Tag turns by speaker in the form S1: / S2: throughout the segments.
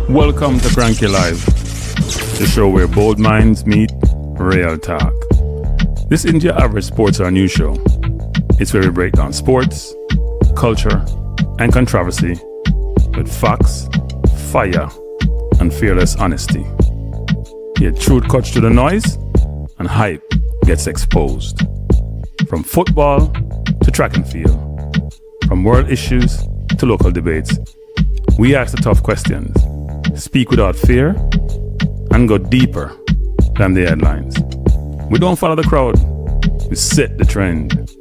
S1: Welcome to Kranky Live, the show where bold minds meet real talk. This isn't your average sports or news show. It's where we break down sports, culture, and controversy with facts, fire, and fearless honesty. Here, truth cuts through the noise, and hype gets exposed. From football to track and field, from world issues to local debates, we ask the tough questions, speak without fear, and go deeper than the headlines. We don't follow the crowd, we set the trend.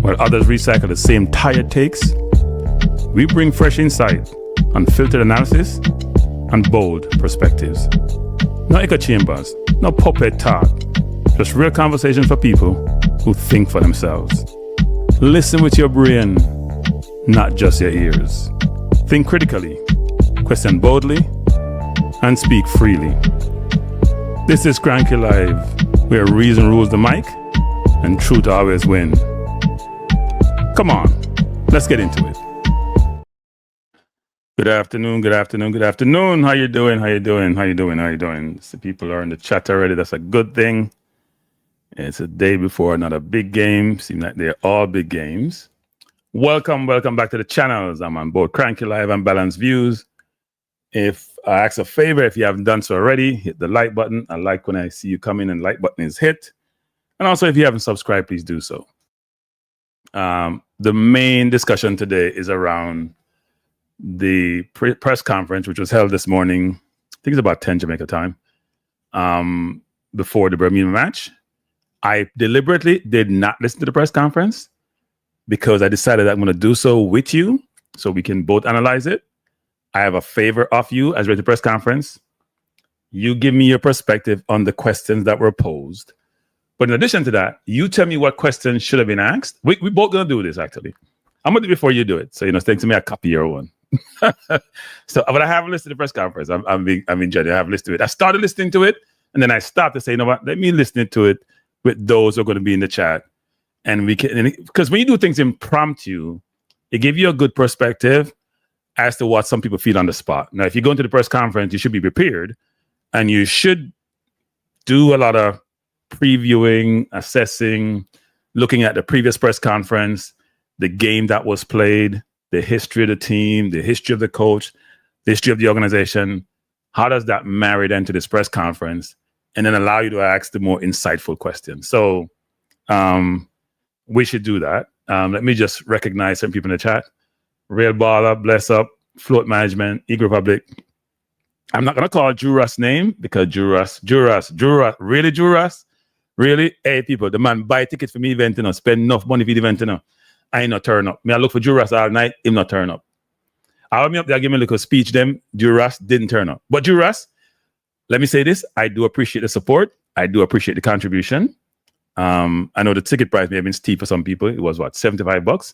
S1: While others recycle the same tired takes, we bring fresh insight, unfiltered analysis, and bold perspectives. No echo chambers, no puppet talk, just real conversation for people who think for themselves. Listen with your brain, not just your ears. Think critically, question boldly, and speak freely. This is Kranky Live, where reason rules the mic and truth always wins. Come on, let's get into it. Good afternoon. How you doing? So people are in the chat already. That's a good thing. It's a day before another big game. Seem like they're all big games. Welcome back to the channels. I'm on board Kranky Live and Balanced Views. If I ask a favor, if you haven't done so already, hit the like button. I like when I see you come in and like button is hit. And also, if you haven't subscribed, please do so. The main discussion today is around the press conference, which was held this morning. I think it's about 10 Jamaica time, before the Bermuda match. I deliberately did not listen to the press conference because I decided I'm going to do so with you so we can both analyze it. I have a favor of you as we're at the press conference. You give me your perspective on the questions that were posed. But in addition to that, you tell me what questions should have been asked. We both going to do this, actually. I'm going to do it before you do it. So, thanks to me, I copy your one. So, but I haven't listened to the press conference. I'm being genuine. I have listened to it. I started listening to it, and then I stopped to say, you know what? Let me listen to it with those who are going to be in the chat. And we can, because when you do things impromptu, it gives you a good perspective as to what some people feel on the spot. Now, if you go into the press conference, you should be prepared, and you should do a lot of previewing, assessing, looking at the previous press conference, the game that was played, the history of the team, the history of the coach, the history of the organization. How does that marry then to this press conference? And then allow you to ask the more insightful questions. So we should do that. Let me just recognize some people in the chat. Real Baller, Bless Up, Float Management, Eagle Republic. I'm not going to call Juras' name because Juras, really Juras? Really? Hey, people, the man buy tickets for me event, spend enough money for the event, I ain't not turn up. I look for Juras all night, him not turn up. I'll me up there, give me a little speech, them. Juras didn't turn up. But Juras, let me say this. I do appreciate the support. I do appreciate the contribution. I know the ticket price may have been steep for some people. It was what, $75?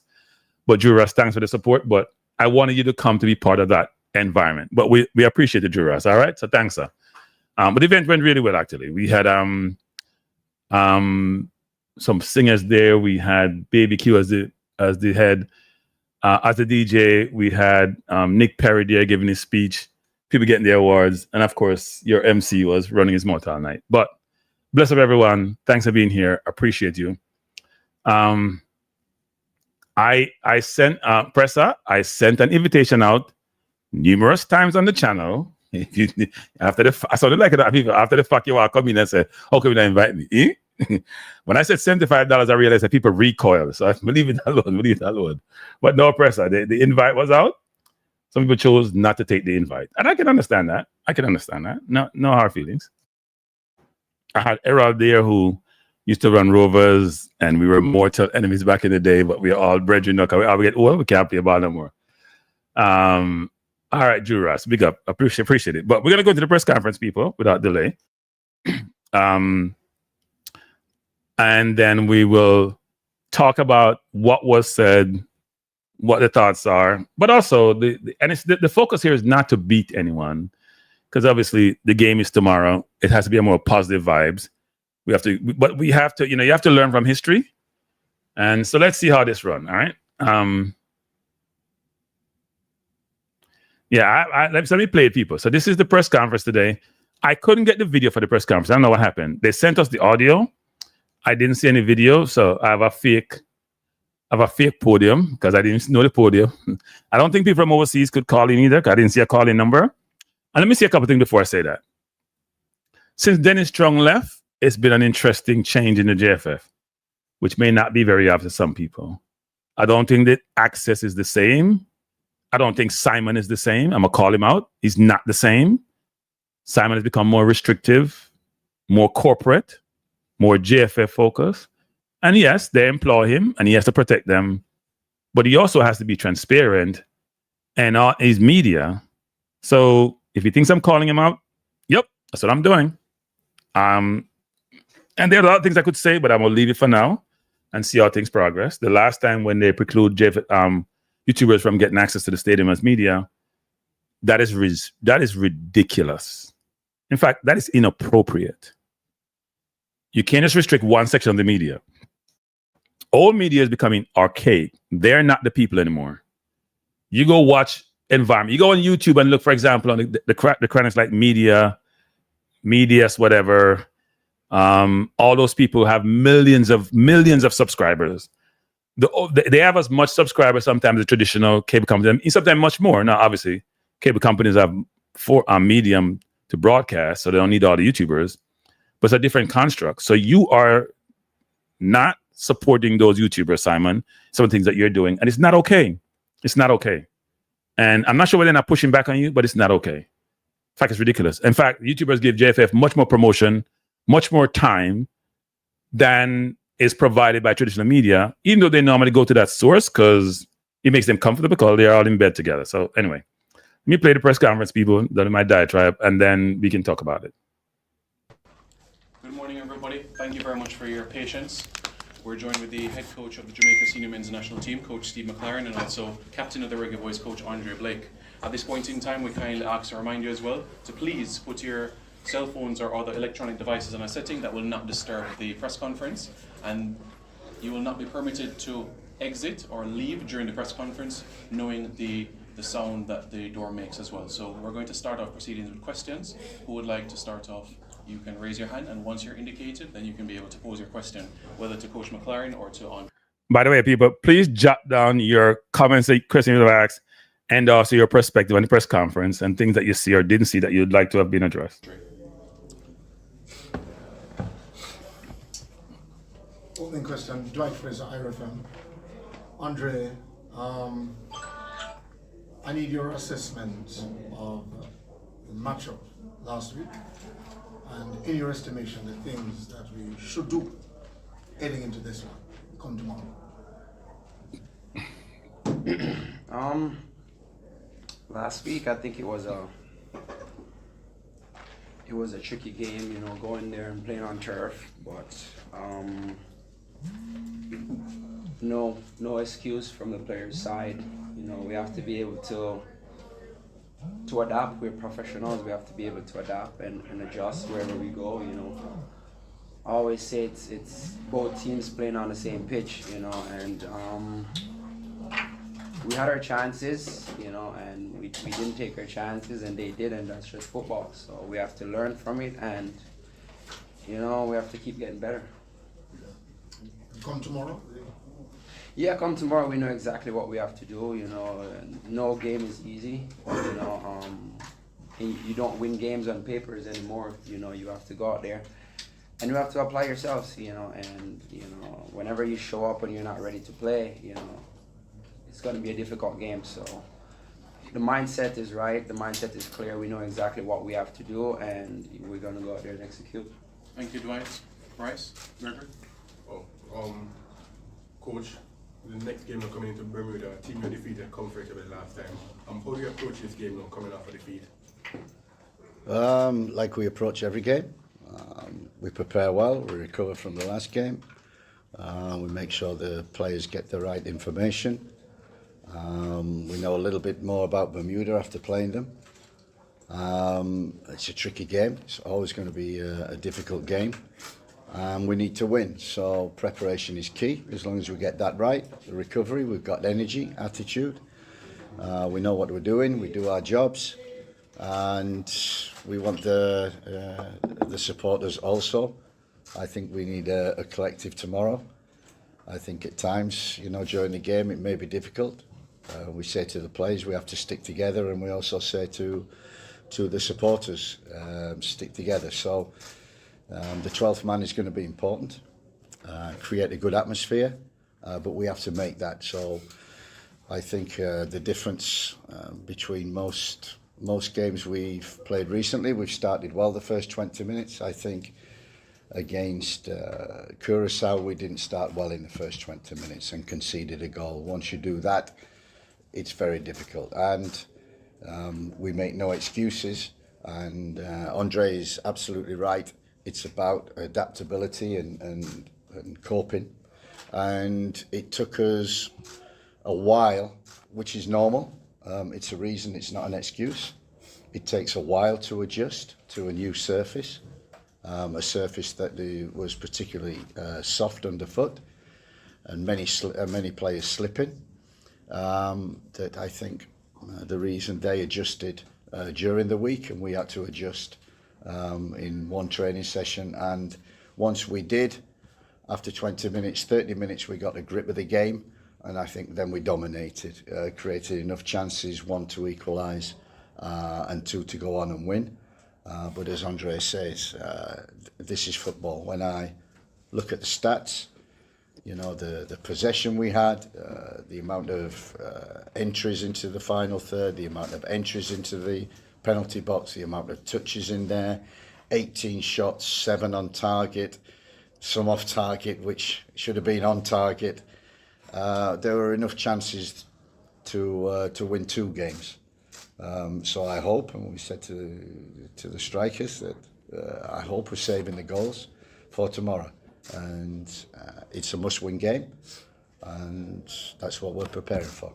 S1: But Juras, thanks for the support. But I wanted you to come to be part of that environment. But we appreciate the Juras, all right? So thanks, sir. But the event went really well, actually. We had some singers there. We had Baby Q as the head. As the DJ, we had Nick Perry there giving his speech, people getting their awards, and of course, your MC was running his mouth all night. But bless up, everyone. Thanks for being here. Appreciate you. I sent Presser. I sent an invitation out numerous times on the channel. If you I sounded like that people after the fuck you are coming and say, "How come you not invite me?" When I said $75, I realized that people recoil. So I leave it alone. But no, Presser. The invite was out. Some people chose not to take the invite, and I can understand that. No hard feelings. I had Errol there who used to run Rovers, and we were mortal enemies back in the day, but we are all brethren. We get old, we can't play ball no more. All right, Juras, big up. Appreciate it. But we're going to go to the press conference, people, without delay. And then we will talk about what was said, what the thoughts are. But also, the focus here is not to beat anyone, because obviously the game is tomorrow. It has to be a more positive vibes. You have to learn from history. And so let's see how this runs, all right? Yeah, let me play it, people. So this is the press conference today. I couldn't get the video for the press conference. I don't know what happened. They sent us the audio. I didn't see any video, so I have a fake podium because I didn't know the podium. I don't think people from overseas could call in either because I didn't see a calling number. And let me see a couple things before I say that. Since Dennis Strong left, it's been an interesting change in the JFF, which may not be very obvious to some people. I don't think that access is the same. I don't think Simon is the same. I'm going to call him out. He's not the same. Simon has become more restrictive, more corporate, more JFF focused. And yes, they employ him and he has to protect them. But he also has to be transparent and his media. So if he thinks I'm calling him out, yep, that's what I'm doing. And there are a lot of things I could say, but I'm going to leave it for now and see how things progress. The last time when they preclude YouTubers from getting access to the stadium as media, that is ridiculous. In fact, that is inappropriate. You can't just restrict one section of the media. All media is becoming archaic. They're not the people anymore. You go watch environment. You go on YouTube and look, for example, on the credits like Medias, whatever. All those people have millions of subscribers. They have as much subscribers sometimes the traditional cable companies, and sometimes much more. Now, obviously, cable companies have medium to broadcast, so they don't need all the YouTubers. But it's a different construct. So you are not supporting those YouTubers, Simon, some of the things that you're doing. And it's not okay. It's not okay. And I'm not sure whether they're not pushing back on you, but it's not okay. In fact, it's ridiculous. In fact, YouTubers give JFF much more promotion, much more time than is provided by traditional media, even though they normally go to that source because it makes them comfortable because they're all in bed together. So anyway, let me play the press conference, people, that in my diatribe, and then we can talk about it.
S2: Good morning, everybody. Thank you very much for your patience. We're joined with the head coach of the Jamaica Senior Men's National Team, Coach Steve McClaren, and also captain of the Reggae Boyz, Coach Andre Blake. At this point in time, we kindly ask to remind you as well to please put your cell phones or other electronic devices on a setting that will not disturb the press conference, and you will not be permitted to exit or leave during the press conference knowing the sound that the door makes as well. So we're going to start off proceedings with questions. Who would like to start off? You can raise your hand, and once you're indicated, then you can be able to pose your question, whether to Coach McClaren or to Andre.
S1: By the way, people, please jot down your comments, questions you have asked, and also your perspective on the press conference and things that you see or didn't see that you'd like to have been addressed.
S3: Opening question, Dwight Fraser, IRFM. Andre, I need your assessment of the matchup last week, and in your estimation, the things that we should do heading into this one, come tomorrow.
S4: Last week, I think it was a tricky game, you know, going there and playing on turf, but no excuse from the players' side. You know, we have to be able to adapt. We're professionals. We have to be able to adapt and adjust wherever we go. You know, I always say it's both teams playing on the same pitch. You know, and we had our chances. You know, and we didn't take our chances, and they did, and that's just football. So we have to learn from it, and you know, we have to keep getting better.
S3: Come tomorrow?
S4: Yeah, come tomorrow. We know exactly what we have to do. You know, no game is easy. You know, you don't win games on papers anymore. You know, you have to go out there, and you have to apply yourselves. You know, and you know, whenever you show up and you're not ready to play, you know, it's going to be a difficult game. So the mindset is right. The mindset is clear. We know exactly what we have to do, and we're going to go out there and execute.
S2: Thank you, Dwight. Bryce, Gregory.
S5: Coach, the next game now coming into Bermuda, team you defeated comfortably last time. How do you approach this game now coming off a defeat?
S6: Like we approach every game. We prepare well, we recover from the last game. We make sure the players get the right information. We know a little bit more about Bermuda after playing them. It's a tricky game. It's always going to be a difficult game. We need to win, so preparation is key. As long as we get that right, the recovery, we've got energy, attitude. We know what we're doing. We do our jobs, and we want the supporters also. I think we need a collective tomorrow. I think at times, during the game, it may be difficult. We say to the players we have to stick together, and we also say to the supporters, stick together. So the 12th man is going to be important, create a good atmosphere, but we have to make that. So I think the difference between most games we've played recently, we've started well the first 20 minutes. I think against Curaçao, we didn't start well in the first 20 minutes and conceded a goal. Once you do that, it's very difficult. And we make no excuses. And Andre is absolutely right. It's about adaptability and coping. And it took us a while, which is normal. It's a reason, it's not an excuse. It takes a while to adjust to a new surface, a surface that was particularly soft underfoot, and many players slipping. That I think the reason they adjusted during the week, and we had to adjust in one training session. And once we did, after 20 minutes, 30 minutes, we got a grip of the game. And I think then we dominated, created enough chances, 1 to equalise and 2 to go on and win. But as Andre says, this is football. When I look at the stats, the possession we had, the amount of entries into the final third, the amount of entries into the penalty box, the amount of touches in there, 18 shots, 7 on target, some off target, which should have been on target. There were enough chances to win 2 games. So I hope, and we said to the strikers that I hope we're saving the goals for tomorrow. And it's a must-win game, and that's what we're preparing for.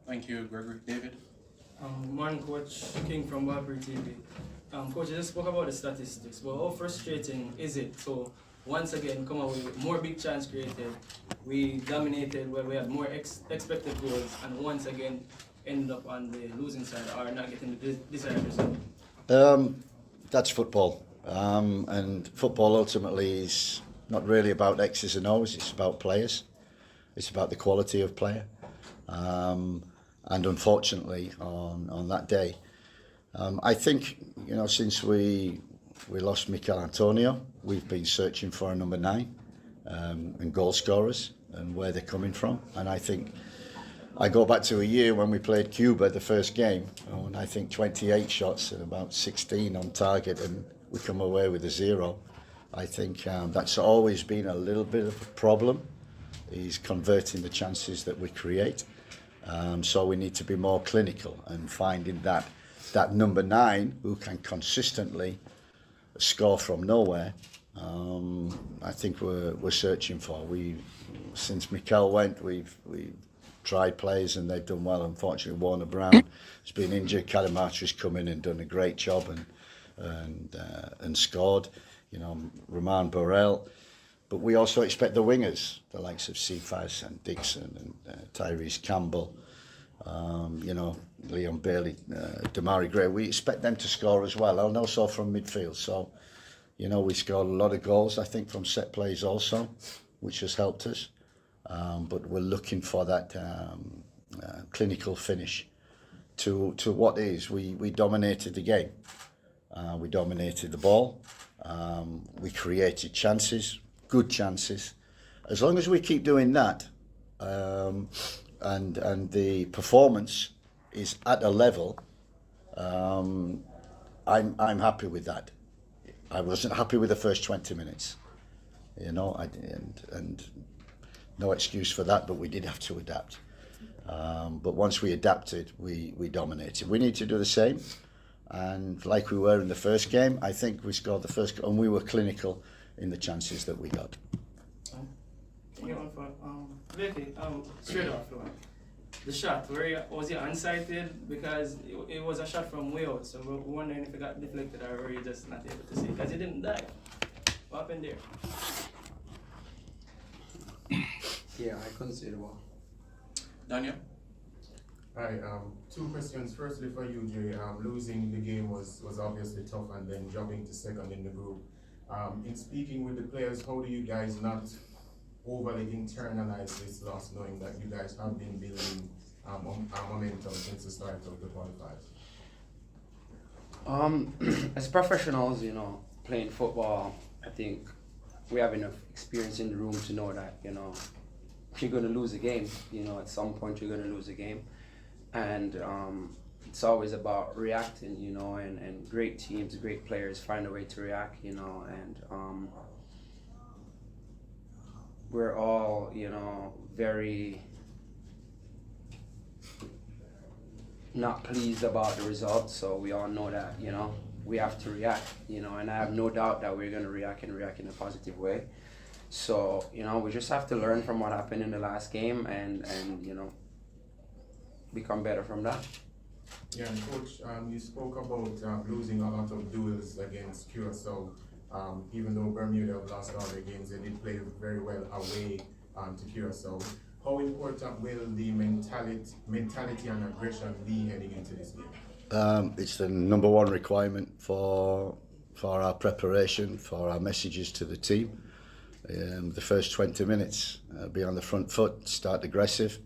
S2: Thank you, Gregory. David?
S7: Morning, Coach. King from Barbary TV. Coach, I just spoke about the statistics, but how frustrating is it? So once again, come away with more big chance created. We dominated where we had more expected goals, and once again ended up on the losing side or not getting the desired result.
S6: That's football, and football ultimately is not really about X's and O's. It's about players. It's about the quality of player. And unfortunately, on that day, I think since we lost Mikel Antonio, we've been searching for a number 9 and goal scorers and where they're coming from. And I think I go back to a year when we played Cuba, the first game, and I think 28 shots and about 16 on target, and we come away with a 0. I think that's always been a little bit of a problem, is converting the chances that we create. So we need to be more clinical and finding that number 9 who can consistently score from nowhere. I think we're searching for. Since Mikel went, we've tried players and they've done well. Unfortunately, Warner Brown has been injured. Kadamatri's come in and done a great job and scored. Roman Borrell. But we also expect the wingers, the likes of Cephas and Dixon and Tyrese Campbell, Leon Bailey, Damari Gray. We expect them to score as well, and also from midfield. So, we scored a lot of goals, I think, from set plays also, which has helped us. But we're looking for that clinical finish to what is. We dominated the game. We dominated the ball. We created chances, good chances. As long as we keep doing that, and the performance is at a level, I'm happy with that. I wasn't happy with the first 20 minutes, and no excuse for that, but we did have to adapt. But once we adapted, we dominated. We need to do the same. And like we were in the first game, I think we scored the first, and we were clinical in the chances that we got.
S7: Straight off, the shot, was he unsighted? Because it was a shot from way out, so we're wondering if it got deflected or were you just not able to see? Because he didn't dive. What happened there?
S4: Yeah, I couldn't see the ball.
S2: Daniel?
S5: Hi, two questions. Firstly for you, Jay. Losing the game was obviously tough, and then jumping to second in the group. In speaking with the players, how do you guys not overly internalize this loss, knowing that you guys have been building momentum since the start of the qualifiers?
S4: As professionals, you know, playing football, I think we have enough experience in the room to know that, you know, you're going to lose a game. You know, at some point you're going to lose a game. And it's always about reacting, you know, and great teams, great players find a way to react, you know, and we're all, you know, very not pleased about the results, so we all know that, you know, we have to react, you know, and I have no doubt that we're going to react and react in a positive way. So, you know, we just have to learn from what happened in the last game and you know, become better from that.
S5: Yeah, and Coach, you spoke about losing a lot of duels against Curaçao. Even though Bermuda have lost all their games, they did play very well away to Curaçao. How important will the mentality and aggression be heading into this game?
S6: It's the number one requirement for our preparation, for our messages to the team. The first 20 minutes, be on the front foot, start aggressive.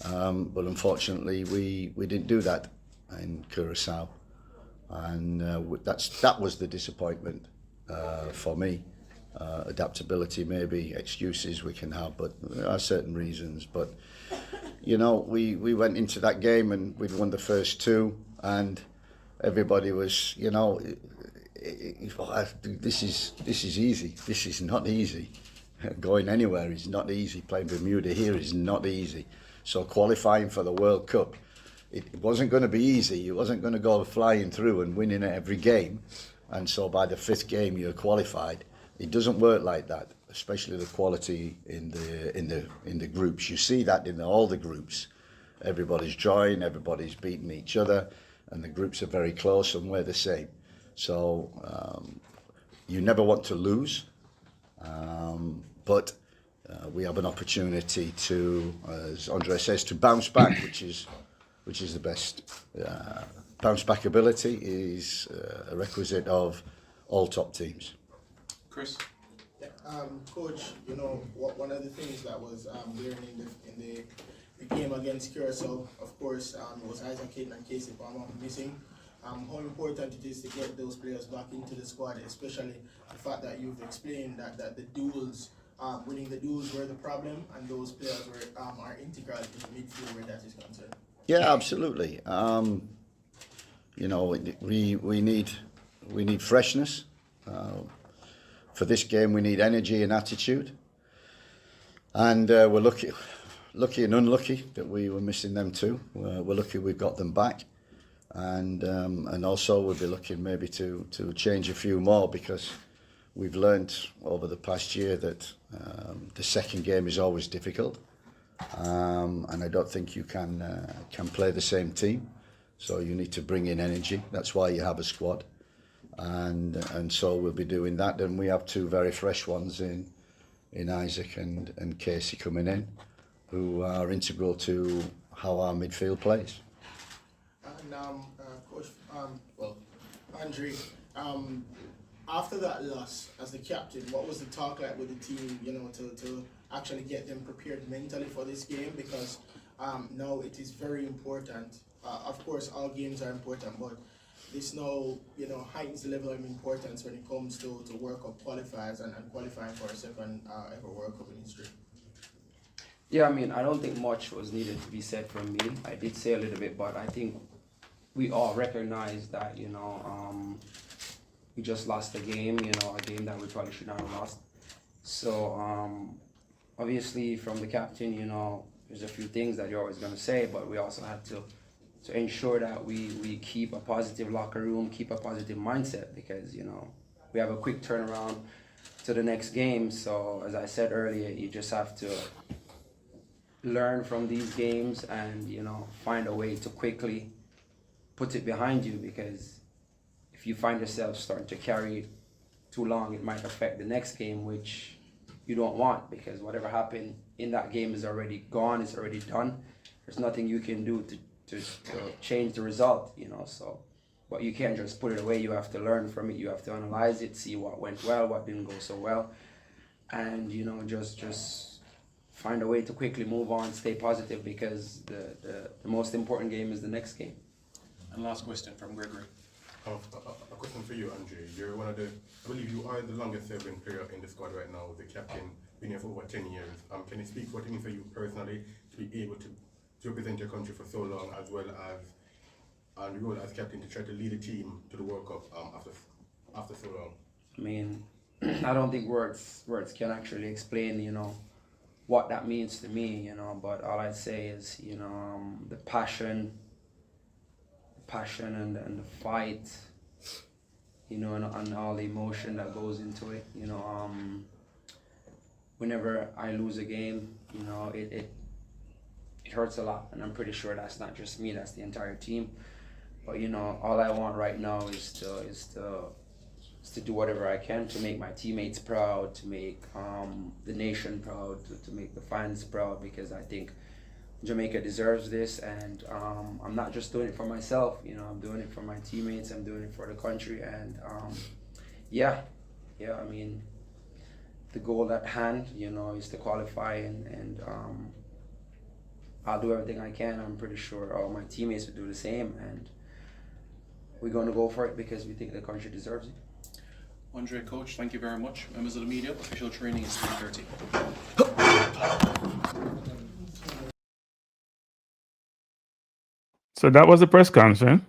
S6: But unfortunately, we didn't do that in Curaçao, and that was the disappointment for me. Adaptability, maybe excuses we can have, but there are certain reasons. But you know, we went into that game and we'd won the first two, and everybody was, you know, this is easy. This is not easy. Going anywhere is not easy. Playing Bermuda here is not easy. So qualifying for the World Cup, it wasn't going to be easy. It wasn't going to go flying through and winning every game. And so by the fifth game you're qualified. It doesn't work like that, especially the quality in the groups. You see that in all the groups. Everybody's drawing, everybody's beating each other, and the groups are very close and we're the same. So you never want to lose, but we have an opportunity to, as Andre says, to bounce back, which is the best. Bounce back ability is a requisite of all top teams.
S2: Chris?
S8: Yeah, Coach, you know, one of the things that was glaring in the game against Curaçao, of course, was Isaac Hayden and Casey Palmer missing. How important it is to get those players back into the squad, especially the fact that you've explained that the duels, winning the duels were the problem, and those players are integral in the midfield where that is concerned.
S6: Yeah, absolutely. You know, we need freshness. For this game, we need energy and attitude. And we're lucky and unlucky that we were missing them too. We're lucky we've got them back. And also we'll be looking maybe to change a few more, because we've learned over the past year that the second game is always difficult. And I don't think you can play the same team. So you need to bring in energy. That's why you have a squad. And so we'll be doing that. And we have two very fresh ones in Isaac and Casey coming in, who are integral to how our midfield plays.
S8: And Coach, Andre, after that loss as the captain, what was the talk like with the team, you know, to actually get them prepared mentally for this game? Because now it is very important. Of course, all games are important, but this now, you know, heightens the level of importance when it comes to World Cup qualifiers and qualifying for a second ever World Cup in history.
S4: Yeah, I mean, I don't think much was needed to be said from me. I did say a little bit, but I think we all recognize that, you know, we just lost a game, you know, a game that we probably should not have lost. So, obviously, from the captain, you know, there's a few things that you're always going to say, but we also have to ensure that we keep a positive locker room, keep a positive mindset, because, you know, we have a quick turnaround to the next game. So, as I said earlier, you just have to learn from these games and, you know, find a way to quickly put it behind you, because if you find yourself starting to carry it too long, it might affect the next game, which you don't want, because whatever happened in that game is already gone, it's already done. There's nothing you can do to change the result, you know. So, but you can't just put it away. You have to learn from it. You have to analyze it, see what went well, what didn't go so well, and you know, just find a way to quickly move on, stay positive, because the most important game is the next game.
S2: And last question from Gregory.
S5: A question for you, Andre. You're one of the, I believe you are the longest serving player in the squad right now, the captain, been here for over 10 years. Can you speak what it means for you personally to be able to represent your country for so long, as well as on the role as captain to try to lead a team to the World Cup after so long?
S4: I mean, I don't think words can actually explain, you know, what that means to me, you know, but all I'd say is, you know, the passion and the fight, you know, and all the emotion that goes into it, you know. Whenever I lose a game, you know, it hurts a lot, and I'm pretty sure that's not just me, that's the entire team. But you know, all I want right now is to do whatever I can to make my teammates proud, to make the nation proud, to make the fans proud, because I think Jamaica deserves this, and I'm not just doing it for myself, you know, I'm doing it for my teammates, I'm doing it for the country, and yeah, I mean, the goal at hand, you know, is to qualify, and I'll do everything I can. I'm pretty sure all my teammates will do the same, and we're going to go for it because we think the country deserves it.
S2: Andre, coach, thank you very much. Members of the media, official training is 3:30.
S1: So that was the press conference.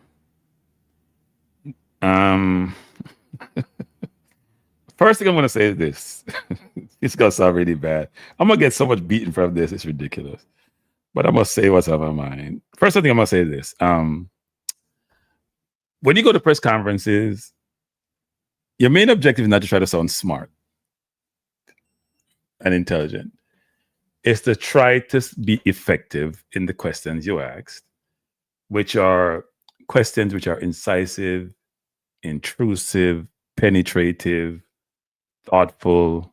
S1: First thing I'm going to say is this. It's going to sound really bad. I'm going to get so much beaten from this. It's ridiculous. But I must say what's on my mind. First thing I'm going to say is this. When you go to press conferences, your main objective is not to try to sound smart and intelligent. It's to try to be effective in the questions you asked, which are questions which are incisive, intrusive, penetrative, thoughtful,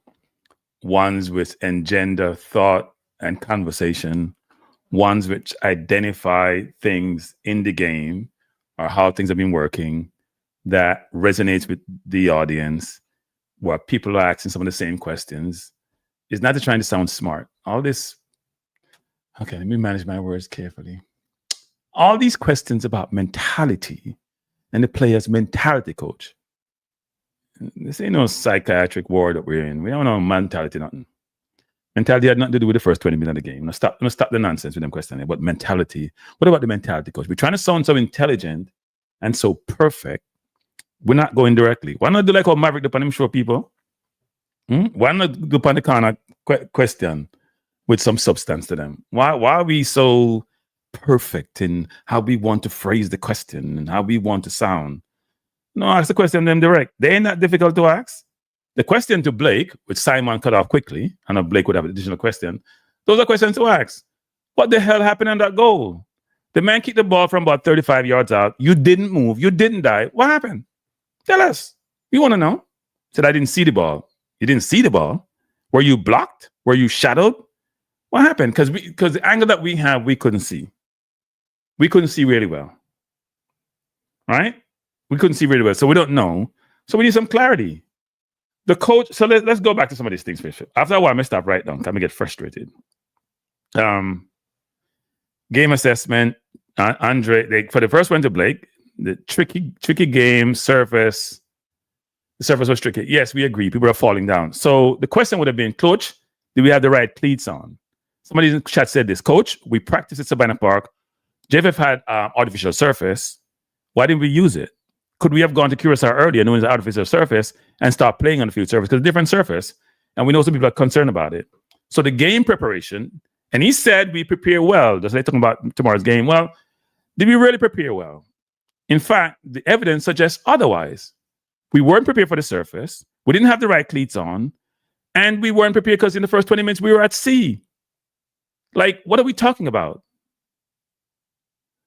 S1: ones which engender thought and conversation, ones which identify things in the game or how things have been working that resonates with the audience, where people are asking some of the same questions. It's not to trying to sound smart. All this, okay, let me manage my words carefully. All these questions about mentality and the player's mentality, coach. This ain't no psychiatric ward that we're in. We don't know mentality, nothing. Mentality had nothing to do with the first 20 minutes of the game. Stop the nonsense with them questioning. But mentality, what about the mentality, coach? We're trying to sound so intelligent and so perfect. We're not going directly. Why not do like how Maverick upon him show people? Why not do upon the corner question with some substance to them? Why are we so perfect in how we want to phrase the question and how we want to sound? No, ask the question them direct. They ain't that difficult to ask. The question to Blake, which Simon cut off quickly, I know Blake would have an additional question. Those are questions to ask. What the hell happened on that goal? The man kicked the ball from about 35 yards out. You didn't move. You didn't die. What happened? Tell us. We want to know. Said, I didn't see the ball. You didn't see the ball. Were you blocked? Were you shadowed? What happened? Because the angle that we have, we couldn't see. We couldn't see really well. Right? We couldn't see really well. So we don't know. So we need some clarity. The coach, so let's go back to some of these things. After a while, I may stop right down. Can we get frustrated? Game assessment. Andre, for the first one to Blake, the tricky game, surface. The surface was tricky. Yes, we agree. People are falling down. So the question would have been, Coach, do we have the right cleats on? Somebody in the chat said this, Coach, we practiced at Savannah Park. JFF had artificial surface. Why didn't we use it? Could we have gone to Curaçao earlier, knowing it's artificial surface, and start playing on the field surface? Because it's a different surface. And we know some people are concerned about it. So the game preparation, and he said we prepare well. Just like talking about tomorrow's game. Well, did we really prepare well? In fact, the evidence suggests otherwise. We weren't prepared for the surface. We didn't have the right cleats on. And we weren't prepared because in the first 20 minutes, we were at sea. Like, what are we talking about?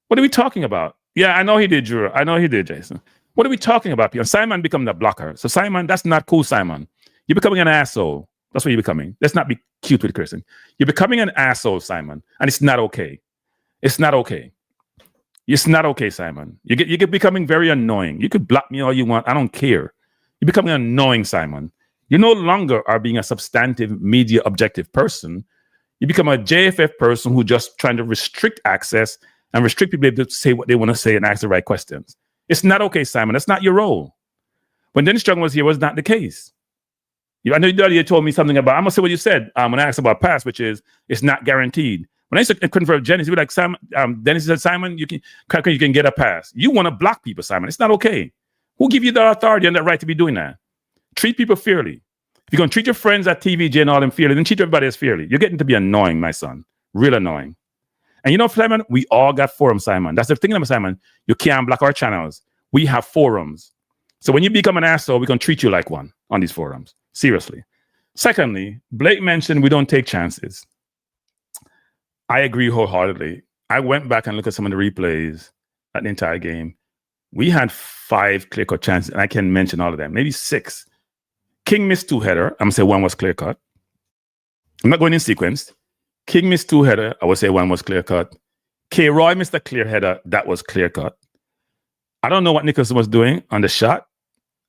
S1: What are we talking about? Yeah, I know he did, Drew. I know he did, Jason. What are we talking about here? Simon become the blocker. So Simon, that's not cool, Simon. You're becoming an asshole. That's what you're becoming. Let's not be cute with Christian. You're becoming an asshole, Simon. And it's not okay. It's not okay. It's not okay, Simon. You get becoming very annoying. You could block me all you want. I don't care. You're becoming annoying, Simon. You no longer are being a substantive media objective person. You become a JFF person who just trying to restrict access and restrict people to say what they want to say and ask the right questions. It's not okay, Simon. That's not your role. When Dennis Strong was here, was not the case. I know you told me something about, I'm going to say what you said when I asked about pass, which is, it's not guaranteed. When I used to convert Dennis, he would be like, Simon, Dennis said, Simon, you can get a pass. You want to block people, Simon. It's not okay. Who give you the authority and the right to be doing that? Treat people fairly. If you're going to treat your friends at TVJ and all them fairly, then treat everybody else fairly. You're getting to be annoying, my son. Real annoying. And you know, Simon, we all got forums, Simon. That's the thing about Simon. You can't block our channels. We have forums. So when you become an asshole, we're going to treat you like one on these forums. Seriously. Secondly, Blake mentioned we don't take chances. I agree wholeheartedly. I went back and looked at some of the replays at the entire game. We had 5 clear-cut chances, and I can mention all of them, maybe 6. King missed 2 header. I'm going to say 1 was clear-cut. I'm not going in sequence. King missed 2 header. I would say 1 was clear-cut. K. Roy missed a clear header. That was clear-cut. I don't know what Nicholson was doing on the shot.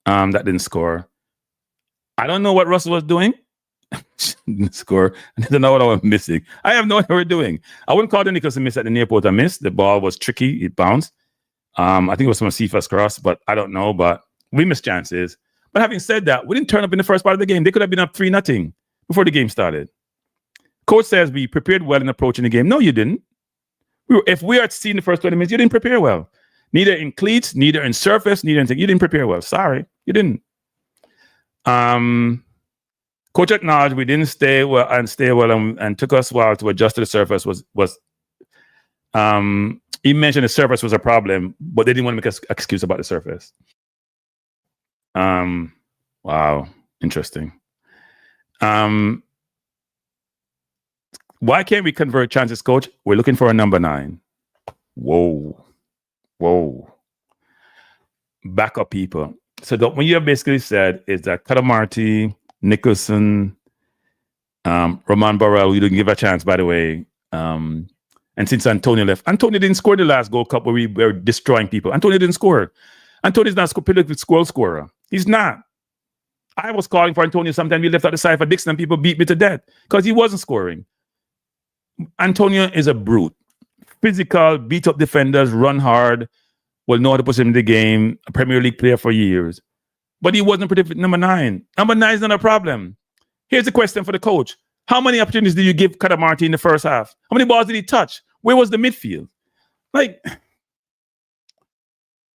S1: That didn't score. I don't know what Russell was doing. Didn't score. I don't know what I was missing. I have no idea what we're doing. I wouldn't call the Nicholson miss at the near post a miss. The ball was tricky. It bounced. I think it was from a C-first cross, but I don't know. But we missed chances. But having said that, we didn't turn up in the first part of the game. They could have been up 3-0 before the game started. Coach says we prepared well in approaching the game. No, you didn't. If we are seeing the first 20 minutes, you didn't prepare well. Neither in cleats, neither in surface, neither in anything. You didn't prepare well. Sorry, you didn't. Coach acknowledged we didn't stay well and took us a while to adjust to the surface. He mentioned the surface was a problem, but they didn't want to make an excuse about the surface. Wow, interesting. Why can't we convert chances, coach? We're looking for a number 9. Whoa. Back up, people. So what you have basically said is that Catamarti, Nicholson, Roman Burrell, we didn't give a chance, by the way. And since Antonio left, Antonio didn't score the last Gold Cup where we were destroying people. Antonio didn't score. Antonio's not a prolific goal scorer. He's not. I was calling for Antonio sometime. He left out the side for Dixon and people beat me to death because he wasn't scoring. Antonio is a brute. Physical, beat up defenders, run hard, will know how to put him in the game, a Premier League player for years. But he wasn't prolific number 9. Number 9 is not a problem. Here's a question for the coach. How many opportunities did you give Catamarti in the first half? How many balls did he touch? Where was the midfield? Like, I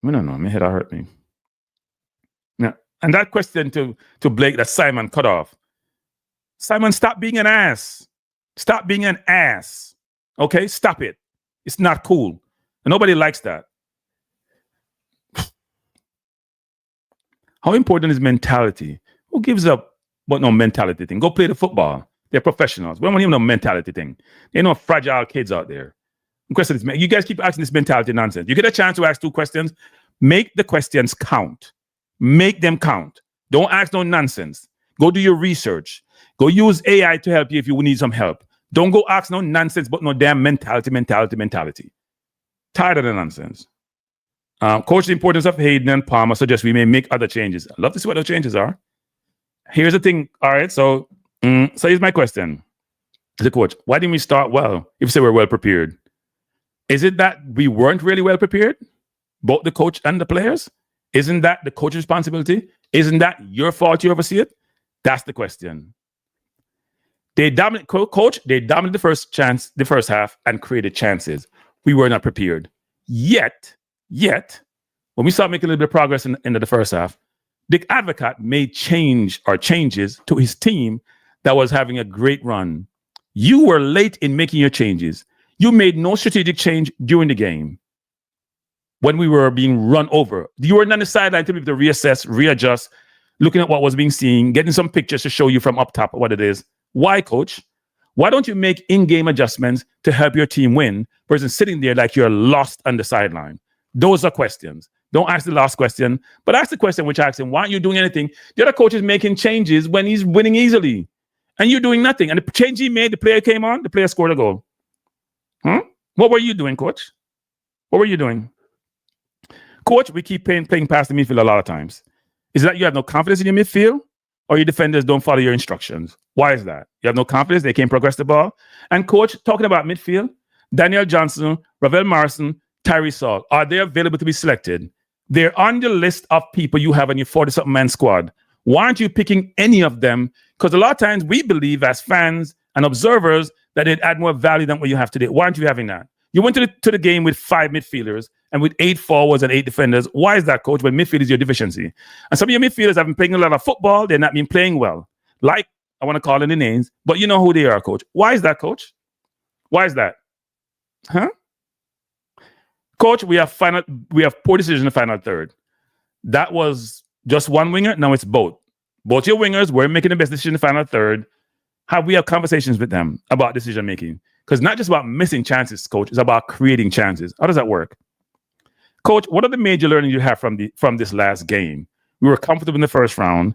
S1: don't know. My head hurt me. Yeah. And that question to Blake that Simon cut off. Simon, stop being an ass. Stop being an ass. Okay? Stop it. It's not cool. And nobody likes that. How important is mentality? Who gives up what no mentality thing? Go play the football. They're professionals. We don't want even no mentality thing. They know fragile kids out there. The question is, you guys keep asking this mentality nonsense. You get a chance to ask 2 questions. Make the questions count. Make them count. Don't ask no nonsense. Go do your research. Go use AI to help you if you need some help. Don't go ask no nonsense, but no damn mentality. Tired of the nonsense. Coach, the importance of Hayden and Palmer suggests we may make other changes. I'd love to see what those changes are. Here's the thing. All right, so here's my question. The coach, why didn't we start well if we say we're well prepared? Is it that we weren't really well prepared? Both the coach and the players? Isn't that the coach's responsibility? Isn't that your fault you oversee it? That's the question. They dominated, coach, they dominated the first half and created chances. We were not prepared. Yet, when we start making a little bit of progress in the first half, Dick Advocaat made changes to his team that was having a great run. You were late in making your changes. You made no strategic change during the game when we were being run over. You were on the sideline to be able to reassess, readjust, looking at what was being seen, getting some pictures to show you from up top what it is. Why, coach? Why don't you make in-game adjustments to help your team win versus sitting there like you're lost on the sideline? Those are questions. Don't ask the last question, but ask the question which asks him, why aren't you doing anything? The other coach is making changes when he's winning easily, and you're doing nothing. And the change he made, the player came on, the player scored a goal. What were you doing, coach? What were you doing? Coach, we keep playing past the midfield a lot of times. Is that you have no confidence in your midfield, or your defenders don't follow your instructions? Why is that? You have no confidence, they can't progress the ball. And coach, talking about midfield, Daniel Johnson, Ravel Morrison, Tyree Saul, are they available to be selected? They're on the list of people you have in your 40-something man squad. Why aren't you picking any of them? Because a lot of times we believe as fans and observers that it add more value than what you have today. Why aren't you having that? You went to the game with 5 midfielders and with 8 forwards and 8 defenders. Why is that, coach, when midfield is your deficiency? And some of your midfielders have been playing a lot of football. They're not been playing well. Like, I want to call in the names, but you know who they are, coach. Why is that, coach? Why is that? Huh? Coach, we have poor decision in the final third. That was just one winger. Now it's both. Both your wingers were making the best decision in the final third. Have we have conversations with them about decision making? Because not just about missing chances, coach, it's about creating chances. How does that work? Coach, what are the major learnings you have from this last game? We were comfortable in the first round.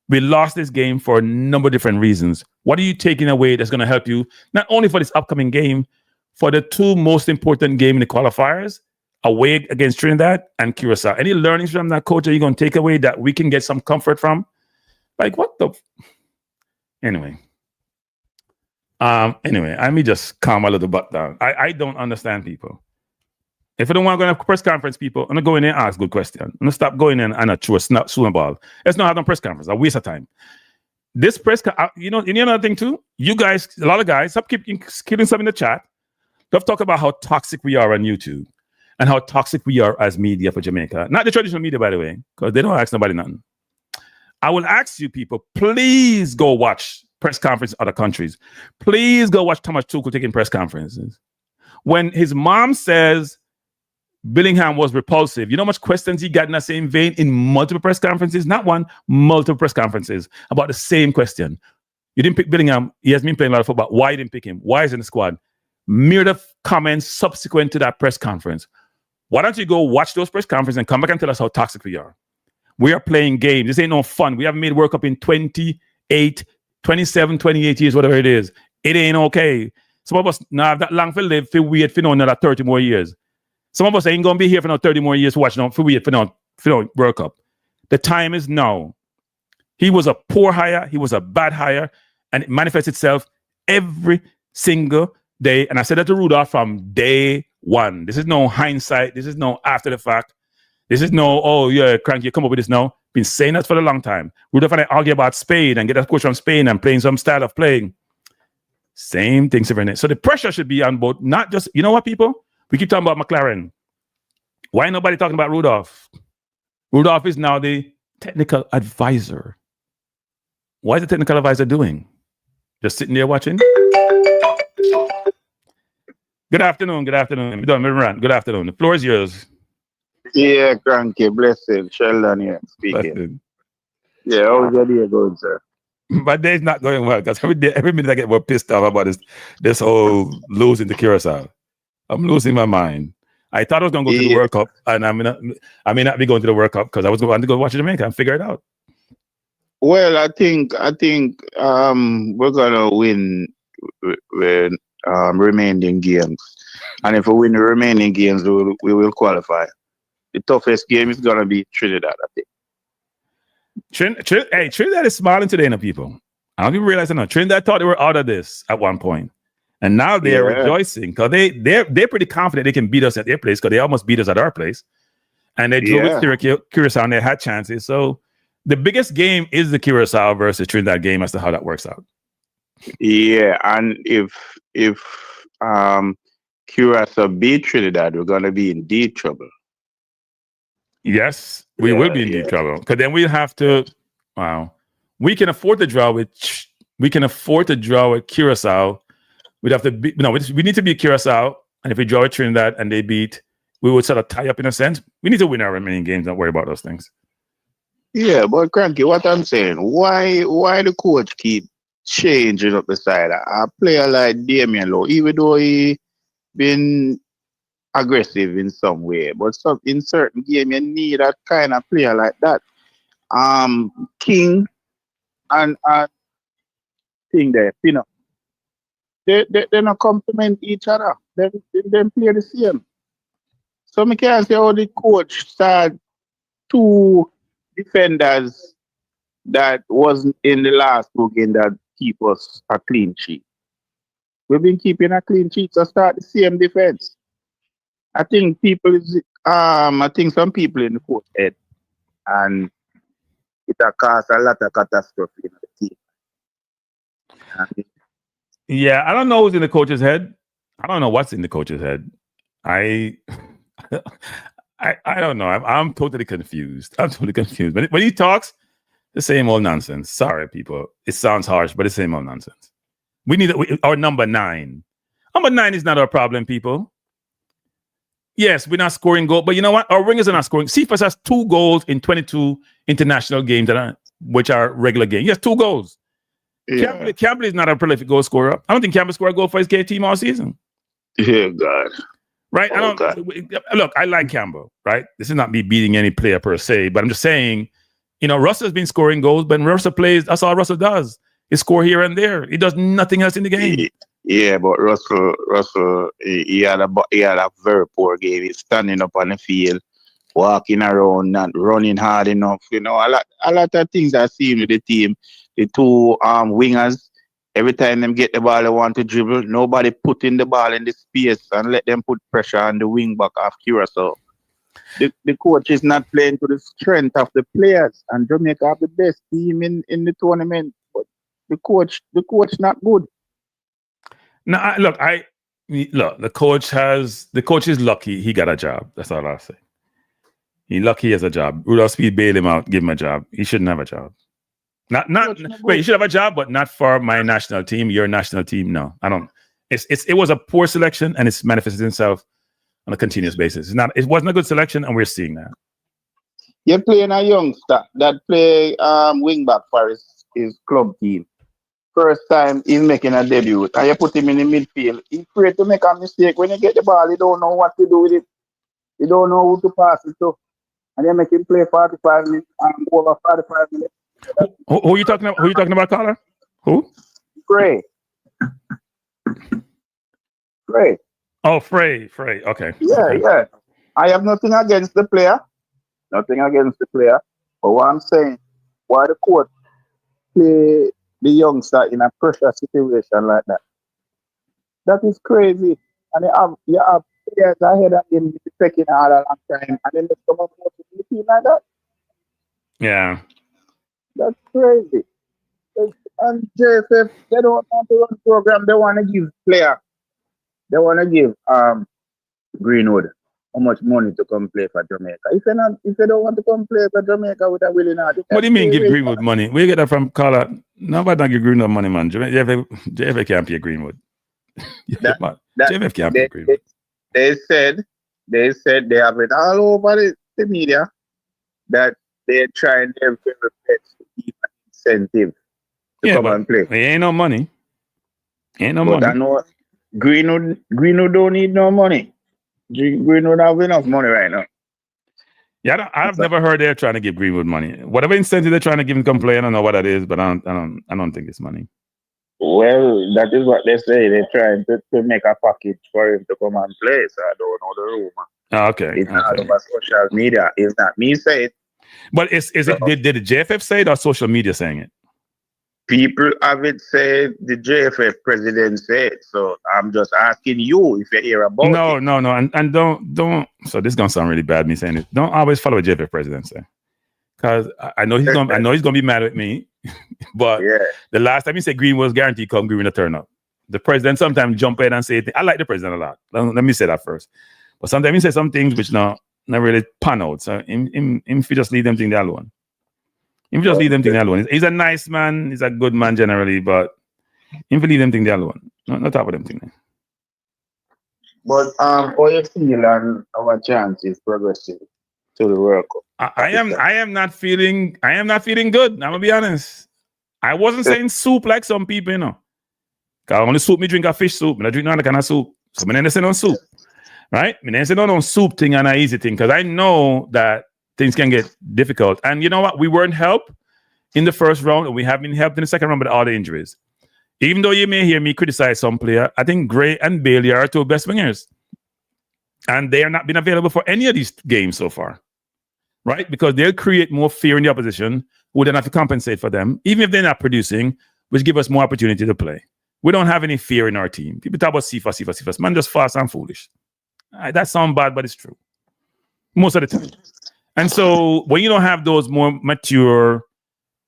S1: We lost this game for a number of different reasons. What are you taking away that's going to help you, not only for this upcoming game, for the 2 most important games in the qualifiers, away against Trinidad and Curaçao? Any learnings from that, coach, are you going to take away that we can get some comfort from? Like, what the... Anyway, let me just calm my little butt down. I don't understand people. If I don't want to go to a press conference, people, I'm going to go in there and ask good questions. I'm going to stop going in and throw a snowball. Let's not have no press conference. A waste of time. This press, another thing too, you guys, a lot of guys, stop killing some in the chat. Let's talk about how toxic we are on YouTube and how toxic we are as media for Jamaica. Not the traditional media, by the way, because they don't ask nobody nothing. I will ask you people, please go watch press conferences in other countries. Please go watch Thomas Tuchel taking press conferences. When his mom says Billingham was repulsive, you know how much questions he got in that same vein in multiple press conferences? Not one, multiple press conferences about the same question. You didn't pick Billingham. He has been playing a lot of football. Why you didn't pick him? Why is he in the squad? Myriad comments subsequent to that press conference. Why don't you go watch those press conferences and come back and tell us how toxic we are? We are playing games. This ain't no fun. We haven't made World Cup in 28, 27, 28 years, whatever it is. It ain't okay. Some of us now have that long for live, for wait for another 30 more years. Some of us ain't going to be here for another 30 more years to watch for wait for no World Cup. The time is now. He was a poor hire. He was a bad hire. And it manifests itself every single day. And I said that to Rudolph from day one. This is no hindsight. This is no after the fact. This is no, oh, yeah, Kranky, you come up with this now. Been saying that for a long time. Rudolph and I argue about Spain and get a coach from Spain and playing some style of playing. Same thing, Severine. So the pressure should be on both, not just, you know what, people? We keep talking about McClaren. Why ain't nobody talking about Rudolph? Rudolph is now the technical advisor. What is the technical advisor doing? Just sitting there watching? Good afternoon. Good afternoon. Good afternoon. The floor is yours.
S9: Yeah, Kranky, blessed. Sheldon here speaking.
S1: Blessed.
S9: Yeah, how's your day going, sir?
S1: My day's not going well because every minute I get more pissed off about this whole losing to Curaçao. I'm losing my mind. I thought I was going to go to the World Cup, and I may not be going to the World Cup because I was going to go watch Jamaica and figure it out.
S9: Well, I think we're gonna win with remaining games, and if we win the remaining games, we will qualify. The toughest game is gonna be Trinidad, I think.
S1: Trinidad is smiling today, no people. I don't even realize that. No, Trinidad thought they were out of this at one point, and now they're rejoicing because they're pretty confident they can beat us at their place because they almost beat us at our place, and they drew with Curaçao and they had chances. So the biggest game is the Curaçao versus Trinidad game as to how that works out.
S9: Yeah, and if Curaçao beat Trinidad, we're gonna be in deep trouble.
S1: Yes, we will be in deep trouble because then we'll have to. Wow, we can afford to draw with Curaçao. We'd have to be we need to beat Curaçao, and if we draw with Trinidad and they beat, we would sort of tie up in a sense. We need to win our remaining games. Don't worry about those things.
S9: Yeah, but Kranky, what I'm saying, why the coach keep changing up the side? A player like Damian Lowe, even though he been aggressive in some way, but in certain game you need that kind of player like that. King and thing there, you know, they don't complement each other. They play the same. So I can't say how the coach start two defenders that wasn't in the last two games that keep us a clean sheet. We've been keeping a clean sheet to start the same defense. I think I think some people in the coach head, and it has caused a lot of catastrophe in the team.
S1: Yeah, I don't know who's in the coach's head. I don't know what's in the coach's head. I don't know. I'm totally confused. But when he talks, the same old nonsense. Sorry, people. It sounds harsh, but the same old nonsense. We need our number 9. Number 9 is not our problem, people. Yes, we're not scoring goals, but you know what? Our wingers are not scoring. Cephas has 2 goals in 22 international games which are regular games. He has 2 goals. Yeah. Campbell is not a prolific goal scorer. I don't think Campbell scored a goal for his team all season.
S9: Yeah, God.
S1: Right? Look, I like Campbell, right? This is not me beating any player per se, but I'm just saying, Russell's been scoring goals, but when Russell plays, that's all Russell does. He score here and there. He does nothing else in the game.
S9: Yeah, but Russell, he had a very poor game. He's standing up on the field, walking around, not running hard enough. A lot of things I see with the team. The 2 wingers, every time them get the ball, they want to dribble. Nobody putting the ball in the space and let them put pressure on the wing back of Curaçao. The coach is not playing to the strength of the players, and Jamaica have the best team in the tournament. But the coach not good.
S1: No, the coach is lucky he got a job. That's all I'll say. He's lucky he has a job. Rudolph Speed bailed him out, give him a job. He shouldn't have a job. You should have a job, but not for my national team, your national team. No, I don't. It was a poor selection, and it's manifested itself on a continuous basis. It wasn't a good selection, and we're seeing that.
S9: You're playing a youngster that play wing back for his club team. First time he's making a debut, and you put him in the midfield. He's afraid to make a mistake. When you get the ball, he don't know what to do with it. He don't know who to pass it to. And you make him play 45 minutes and go over 45 minutes.
S1: Who are you talking about? Who are you talking about, Carla? Who?
S9: Frey.
S1: Oh, Frey. Okay.
S9: Yeah. I have nothing against the player. But what I'm saying, why the coach play the youngster in a pressure situation like that? That is crazy. And you have players ahead of him taking out a long time, and then they come up with the team like that.
S1: Yeah.
S9: That's crazy. And JFF, they don't want to run program. They want to give player. They want to give Greenwood how much money to come play for Jamaica. If they don't want to come play for Jamaica with a willing heart.
S1: What do you mean give Greenwood money? Where you get that from, Carla? Nobody don't give Greenwood money, man. JFF can't pay Greenwood. JFF can't pay Greenwood.
S9: They said they have it all over the media that they're trying their very best to keep an incentive to come and play.
S1: It ain't no money.
S9: I know Greenwood don't need no money. Greenwood have enough money right now.
S1: Yeah, I've never heard they're trying to give Greenwood money. Whatever incentive they're trying to give him, come play. I don't know what that is, but I don't think it's money.
S9: Well, that is what they say. They're trying to make a package for him to come and play. So I don't know the rumor.
S1: Okay.
S9: It's not over social media. It's not me saying it.
S1: But is it? Did the JFF say it or social media saying it?
S9: People have it said the JFF president said. So I'm just asking you if you hear about it.
S1: No, and don't. So this is gonna sound really bad, me saying it. Don't always follow what JFF president say, because I know he's gonna be mad at me. But the last time he said Green was guaranteed come, Green will turn up. The president sometimes jump in and say I like the president a lot. Let me say that first. But sometimes he say some things which not really pan out. So him just leave them things alone. He's a nice man. He's a good man generally, but him leave them things alone. Not talk about them things.
S9: But how you feel on our chances progressing to the World Cup?
S1: I am not feeling good. I'm gonna be honest. I wasn't saying soup like some people, you know. Cause only soup me drink a fish soup, and I drink no other kind of soup. So I didn't say no soup. Right? I didn't say no soup thing and an easy thing, because I know that things can get difficult. And you know what? We weren't helped in the first round, and we have been helped in the second round with all the injuries. Even though you may hear me criticize some player, I think Gray and Bailey are our 2 best wingers. And they are not been available for any of these games so far, right? Because they'll create more fear in the opposition who then have to compensate for them, even if they're not producing, which give us more opportunity to play. We don't have any fear in our team. People talk about Sifa. Man, just fast and foolish. That sounds bad, but it's true. Most of the time. And so when you don't have those more mature,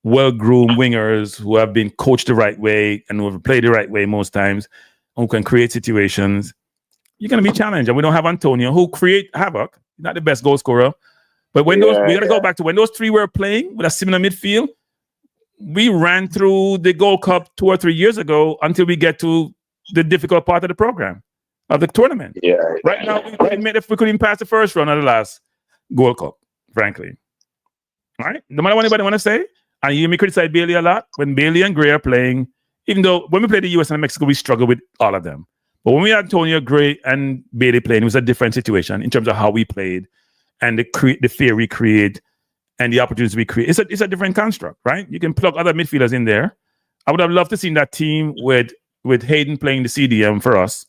S1: well-groomed wingers who have been coached the right way and who have played the right way most times, who can create situations, you're going to be challenged. And we don't have Antonio, who create havoc. Not the best goal scorer. But when we got to go back to when those three were playing with a similar midfield, we ran through the Gold Cup 2 or 3 years ago until we get to the difficult part of the program, of the tournament. Right now, we couldn't even pass the first round of the last Gold Cup, frankly. All right? No matter what anybody want to say, and you hear me criticize Bailey a lot, when Bailey and Gray are playing, even though when we played the US and Mexico, we struggled with all of them. But when we had Antonio, Gray, and Bailey playing, it was a different situation in terms of how we played and the fear we create and the opportunities we create. It's a different construct, right? You can plug other midfielders in there. I would have loved to see that team with Hayden playing the CDM for us.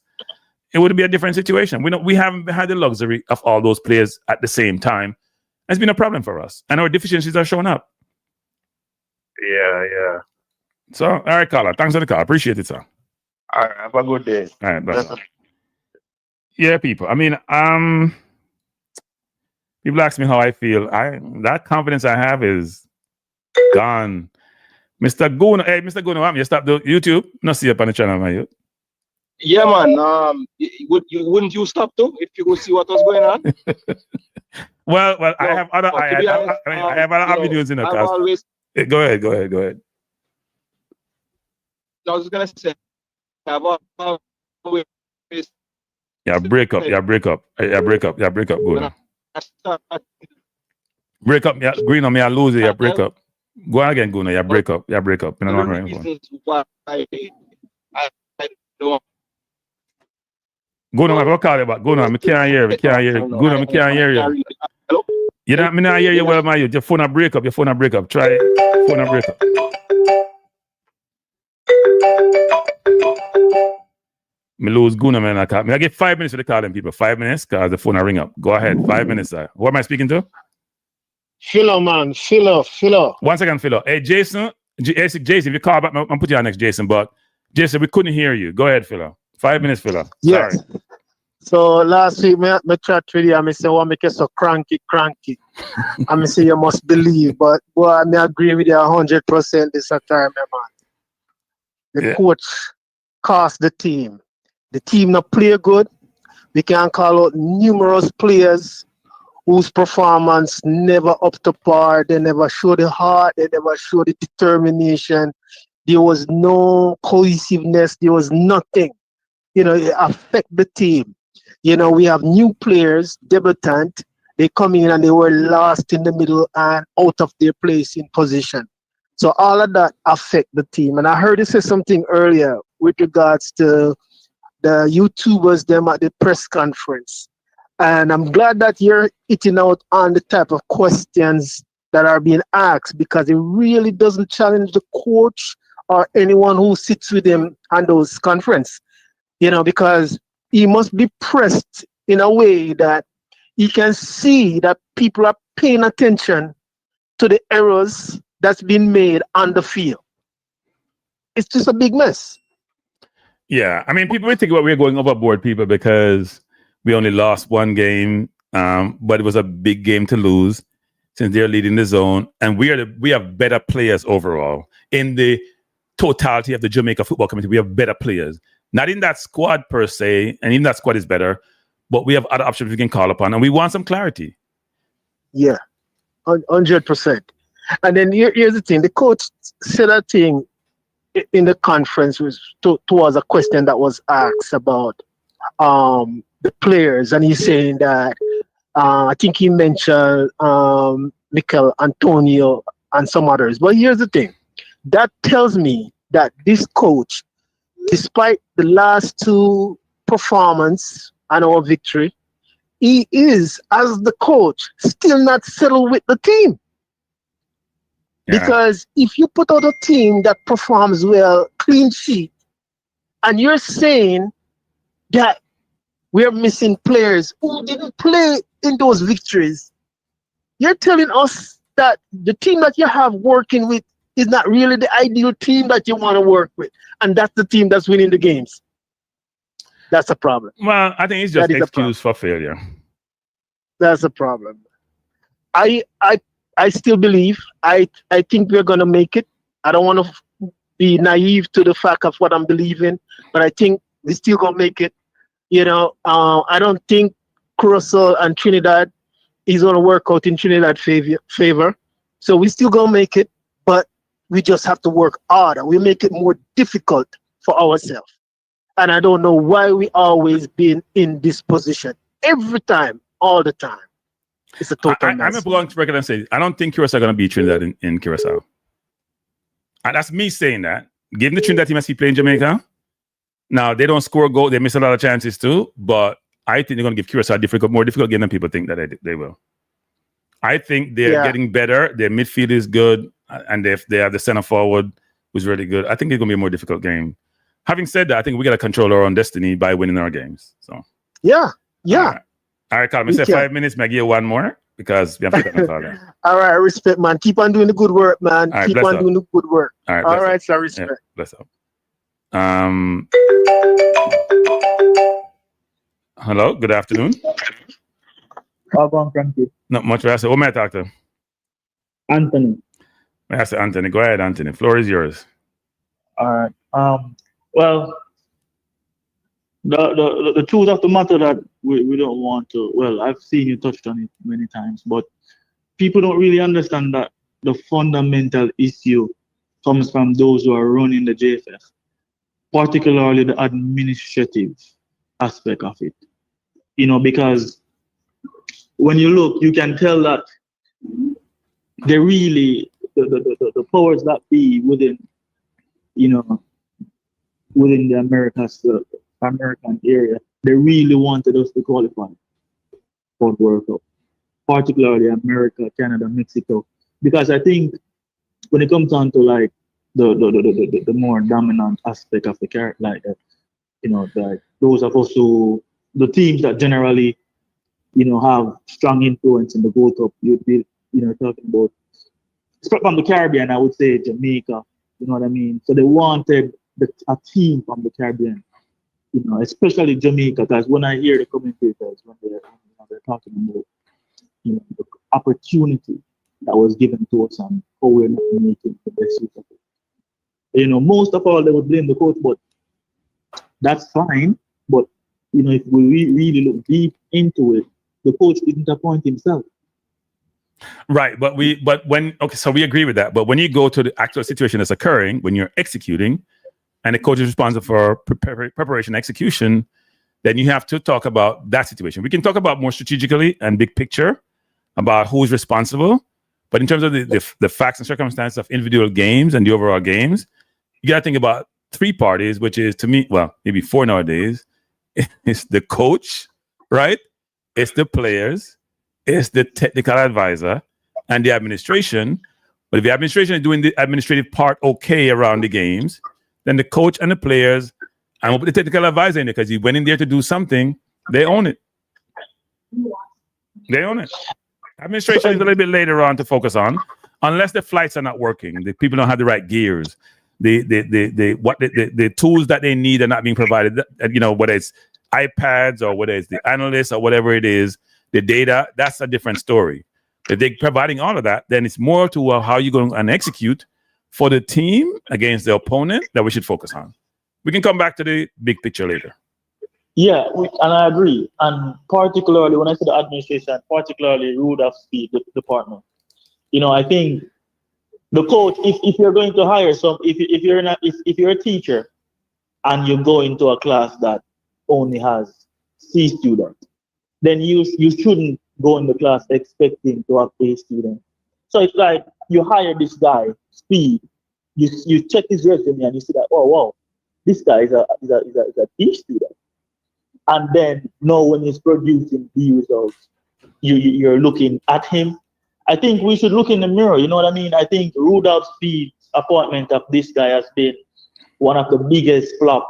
S1: It would be a different situation. We haven't had the luxury of all those players at the same time. It's been a problem for us. And our deficiencies are showing up.
S9: Yeah.
S1: So, all right, caller. Thanks for the call. Appreciate it, sir.
S9: All right, have a good day.
S1: All right, bye. Yeah, people. I mean, people ask me how I feel. That confidence I have is gone. Mr. Guno, hey, Mr. Guno, you stop the YouTube? No see up on the channel, my youth.
S10: Yeah, man. Wouldn't you stop too if you could see what was going on?
S1: well, I have other. I have other avenues in the cast. Go ahead.
S10: I was gonna say,
S1: break up. Go break up. Yeah, Green on me. I lose it. Break up. Go on again, Guna. Break up. You know what I mean? Go on, what call you about? Go on, I can't hear you. Go on, I can't hear you. You don't me not hear you well, my youth. Your phone a break up. Try it. Phone a break up. Me lose Guna, man. I get 5 minutes for the call them people. 5 minutes, because the phone a ring up. Go ahead. 5 minutes, sir. Who am I speaking to?
S11: Philo, man. Philo.
S1: 1 second, Philo. Hey, Jason, if you call back, I'll put you on next, Jason. But Jason, we couldn't hear you. Go ahead, Philo. 5 minutes, Philo.
S11: Yes.
S1: Sorry.
S11: So last week, I chat with you, I say, "What make you so cranky?" I say, "You must believe," but boy, I agree with you 100% this time, man. The coach cost the team. The team not play good. We can call out numerous players whose performance never up to par. They never show the heart. They never show the determination. There was no cohesiveness. There was nothing. It affect the team. We have new players, debutant. They come in and they were lost in the middle and out of their place in position. So all of that affect the team. And I heard you say something earlier with regards to the YouTubers, them at the press conference. And I'm glad that you're hitting out on the type of questions that are being asked, because it really doesn't challenge the coach or anyone who sits with him on those conferences. Because he must be pressed in a way that he can see that people are paying attention to the errors that's been made on the field. It's just a big mess.
S1: Yeah, I mean, people may think about we're going overboard, people, because we only lost one game, but it was a big game to lose since they're leading the zone, and we have better players overall in the totality of the Jamaica Football Committee. We have better players. Not in that squad per se, and even that squad is better, but we have other options we can call upon, and we want some clarity.
S11: Yeah, 100%. And then here's the thing. The coach said a thing in the conference towards a question that was asked about the players, and he's saying that I think he mentioned Mikel, Antonio, and some others. But here's the thing. That tells me that this coach, despite the last two performances and our victory, he is, as the coach, still not settled with the team. Yeah. Because if you put out a team that performs well, clean sheet, and you're saying that We are missing players who didn't play in those victories. You're telling us that the team that you have working with is not really the ideal team that you want to work with, and that's the team that's winning the games. That's a problem.
S1: Well, I think it's just an excuse for failure.
S11: That's a problem. I still believe. I think we're gonna make it. I don't want to be naive to the fact of what I'm believing, but I think we still gonna make it. You know, I don't think Curaçao and Trinidad is gonna work out in Trinidad favor. So we still gonna make it, but we just have to work harder. We make it more difficult for ourselves. And I don't know why we always been in this position every time, all the time. It's a total mess.
S1: I'm going to record and say I don't think Curaçao are going to beat Trinidad in Curaçao. And that's me saying that. Given the Trinidad team I see playing Jamaica, now they don't score a goal, they miss a lot of chances too. But I think they're going to give Curaçao a more difficult game than people think that they will. I think they're getting better. Their midfield is good, and if they have the center forward who's really good, I think it's going to be a more difficult game. Having said that, I think we got to control our own destiny by winning our games. So
S11: yeah.
S1: All right, Carl. I said 5 minutes. Maybe you one more because we have to get call.
S11: All right, respect, man. Keep on doing the good work, man.
S1: Right,
S11: keep on doing the good work.
S1: All
S11: right, sir. Respect.
S1: Yeah, bless up. Hello. Good afternoon. Not much. What may I talk to?
S12: Anthony.
S1: May I say Anthony? Go ahead, Anthony. Floor is yours.
S12: All right. Well, the truth of the matter that we don't want to. Well, I've seen you touched on it many times, but people don't really understand that the fundamental issue comes from those who are running the JFF, particularly the administrative aspect of it. You know, because when you look, you can tell that they really the powers that be within, you know, within the American area, they really wanted us to qualify for the World Cup, particularly America, Canada, Mexico, because I think when it comes down to like the more dominant aspect of the character, like you know, like those of us who the teams that generally, you know, have strong influence in the World Cup, you'd be, you know, talking about from the Caribbean, I would say Jamaica, you know what I mean? So they wanted a team from the Caribbean, you know, especially Jamaica, because when I hear the commentators, when they're talking about, you know, the opportunity that was given to us and how we're not making the best use of it. You know, most of all, they would blame the coach, but that's fine. But, you know, if we really look deep into it, the coach didn't appoint himself.
S1: Right, so we agree with that. But when you go to the actual situation that's occurring, when you're executing, and the coach is responsible for preparation, execution, then you have to talk about that situation. We can talk about more strategically and big picture about who's responsible, but in terms of the facts and circumstances of individual games and the overall games, you got to think about three parties, which is, to me, well, maybe four nowadays. It's the coach, right? It's the players, it's the technical advisor, and the administration. But if the administration is doing the administrative part okay around the games, then the coach and the players, and we'll put the technical advisor in there because he went in there to do something, they own it. They own it. Administration is a little bit later on to focus on, unless the flights are not working, the people don't have the right gears, the tools that they need are not being provided. You know, whether it's iPads or whether it's the analysts or whatever it is, the data, that's a different story. If they're providing all of that, then it's more to how you're going to execute for the team against the opponent that we should focus on. We can come back to the big picture later.
S12: Yeah, and I agree. And particularly when I say the administration, particularly Rudolph Speed, the department. You know, I think the coach, if you're going to hire if you're a teacher and you go into a class that only has C students, then you shouldn't go in the class expecting to have A students. So it's like you hire this guy, Speed, you check his resume and you see that, oh wow, this guy is a D student. And then now when he's producing B results, you're looking at him. I think we should look in the mirror, you know what I mean? I think Rudolph Speed's appointment of this guy has been one of the biggest flop,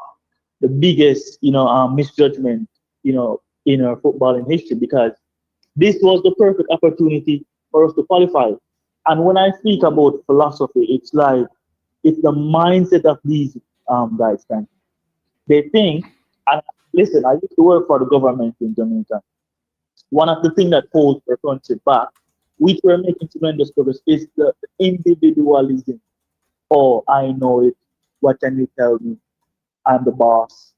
S12: the biggest, misjudgment, the history of the game. You know, I think the coach, if you're going to hire if you're a teacher and you go into a class that only has C students, then you shouldn't go in the class expecting to have A students. So it's like you hire this guy, Speed, you check his resume and you see that, oh wow, this guy is a D student. And then now when he's producing B results, you're looking at him. I think we should look in the mirror, you know what I mean? I think Rudolph Speed's appointment of this guy has been one of the biggest flop, the biggest, in our footballing history, because this was the perfect opportunity for us to qualify. And when I speak about philosophy, it's like it's the mindset of these guys. They think, and listen, I used to work for the government in Jamaica. One of the things that holds our country back, which we're making tremendous progress, is the individualism. Oh, I know it. What can you tell me? I'm the boss.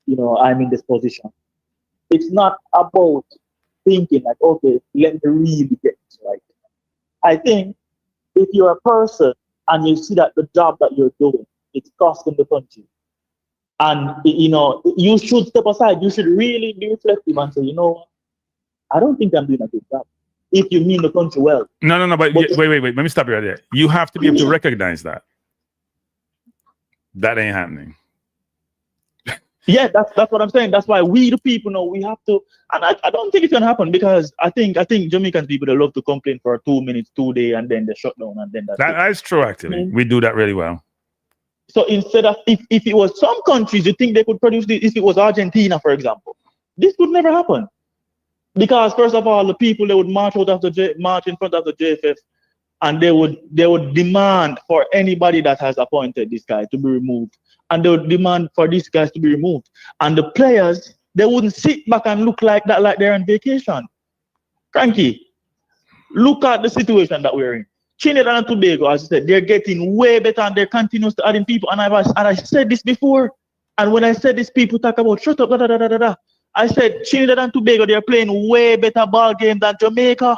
S12: I'm in this position. It's not about thinking like, okay, let me really get this right. I think if you're a person and you see that the job that you're doing, it's costing the country, and you should step aside. You should really be reflective and say, I don't think I'm doing a good job. If you mean the country well.
S1: No. But wait. Let me stop you right there. You have to be able to recognize that. That ain't happening.
S12: Yeah, that's what I'm saying. That's why we, the people, we have to. And I don't think it's gonna happen, because I think Jamaican people, they love to complain for 2 minutes, 2 days, and then they shut down, and then
S1: that's true. Actually, we do that really well.
S12: So instead of if it was some countries, you think they could produce this? If it was Argentina, for example, this would never happen, because first of all, the people, they would march in front of the JFF, and they would demand for anybody that has appointed this guy to be removed. And they would demand for these guys to be removed. And the players, they wouldn't sit back and look like that, like they're on vacation. Kranky, look at the situation that we're in. Trinidad and Tobago, as I said, they're getting way better, and they're continuously adding people. And I said this before. And when I said this, people talk about, shut up, da, da, da, da, da. I said, Trinidad and Tobago, they're playing way better ball game than Jamaica.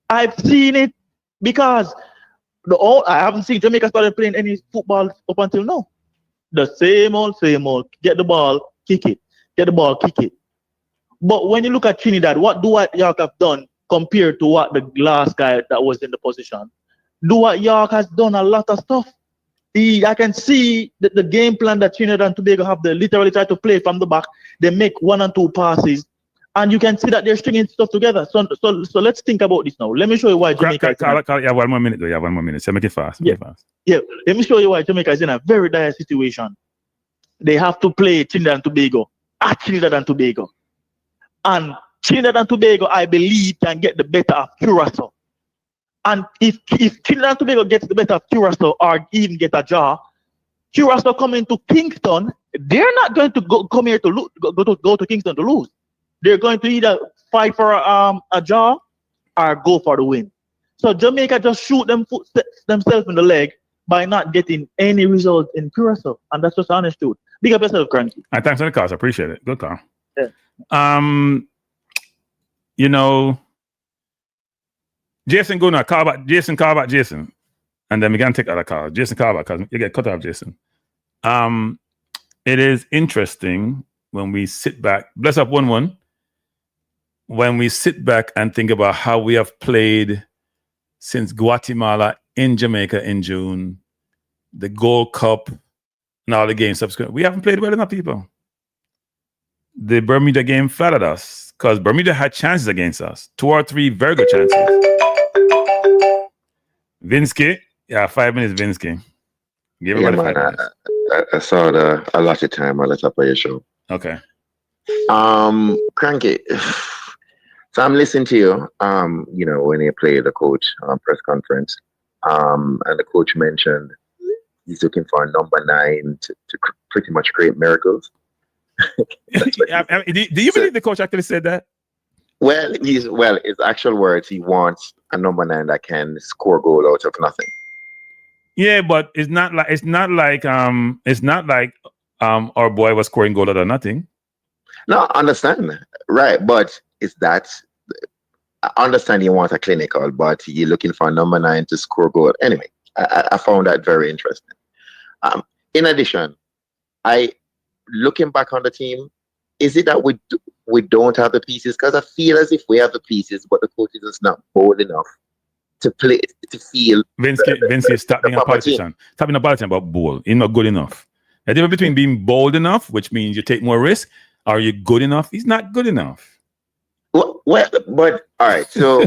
S12: I've seen it, because I haven't seen Jamaica started playing any football up until now. The same old. Get the ball, kick it. Get the ball, kick it. But when you look at Trinidad, what Dwight York have done compared to what the last guy that was in the position? Dwight York has done a lot of stuff. I can see that the game plan that Trinidad and Tobago have, they literally try to play from the back. They make 1 and 2 passes. And you can see that they're stringing stuff together. So let's think about this now. Let me show you why Jamaica is
S1: yeah, 1 more minute. Yeah, 1 more minute. So make it fast.
S12: Yeah, let me show you why Jamaica is in a very dire situation. They have to play Trinidad and Tobago at Trinidad and Tobago. And Trinidad and Tobago, I believe, can get the better of Curaçao. And if Trinidad and Tobago gets the better of Curaçao, or even get a draw, Curaçao coming to Kingston, they're not going to come here to go to Kingston to lose. They're going to either fight for a draw or go for the win. So Jamaica just shoot themselves in the leg by not getting any result in Curaçao, and that's just honest truth. Big up yourself, Kranky.
S1: Thanks for the call. I appreciate it. Good call.
S12: Yeah.
S1: Jason, go now. Call back Jason, and then we can take other calls. Jason, call back, because you get cut off, Jason. It is interesting when we sit back. Bless up 1-1. When we sit back and think about how we have played since Guatemala in Jamaica in June, the Gold Cup, and all the games subsequent, we haven't played well enough, people. The Bermuda game flattered us, because Bermuda had chances against us. 2 or 3 very good chances. Vinsky, 5 minutes, Vinsky. Give everybody 5 minutes.
S13: I saw a lot of time on the top of your show.
S1: Okay.
S13: Kranky. So I'm listening to you, when you play the coach press conference, and the coach mentioned he's looking for a number 9 to pretty much create miracles.
S1: Do you believe the coach actually said that?
S13: Well, his actual words, he wants a number 9 that can score goal out of nothing.
S1: Yeah, but it's not like our boy was scoring goal out of nothing.
S13: No, I understand. Right, but it's that. I understand you want a clinical, but you're looking for a number 9 to score goal. Anyway, I found that very interesting. In addition, looking back on the team, is it that we don't have the pieces? Because I feel as if we have the pieces, but the coach is just not bold enough to play, to feel.
S1: Vince is stopping a politician. Stopping a politician about bold. He's not good enough. The difference between being bold enough, which means you take more risk, or you're good enough, he's not good enough.
S13: Well, but all right. So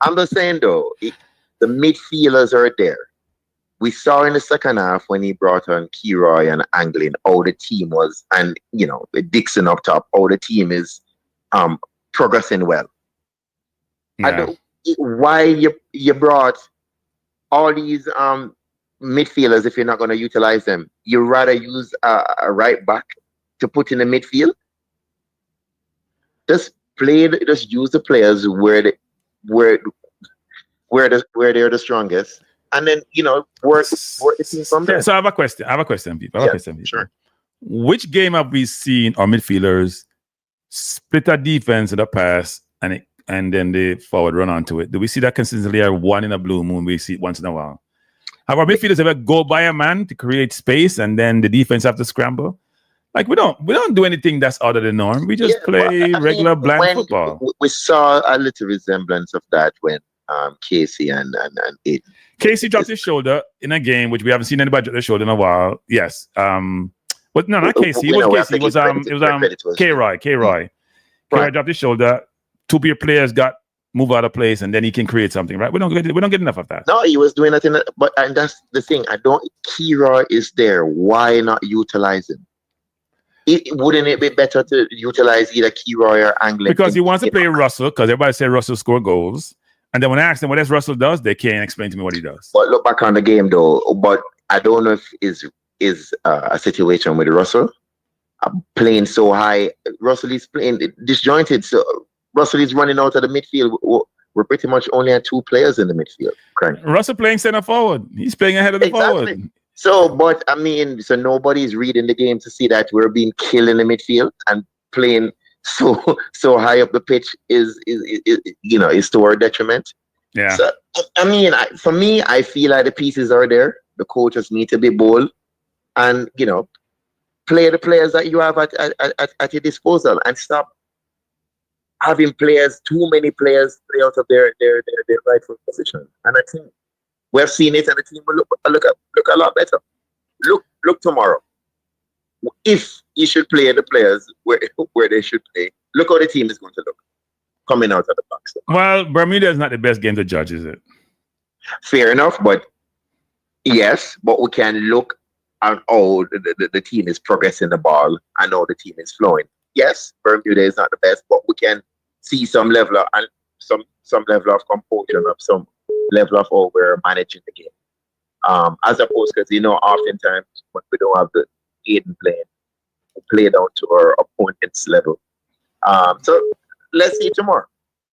S13: I'm just saying though, the midfielders are there. we saw in the second half when he brought on Keroy and Anglin, how the team was, and with Dixon up top, how the team is progressing well.
S1: Yeah.
S13: I don't, why you brought all these midfielders if you're not going to utilize them? You rather use a right back to put in the midfield? Just use the players where they're the strongest, and then work the team from there.
S1: So I have a question, people.
S13: Sure.
S1: Which game have we seen our midfielders split a defense in the pass and then the forward run onto it? Do we see that consistently, or one in a blue moon we see it once in a while? Have our midfielders ever go by a man to create space and then the defense have to scramble? Like we don't do anything that's out of the norm. We just play regular bland football.
S13: We saw a little resemblance of that when Casey and Aiden.
S1: Casey dropped his shoulder in a game which we haven't seen anybody drop their shoulder in a while. Yes. But no, not Casey. It was Casey. It was K-Roy. K-Roy dropped his shoulder. Two of your players got move out of place, and then he can create something, right? We don't get enough of that.
S13: No, he was doing nothing. And that's the thing. Keroy is there. Why not utilize him? Wouldn't it be better to utilize either Keroy or Anglin?
S1: Because he wants to play Russell, because everybody said Russell score goals. And then when I ask them what else Russell does, they can't explain to me what he does.
S13: But look back on the game, though. But I don't know if is a situation with Russell playing so high. Russell is playing disjointed. So Russell is running out of the midfield. We're pretty much only at two players in the midfield. Correct.
S1: Russell playing center forward. He's playing ahead of the forward.
S13: So, but I mean, so nobody's reading the game to see that we're being killed in the midfield, and playing so high up the pitch is to our detriment.
S1: Yeah.
S13: So I mean, for me, I feel like the pieces are there. The coaches need to be bold, and play the players that you have at your disposal, and stop having too many players play out of their rightful position. And I think we've seen it, and the team will look a lot better. Look tomorrow. If you should play the players where they should play, look how the team is going to look coming out of the box.
S1: Well, Bermuda is not the best game to judge, is it?
S13: Fair enough, but yes, but we can look at how the team is progressing the ball and how the team is flowing. Yes, Bermuda is not the best, but we can see some level of some level of composure, of some level of how we're managing the game. As opposed, because oftentimes when we don't have the Aiden playing, we play down to our opponent's level. So let's see tomorrow.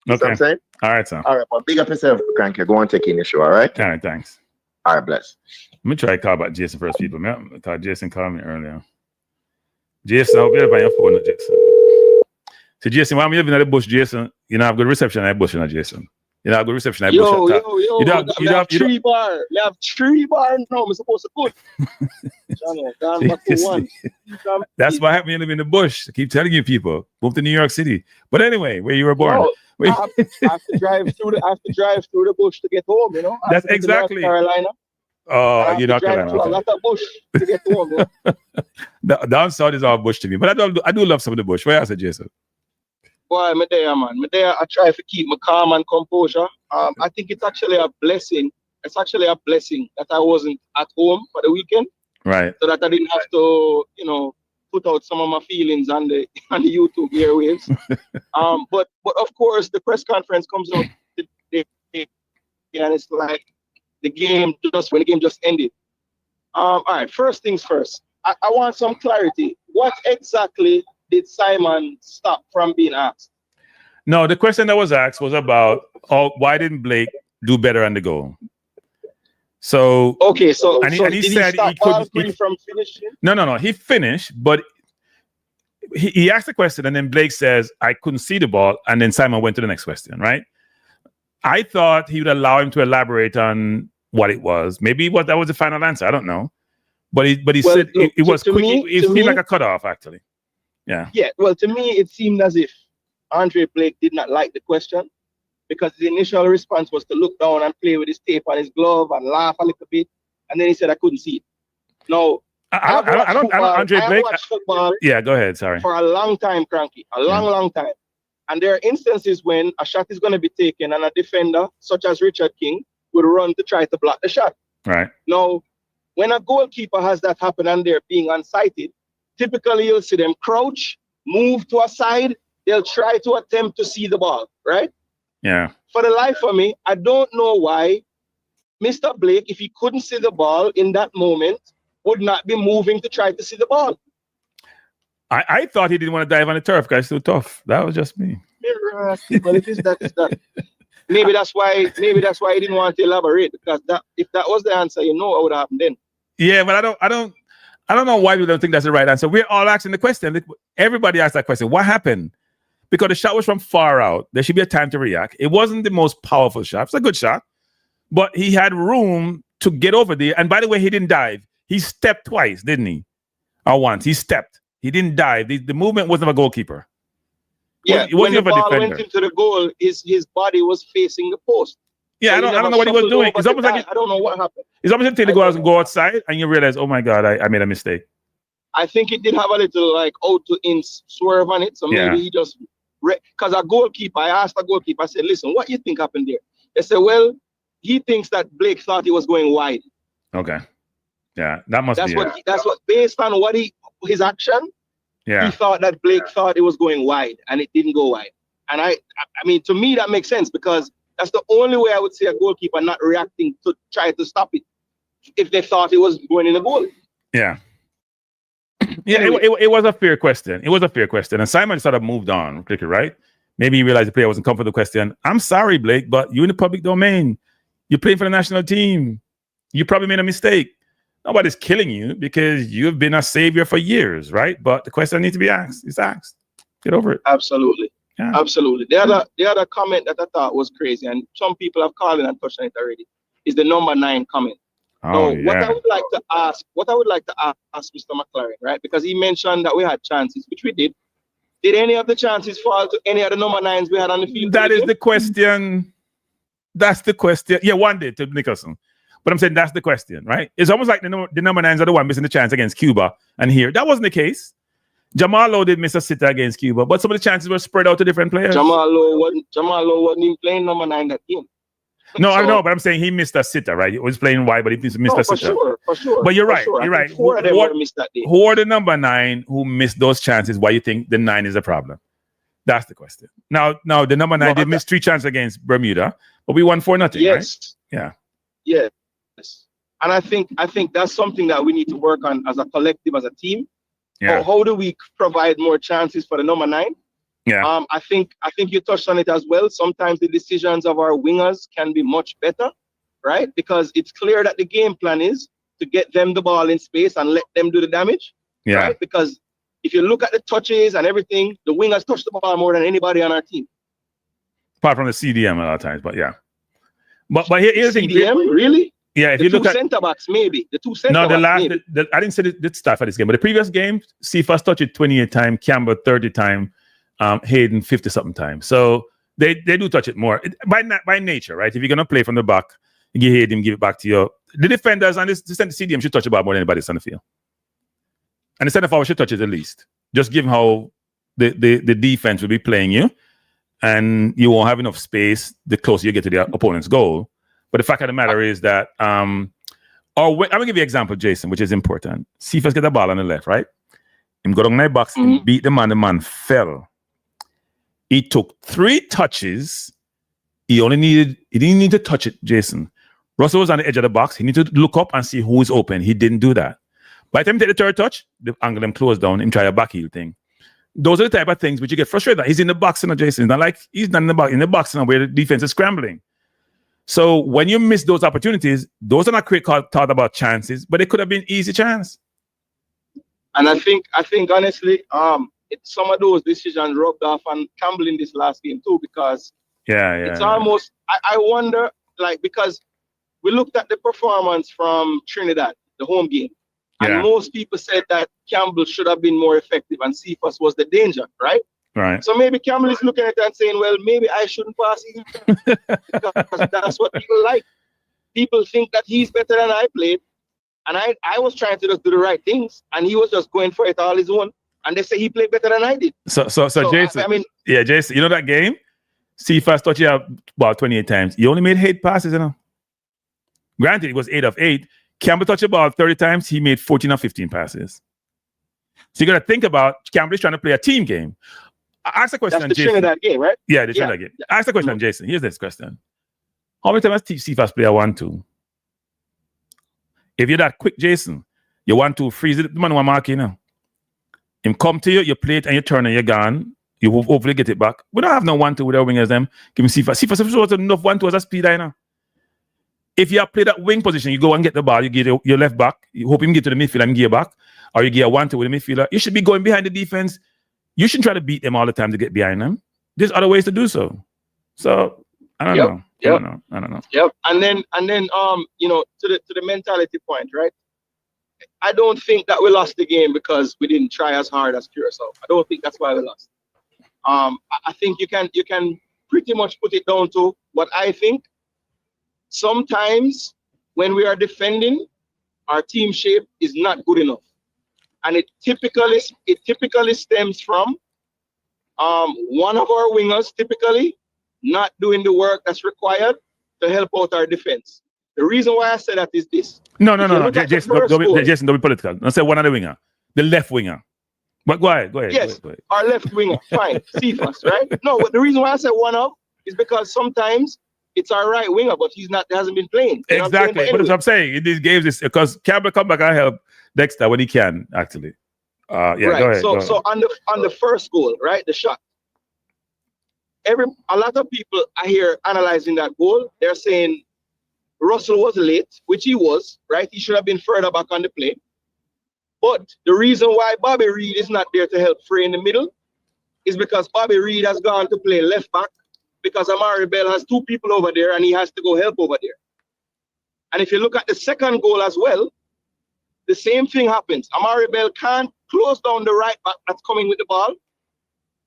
S13: You know what I'm saying?
S1: All right, Sam.
S13: All right, well, big up yourself, Kranky. Go on, take in your show, all right?
S1: All right, thanks.
S13: All right, bless.
S1: Let me try to call back Jason first, people. I thought Jason called me earlier. Jason, I hope you're on your phone, Jason. So, Jason, while I'm living at the bush, Jason, I've got reception at the bush, Jason. I've got reception at the bush.
S10: You have 3 bar. You have 3 bar now. I'm supposed to put.
S1: That's what happened when you live in the bush. I keep telling you, people. Move to New York City. But anyway, where you were born.
S10: I have to drive through the bush to get home,
S1: That's exactly.
S10: North Carolina.
S1: Oh, you're not Carolina.
S10: A lot of bush to get home.
S1: Down south is all bush to me. But I do love some of the bush. What else, Jason?
S10: Boy, I'm there, man. I try to keep my calm and composure. I think it's actually a blessing. It's actually a blessing that I wasn't at home for the weekend.
S1: Right.
S10: So that I didn't have to, put out some of my feelings on the YouTube airwaves. But of course, the press conference comes out today, and it's like when the game just ended. All right, first things first. I want some clarity. What exactly did Simon stop from being asked?
S1: No, the question that was asked was about why didn't Blake do better on the goal? So
S10: okay, so
S1: and he
S10: did
S1: said
S10: he couldn't from finishing?
S1: No, he finished, but he asked the question, and then Blake says, "I couldn't see the ball," and then Simon went to the next question. Right? I thought he would allow him to elaborate on what it was. Maybe that was the final answer. I don't know, but he said it was quick. It seemed like a cutoff, actually. Yeah.
S10: Yeah. Well, to me, it seemed as if Andre Blake did not like the question, because the initial response was to look down and play with his tape on his glove and laugh a little bit, and then he said, "I couldn't see it." No, I don't
S1: Andre Blake.
S10: Watched football.
S1: Yeah, go ahead. Sorry.
S10: For a long time, Kranky, a long time, and there are instances when a shot is going to be taken, and a defender such as Richard King would run to try to block the shot.
S1: Right.
S10: Now, when a goalkeeper has that happen and they're being unsighted, typically you'll see them crouch, move to a side, they'll try to attempt to see the ball, right?
S1: Yeah.
S10: For the life of me, I don't know why Mr. Blake, if he couldn't see the ball in that moment, would not be moving to try to see the ball.
S1: I thought he didn't want to dive on the turf because it's too tough. That was just me.
S10: But if it's that, it's that. Maybe that's why he didn't want to elaborate, because if that was the answer, what would happen then.
S1: Yeah, but I don't know why we don't think that's the right answer. We're all asking the question. Everybody asked that question. What happened? Because the shot was from far out. There should be a time to react. It wasn't the most powerful shot. It's a good shot, but he had room to get over there. And by the way, he didn't dive. He stepped twice, didn't he? Or once. He stepped. He didn't dive. The movement wasn't of a goalkeeper.
S10: Yeah, when the ball went into the goal, his body was facing the post.
S1: Yeah,
S10: So
S1: I don't know what he was doing. It's almost like
S10: I don't know what happened.
S1: It's almost like you go outside and you realize, oh my God, I made a mistake.
S10: I think it did have a little like out to in swerve on it. So maybe he just, because a goalkeeper, I asked a goalkeeper, I said, listen, what do you think happened there? They said, well, he thinks that Blake thought he was going wide. Okay.
S1: Yeah, that's
S10: what based on what his action, he thought that Blake thought it was going wide and it didn't go wide. And I mean, to me, that makes sense, because that's the only way I would say a goalkeeper not reacting to try to stop it if they thought it was going in the goal.
S1: Yeah. Yeah, it was a fair question. It was a fair question. And Simon sort of moved on quickly, right? Maybe he realized the player wasn't comfortable with the question. I'm sorry, Blake, but you're in the public domain. You're playing for the national team. You probably made a mistake. Nobody's killing you because you've been a savior for years, right? But the question needs to be asked. It's asked. Get over it.
S10: Absolutely. Yeah. Absolutely. The other comment that I thought was crazy, and some people have called in and touched on it already, is the number 9 comment. What I would like to ask Mr. McClaren, right? Because he mentioned that we had chances, which we did. Did any of the chances fall to any of the number 9s we had on the field?
S1: That is the question. That's the question. Yeah, one did to Nicholson. But I'm saying that's the question, right? It's almost like the number 9s are the one missing the chance against Cuba. And here, that wasn't the case. Jamal Lowe did miss a sitter against Cuba, but some of the chances were spread out to different players.
S10: Jamal Lowe wasn't even playing number 9 that game.
S1: No, I know, but I'm saying he missed a sitter, right? He was playing wide, but he missed a sitter.
S10: For sure.
S1: But you're right.
S10: Sure.
S1: You're right.
S10: Four of them would have missed that day.
S1: Who are the number 9 who missed those chances? Why you think the 9 is a problem? That's the question. Now the number 9 did miss 3 chances against Bermuda, but we won 4-0.
S10: Yes.
S1: Right?
S10: Yeah. Yes. And I think that's something that we need to work on as a collective, as a team. Yeah. How do we provide more chances for the number 9?
S1: Yeah.
S10: I think you touched on it as well. Sometimes the decisions of our wingers can be much better, right? Because it's clear that the game plan is to get them the ball in space and let them do the damage.
S1: Yeah.
S10: Right? Because if you look at the touches and everything, the wingers touch the ball more than anybody on our team.
S1: Apart from the CDM a lot of times, but yeah. But here's the
S10: CDM, really?
S1: Yeah, if
S10: the
S1: you look at
S10: center backs, maybe the 2 center
S1: backs. No,
S10: backs,
S1: I didn't say the stuff at this game, but the previous game, Cephas touched it 28 times, Campbell 30 times, Hayden 50-something times. So they do touch it more by nature, right? If you're gonna play from the back, you give Hayden, give it back to you. The defenders and the CDM should touch the ball more than anybody else on the field, and the center forward should touch it at least. Just given how the defense will be playing you, and you won't have enough space the closer you get to the opponent's goal. But the fact of the matter is that, I'm going to give you an example, Jason, which is important. Cephas get the ball on the left, right? Him go down my box and beat the man fell. He took 3 touches. He didn't need to touch it, Jason. Russell was on the edge of the box. He needed to look up and see who is open. He didn't do that. By the time he take the 3rd touch, the angle them closed down, him try a back heel thing. Those are the type of things which you get frustrated at. He's in the box, Jason. It's not like he's not in the box now where the defense is scrambling. So when you miss those opportunities, those are not quick thought about chances, but it could have been easy chance.
S10: And I think honestly, some of those decisions rubbed off on Campbell in this last game too, because it's almost I wonder, like, because we looked at the performance from Trinidad, the home game, and most people said that Campbell should have been more effective and Cephas was the danger, right?
S1: Right.
S10: So maybe Campbell is looking at that and saying, well, maybe I shouldn't pass him because that's what people like. People think that he's better than I played. And I was trying to just do the right things, and he was just going for it all his own. And they say he played better than I did.
S1: So Jason, Jason, you know that game? Cephas touched you about 28 times. You only made 8 passes, Granted, it was 8 of 8. Campbell touched the ball 30 times. He made 14 of 15 passes. So you got to think about Campbell is trying to play a team game. Ask a question
S10: That's
S1: on
S10: the
S1: Jason.
S10: Trinidad game, right?
S1: Yeah, the Trinidad game. Ask the question on Jason. Here's this question. How many times has CFAS player 1-2? If you're that quick, Jason, you want to freeze it, the man want mark, you know. Him come to you, you play it and you turn and you're gone. You will hopefully get it back. We don't have no 1-2 with our wingers them. Give him CFAS. CFAS was enough 1-2 as a speed, you know. If you play that wing position, you go and get the ball, you get your left back, you hope him get to the midfield and get back, or you get a 1-2 with the midfielder. You should be going behind the defense. You shouldn't try to beat them all the time to get behind them. There's other ways to do so. So I don't know. I don't know.
S10: Yep. And then you know, to the mentality point, right? I don't think that we lost the game because we didn't try as hard as Curaçao. I don't think that's why we lost. I think you can pretty much put it down to what I think. Sometimes when we are defending, our team shape is not good enough, and it typically stems from one of our wingers typically not doing the work that's required to help out our defense. The reason why I say that is this.
S1: No. Jason, don't be political. Don't say one of the winger, the left winger. But go ahead.
S10: Yes,
S1: go ahead.
S10: Our left winger, fine, Cephas, right? No, but the reason why I say one of is because sometimes it's our right winger, but he hasn't been playing. You know
S1: Exactly. But
S10: anyway.
S1: I'm saying in these games, it's because Campbell come back and help Dexter when he can, actually.
S10: Right.
S1: Go ahead.
S10: So on the first goal, right, the shot. A lot of people I hear analyzing that goal, they're saying Russell was late, which he was, right? He should have been further back on the play. But the reason why Bobby Reid is not there to help Frey in the middle is because Bobby Reid has gone to play left back because Amari Bell has 2 people over there and he has to go help over there. And if you look at the second goal as well, the same thing happens. Amari Bell can't close down the right back that's coming with the ball.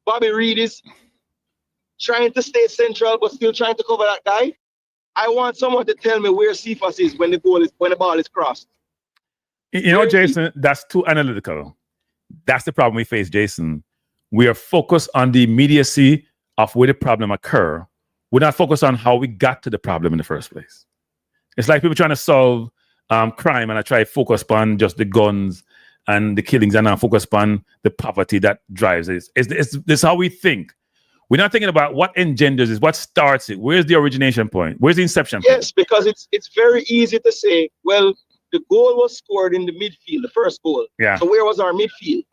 S10: Bobby Reid is trying to stay central but still trying to cover that guy. I want someone to tell me where Cephas is when the ball is crossed.
S1: You know, Jason, that's too analytical. That's the problem we face, Jason. We are focused on the immediacy of where the problem occur. We're not focused on how we got to the problem in the first place. It's like people trying to solve crime, and I try to focus on just the guns and the killings, and not focus on the poverty that drives it. It's how we think. We're not thinking about what engenders it, what starts it. Where's the origination point? Where's the inception point?
S10: Yes, because it's very easy to say, well, the goal was scored in the midfield, the first goal.
S1: Yeah.
S10: So where was our midfield?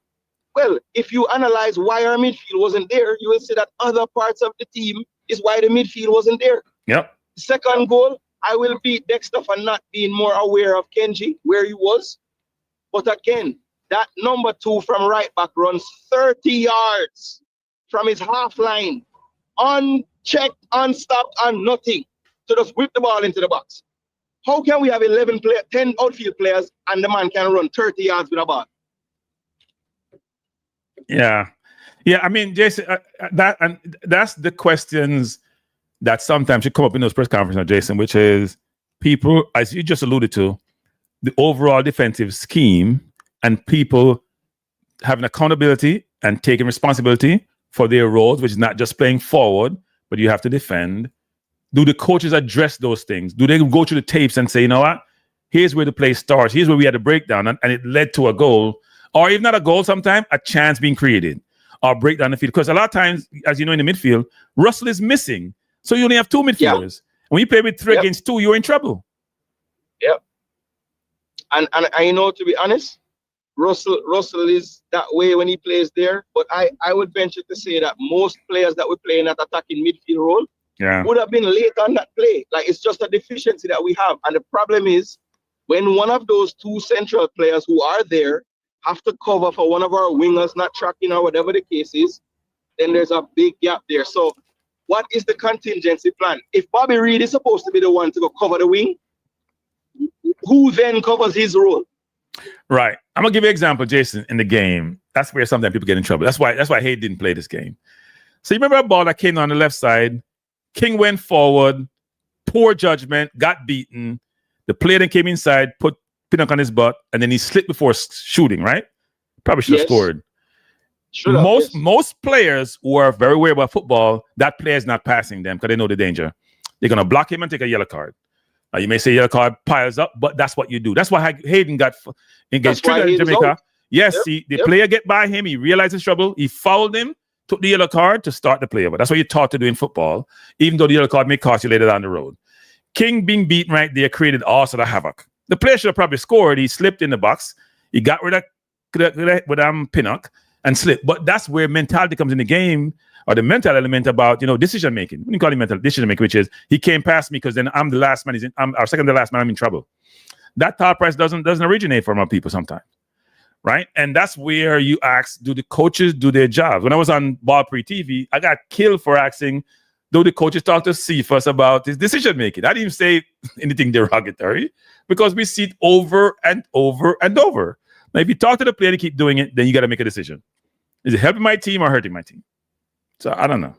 S10: Well, if you analyze why our midfield wasn't there, you will see that other parts of the team is why the midfield wasn't there.
S1: Yep.
S10: The second goal, I will beat Dexter for not being more aware of Kenji, where he was. But again, that number 2 from right back runs 30 yards from his half line, unchecked, unstopped, and nothing, to just whip the ball into the box. How can we have 10 outfield players and the man can run 30 yards with a ball?
S1: Yeah. I mean, Jason, that's the questions that sometimes should come up in those press conferences, Jason, which is people, as you just alluded to, the overall defensive scheme and people having accountability and taking responsibility for their roles, which is not just playing forward, but you have to defend. Do the coaches address those things? Do they go through the tapes and say, you know what? Here's where the play starts. Here's where we had a breakdown, and it led to a goal. Or if not a goal, sometimes a chance being created or breakdown the field. Because a lot of times, as you know, in the midfield, Russell is missing. So you only have 2 midfielders. Yeah. When you play with 3 against 2, you're in trouble.
S10: Yep. And you know, to be honest, Russell is that way when he plays there. But I would venture to say that most players that we play in that attacking midfield role would have been late on that play. Like, it's just a deficiency that we have. And the problem is when one of those 2 central players who are there have to cover for one of our wingers not tracking or whatever the case is, then there's a big gap there. So what is the contingency plan? If Bobby Reid is supposed to be the one to go cover the wing, who then covers his role?
S1: Right. I'm gonna give you an example, Jason, in the game. That's where sometimes people get in trouble. That's why Hayden didn't play this game. So you remember a ball that came on the left side? King went forward, poor judgment, got beaten. The player then came inside, put Pinnock on his butt, and then he slipped before shooting, right? Probably should have scored. Most players who are very aware about football, that player is not passing them because they know the danger. They're gonna block him and take a yellow card. You may say yellow card piles up, but that's what you do. That's why Hayden got engaged triggered in Jamaica.
S10: Out.
S1: Yes, the player get by him. He realized his trouble. He fouled him, took the yellow card to start the play over. That's what you're taught to do in football, even though the yellow card may cost you later down the road. King being beaten right there created all sort of havoc. The player should have probably scored. He slipped in the box. He got rid of Pinnock and slipped. But that's where mentality comes in the game, or the mental element about, decision making. What do you call it mental decision making? Which is, he came past me because then I'm the last man. I'm second to last man. I'm in trouble. That thought process doesn't originate from our people sometimes. Right? And that's where you ask, do the coaches do their jobs? When I was on Ball Pre-TV, I got killed for asking, do the coaches talk to Cephas about his decision making? I didn't even say anything derogatory because we see it over and over and over. Now, if you talk to the player to keep doing it, then you got to make a decision. Is it helping my team or hurting my team? So I don't know.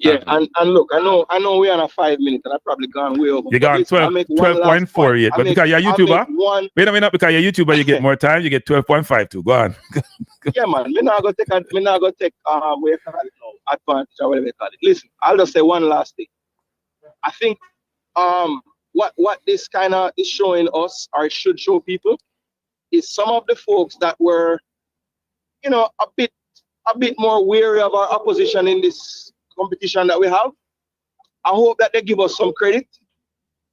S10: Yeah, and look, I know we're on a 5 minute, and I've probably gone way over.
S1: You got 12.4 yet, but because you're a YouTuber, wait a minute, because you're a YouTuber, you get more time. You get 12.52. Go on.
S10: Yeah, man. We're not gonna take advantage or whatever you call it. Listen, I'll just say one last thing. I think what this kind of is showing us, or it should show people, is some of the folks that were, a bit more wary of our opposition in this competition that we have. I hope that they give us some credit,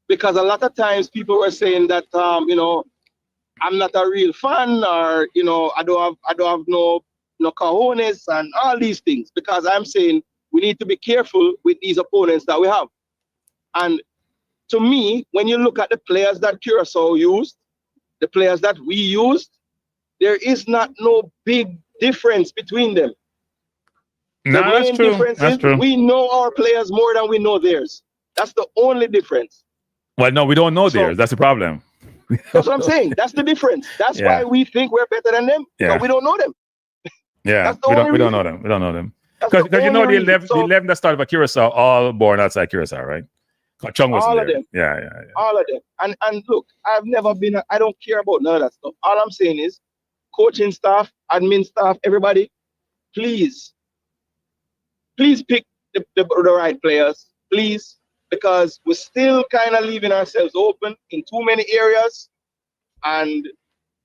S10: because a lot of times people were saying that I'm not a real fan, or I don't have no cojones and all these things, because I'm saying we need to be careful with these opponents that we have. And to me, when you look at the players that Curaçao used, the players that we used, there is not no big difference between them.
S1: No,
S10: the main difference is
S1: true.
S10: We know our players more than we know theirs. That's the only difference.
S1: Well, no, we don't know theirs. That's the problem.
S10: That's what I'm saying. That's the difference. That's why we think we're better than them, but we don't know them.
S1: Yeah, we don't know them. We don't know them. Because the 11 that started by Curaçao, all born outside Curaçao, right? Chung was
S10: all
S1: there.
S10: of them.
S1: Yeah.
S10: All of them. And look, I've never been, I don't care about none of that stuff. All I'm saying is, coaching staff, admin staff, everybody, please pick the right players, please, because we're still kind of leaving ourselves open in too many areas. And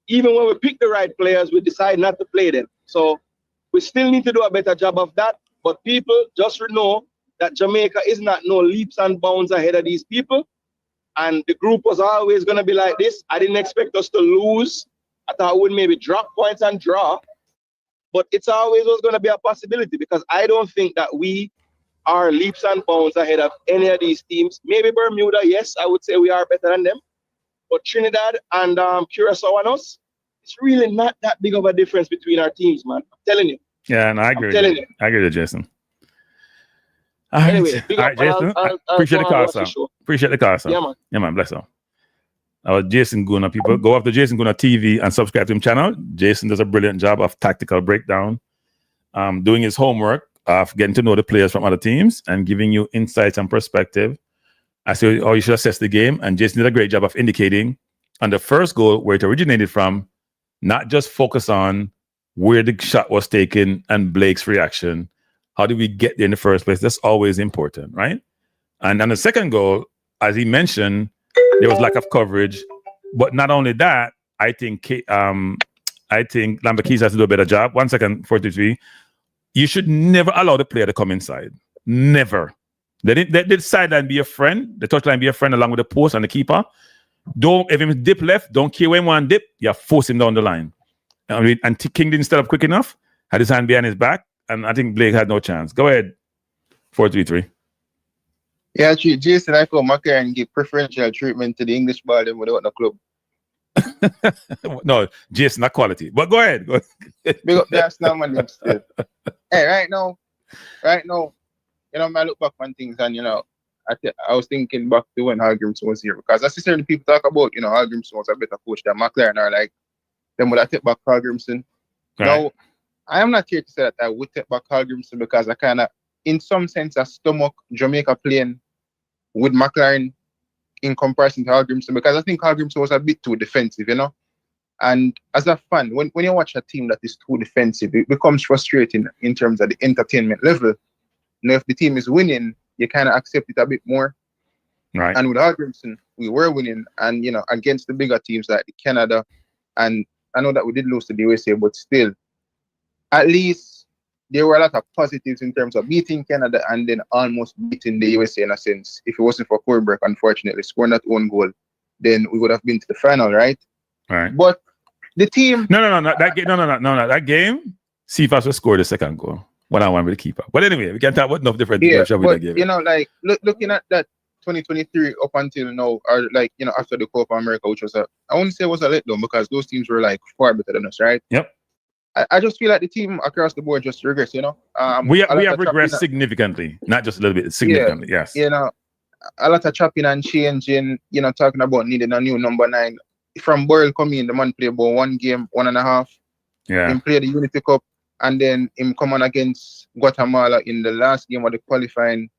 S10: even when we pick the right players, we decide not to play them. So we still need to do a better job of that. But people just know that Jamaica is not no leaps and bounds ahead of these people. And the group was always going to be like this. I didn't expect us to lose. I thought we would maybe drop points and draw. But it's always was going to be a possibility, because I don't think that we are leaps and bounds ahead of any of these teams. Maybe Bermuda, yes, I would say we are better than them. But Trinidad and Curaçao and us, it's really not that big of a difference between our teams, man. I'm telling you.
S1: Yeah, and I agree. I agree with Jason.
S10: Anyway,
S1: all right, Jason. Appreciate the call, sir. Appreciate the call, sir. Yeah, man. Bless him. Our Jason Guna people, go off to Jason Guna TV and subscribe to him channel. Jason does a brilliant job of tactical breakdown, doing his homework of getting to know the players from other teams and giving you insights and perspective as to how you should assess the game. And Jason did a great job of indicating on the first goal where it originated from, not just focus on where the shot was taken and Blake's reaction. How did we get there in the first place? That's always important, right? And on the second goal, as he mentioned, there was lack of coverage. But not only that, I think Lambert Keys has to do a better job. 1 second, 43. You should never allow the player to come inside. Never. They did sideline be a friend. The touchline be a friend along with the post and the keeper. If him dip left, don't care when one dip. You force him down the line. And King didn't step up quick enough. Had his hand behind his back. And I think Blake had no chance. Go ahead. 433.
S14: Yeah, Jason, I call McClaren give preferential treatment to the English ball them without the club.
S1: No, Jason, not quality. But go ahead.
S14: Big up the Arsenal man them still. Hey, right now, I look back on things and, I was thinking back to when Hal Grimson was here, because as certain people talk about, Hal Grimson was a better coach than McClaren, or like, them would I take back Hal Grimson. Right. Now, I am not here to say that I would take back Hal Grimson, because I kind of, in some sense, I stomach Jamaica playing with McClaren in comparison to Hal Grimson, because I think Hal Grimson was a bit too defensive, And as a fan, when you watch a team that is too defensive, it becomes frustrating in terms of the entertainment level. If the team is winning, you kind of accept it a bit more.
S1: Right.
S14: And with Hardrimson, we were winning, and against the bigger teams like Canada, and I know that we did lose to the USA, but still, at least there were a lot of positives in terms of beating Canada and then almost beating the USA in a sense. If it wasn't for Corbett, unfortunately, scoring that own goal, then we would have been to the final, right?
S1: Right.
S14: But the team.
S1: No. That game. No. That game. CFAS will score the second goal. 1-1 with the keeper. But anyway, we can talk about enough different things.
S14: Yeah, but like looking at that 2023 up until now, or like after the Copa America, which was I wouldn't say was a letdown because those teams were like far better than us, right?
S1: Yep.
S14: I just feel like the team across the board just regressed,
S1: we have regressed significantly, not just a little bit, significantly.
S14: Yeah,
S1: yes.
S14: A lot of chopping and changing. Talking about needing a new number 9. From Burrell coming in, the man played about 1 game, 1.5.
S1: Yeah.
S14: He played the Unity Cup, and then him come on against Guatemala in the last game of the qualifying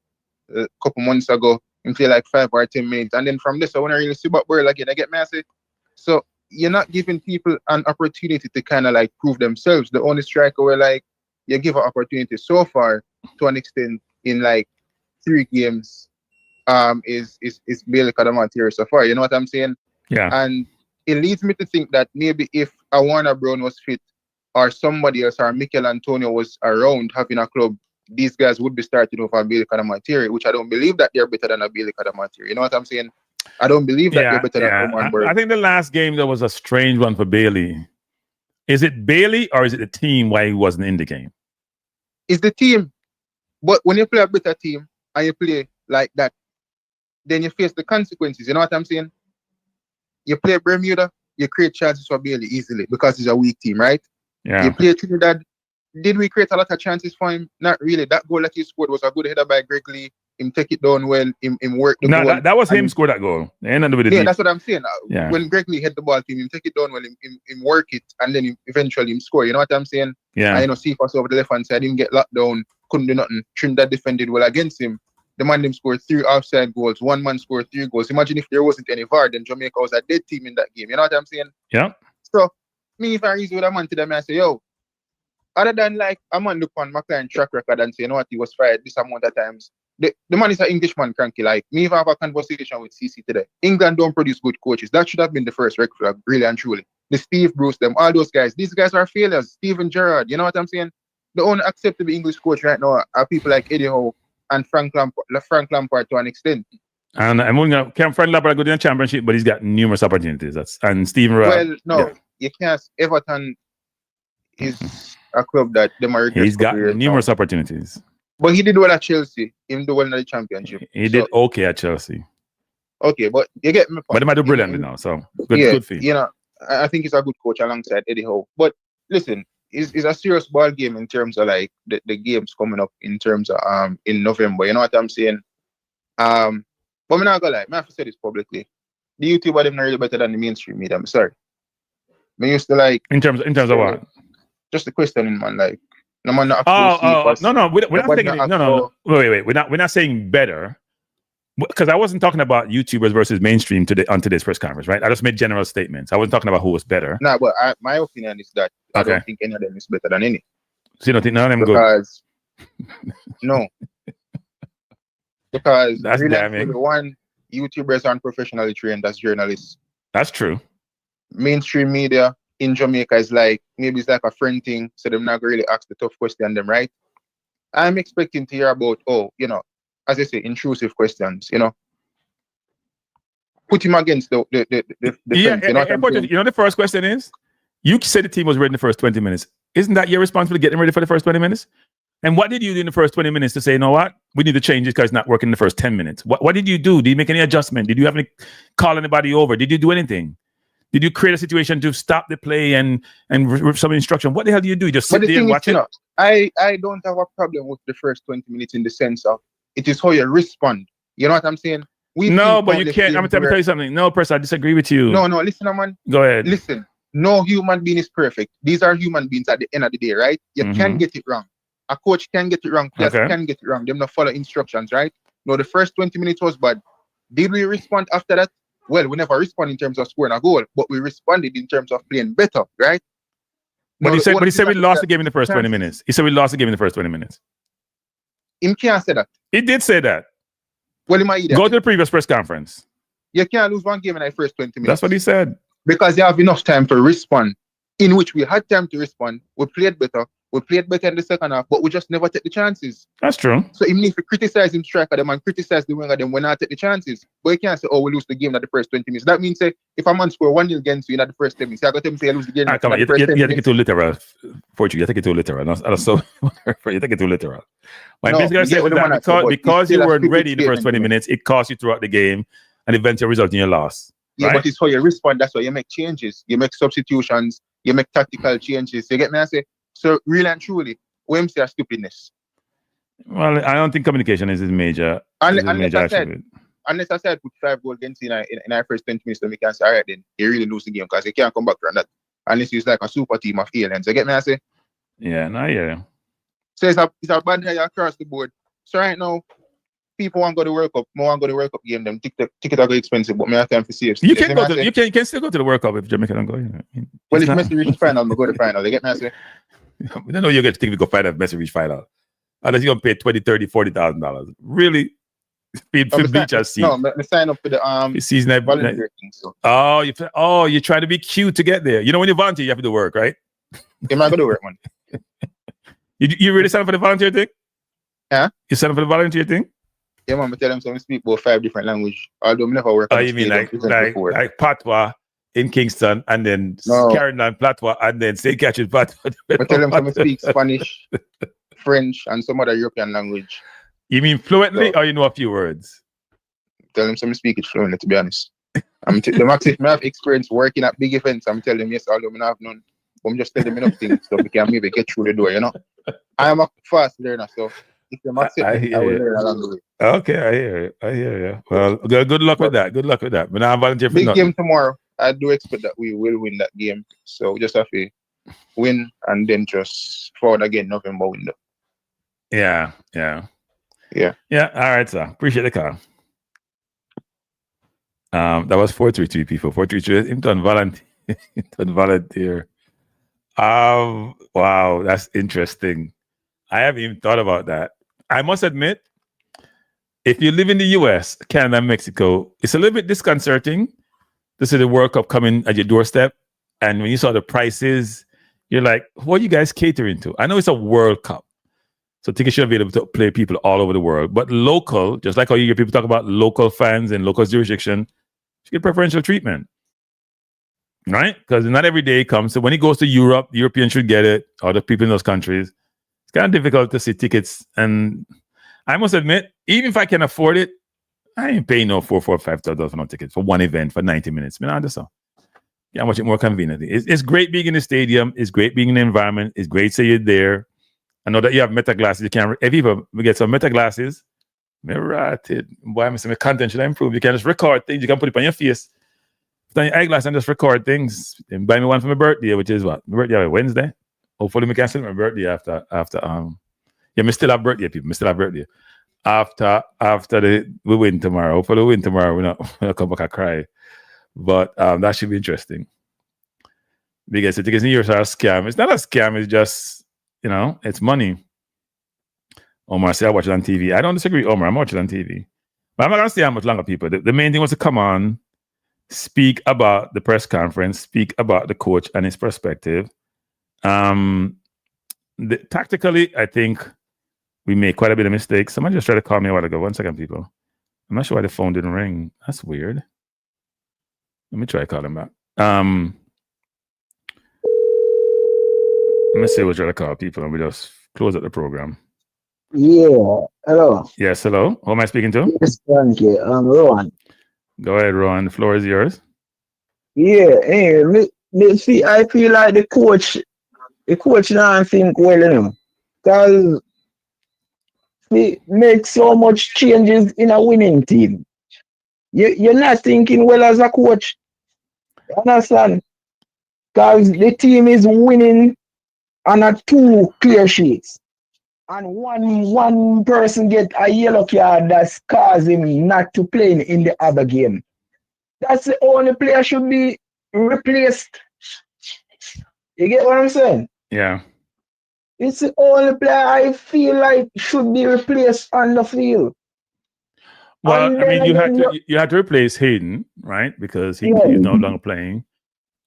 S14: a couple months ago. He played like 5 or 10 minutes, and then from this, I want to really see about Burrell again. I get messy. So you're not giving people an opportunity to kind of like prove themselves. The only striker where like you give an opportunity so far to an extent in like 3 games is Bailey Cadamatiri so far. You know what I'm saying?
S1: Yeah.
S14: And it leads me to think that maybe if a Warner Brown was fit or somebody else or Mikel Antonio was around having a club, these guys would be starting over Bailey Cadamatiri, which I don't believe that they're better than a Bailey Cadamatiri. You know what I'm saying? I don't believe that they're better than Warner Brown.
S1: I think the last game there was a strange one for Bailey. Is it Bailey or is it the team why he wasn't in the game?
S14: It's the team. But when you play a better team and you play like that, then you face the consequences. You know what I'm saying? You play Bermuda, you create chances for Bailey easily because it's a weak team, right?
S1: Yeah.
S14: You play Trinidad. Did we create a lot of chances for him? Not really. That goal that he scored was a good header by Greg Lee. Him take it down well. Him work the goal.
S1: That was him score that goal.
S14: That's what I'm saying.
S1: Yeah.
S14: When Greg Lee hit the ball to him take it down well. Him work it and then eventually him score. You know what I'm saying?
S1: Yeah.
S14: And Cephas over the left hand side, him get locked down. Couldn't do nothing. Trinidad defended well against him. The man them scored 3 offside goals. One man scored 3 goals. Imagine if there wasn't any VAR, then Jamaica was a dead team in that game. You know what I'm saying?
S1: Yeah.
S14: So me, if I reason with a man to them, I say, yo, other than like a man look on McClaren's track record and say, you know what, he was fired this amount of times. The man is an Englishman, Kranky. Like me, if I have a conversation with CC today, England don't produce good coaches. That should have been the first red flag, really and truly. The Steve Bruce, them, all those guys. These guys are failures. Steven Gerrard, you know what I'm saying? The only acceptable English coach right now are people like Eddie Howe and Frank Lampard to an extent.
S1: And I'm only Frank Lampard go to the championship, but he's got numerous opportunities. And Stephen
S14: Well, no, you can't. Everton is a club that
S1: he's got numerous opportunities.
S14: But he did well at Chelsea. He did well in the championship.
S1: He did okay at Chelsea.
S14: Okay, but you get me.
S1: But he might do brilliantly now. So good for you.
S14: I think he's a good coach alongside Eddie Howe. But listen, it's a serious ball game in terms of like the games coming up in terms of in November. You know what I'm saying? But I'm not gonna lie, I have to say this publicly. The YouTuber them not really better than the mainstream media. I'm sorry. I used to like
S1: in terms of what?
S14: Just the questioning, man. Like no man.
S1: No. We're not saying no. Wait. We're not saying better. Because I wasn't talking about YouTubers versus mainstream on today's press conference, right? I just made general statements. I wasn't talking about who was better.
S14: No, but my opinion is that I don't think any of them is better than any.
S1: So you don't think none of them
S14: because, no. Because
S1: that's
S14: really,
S1: damning.
S14: One, YouTubers aren't professionally trained as journalists.
S1: That's true. Mainstream
S14: media in Jamaica is like, maybe it's like a friend thing, so they're not really ask the tough question them, right? I'm expecting to hear about, as I say, intrusive questions, Put him against the fence,
S1: you know the first question is? You said the team was ready in the first 20 minutes. Isn't that your responsibility, getting ready for the first 20 minutes? And what did you do in the first 20 minutes to say, you know what? We need to change this because it's not working in the first 10 minutes. What did you do? Did you make any adjustment? Did you have any call anybody over? Did you do anything? Did you create a situation to stop the play and some instruction? What the hell do you do? You just sit there and watch it?
S14: I don't have a problem with the first 20 minutes in the sense of it is how you respond. You know what I'm saying?
S1: But you can't. I'm going to tell you something. No, Press, I disagree with you.
S14: No, listen, man.
S1: Go ahead.
S14: Listen, no human being is perfect. These are human beings at the end of the day, right? You can get it wrong. A coach can get it wrong. Players can get it wrong. Them not follow instructions, right? No, the first 20 minutes was bad. Did we respond after that? Well, we never respond in terms of scoring a goal, but we responded in terms of playing better, right?
S1: But he said we lost the game in the first 20 minutes. He said we lost the game in the first 20 minutes.
S14: Him can't say that.
S1: He did say that.
S14: Well, am I idiot?
S1: Go to the previous press conference.
S14: You can't lose one game in the first 20 minutes.
S1: That's what he said.
S14: Because you have enough time to respond. In which we had time to respond. We played better. We played better in the second half, but we just never take the chances.
S1: That's true.
S14: So even if you criticize him, striker them, and criticize the winger them, we not take the chances. But you can't say, oh, we lose the game in the first 20 minutes. That means, say, if a man score 1-0 against you in the first 10 minutes, I got him say you lose the game in the
S1: Come on,
S14: first 10 minutes.
S1: you take it too literal, Portuguese. You take it too literal. You take it too literal. My basically saying that because you weren't ready in the first 20 minutes, it cost you throughout the game and eventually result in your loss.
S14: Yeah,
S1: right?
S14: but it's how you respond. That's why you make changes. You make substitutions. You make tactical changes. You get me? I say, so really and truly, WMC are stupidness.
S1: Well, I don't think communication is his major.
S14: Unless I said put 5 goals against in our first 20 minutes, then we can say, all right, then you really lose the game because you can't come back from that. Unless it's like a super team of aliens. You get me? I say?
S1: Yeah, no, yeah.
S14: So it's a bad day across the board. So right now, people want to go to the World Cup. More want to go to the World Cup game. Them ticket are expensive, but me have time for save.
S1: You can still go to the World Cup if Jamaica don't go.
S14: Well, if Messi reach final, we go to the final. They get me? I say?
S1: We don't know you get to think we go final if Messi reach final. Unless you're gonna pay $20,000, $30,000, $40,000. Really? For bleachers seat.
S14: No, me sign up for the
S1: season
S14: volunteer thing. So.
S1: You're trying to be cute to get there. You know when you volunteer, you have to do work, right?
S14: You might go to work, man.
S1: You really sign up for the volunteer thing?
S14: Yeah.
S1: You sign up for the volunteer thing?
S14: Yeah, man. I tell them so I speak about 5 different languages. Although I never work.
S1: Oh, you mean like Patois in Kingston, and then Carolina Patois, and then St. Catherine Patois.
S14: I tell them so I speak Spanish, French, and some other European language.
S1: You mean fluently, or you know a few words?
S14: Tell them some speak it fluently, to be honest. I have experience working at big events. I'm telling them yes, although I have none. But I'm just telling them enough things so we can maybe get through the door, you know. I am a fast learner, so if you're not I will learn along the way.
S1: Okay, I hear you. Well, good luck with that. Good luck with that. But now I'm volunteer for
S14: big game tomorrow. I do expect that we will win that game. So we just have to win and then just forward again November window.
S1: Yeah. All right, sir. Appreciate the call. That was 433 people. 433 him volunteer. Wow, that's interesting. I haven't even thought about that. I must admit, if you live in the US, Canada, and Mexico, it's a little bit disconcerting to see the World Cup coming at your doorstep. And when you saw the prices, you're like, what are you guys catering to? I know it's a World Cup, so tickets should be able to play people all over the world. But local, just like how you hear people talk about local fans and local jurisdiction, should get preferential treatment. Right? Because not every day comes. So when he goes to Europe, the Europeans should get it, or the people in those countries. It's kind of difficult to see tickets. And I must admit, even if I can afford it, I ain't paying no $4,000, $5,000 for no tickets for one event for 90 minutes. I understand. Yeah, much more conveniently. It's great being in the stadium. It's great being in the environment. It's great to say you're there. I know that you have meta glasses. You can, if people get some meta glasses, boy, I'm saying content should improve. You can just record things. You can put it on your face. Put on your eyeglass and just record things. And buy me one for my birthday, which is what? My birthday Wednesday. Hopefully we can celebrate my birthday after me still have birthday, people. Me still have birthday. After we win tomorrow. Hopefully we win tomorrow. We're not come back and cry. But that should be interesting. Because the tickets in Europe are a scam. It's not a scam, it's just, it's money. Omar said I watch it on TV. I don't disagree, Omar. I'm watching it on TV. But I'm not gonna stay how much longer, people. The main thing was to come on, speak about the press conference, speak about the coach and his perspective. Tactically, I think we made quite a bit of mistakes. Someone just tried to call me a while ago. 1 second, people. I'm not sure why the phone didn't ring. That's weird. Let me try calling back. Let me see what try to call people and we just close out the program.
S15: Yeah. Hello.
S1: Yes, hello. Who am I speaking to?
S15: Yes, thank you. Rowan.
S1: Go ahead, Rowan. The floor is yours.
S15: Yeah, see, I feel like the coach now think well in him. Because he makes so much changes in a winning team. You're not thinking well as a coach. You understand? Because the team is winning on a 2 clear sheets. And one person get a yellow card that's causing him not to play in the other game. That's the only player should be replaced. You get what I'm saying?
S1: Yeah.
S15: It's the only player I feel like should be replaced on the field.
S1: Well,
S15: And
S1: I mean,
S15: then again,
S1: you had to replace Hayden, right? Because he's
S15: yeah,
S1: no longer playing.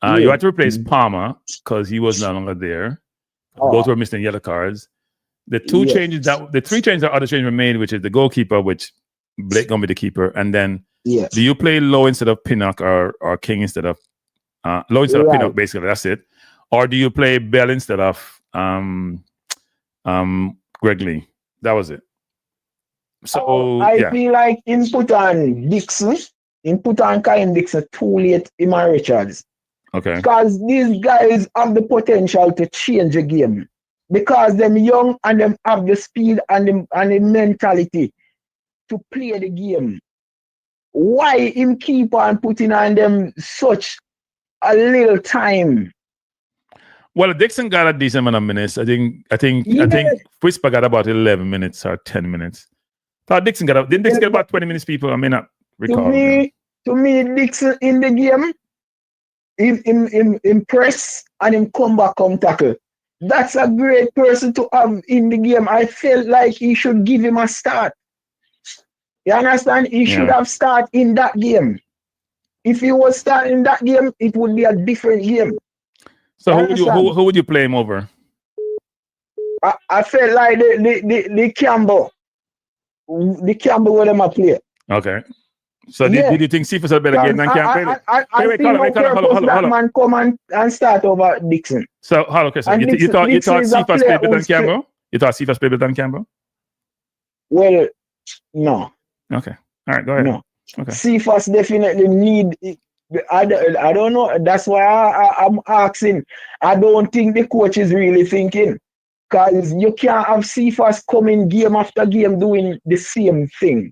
S1: You
S15: yeah.
S1: had to replace Palmer because he was no longer there. Both were missing yellow cards. The three changes that other changes were made, which is the goalkeeper, which Blake gonna be the keeper, and then do you play Low instead of Pinnock or King instead of Low instead of Pinnock? Basically, that's it. Or do you play Bell instead of Greg Lee? That was it. So
S15: I feel like in put on Dixon, in put on Kyle Dixon too late in my Richards.
S1: Okay.
S15: Because these guys have the potential to change the game. Because them young and them have the speed and the mentality to play the game. Why him keep on putting on them such a little time?
S1: Well, Dixon got a decent amount of minutes. I think Whisper got about 11 minutes or 10 minutes. Thought Dixon didn't Dixon get about 20 minutes, people? I may not recall.
S15: To me, Dixon in the game, him press and him come back, come tackle. That's a great person to have in the game. I felt like he should give him a start. You understand? He should have started in that game. If he was starting that game, it would be a different game.
S1: So who would you play him over?
S15: I felt like the Campbell. The Campbell where them a play.
S1: Okay. So did you think Cephas had a better game than Campbell?
S15: I think that man come and start over Dixon.
S1: So hold on, Chris. You thought Cephas played better than Campbell? You thought Cephas played better than Campbell?
S15: Well, no.
S1: Okay. All right, go ahead.
S15: No.
S1: Okay.
S15: Cephas definitely need. I don't know. That's why I'm asking. I don't think the coach is really thinking. Because you can't have Cephas coming game after game doing the same thing.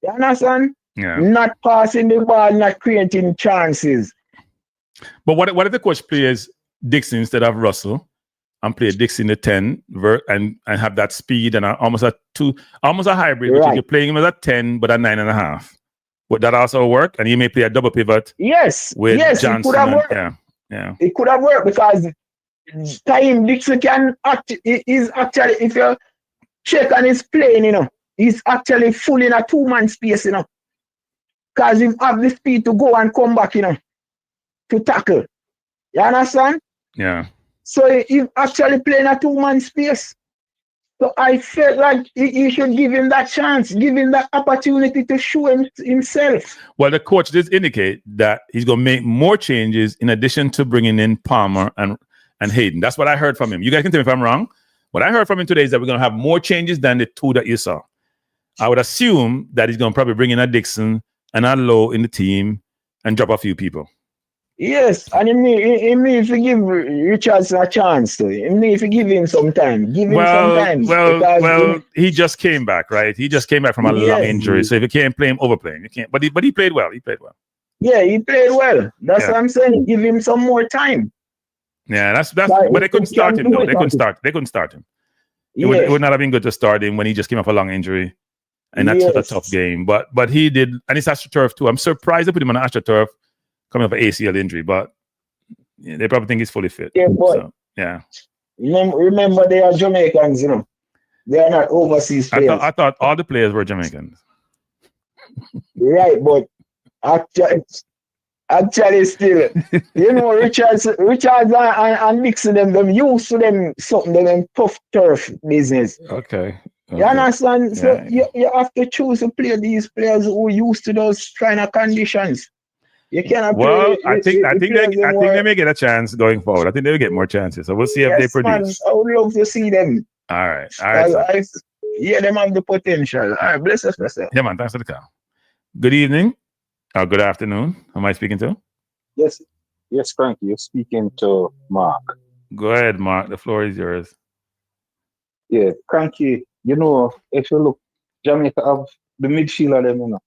S15: You understand?
S1: Yeah.
S15: Not passing the ball, not creating chances.
S1: But what if the coach plays Dixon instead of Russell and play Dixon the 10 and have that speed and almost a hybrid, which is you're playing him as a 10 but a 9.5. Would that also work? And he may play a double pivot.
S15: Yes.
S1: With Johnson.
S15: It could have worked.
S1: Yeah.
S15: It could have worked because time Dixon can is actually, if you check on his playing, he's actually full in a 2-man space, because he have the speed to go and come back, to tackle. You understand?
S1: Yeah.
S15: So he's actually playing a 2-man space. So I felt like you should give him that chance, give him that opportunity to show himself.
S1: Well, the coach did indicate that he's going to make more changes in addition to bringing in Palmer and Hayden. That's what I heard from him. You guys can tell me if I'm wrong. What I heard from him today is that we're going to have more changes than the 2 that you saw. I would assume that he's going to probably bring in a Dixon and a Low in the team and drop a few people.
S15: Yes, and he needs to give Richards a chance to. He needs to give him some time.
S1: Well, he just came back, right? He just came back from a long injury. So if you can't play him, overplay him. You can't. But he played well. He played well.
S15: Yeah, he played well. That's what I'm saying. Give him some more time.
S1: Yeah, that's. But they couldn't start him though. They couldn't start him. It would not have been good to start him when he just came off a long injury, and that's a tough game. But he did, and it's AstroTurf too. I'm surprised they put him on AstroTurf coming off an ACL injury, but they probably think he's fully fit.
S15: Yeah, but
S1: remember
S15: they are Jamaicans, They are not overseas players.
S1: I thought all the players were Jamaicans.
S15: Right, but actually still, Richards and Dixon, them used to them tough turf business.
S1: Okay.
S15: You understand? So you have to choose to play these players who are used to those kind of conditions. You cannot.
S1: Well, I think they may get a chance going forward. I think they'll get more chances. So we'll see if they produce.
S15: Man, I would love to see them.
S1: All right.
S15: Them have the potential. All right, bless us, myself.
S1: Yeah, man. Thanks for the call. Good evening. Or good afternoon. Who am I speaking to?
S16: Yes, Kranky. You're speaking to Mark.
S1: Go ahead, Mark. The floor is yours.
S16: Yeah, Kranky. If you look, Jamaica have the midfielder them,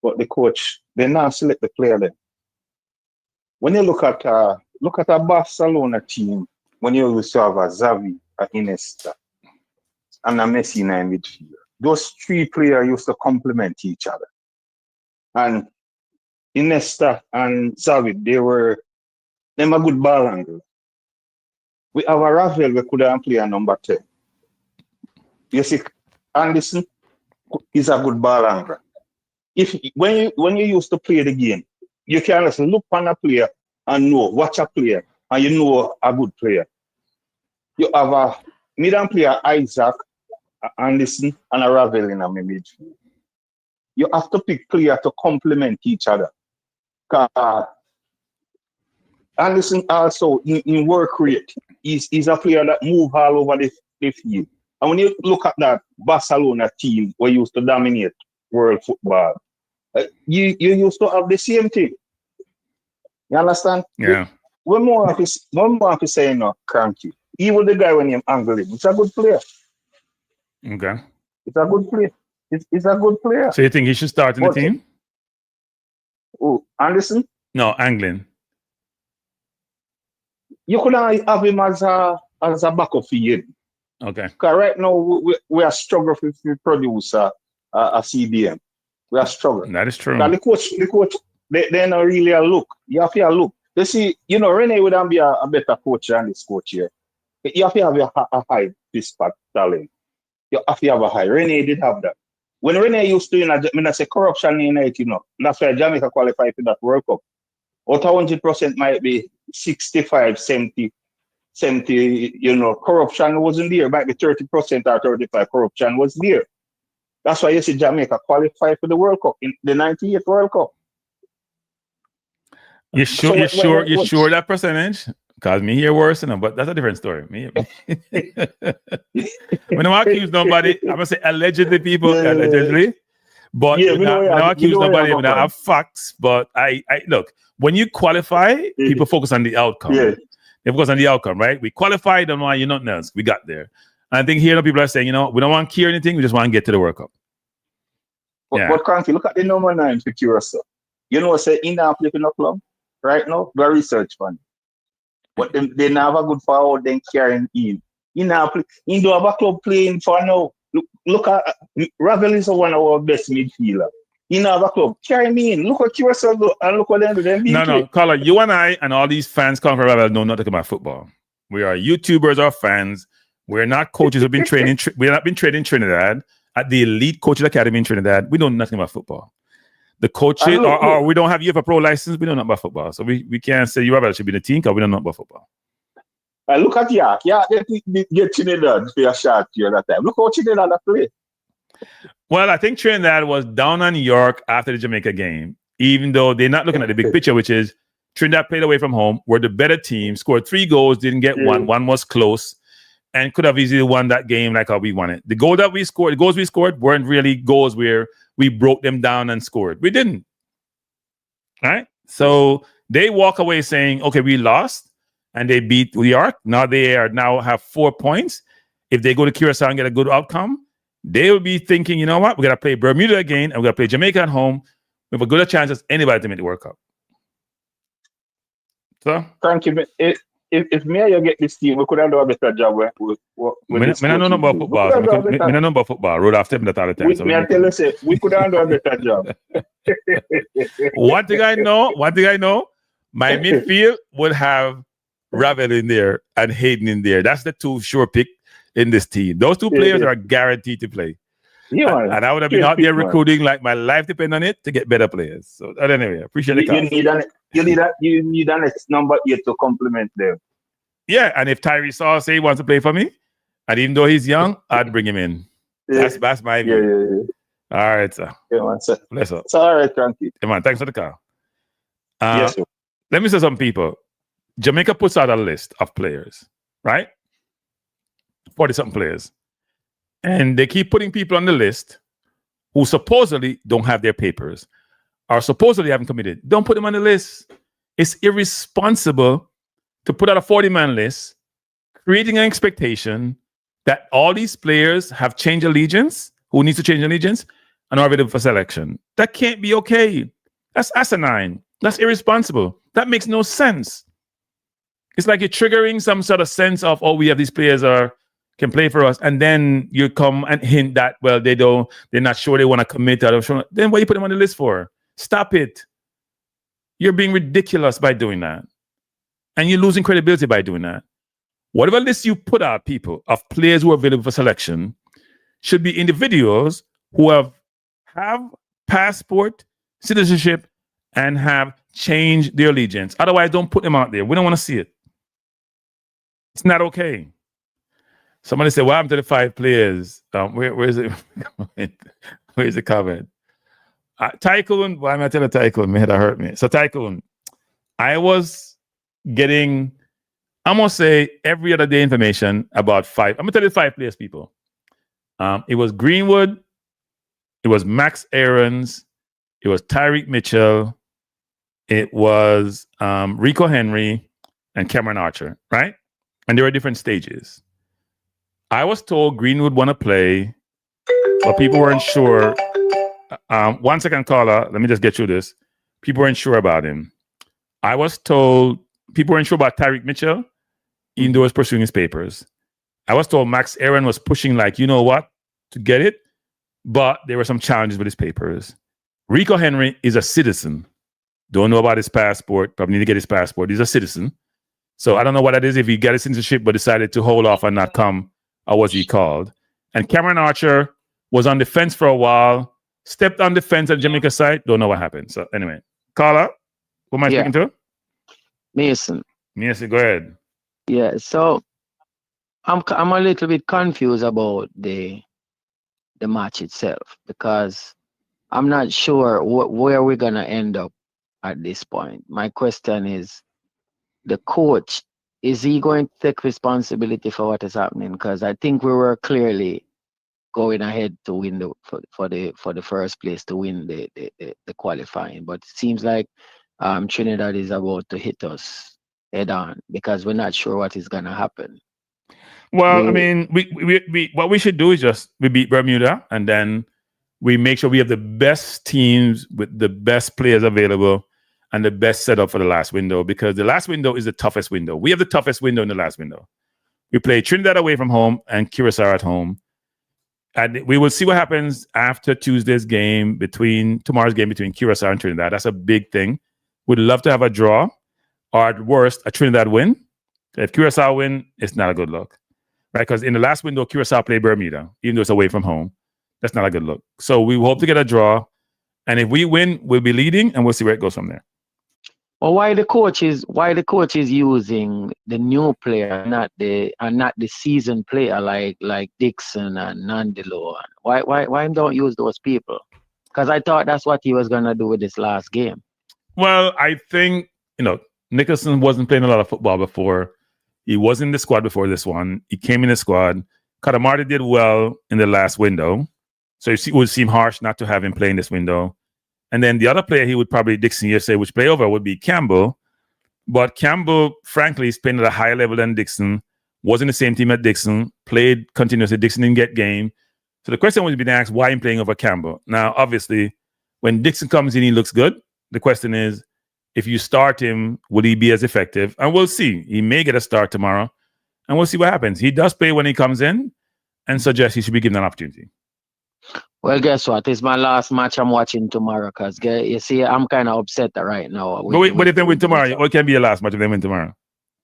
S16: but the coach, they now select the player then. When you look at a Barcelona team, when you used to have a Xavi, a Iniesta, and a Messi in midfield, those 3 players used to complement each other. And Iniesta and Xavi, them a good ball handler. We have a Ravel, we could have play a number 10. You see, Anderson, is a good ball angler. If when you used to play the game, you can just look on a player and watch a player, and you know a good player. You have a middle player, Isaac, Anderson, and a Ravel in a midfield. You have to pick players to complement each other. Anderson also in work rate is a player that move all over the field. And when you look at that Barcelona team where used to dominate world football, you used to have the same thing. You understand?
S1: Yeah.
S16: One more of his saying no, Kranky. Even the guy when him angling, it's a good player.
S1: Okay.
S16: It's a good player. It's a good player.
S1: So you think he should start in the team?
S16: Oh, Anderson?
S1: No, angling.
S16: You could have him as a backup for you.
S1: Okay.
S16: Because right now we are struggling to produce a CDM. We are struggling.
S1: That is true.
S16: The coach, they don't really look. You have to look. You see, Rene wouldn't be a better coach than this coach here. You have to have a high dispatch talent. You have to have a high. Rene did have that. When Rene used to, say corruption in it, that's why Jamaica qualified for that World Cup. Out of 100% might be 65, 70, corruption wasn't there. Might be 30% or 35 corruption was there. That's why you see Jamaica qualified for the World Cup, in the 98th World Cup.
S1: You sure that percentage? Because me here worse, but that's a different story. When I accuse nobody, I'm gonna say allegedly, people allegedly. But when I accuse nobody, when I have facts. But I look, when you qualify, people focus on the outcome.
S16: Yeah.
S1: They focus on the outcome, right? We qualified, don't want you nothing else. We got there. And I think here people are saying, we don't want to cure anything, we just want to get to the World Cup.
S16: But Kranky, look at the number 9 for Curaçao. Say in our play in a club right now, do a research fund. But they now have a good forward, then carrying in. In our play, in do have a club playing for now. Look at Ravel is one of our best midfielder. In our club, carry me in. Look at Curaçao and look what they do.
S1: No, Carla, you and I and all these fans come from Ravel know nothing about football. We are YouTubers or fans. We're not coaches who've been training. We have not been training in Trinidad at the elite coaches academy in Trinidad. We know nothing about football. The coaches, or we don't have you have a pro license. We don't know about football, so we can't say you should be the team because we don't know about football.
S16: Look at Yak. Yak get Trinidad for a shot here that time. Look how Trinidad play.
S1: Well, I think Trinidad was down on New York after the Jamaica game, even though they're not looking at the big picture, which is Trinidad played away from home. We're the better team. Scored 3 goals, didn't get one. One was close, and could have easily won that game like how we won it. The goals we scored weren't really goals where we broke them down and scored. We didn't. All right? So they walk away saying, okay, we lost, and they beat New York. Now they have 4 points. If they go to Curaçao and get a good outcome, they will be thinking, you know what? We're going to play Bermuda again, and we're going to play Jamaica at home. We have a good chance as anybody to make the World Cup. So,
S16: thank you. If me and you get this team, we could have done a better job with
S1: this. I don't know about football. I don't know about football. Road after that all the time.
S16: So I tell you, we could have done a better job.
S1: One thing I know, my midfield would have Ravel in there and Hayden in there. That's the 2 sure pick in this team. Those 2 players are guaranteed to play.
S16: Yeah,
S1: and I would have been out there recruiting like my life depends on it to get better players. So anyway, appreciate the call.
S16: You need an next number 8 to complement them.
S1: Yeah, and if Tyree Saw say he wants to play for me, and even though he's young, I'd bring him in. That's my view.
S16: Yeah.
S1: All right, sir.
S16: Yeah, man, sir.
S1: Bless up.
S16: It's all right, Kranky.
S1: Come on, thanks for the call.
S16: Yes, sir.
S1: Let me say some people. Jamaica puts out a list of players, right? 40-something players. And they keep putting people on the list who supposedly don't have their papers or supposedly haven't committed. Don't put them on the list. It's irresponsible to put out a 40-man list, creating an expectation that all these players have changed allegiance, who needs to change allegiance, and are available for selection. That can't be okay. That's asinine. That's irresponsible. That makes no sense. It's like you're triggering some sort of sense of, we have these players can play for us, and then you come and hint that, well, they're not sure they want to commit. Then what you put them on the list for? Stop it. You're being ridiculous by doing that. And you're losing credibility by doing that. Whatever list you put out, people, of players who are available for selection should be individuals who have passport, citizenship, and have changed their allegiance. Otherwise, don't put them out there. We don't want to see it. It's not okay. Somebody said, "What happened to the 5 players?" Where is it? Where is the comment? Tycoon. Why am I telling Tycoon? My head hurt me. So Tycoon, I was getting, I'm gonna say, every other day information about 5. I'm gonna tell you 5 players, people. It was Greenwood. It was Max Aarons. It was Tyreek Mitchell. It was Rico Henry and Cameron Archer, right? And there were different stages. I was told Greenwood want to play, but people weren't sure. 1 second, caller. Let me just get through this. People weren't sure about him. I was told people weren't sure about Tyreek Mitchell, even though he was pursuing his papers. I was told Max Aaron was pushing, like, you know what, to get it, but there were some challenges with his papers. Rico Henry is a citizen. Don't know about his passport. Probably need to get his passport. He's a citizen. So I don't know what that is, if he got his citizenship but decided to hold off and not come, or was he called? And Cameron Archer was on the fence for a while, stepped on the fence at Jamaica side. Don't know what happened. So anyway, caller, who am I speaking to?
S15: Mason.
S1: Mason, go ahead.
S15: Yeah, so I'm a little bit confused about the match itself, because I'm not sure where we're gonna end up at this point. My question is, the coach, is he going to take responsibility for what is happening? Because I think we were clearly going ahead to win for the first place, to win the qualifying, but it seems like Trinidad is about to hit us head on, because we're not sure what is going to happen.
S1: Well, I mean, we what we should do is just we beat Bermuda, and then we make sure we have the best teams with the best players available and the best setup for the last window, because the last window is the toughest window. We have the toughest window in the last window. We play Trinidad away from home and Curaçao at home. And we will see what happens after tomorrow's game between Curaçao and Trinidad. That's a big thing. We'd love to have a draw, or at worst, a Trinidad win. If Curaçao win, it's not a good look, right? Because in the last window, Curaçao played Bermuda, even though it's away from home. That's not a good look. So we hope to get a draw. And if we win, we'll be leading, and we'll see where it goes from there.
S15: Well, why the coach is using the new player, not the seasoned player like Dixon and Nandilo? Why don't use those people? Because I thought that's what he was gonna do with this last game.
S1: Well, I think Nicholson wasn't playing a lot of football before. He was in the squad before this one. He came in the squad. Katamarti did well in the last window, so it would seem harsh not to have him play in this window. And then the other player he would probably, Dixon, you say, which play over would be Campbell. But Campbell, frankly, is playing at a higher level than Dixon, was in the same team as Dixon, played continuously. Dixon didn't get game. So the question was being asked, why I'm playing over Campbell? Now, obviously, when Dixon comes in, he looks good. The question is, if you start him, will he be as effective? And we'll see. He may get a start tomorrow, and we'll see what happens. He does play when he comes in, and suggest he should be given an opportunity.
S15: Well, guess what? It's my last match I'm watching tomorrow, because you see, I'm kind of upset right now.
S1: But if they win tomorrow, it can be your last match if they win tomorrow.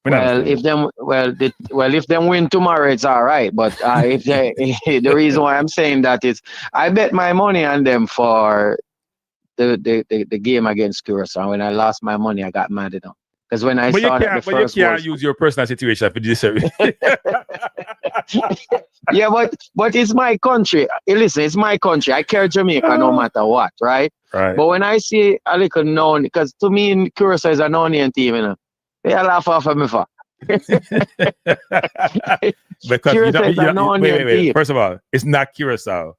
S15: If them win tomorrow, it's all right. But if they, the reason why I'm saying that is, I bet my money on them for the game against Curaçao. When I lost my money, I got mad at them. Because when I saw that the first
S1: you can't use your personal situation for this.
S15: Yeah, but it's my country. Listen, it's my country. I care Jamaica no matter what, right?
S1: Right.
S15: But when I see a little known, because to me, Curaçao is a known team, they laugh off of me for.
S1: Because wait. First of all, it's not Curaçao.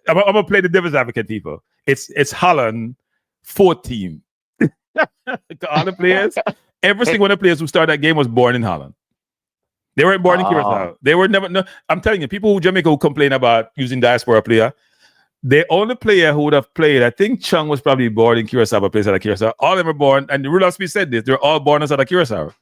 S1: I'm gonna play the devil's advocate, people. It's Holland, 4th team. All the players, every single one of the players who started that game was born in Holland. They weren't born in Curaçao. They were never. No, I'm telling you, people who Jamaica who complain about using diaspora player, the only player who would have played, I think Chung was probably born in Curaçao, but plays out of Curaçao. All of them were born, and the rule of speed said this: they're all born outside of Curaçao.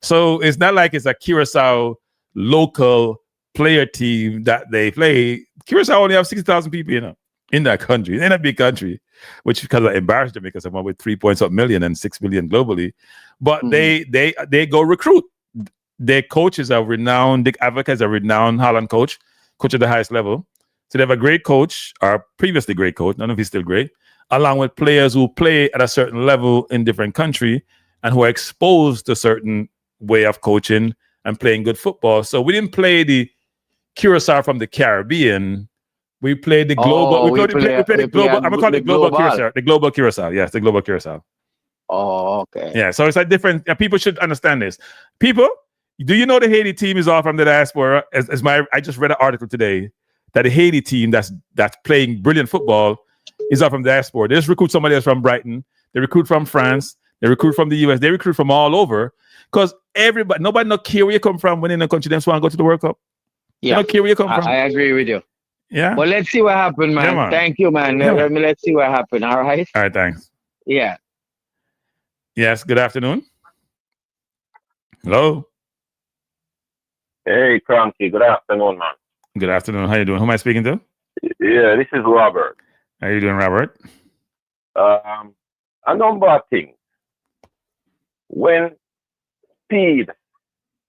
S1: So it's not like it's a Curaçao local player team that they play. Curaçao only have 60,000 people, in that country. They're not a big country, which because I embarrassed Jamaica, someone with 3 million and 6 million globally. But they go recruit. Their coach is a renowned, Dick Avoca is a renowned Holland coach at the highest level. So they have a great coach, or previously great coach, I don't know if he's still great, along with players who play at a certain level in different country and who are exposed to a certain way of coaching and playing good football. So we didn't play the Curaçao from the Caribbean. We played the global.
S15: Oh,
S1: we played the global. I'm gonna call it the global Curaçao. The global Curaçao. Yes, the global Curaçao.
S15: Oh, okay.
S1: Yeah. So it's a different. People should understand this. People, do you know the Haiti team is all from the diaspora? I just read an article today that the Haiti team that's playing brilliant football is all from the diaspora. They just recruit somebody else from Brighton. They recruit from France. They recruit from the US. They recruit from all over because nobody not care where you come from when in a country they just want to go to the World Cup.
S15: Yeah,
S1: they don't care where you come from.
S15: I agree with you.
S1: Yeah.
S15: But let's see what happened, man.
S1: Yeah, man.
S15: Thank you, man.
S1: Yeah,
S15: Let's see what happened. All right.
S1: All right. Thanks.
S15: Yeah.
S1: Yes. Good afternoon. Hello.
S17: Hey, Kranky. Good afternoon, man.
S1: Good afternoon. How you doing? Who am I speaking to?
S17: Yeah, this is Robert.
S1: How you doing, Robert?
S17: A number of things. When Speed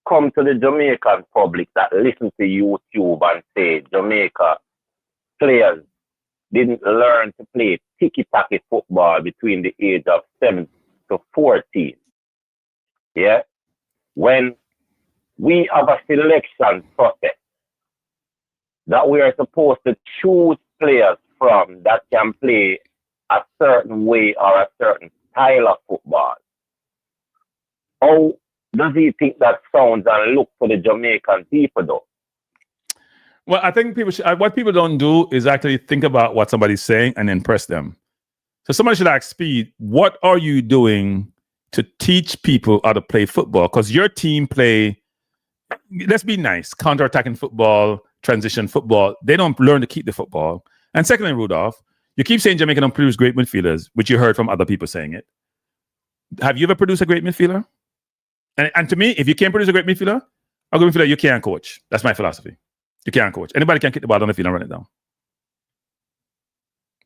S17: come to the Jamaican public that listen to YouTube and say Jamaica players didn't learn to play tiki-taka football between the age of 7 to 14. Yeah? When we have a selection process that we are supposed to choose players from that can play a certain way or a certain style of football. How does he think that sounds and look for the Jamaican people though?
S1: Well, I think what people don't do is actually think about what somebody's saying and then press them. So somebody should ask Speed, what are you doing to teach people how to play football? Because your team play, let's be nice, counter-attacking football, transition football. They don't learn to keep the football. And secondly, Rudolph, you keep saying Jamaica don't produce great midfielders, which you heard from other people saying it. Have you ever produced a great midfielder? And to me, if you can't produce a great midfielder, you can't coach. That's my philosophy. You can't coach. Anybody can kick the ball on the field and run it down.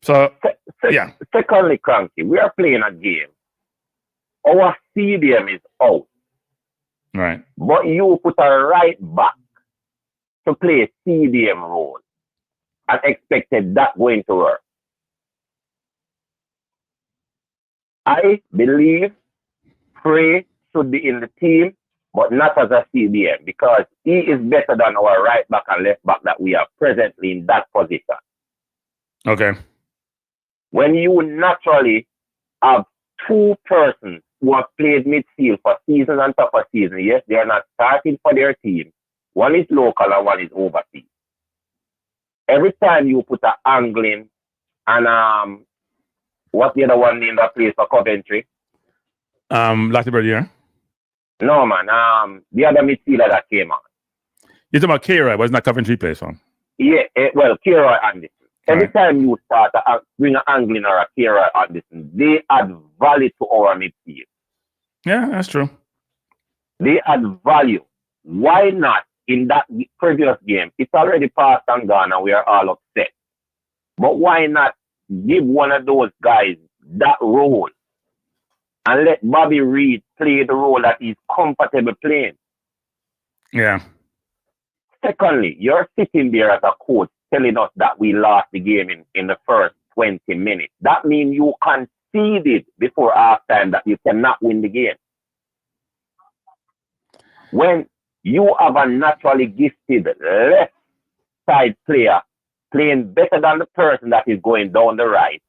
S1: So, yeah.
S17: Secondly, Kranky, we are playing a game. Our stadium is out.
S1: Right.
S17: But you put a right back to play a stadium role and expected that going to work. I believe Frey should be in the team, but not as a CDM, because he is better than our right back and left back that we are presently in that position.
S1: Okay.
S17: When you naturally have two persons who have played midfield for season and top of season, yes, they are not starting for their team. One is local and one is overseas. Every time you put an angling and what's the other one named that plays for Coventry?
S1: Latibird, yeah.
S17: No, man. The other midfielder that came on.
S1: You're talking about K-Roy, but it's not Coventry plays for him.
S17: Yeah, well, K-Roy Anderson. Every time you start to bring an angling or a K-Roy Anderson, they add value to our midfield.
S1: Yeah, that's true.
S17: They add value. Why not in that previous game? It's already passed and gone and we are all upset. But why not give one of those guys that role and let Bobby Reed play the role that he's comfortable playing?
S1: Yeah.
S17: Secondly, you're sitting there as a coach telling us that we lost the game in the first 20 minutes. That means you conceded before halftime that you cannot win the game. When you have a naturally gifted left side player playing better than the person that is going down the right,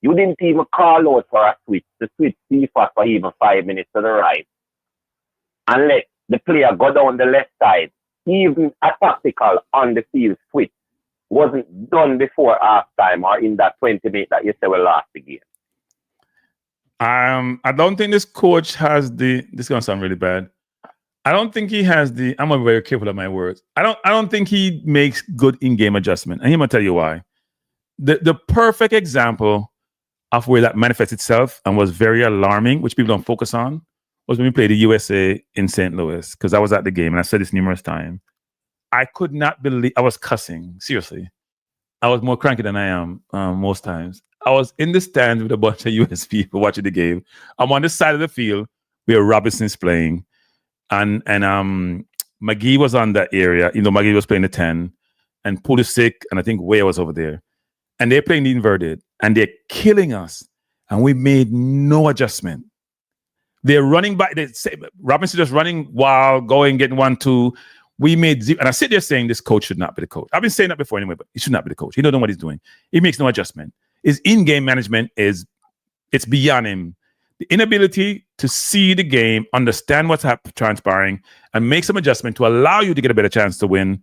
S17: you didn't even call out for a switch to switch CFAS for even 5 minutes to the right and let the player go down the left side. Even a tactical on the field switch wasn't done before halftime or in that 20 minutes that you say we lost the game.
S1: I don't think this coach has this is gonna sound really bad. I don't think he has I'm gonna be very careful of my words. I don't think he makes good in-game adjustment. And I'm gonna tell you why. The perfect example of where that manifests itself and was very alarming, which people don't focus on, was when we played the USA in St. Louis, because I was at the game and I said this numerous times. I could not believe, I was cussing, seriously. I was more cranky than I am most times. I was in the stands with a bunch of US people watching the game. I'm on the side of the field where Robinson's playing, and McGee was on that area. You know, McGee was playing the 10, and Pulisic, and I think Weah was over there. And they're playing the inverted, and they're killing us. And we made no adjustment. They're running by. Robinson just running while going, getting 1-2. We made zero. And I sit there saying this coach should not be the coach. I've been saying that before anyway, but he should not be the coach. He don't know what he's doing. He makes no adjustment. His in-game management it's beyond him. The inability to see the game, understand what's transpiring, and make some adjustment to allow you to get a better chance to win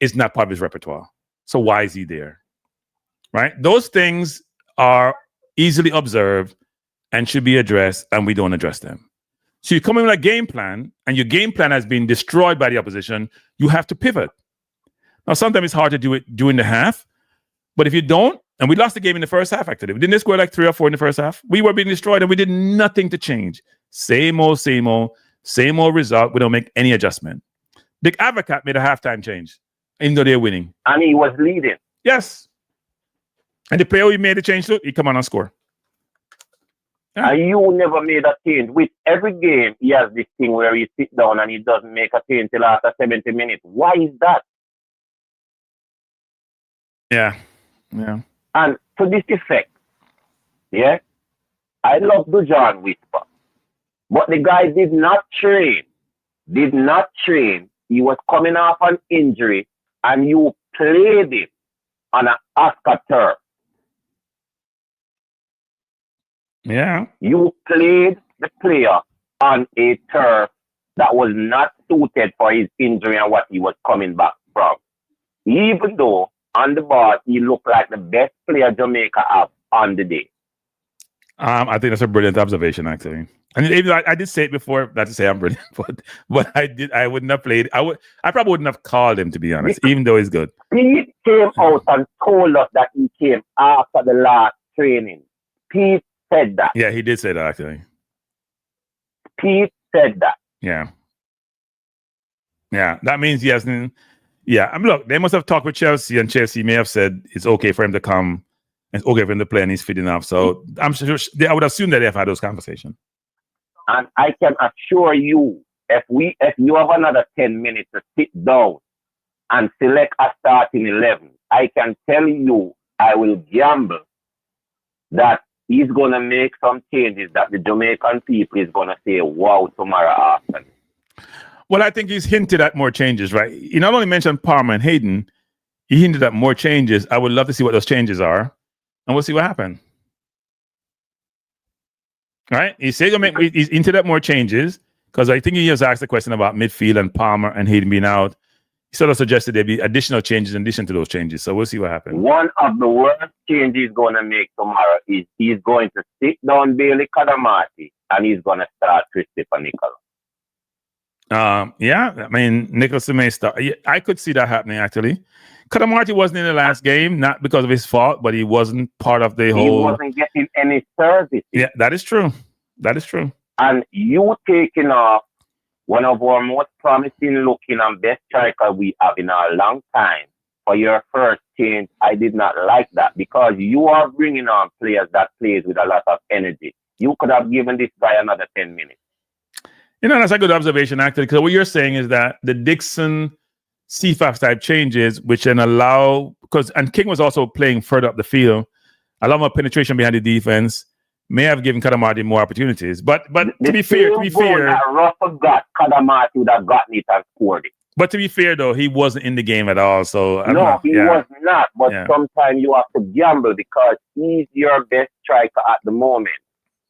S1: is not part of his repertoire. So why is he there? Right? Those things are easily observed and should be addressed, and we don't address them. So you come in with a game plan, and your game plan has been destroyed by the opposition. You have to pivot. Now, sometimes it's hard to do it during the half, but if you don't, and we lost the game in the first half, actually. We didn't score like 3 or 4 in the first half. We were being destroyed, and we did nothing to change. Same old result. We don't make any adjustment. Dick Advocat made a halftime change, even though they're winning.
S17: And he was leading.
S1: Yes. And the player who made the change to, he come on and score.
S17: Yeah. And you never made a change. With every game, he has this thing where he sits down and he doesn't make a change till after 70 minutes. Why is that?
S1: Yeah.
S17: And to this effect, yeah, I love the John Whisper. But the guy did not train. He was coming off an injury, and you played him on an Oscar turf.
S1: Yeah.
S17: You played the player on a turf that was not suited for his injury and what he was coming back from. Even though on the ball, he looked like the best player Jamaica have on the day.
S1: I think that's a brilliant observation, actually. And even I did say it before, not to say I'm brilliant, but I wouldn't have played. I probably wouldn't have called him, to be honest, even though he's good.
S17: Pete came out and told us that he came after the last training. Pete said that.
S1: Yeah, he did say that, actually.
S17: Pete said that.
S1: Yeah. That means he hasn't. Yeah, I mean, look, they must have talked with Chelsea, and Chelsea may have said it's okay for him to come, it's okay for him to play, and he's fit enough. So I'm sure I would assume that they have had those conversations.
S17: And I can assure you, if you have another 10 minutes to sit down and select a starting 11, I can tell you, I will gamble that he's going to make some changes that the Jamaican people is going to say, wow, tomorrow afternoon.
S1: Well, I think he's hinted at more changes, right? He not only mentioned Palmer and Hayden, he hinted at more changes. I would love to see what those changes are, and we'll see what happens. Right? He said he's hinted at more changes, because I think he has asked the question about midfield and Palmer and Hayden being out. He sort of suggested there'd be additional changes in addition to those changes. So we'll see what happens.
S17: One of the worst changes he's going to make tomorrow is he's going to sit down Bailey Kadamati, and he's going to start Christopher Nicholas.
S1: Yeah, I mean, Nicholson may start. I could see that happening, actually. Kadamati wasn't in the last game, not because of his fault, but he wasn't part of the whole.
S17: He wasn't getting any service.
S1: Yeah, that is true.
S17: And you taking off one of our most promising looking and best striker we have in a long time for your first change, I did not like that, because you are bringing on players that plays with a lot of energy. You could have given this guy another 10 minutes.
S1: That's a good observation, actually, because what you're saying is that the Dixon CFAF type changes, which then allow, and King was also playing further up the field, a lot more penetration behind the defense, may have given Kadamati more opportunities. But to be fair,
S17: that Russell got, Kadamati would have gotten it and scored it.
S1: But to be fair, though, he wasn't in the game at all. So
S17: he was not. But sometimes you have to gamble, because he's your best striker at the moment.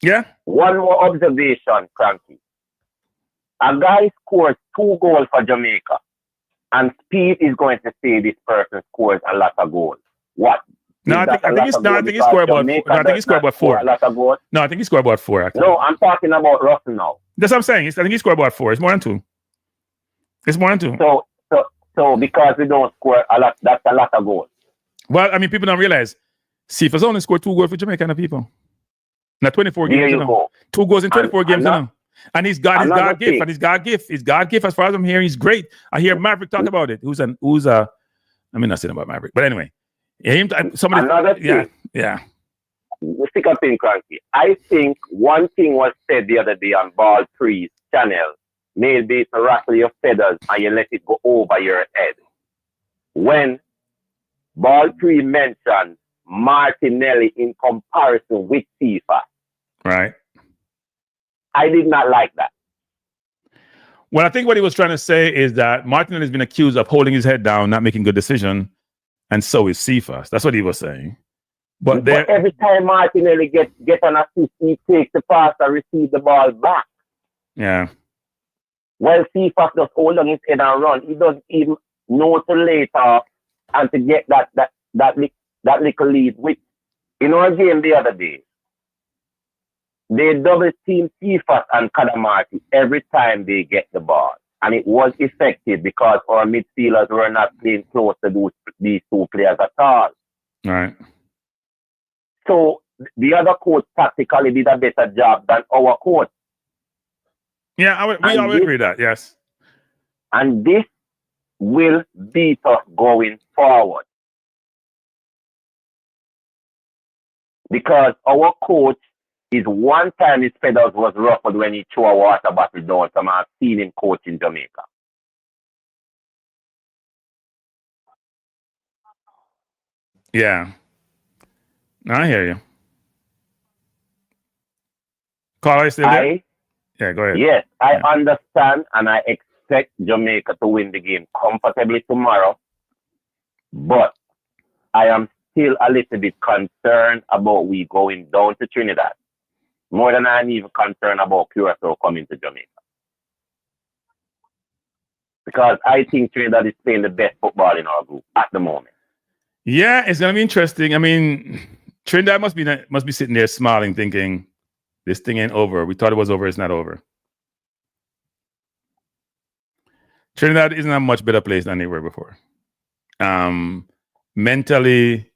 S1: Yeah.
S17: One more observation, Kranky. A guy scores 2 goals for Jamaica, and Speed is going to say this person scores a lot of goals. What?
S1: I think he scored about 4. No, I think he scored about 4. Actually.
S17: No, I'm talking about Russell now.
S1: That's what I'm saying. I think he scored about 4. It's more than 2.
S17: So because we don't score a lot, that's a lot of goals.
S1: Well, I mean, people don't realize Cephas only scored 2 goals for Jamaican people. Not 24 games.
S17: There you go.
S1: 2 goals in 24 games. And he's got his God gift. And his God gift. His God gift, as far as I'm hearing, he's great. I hear Maverick talk about it. I mean, not saying about Maverick, but anyway. Yeah.
S17: Stick up in, Kranky. I think one thing was said the other day on Ball 3's channel, maybe to rattle your feathers and you let it go over your head. When Ball 3 mentioned Martinelli in comparison with FIFA.
S1: Right.
S17: I did not like that.
S1: Well, I think what he was trying to say is that Martinelli has been accused of holding his head down, not making good decision, and so is Cephas. That's what he was saying. But
S17: every time Martinelli get an assist, he takes the pass and receive the ball back.
S1: Yeah.
S17: Well, Cephas just hold on his head and run. He doesn't even know to lay off and to get that little lead. Which in our game the other day, they double team Cephas and Kadamarti every time they get the ball. And it was effective because our midfielders were not playing close to these two players at all.
S1: Right.
S17: So the other coach tactically did a better job than our coach.
S1: Yeah, we all agree that, yes.
S17: And this will beat us going forward. Because our coach is one time his feathers was ruffled when he threw a water bottle down. So I've seen him coach in Jamaica.
S1: Yeah. I hear you. Carl, are you still there? Yeah, go ahead.
S17: Yes, I understand and I expect Jamaica to win the game comfortably tomorrow. But I am still a little bit concerned about we going down to Trinidad. More than I'm even concerned about Curaçao coming to Jamaica. Because I think Trinidad is playing the best football in our group at the moment.
S1: Yeah, it's gonna be interesting. I mean, Trinidad must be sitting there smiling, thinking, this thing ain't over. We thought it was over, it's not over. Trinidad isn't a much better place than they were before. Mentally,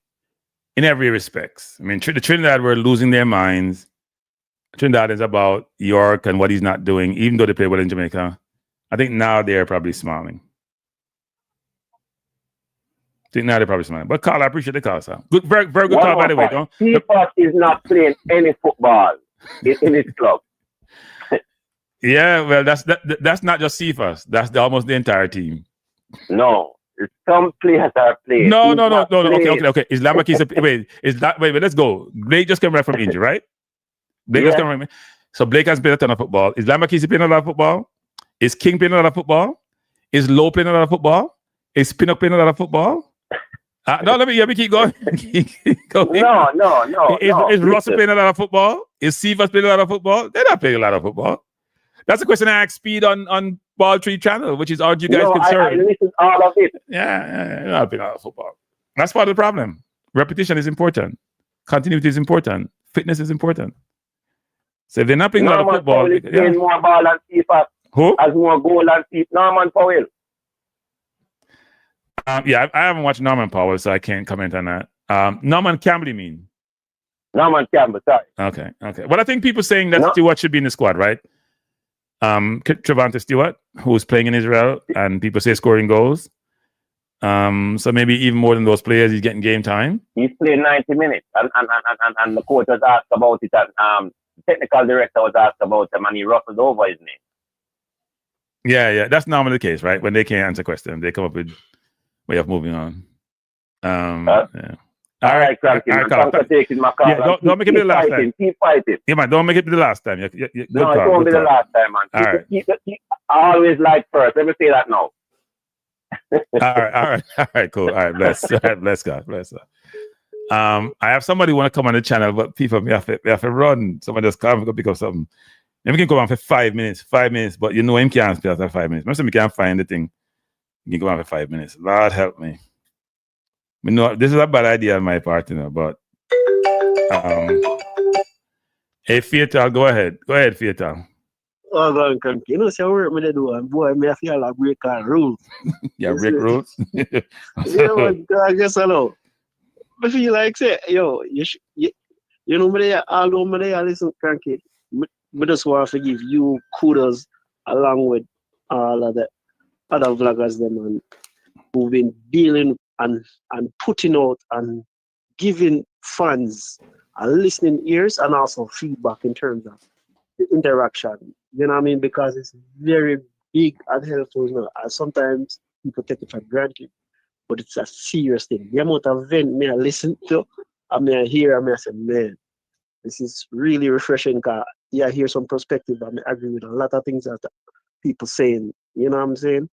S1: in every respect. I mean, the Trinidad were losing their minds. Trinidad is about York and what he's not doing, even though they play well in Jamaica. I think now they're probably smiling. But Carl, I appreciate the call, sir. Good, very, very good call, by the way.
S17: Cephas is not playing any football in his club.
S1: Yeah, well, that's not just Cephas. That's almost the entire team.
S17: No, some players are playing.
S1: No. Okay. Is Lamakisa? Wait. Let's go. Blake just came back from injury, right? So Blake has played a ton of football. Is Lamakisa playing a lot of football? Is King playing a lot of football? Is Lowe playing a lot of football? Is Pinnock playing a lot of football? No, let me keep going.
S17: No.
S1: Is Russell playing a lot of football? Is Cephas playing a lot of football? They're not playing a lot of football. That's a question I asked Speed on Ball Tree Channel, which is, are you guys concerned?
S17: I listened all of it.
S1: Yeah, not playing a lot of football. That's part of the problem. Repetition is important. Continuity is important. Fitness is important. So if they're not playing a lot of football,
S17: playing more ball than Cephas.
S1: Who?
S17: Has more goal than Cephas. Norman Powell.
S1: I haven't watched Norman Powell, so I can't comment on that. Norman Campbell, you mean?
S17: Norman Campbell, sorry.
S1: Okay. Well, I think people saying that Stewart should be in the squad, right? Trevante Stewart, who's playing in Israel, and people say scoring goals. So maybe even more than those players, he's getting game time.
S17: He's playing 90 minutes, and the coach was asked about it, and the technical director was asked about him, and he ruffled over his name.
S1: Yeah, that's normally the case, right? When they can't answer questions, they come up with way of moving on. Yeah.
S17: All right, Kranky, thanks for taking my call.
S1: Yeah, don't make it be the last time.
S17: Keep fighting.
S1: Yeah, man, don't make it be the last time. Good
S17: it won't be the last time, man.
S1: All right.
S17: I always like first. Let me say that now.
S1: All right, cool. All right, bless God. I have somebody want to come on the channel, but people we have to run. Somebody just come and pick up something. And we can go on for 5 minutes, but you know him can't stay after 5 minutes. Most of me can't find the thing. You can go on for 5 minutes. Lord help me. I know this is a bad idea on my part, but hey, Fatal, go ahead. Go ahead, Fatal.
S18: Oh, God, Kranky. You know, say work me do, and boy, me I feel like break our rules.
S1: Yeah, break rules.
S18: Yeah, but I guess I know. I feel like say, yo, you know me there, although me there, listen, Kranky. We just want to give you kudos along with all of the other vloggers them and who've been dealing and putting out and giving fans listening ears and also feedback in terms of the interaction. You know what I mean? Because it's very big and helpful. You know, and sometimes people take it for granted. but it's a serious thing. The amount of event me I listen to, I mean I hear, I mean I say, man, this is really refreshing. Cause yeah, I hear some perspective. I mean, I agree with a lot of things that people saying. You know what I'm saying?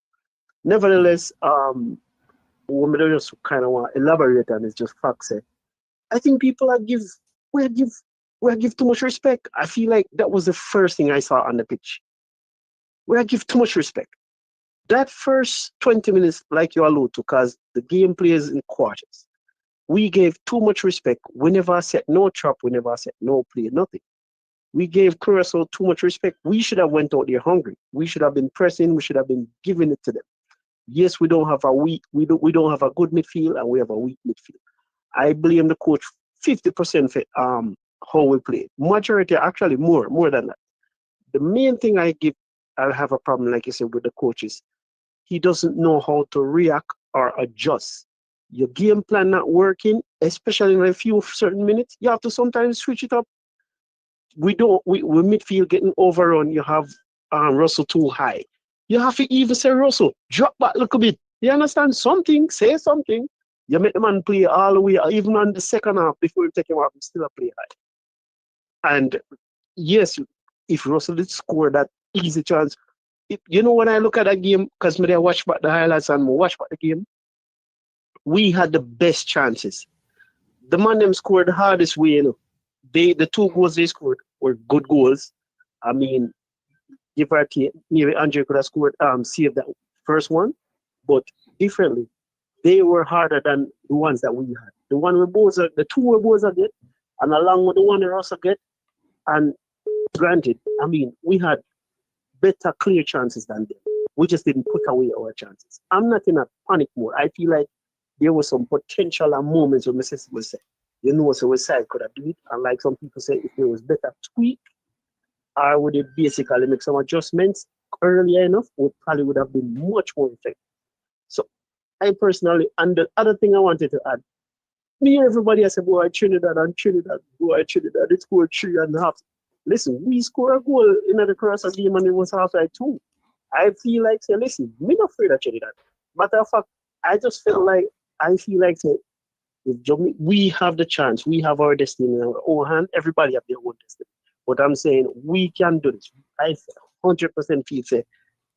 S18: Nevertheless, what I just kind of want to elaborate on is just facts. I think people we give too much respect. I feel like that was the first thing I saw on the pitch. We give too much respect. That first 20 minutes, like you allude to, because the game plays in quarters. We gave too much respect. We never set no trap. We never set no play, nothing. We gave Curaçao too much respect. We should have went out there hungry. We should have been pressing. We should have been giving it to them. Yes, we don't have a don't have a good midfield, and we have a weak midfield. I blame the coach 50% for how we play. Majority, actually more than that. The main thing I have a problem, like you said, with the coaches. He doesn't know how to react or adjust. Your game plan not working, especially in a few certain minutes. You have to sometimes switch it up. We midfield getting overrun. You have Russell too high. You have to even say, Russell, drop back a little bit. You understand? Something, say something. You make the man play all the way, even on the second half, before you take him out, still a play high. And yes, if Russell did score that easy chance, you know, when I look at that game, because I watch back the highlights and watch back the game, we had the best chances. The man them scored the hardest way, you know. The 2 goals they scored were good goals. I mean, give or take, maybe Andre could have scored, saved that first one, but differently. They were harder than the ones that we had. The one the 2 we both get, and along with the one we also get, and granted, I mean, we had better clear chances than them. We just didn't put away our chances. I'm not in a panic mode. I feel like there was some potential and moments where my sister would say, you know, so we side could have do it. And like some people say, if there was better tweak, I would have basically make some adjustments earlier enough, it probably would have been much more effective. So I personally, and the other thing I wanted to add, me and everybody I said, boy, Trinidad, boy, Trinidad, they scored 3.5. Listen, we scored a goal in the Curaçao game and it was half-time too. I feel like, say, listen, we're not afraid of Trinidad. Matter of fact, I feel like, say, we have the chance, we have our destiny in our own hand, everybody have their own destiny. But I'm saying we can do this. I 100% feel say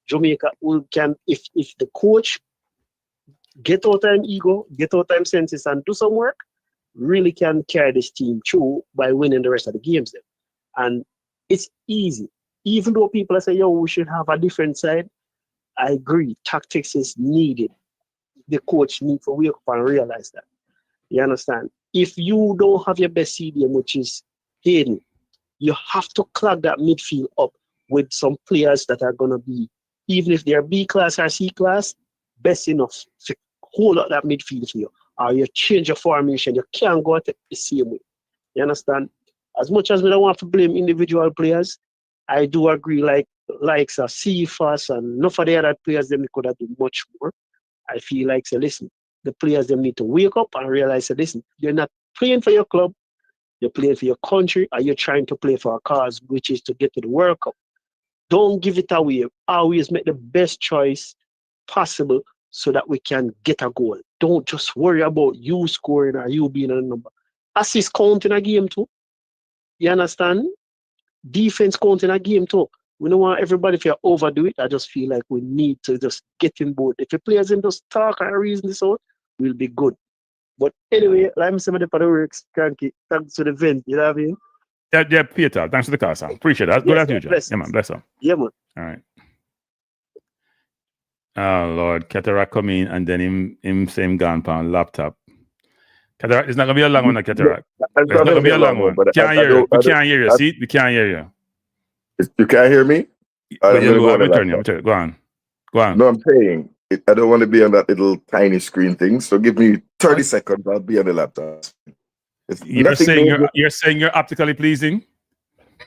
S18: Jamaica can, if the coach get out time ego, get out time senses and do some work, really can carry this team through by winning the rest of the games then. And it's easy. Even though people say, yo, we should have a different side, I agree. Tactics is needed. The coach needs to wake up and realize that. You understand? If you don't have your best CDM, which is Hayden, you have to clog that midfield up with some players that are going to be, even if they're B class or C class, best enough to hold up that midfield for you. Or you change your formation, you can't go at it the same way. You understand? As much as we don't want to blame individual players, I do agree, like CFAS and enough of the other players, they could have done much more. I feel like, say, listen, the players, they need to wake up and realize, say, listen, you're not playing for your club, you're playing for your country, or you're trying to play for a cause, which is to get to the World Cup. Don't give it away. Always make the best choice possible so that we can get a goal. Don't just worry about you scoring or you being a number. Assist count in a game too. You understand? Defense count in a game too. We don't want everybody to overdo it. I just feel like we need to just get in board. If the players in just talk and reason this out, we'll be good. But anyway, like I'm saying, for the works, Kranky, thanks for the event. You know what I mean?
S1: Yeah, Peter. Thanks for the call, Sam. Appreciate that. Good afternoon, John. Yeah, man. Bless him.
S18: Yeah, man.
S1: All right. Oh, Lord. Cataract come in and then him same gone on laptop. Cataract, it's not going to be a long one, Cataract. It's not going to be a long one. We can't hear you. We can't hear you. See? We can't hear you.
S19: You can't hear me?
S1: But you go on. Go on. Go on.
S19: No, I'm saying I don't want to be on that little tiny screen thing. So give me 30 seconds. I'll be on the laptop.
S1: You're saying you're optically pleasing?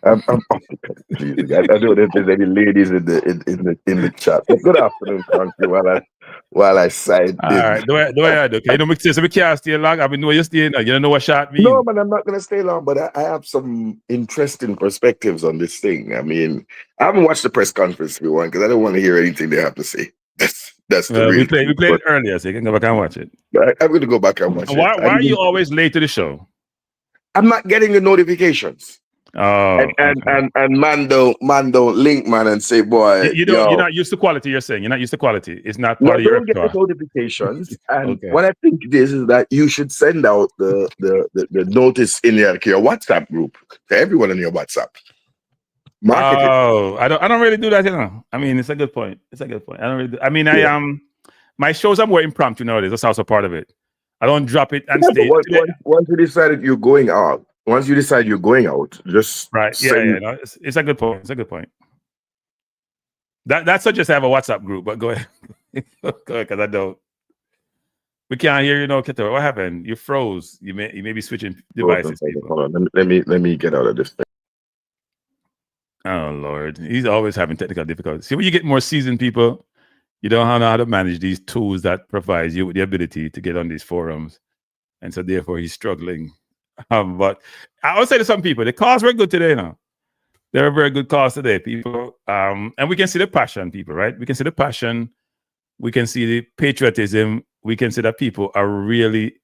S19: I don't know if there's any ladies in the chat. But good afternoon, Kranky, while I sign
S1: All right, do I do? Okay, you know, we can't stay long. I mean, no, you're staying. You don't know what shot means.
S19: No, man, I'm not gonna stay long. But I have some interesting perspectives on this thing. I mean, I haven't watched the press conference, everyone, because I don't want to hear anything they have to say. That's That's the
S1: Well,
S19: real
S1: we played
S19: truth,
S1: it earlier, so you can go back and watch it.
S19: I'm going to go back and watch it.
S1: Why are you always late to the show?
S19: I'm not getting the notifications.
S1: Oh,
S19: and man don't link man and say, boy,
S1: you're not used to quality. You're saying you're not used to quality. It's not
S19: no,
S1: part of your
S19: don't get the
S1: repertoire.
S19: notifications. And
S1: Okay.
S19: what I think it is that you should send out the notice in your WhatsApp group to everyone in your WhatsApp. Market it.
S1: Oh, I don't really do that, you know. I mean, it's a good point. I don't really. My shows are more impromptu nowadays. That's also part of it. I don't drop it and stay.
S19: Once you decided you're going out, just
S1: right.
S19: send.
S1: No, it's a good point. It's a good point. That's just have a WhatsApp group, but go ahead. Go ahead, because I don't. We can't hear you, Keto. What happened? You froze. You may be switching devices.
S19: Hold on. Let me get out of this thing.
S1: Oh Lord, he's always having technical difficulties. See, when you get more seasoned people, you don't know how to manage these tools that provides you with the ability to get on these forums, and so therefore he's struggling. But I would say to some people, the calls were good today. Now there are very good calls today, people, and we can see the passion, people. Right? We can see the passion. We can see the patriotism. We can see that people are really,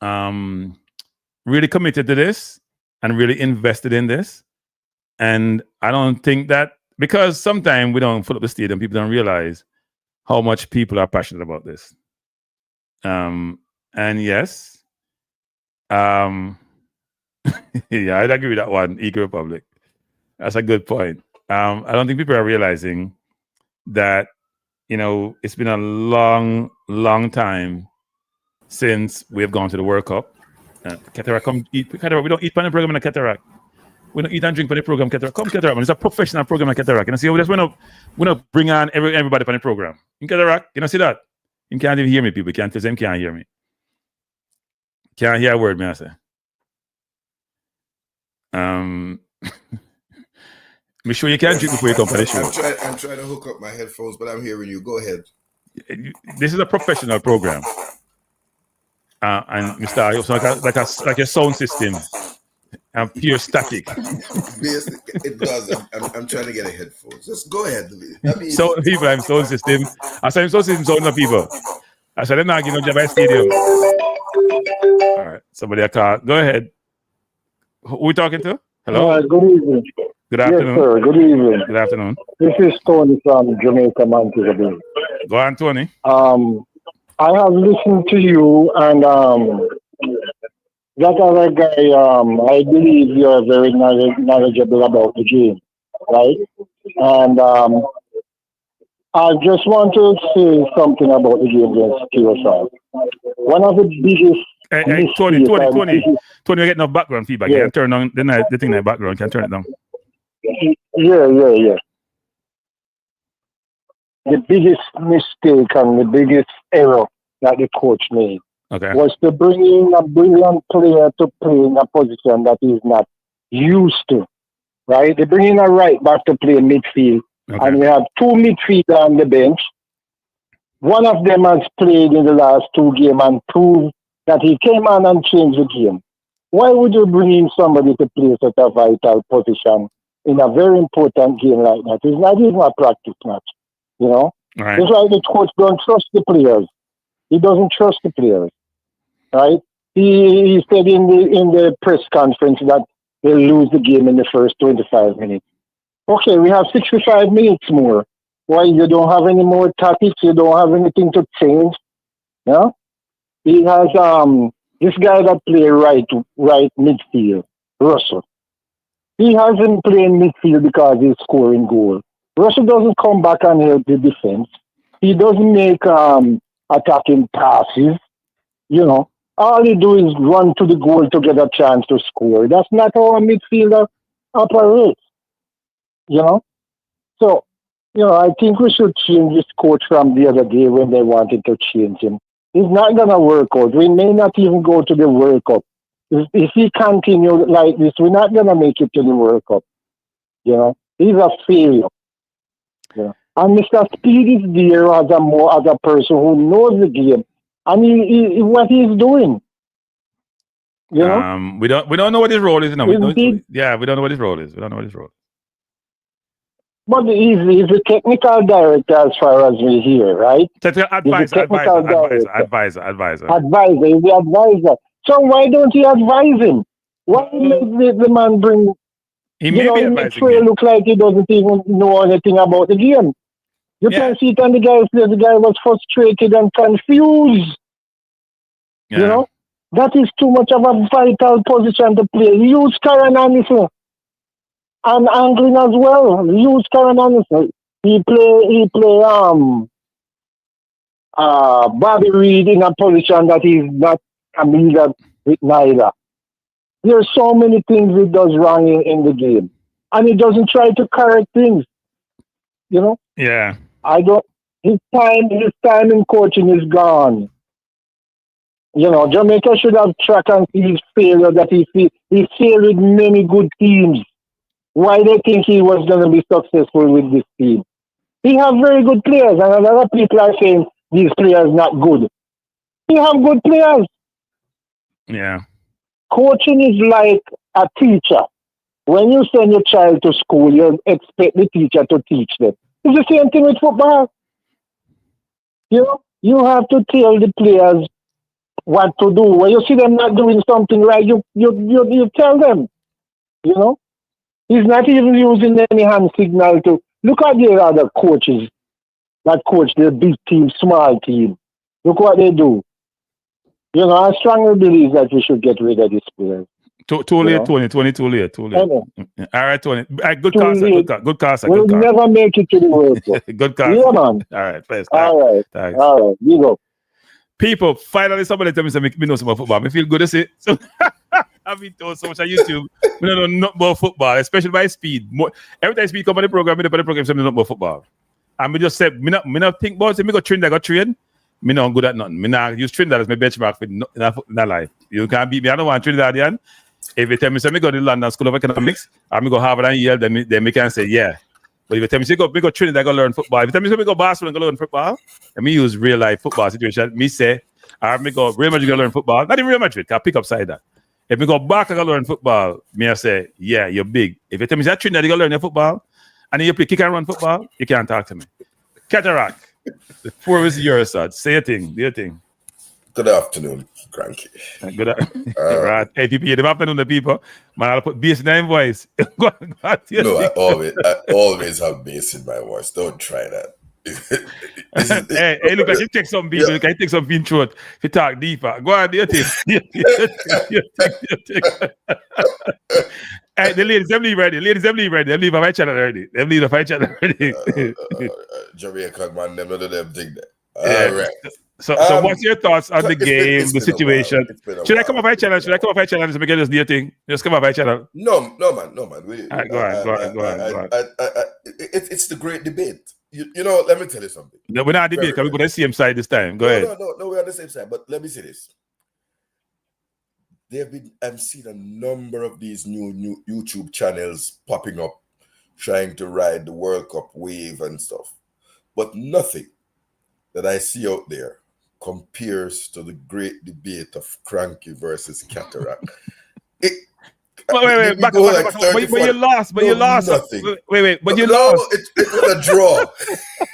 S1: really committed to this and really invested in this. And I don't think that, because sometimes we don't fill up the stadium, people don't realize how much people are passionate about this. And yes, yeah, I'd agree with that one, Eagle Republic. That's a good point. I don't think people are realizing that, it's been a long, long time since we have gone to the World Cup. Cataract, come eat. Cataract, we don't eat on the program in the Cataract. We don't eat and drink on the program, Cataract. Come, Cataract, man. It's a professional program, Cataract. And I see, we don't bring on everybody on the program. In Cataract, see that? You can't even hear me, people. Can't hear me. Can't hear a word, me I say. Make sure you can drink before you come for the show.
S19: I'm trying to hook up my headphones, but I'm hearing you. Go ahead.
S1: This is a professional program. And Mr. Ayos, like a sound system. And pure static.
S19: It does. I'm trying to get a headphones. Just go ahead.
S1: So people, I'm sound system. I said sound system, sound of people. I said, I'm not getting no job at stadium. All right, somebody a call. Go ahead. Who are we talking to? Hello.
S11: Good evening.
S1: Good afternoon.
S11: Yes, sir. Good evening.
S1: Good afternoon.
S11: This is Tony from Jamaica, Montego Bay.
S1: Go on, Tony.
S11: I have listened to you, and that other guy, I believe you're very knowledgeable about the game, right? And I just want to say something about the game against Curaçao. One of the biggest...
S1: Hey, Tony, you're getting no background feedback. Yeah. Turn on the thing in the background. Can turn it down.
S11: Yeah. The biggest mistake and the biggest error that the coach made was to bring in a brilliant player to play in a position that he's not used to, right? They bring in a right back to play midfield, and we have two midfielders on the bench. One of them has played in the last two games and proved that he came on and changed the game. Why would you bring in somebody to play such a vital position in a very important game like that? It's not even a practice match, Right. It's like the coach don't trust the players. He doesn't trust the players, right? He said in the press conference that they'll lose the game in the first 25 minutes. Okay, we have 65 minutes more. Why, you don't have any more tactics? You don't have anything to change? Yeah? He has this guy that play right midfield, Russell. He hasn't played midfield because he's scoring goal. Russell doesn't come back and help the defense. He doesn't make attacking passes. All he do is run to the goal to get a chance to score. That's not how a midfielder operates. So, I think we should change this coach from the other day when they wanted to change him. It's not going to work out. We may not even go to the World Cup. If he continues like this, we're not going to make it to the World Cup. He's a failure. And Mr. Speed is there as a person who knows the game. And he what he's doing.
S1: We don't know what his role is. We don't know what his role is.
S15: But he's the technical director as far as we hear, right?
S1: Advisor.
S15: He's the
S1: Advisor.
S15: Advisor, he's the advisor. So why don't you advise him? Why make the man bring...
S1: He makes
S15: Trey look like he doesn't even know anything about the game. You can see it on the guy's face. The guy was frustrated and confused.
S1: Yeah.
S15: You know? That is too much of a vital position to play. Use Karen Anderson. And angling as well. Use Karen Anderson. He play Bobby Reed in a position that he's not familiar with neither. There are so many things he does wrong in the game. And he doesn't try to correct things. You know?
S1: Yeah.
S15: His time in coaching is gone. You know, Jamaica should have tracked and see his failure that he failed with many good teams. Why they think he was going to be successful with this team? He have very good players, and a lot of people are saying these players not good. He have good players.
S1: Yeah.
S15: Coaching is like a teacher. When you send your child to school, you expect the teacher to teach them. It's the same thing with football. You know, you have to tell the players what to do. When you see them not doing something right, you tell them. You know, he's not even using any hand signal to look at the other coaches that coach the big team, small team. Look what they do. You know, I strongly believe that we should get rid of these players.
S1: Too late, Tony. Too late. All right, Tony. Good call, sir.
S15: We'll never make it to the World Cup.
S1: Good call.
S15: Yeah, man.
S1: All right, first.
S15: All right. You go.
S1: People, finally somebody tell me something. Me know some about football. I feel good to see. So I've been told so much on YouTube. We don't know nothing about football, especially by speed. Every time Speed come on the program, something about football. And me just said, me not think about it. Me go train, I go train. Me not good at nothing. Me not use Trinidad as my benchmark for in life. You can't beat me. I don't want Trinidadian. If you tell me, say, me go to the London School of Economics, and me go Harvard and Yale, then me can say, yeah. But if you tell me, say, me go Trinidad, I go learn football. If you tell me, say, me go Barcelona, go learn football, and me use real life football situation, me say, me go Real Madrid, go learn football. Not even Real Madrid, can pick up side that. If me go back, I go learn football, me I say, yeah, you're big. If you tell me, say, Trinidad, you go learn your football, and then you play kick and run football, you can't talk to me. Cataract. The floor is yours, sir. Say a thing. Do your thing.
S19: Good afternoon, Kranky.
S1: Good afternoon. Right. Hey, people, good afternoon, the people. Man, I'll put bass in my voice.
S19: No, I always have bass in my voice. Don't try that.
S1: Hey, look, I should take some beat. Look, I take some beat throat. If you talk deeper. Go on, do your thing. Hey, the ladies, them leave ready. Them leave a fight channel already.
S19: Jamaican man, them none of them think that.
S1: Yeah.
S19: All right.
S1: So what's your thoughts on the game, the situation? Should I come off my channel? Should I come off my channel to make this new thing? Just come off my channel.
S19: No, man. Go on. It's the great debate. You know, let me tell you something.
S1: No, we're not debating because we're on the same side this time. Go ahead.
S19: No, we're on the same side. But let me say this. I've seen a number of these new YouTube channels popping up, trying to ride the World Cup wave and stuff. But nothing that I see out there compares to the great debate of Kranky versus Cataract.
S1: Wait, back up. But you lost.
S19: Nothing.
S1: Wait, but you lost.
S19: It was a draw.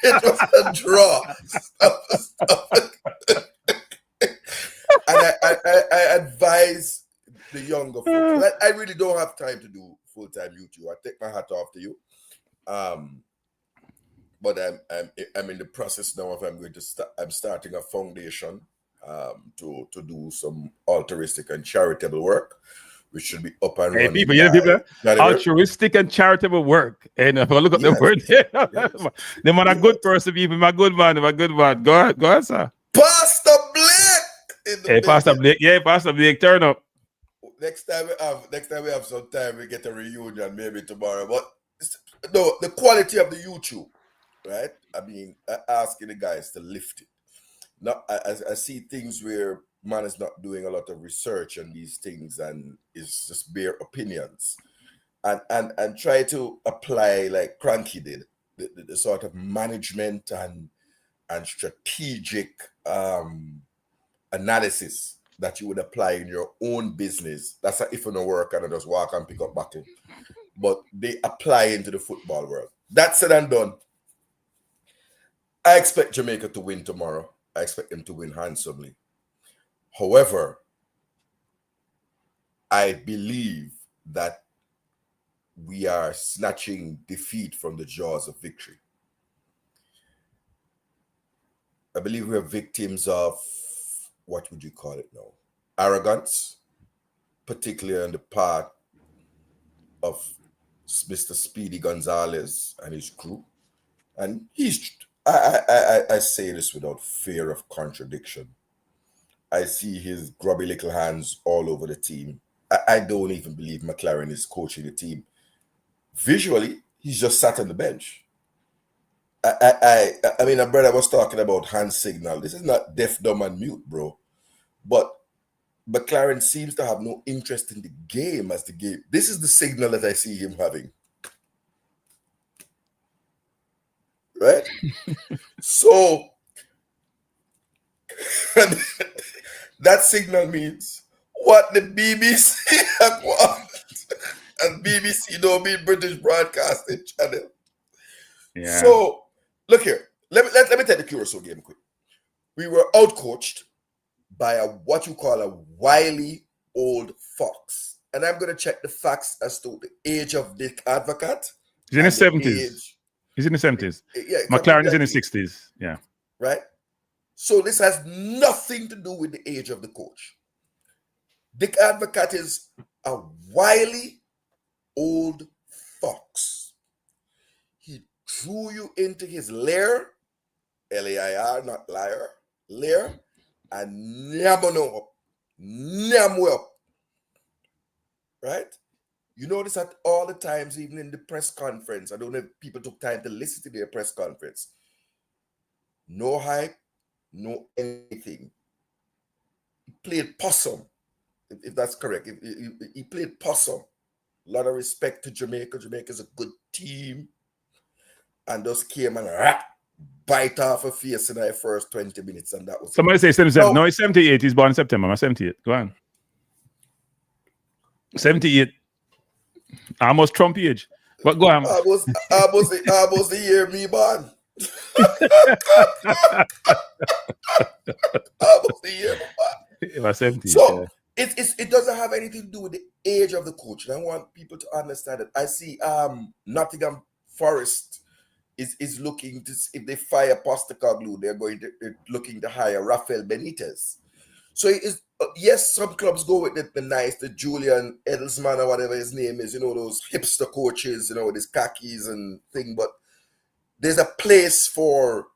S19: It was a draw. Stop. And I advise the younger folks. I really don't have time to do full-time YouTube. I take my hat off to you. But I'm in the process now of I'm starting a foundation to do some altruistic and charitable work, which should be up and running.
S1: Hey, people, altruistic and charitable work. And if I look up the word there, the man a good person, people, my good man. Go ahead, sir.
S19: Pastor Blake.
S1: Hey, Pastor Blake. Yeah, Pastor Blake, turn up.
S19: Next time we have some time, we get a reunion maybe tomorrow. But no, the quality of the YouTube, right? I mean, asking the guys to lift it. Now, I see things where man is not doing a lot of research on these things and is just bare opinions, and try to apply like Kranky did the sort of management and strategic analysis that you would apply in your own business. That's if you don't work and just walk and pick up bottle. But they apply into the football world. That said and done, I expect Jamaica to win tomorrow. I expect them to win handsomely. However, I believe that we are snatching defeat from the jaws of victory. I believe we are victims of, what would you call it now? Arrogance, particularly on the part of Mr. Speedy Gonzalez and his crew. And I say this without fear of contradiction. I see his grubby little hands all over the team. I don't even believe McClaren is coaching the team. Visually, he's just sat on the bench. I mean, a brother was talking about hand signal. This is not deaf, dumb, and mute, bro. But McClaren seems to have no interest in the game as the game. This is the signal that I see him having. Right? So, that signal means what the BBC want. And BBC don't mean British Broadcasting Channel.
S1: Yeah.
S19: So, look here. Let me take the Curaçao game quick. We were outcoached by what you call a wily old fox. And I'm going to check the facts as to the age of Dick Advocat.
S1: He's in his 70s. He's in his 70s.
S19: Yeah,
S1: McClaren is in his 60s. Yeah.
S19: Right? So this has nothing to do with the age of the coach. Dick Advocat is a wily old fox. He drew you into his lair, L-A-I-R, not liar, lair, and nyam up. Right? You notice that all the times, even in the press conference, I don't know if people took time to listen to their press conference. No hype, no anything. He played possum, if that's correct. He played possum. A lot of respect to Jamaica. Jamaica's a good team. And just came and bite off a face in our first 20 minutes. And that was
S1: Somebody say 77. No, he's 78. He's born in September. I'm 78. Go on. 78. Almost Trump age. But go on.
S19: Almost the year me born. Almost the year me born.
S1: 70.
S19: So
S1: yeah.
S19: it doesn't have anything to do with the age of the coach. And I want people to understand that. I see Nottingham Forest is looking to, if they fire Postecoglou, they're looking to hire Rafael Benitez. So it is, yes, some clubs go with the Julian Edelsman or whatever his name is, those hipster coaches, with his khakis and thing. But there's a place for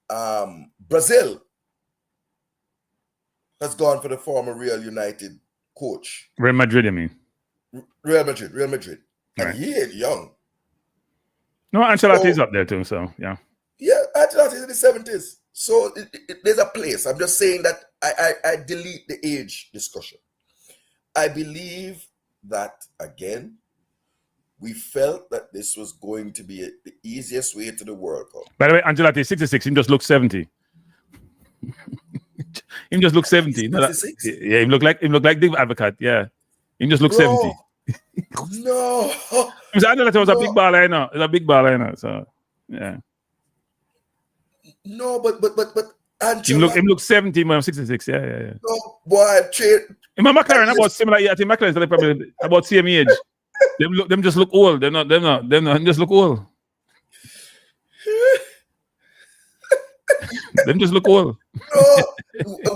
S19: Brazil has gone for the former Real United coach.
S1: Real Madrid, I mean.
S19: Real Madrid. And
S1: Right.
S19: he ain't young.
S1: No, Ancelotti's up there too, so yeah.
S19: Yeah, Ancelotti's in the 70s. So there's a place. I'm just saying that I delete the age discussion. I believe that, again, we felt that this was going to be the easiest way to the World Cup.
S1: By the way, Ancelotti is 66. Him just looks 70. Him just looks 70.
S19: 66?
S1: Yeah, him look like Dick Advocat. Yeah. Him just looks 70.
S19: No.
S1: Ancelotti was a big baller, you know. He's a big baller, you know. So yeah.
S19: No, but
S1: Him look 70 when I'm 66. Yeah.
S19: No, boy,
S1: In my McClaren about similar. I think McClaren's probably about same age. Them just look old. Them just look old. Them just look old.
S19: No,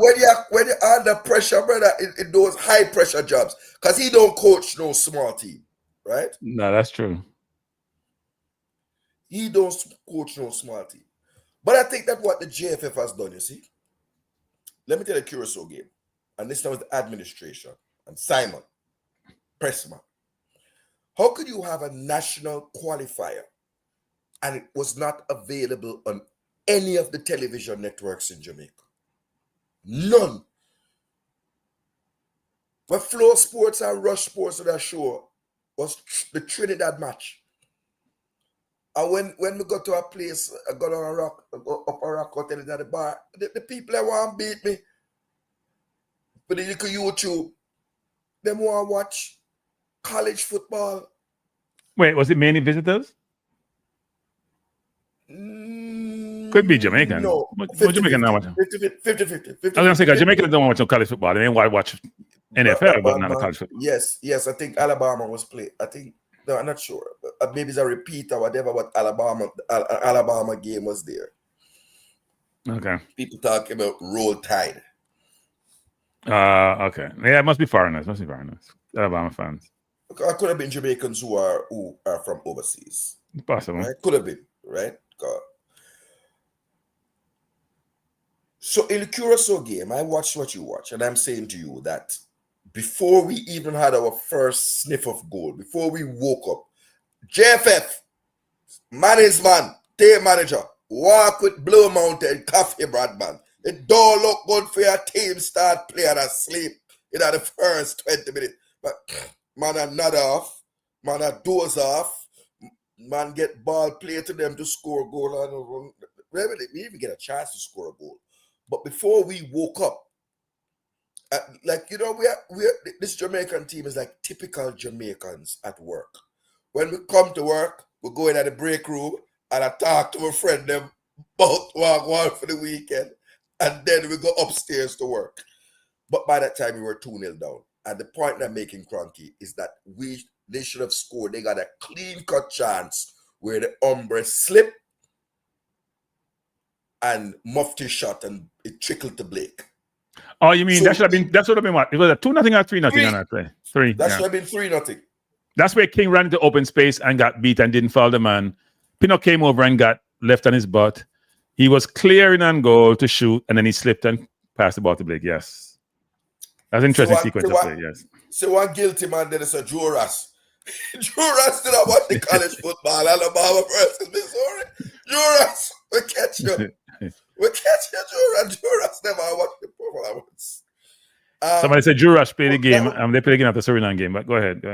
S19: when you're under pressure, brother, in those high pressure jobs, because he don't coach no small team, right?
S1: No, that's true.
S19: He don't coach no small team. But I think that what the JFF has done, you see. Let me tell you the Curaçao game. And this time was the administration and Simon, pressman. How could you have a national qualifier and it was not available on any of the television networks in Jamaica? None. But Flow Sports and Rush Sports that show was the Trinidad match. And when we got to a place, I got on a rock, up a rock hotel at the bar, the people that want to beat me, but the little YouTube, them want to watch college football.
S1: Wait, was it mainly visitors? Could be Jamaican.
S19: No,
S1: But
S19: 50,
S1: Jamaican not
S19: 50,
S1: watching.
S19: 50, 50, 50,
S1: I was gonna say
S19: 50.
S1: Jamaican don't watch no college football. They ain't watch NFL, but not the college football.
S19: Yes, I think Alabama was played. I think no, I'm not sure. Maybe it's a repeat or whatever. But Alabama game was there.
S1: Okay.
S19: People talking about Roll Tide.
S1: Okay. Yeah, it must be foreigners. Alabama fans.
S19: I could have been Jamaicans who are from overseas.
S1: Possible.
S19: Right? Could have been, right? So in the Curaçao game, I watched what you watch, and I'm saying to you that before we even had our first sniff of goal, before we woke up, JFF, management, team manager, walk with Blue Mountain, Coffee Bradman. It don't look good for your team start playing asleep in the first 20 minutes. But man a nod off, man a doze off, man get ball play to them to score a goal. We even get a chance to score a goal. But before we woke up, this Jamaican team is like typical Jamaicans at work. When we come to work, we go in at the break room and I talk to a friend them about one for the weekend, and then we go upstairs to work. But by that time, we were 2-0 down. And the point I'm making, Kranky, is that they should have scored. They got a clean-cut chance where the Umbre slipped and Mufti shot and it trickled to Blake.
S1: Oh, you mean that should have been what? It was a 2-0 or 3-0 on that play. 3.
S19: That should have been 3-0.
S1: That's where King ran into open space and got beat and didn't foul the man. Pinnock came over and got left on his butt. He was clearing on goal to shoot, and then he slipped and passed the ball to Blake. Yes. That's an interesting sequence of play, yes.
S19: So one guilty man there is a Juras. Juras did not watch the college football. Alabama versus Missouri. Juras, we catch you. We catch you, Juras. Juras never watched the performance.
S1: Somebody said Jurash played the game. They played the game after Suriname game, but go ahead.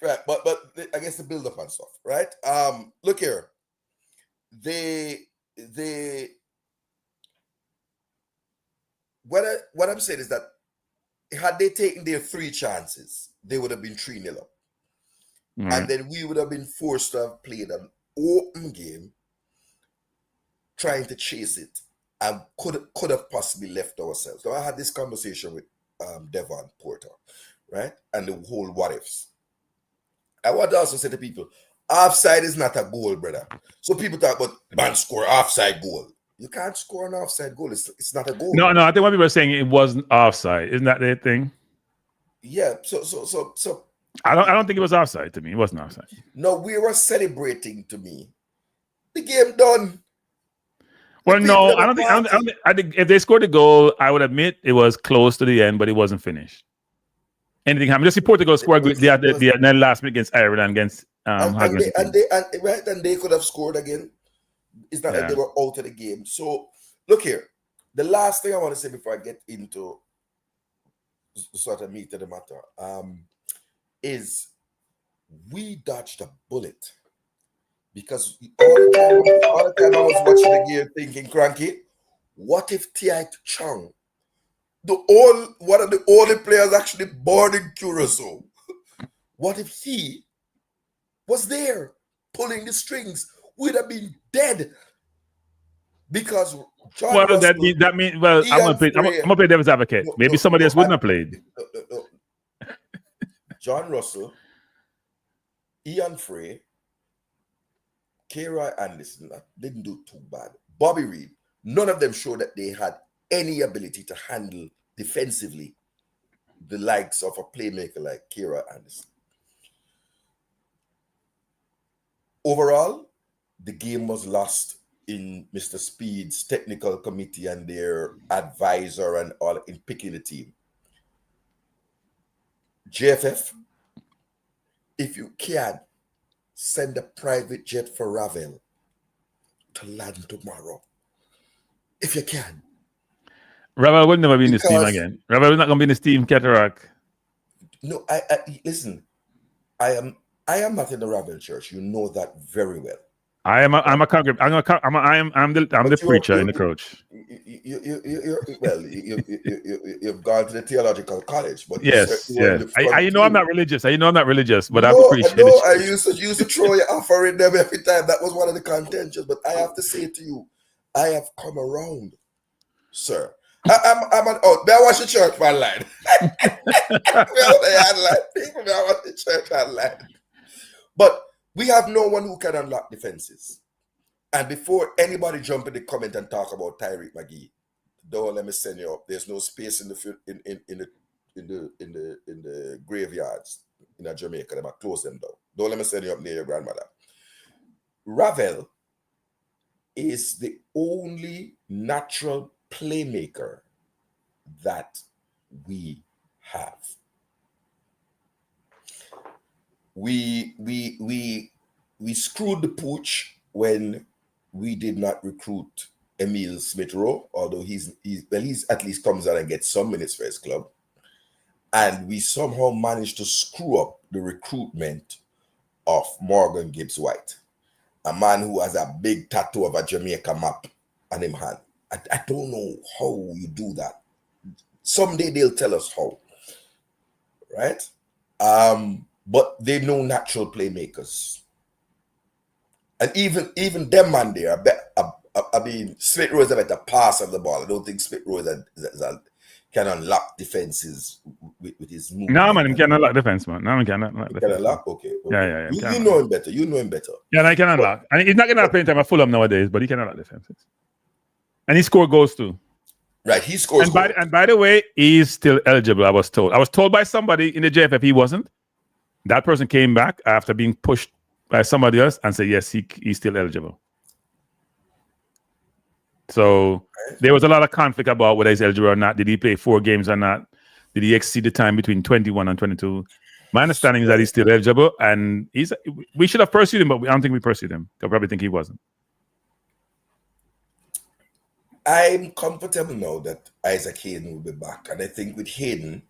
S19: Right, but I guess the build up and stuff, right? Look here. What I'm saying is that had they taken their 3 chances, they would have been 3-0 up.
S1: Right.
S19: And then we would have been forced to have played an open game, trying to chase it, and could have possibly left ourselves. So I had this conversation with Devon Porter, right? And the whole what ifs. I want to also say to people, offside is not a goal, brother. So people talk about man score offside goal. You can't score an offside goal. It's not a goal.
S1: No, I think what people are saying it wasn't offside. Isn't that the thing?
S19: Yeah. So
S1: I don't think it was offside to me. It wasn't offside.
S19: No, we were celebrating to me. The game done.
S1: Well, no, I don't think. I think if they scored a goal, I would admit it was close to the end, but it wasn't finished. Anything happened. Just see Portugal scored the last minute against Ireland against
S19: and they could have scored again. It's not like they were out of the game. So look here. The last thing I want to say before I get into the sort of meat of the matter is we dodged a bullet. Because all the time I was watching the game thinking, Kranky, what if T.I. Chong, one of the only players actually born in Curaçao, what if he was there pulling the strings? We'd have been dead. Because John Russell,
S1: that means I'm gonna play devil's advocate. Maybe somebody else wouldn't have played.
S19: No. John Russell, Ian Frey, K-Roy Anderson didn't do too bad. Bobby Reed, none of them showed that they had any ability to handle defensively the likes of a playmaker like K-Roy Anderson. Overall, the game was lost in Mr. Speed's technical committee and their advisor and all in picking the team. JFF, if you can, send a private jet for Ravel to land tomorrow. If you can.
S1: Ravel will never be in this team again. Ravel is not going to be in this team, Cataract.
S19: No, I listen. I am not in the Ravel church. You know that very well.
S1: I'm the preacher and the coach.
S19: You've gone to the theological college, but
S1: Yes. I know I'm not religious. I know I'm not religious, but I'm
S19: no,
S1: preaching.
S19: no, I used to throw your offering them every time. That was one of the contentions. But I have to say to you, I have come around, sir. I'm an out. I watch the church online. I watch the church online. But we have no one who can unlock defenses. And before anybody jump in the comment and talk about Tyreek McGee, don't let me send you up. There's no space in the graveyards in Jamaica. They might close them down. Don't let me send you up near your grandmother. Ravel is the only natural playmaker that we have. We screwed the pooch when we did not recruit Emile Smith-Rowe, although he's at least comes out and gets some minutes for his club. And we somehow managed to screw up the recruitment of Morgan Gibbs-White, a man who has a big tattoo of a Jamaica map on him hand. I don't know how you do that. Someday they'll tell us how, right? But they know natural playmakers. And even them man there, I mean, Smith-Rowe is a better passer of the ball. I don't think Smith-Rowe can unlock defenses with his movement.
S1: No, man, he can unlock defense, man. No, he can unlock defense.
S19: Can unlock? Okay.
S1: Yeah.
S19: You know him better. You know him better.
S1: Yeah, he can unlock. And he's not going to play time at Fulham nowadays, but he can unlock defenses. And he scored goals too.
S19: Right, he scores goals.
S1: And by the way, he's still eligible, I was told. I was told by somebody in the JFF he wasn't. That person came back after being pushed by somebody else and said, yes, he's still eligible. So there was a lot of conflict about whether he's eligible or not. Did he play 4 games or not? Did he exceed the time between 21 and 22? My understanding is that he's still eligible, and we should have pursued him, but I don't think we pursued him. I probably think he wasn't.
S19: I'm comfortable now that Isaac Hayden will be back, and I think with Hayden,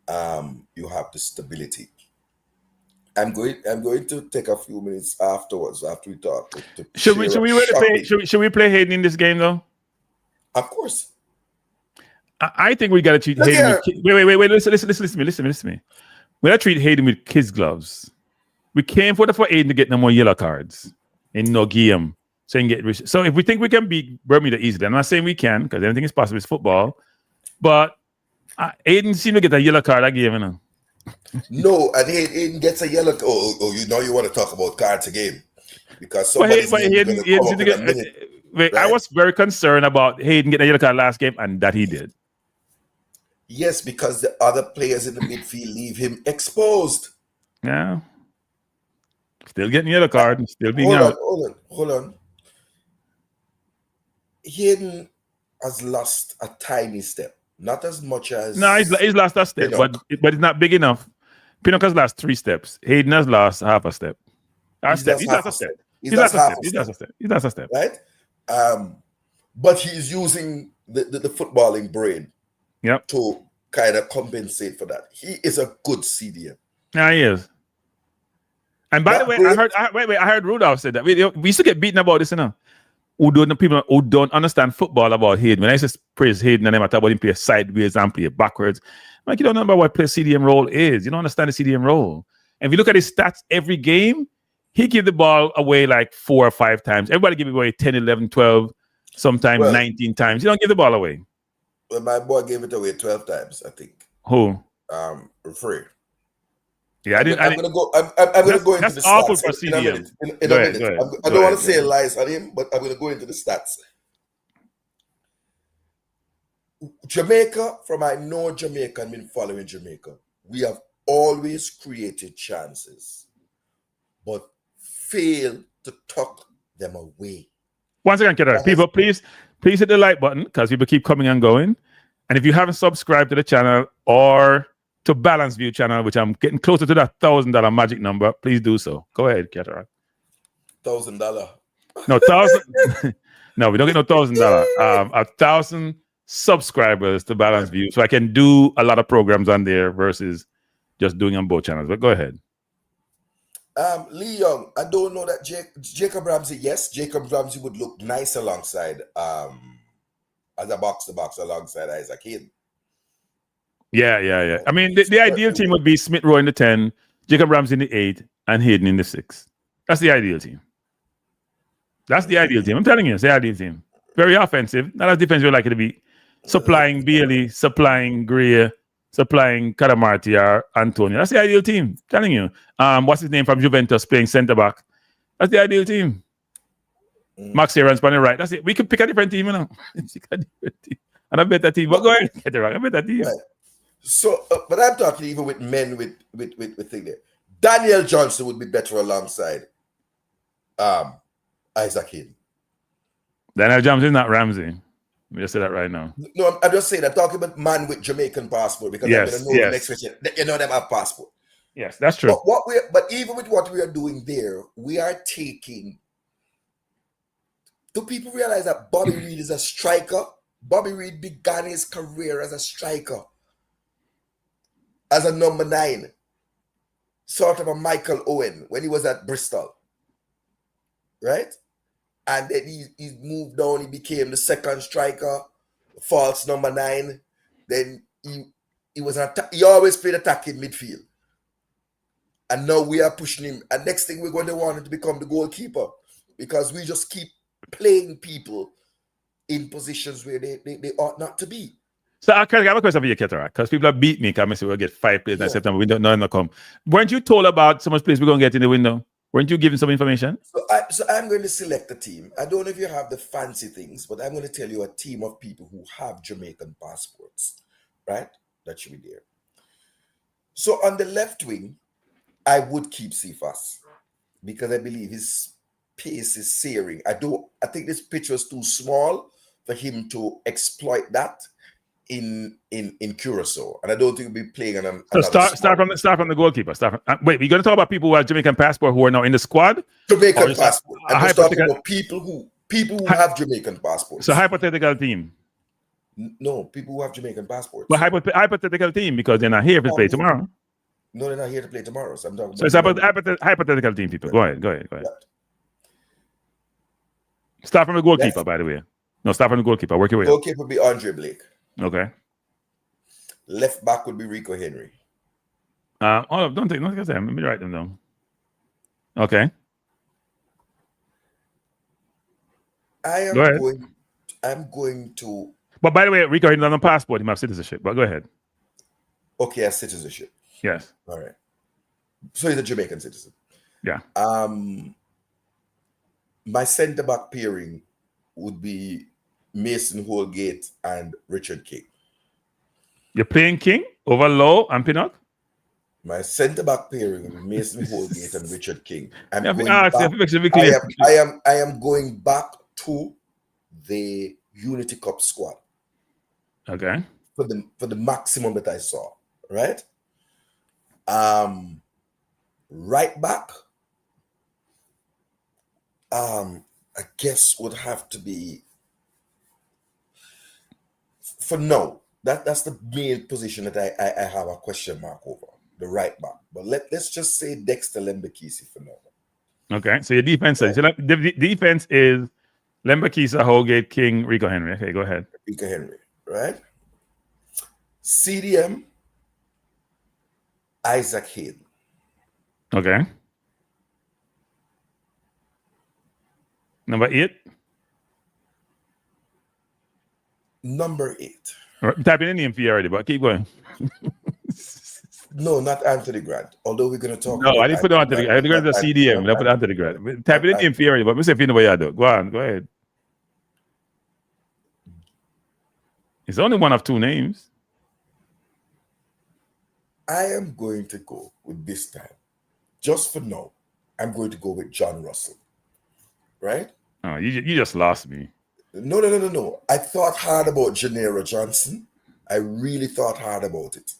S19: you have the stability. I'm going to take a few minutes afterwards after we talk.
S1: Should we play Hayden in this game though?
S19: Of course.
S1: I think we gotta treat Hayden. Wait. Listen to me. We gotta treat Hayden with kids' gloves. We came for Hayden to get no more yellow cards in no game. So if we think we can beat Bermuda easily, I'm not saying we can because anything is possible. It's football, but Hayden seemed to get a yellow card that game, you know.
S19: No, and Hayden gets a yellow. You want to talk about cards again because somebody's
S1: I was very concerned about Hayden getting a yellow card last game, and that he did.
S19: Yes, because the other players in the midfield leave him exposed.
S1: Yeah, still getting yellow card, still being out.
S19: Hold on. Hayden has lost a tiny step. Not as much as...
S1: No, he's lost a step, but it's not big enough. Pinnock has lost 3 steps. Hayden has lost half a step. He's lost a step. He's lost a step.
S19: Right? But he's using the footballing brain to kind of compensate for that. He is a good CDM.
S1: Yeah, he is. And by the way, I heard Rudolph said that. We used to get beaten about this, you know. People who don't understand football about Hayden. When I used to praise Hayden and them, I talk about him play sideways and play backwards. I'm like, you don't know about what play CDM role is. You don't understand the CDM role. And if you look at his stats every game, he give the ball away like 4 or 5 times. Everybody give it away 10, 11, 12, sometimes 19 times. You don't give the ball away.
S19: Well, my boy gave it away 12 times, I think.
S1: Who?
S19: Free.
S1: Yeah,
S19: I'm gonna go into the stats in a minute. In a minute. I don't want to say lies on him, but I'm gonna go into the stats. Jamaica, I know Jamaica and been following Jamaica, we have always created chances, but fail to tuck them away.
S1: Once again, kiddo, people, please hit the like button because people keep coming and going. And if you haven't subscribed to the channel or to Balance View channel, which I'm getting closer to that $1,000 magic number, please do so. Go ahead, Cataract.
S19: $1,000.
S1: No, 1,000. No, we don't get no $1,000. 1,000 subscribers to Balance View, so I can do a lot of programs on there versus just doing on both channels. But go ahead.
S19: Lee Young, I don't know that Jacob Ramsey. Yes, Jacob Ramsey would look nice alongside as a box-to-box alongside Isaac Hayden.
S1: Yeah. I mean, the ideal team would be Smith Rowe in the 10, Jacob Ramsey in the 8, and Hayden in the 6. That's the ideal team. That's the ideal team. I'm telling you, it's the ideal team. Very offensive, not as defensive like it to be. Supplying Bailey, supplying Gray, supplying Cadamarti or Antonio. That's the ideal team. I'm telling you. What's his name from Juventus playing centre back? That's the ideal team. Max Aaron's on the right. That's it. We could pick a different team, you know. And a better team. But go ahead, get it wrong. A better team.
S19: Right. So, but I'm talking even with men with thing there. Daniel Johnson would be better alongside Isaac Hayden.
S1: Daniel Johnson, not Ramsey. Let me just say that right now.
S19: No, I'm just saying, I'm talking about man with Jamaican passport because I'm going to know the next question. You know them have passport.
S1: Yes, that's true.
S19: But even with what we are doing there, we are taking. Do people realize that Bobby Reid is a striker? Bobby Reid began his career as a striker, as a number 9, sort of a Michael Owen when he was at Bristol, right? And then he moved down. He became the second striker, false number 9. Then he was he always played attacking midfield. And now we are pushing him. And next thing we're going to want him to become the goalkeeper because we just keep playing people in positions where they ought not to be.
S1: So I have a question for you, Ketterak, because people have beat me because I say we'll get 5 players in September. We don't know no come. Weren't you told about so much players we're going to get in the window? Weren't you giving some information?
S19: So I'm going to select a team. I don't know if you have the fancy things, but I'm going to tell you a team of people who have Jamaican passports, right? That should be there. So on the left wing, I would keep Cephas because I believe his pace is searing. I think this pitch was too small for him to exploit that in Curaçao, and I don't think we'll be playing on.
S1: So start from the goalkeeper. Wait, we're going to talk about people who have Jamaican passport who are now in the squad.
S19: Jamaican passport. I'm just talking about people who have Jamaican passports.
S1: So hypothetical team.
S19: No, people who have Jamaican passports.
S1: But hypothetical team because they're not here to play tomorrow.
S19: No, they're not here to play tomorrow. So I'm talking.
S1: So it's about hypothetical team people. Go ahead. Yeah. Start from the goalkeeper, by the way. No, start from the goalkeeper. Work your way.
S19: Goalkeeper would be Andre Blake.
S1: Okay.
S19: Left back would be Rico Henry.
S1: Don't take nothing. Let me write them down. Okay.
S19: I'm going to.
S1: But by the way, Rico Henry doesn't have a passport. He might have citizenship. But go ahead.
S19: Okay, a citizenship.
S1: Yes.
S19: All right. So he's a Jamaican citizen.
S1: Yeah.
S19: My centre back pairing would be Mason Holgate and Richard King.
S1: You're playing King over Lowe and Pinnock?
S19: My centre back pairing would be Mason Holgate and Richard King. I am going back to the Unity Cup squad.
S1: Okay.
S19: For the maximum that I saw, right? Right back, I guess would have to be for now. That's the main position that I have a question mark over, the right back. But let's just say Dexter Lembekisi for now.
S1: Okay, so your defense is the defense is Lembekisa, Holgate, King, Rico Henry. Okay, go ahead.
S19: Rico Henry, right? CDM, Isaac Hayden.
S1: Okay. Number 8.
S19: Number 8.
S1: Type in a name for you already, but keep going.
S19: No, not Anthony Grant. Although we're going to talk.
S1: No, I didn't put Anthony Grant. I didn't go to the CDM. I put Anthony Grant. Type in a name for you already, but Mr. Fino Bayado. Go on, go ahead. It's only one of 2 names.
S19: I am going to go with this time. Just for now, I'm going to go with John Russell. Right?
S1: Oh, you just lost me.
S19: No. I thought hard about Janera Johnson. I really thought hard about it.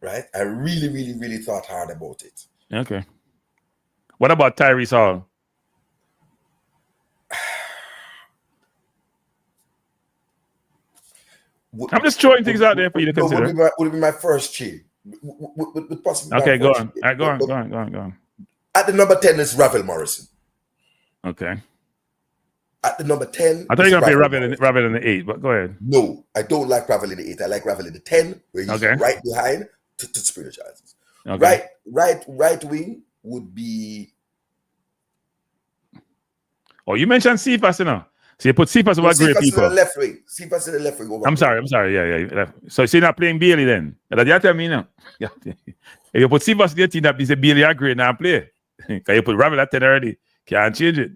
S19: Right? I really, really, really thought hard about it.
S1: Okay. What about Tyrese Hall? I'm just throwing things out there for you to consider.
S19: Would it be my first cheat?
S1: Okay, go on. Go on.
S19: At the number 10 is Ravel Morrison.
S1: Okay.
S19: At the number 10,
S1: I thought you were going to play Ravel in the 8, but go ahead.
S19: No, I don't like Ravel in the 8. I like Ravel in the 10, where he's
S1: Okay.
S19: right behind to spin the chances.
S1: Okay.
S19: Right wing would be.
S1: Oh, you mentioned Cephas, you know. So you put Cephas over great
S19: Cephas
S1: people.
S19: in the left wing. Cephas in the left wing over.
S1: I'm sorry. Yeah. Left. So you're not playing Bailey then? That you tell me now. Yeah. If you put Cephas in your team, that means Bailey are great now play. Because you put Ravel at 10 already. Can't change it.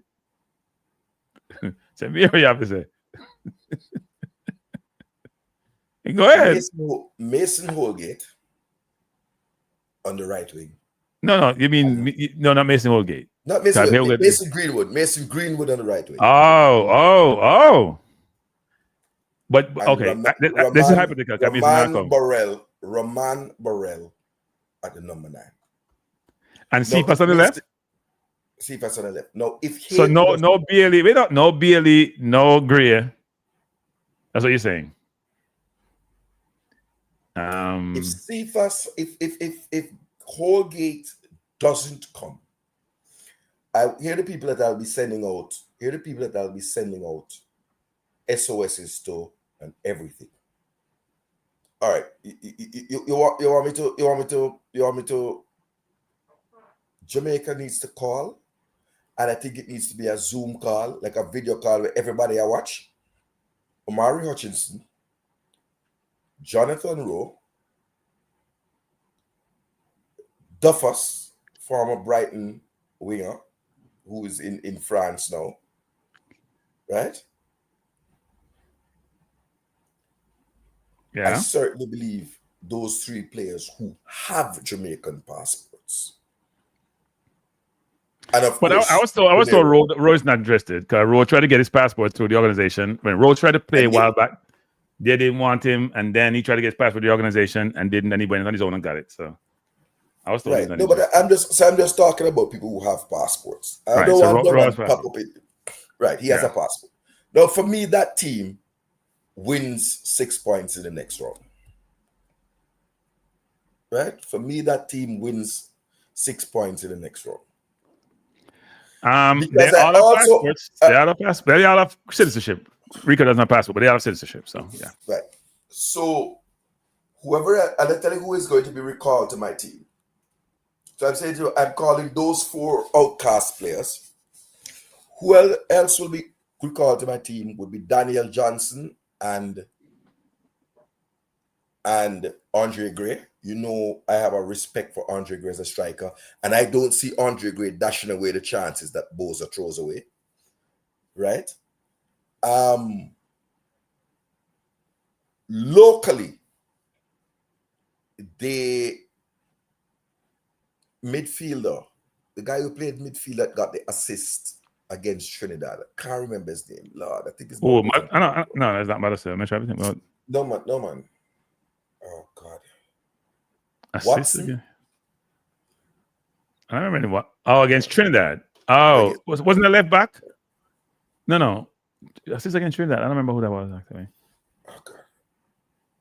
S1: Say me what you have to say. Go ahead.
S19: Mason Holgate on the right wing.
S1: No, you mean not Mason Holgate.
S19: Not Mason Holgate. Mason Greenwood. Mason Greenwood on the right wing.
S1: Oh. But okay, this is hypothetical.
S19: Roman Borrell at the number 9.
S1: And Cephas on the left?
S19: Cephas on the left. No,
S1: no Bailey. No Bailey, no Gray. That's what you're saying.
S19: If Cephas, if Holgate doesn't come, here are the people that I'll be sending out. SOSs to and everything. All right, you want me to. Jamaica needs to call, and I think it needs to be a Zoom call, like a video call where everybody I watch. Omari Hutchinson, Jonathan Rowe, Duffus, former Brighton winger, who is in France now, right?
S1: Yeah.
S19: I certainly believe those 3 players who have Jamaican passports. And of course,
S1: I was told Roe's not interested because Roe tried to get his passport through the organization. When Roe tried to play a while back, they didn't want him, and then he tried to get his passport through the organization, and didn't. And he went on his own and got it. So I was told.
S19: Right. No, but I'm just talking about people who have passports. I don't want to pop up in. Right. He has a passport. Now, for me, that team wins 6 points in the next round. Right? For me, that team wins 6 points in the next round.
S1: They all have passports. They all have citizenship. Rico doesn't have passport, but they all have citizenship. So yeah.
S19: Right. So I'll tell you who is going to be recalled to my team. So I'm saying to you, I'm calling those 4 outcast players. Who else will be recalled to my team would be Daniel Johnson and Andre Gray. You know, I have a respect for Andre Gray as a striker, and I don't see Andre Gray dashing away the chances that Boza throws away. Right? Locally, the midfielder, the guy who played midfield that got the assist against Trinidad, I can't remember his name. Lord, I think it's.
S1: No, that's not Madison. I'm trying to think about.
S19: No man. Oh God.
S1: Watson? I don't remember what. Oh, against Trinidad. Oh, wasn't the left back? No. Assist against Trinidad. I don't remember who that was actually.
S19: Okay.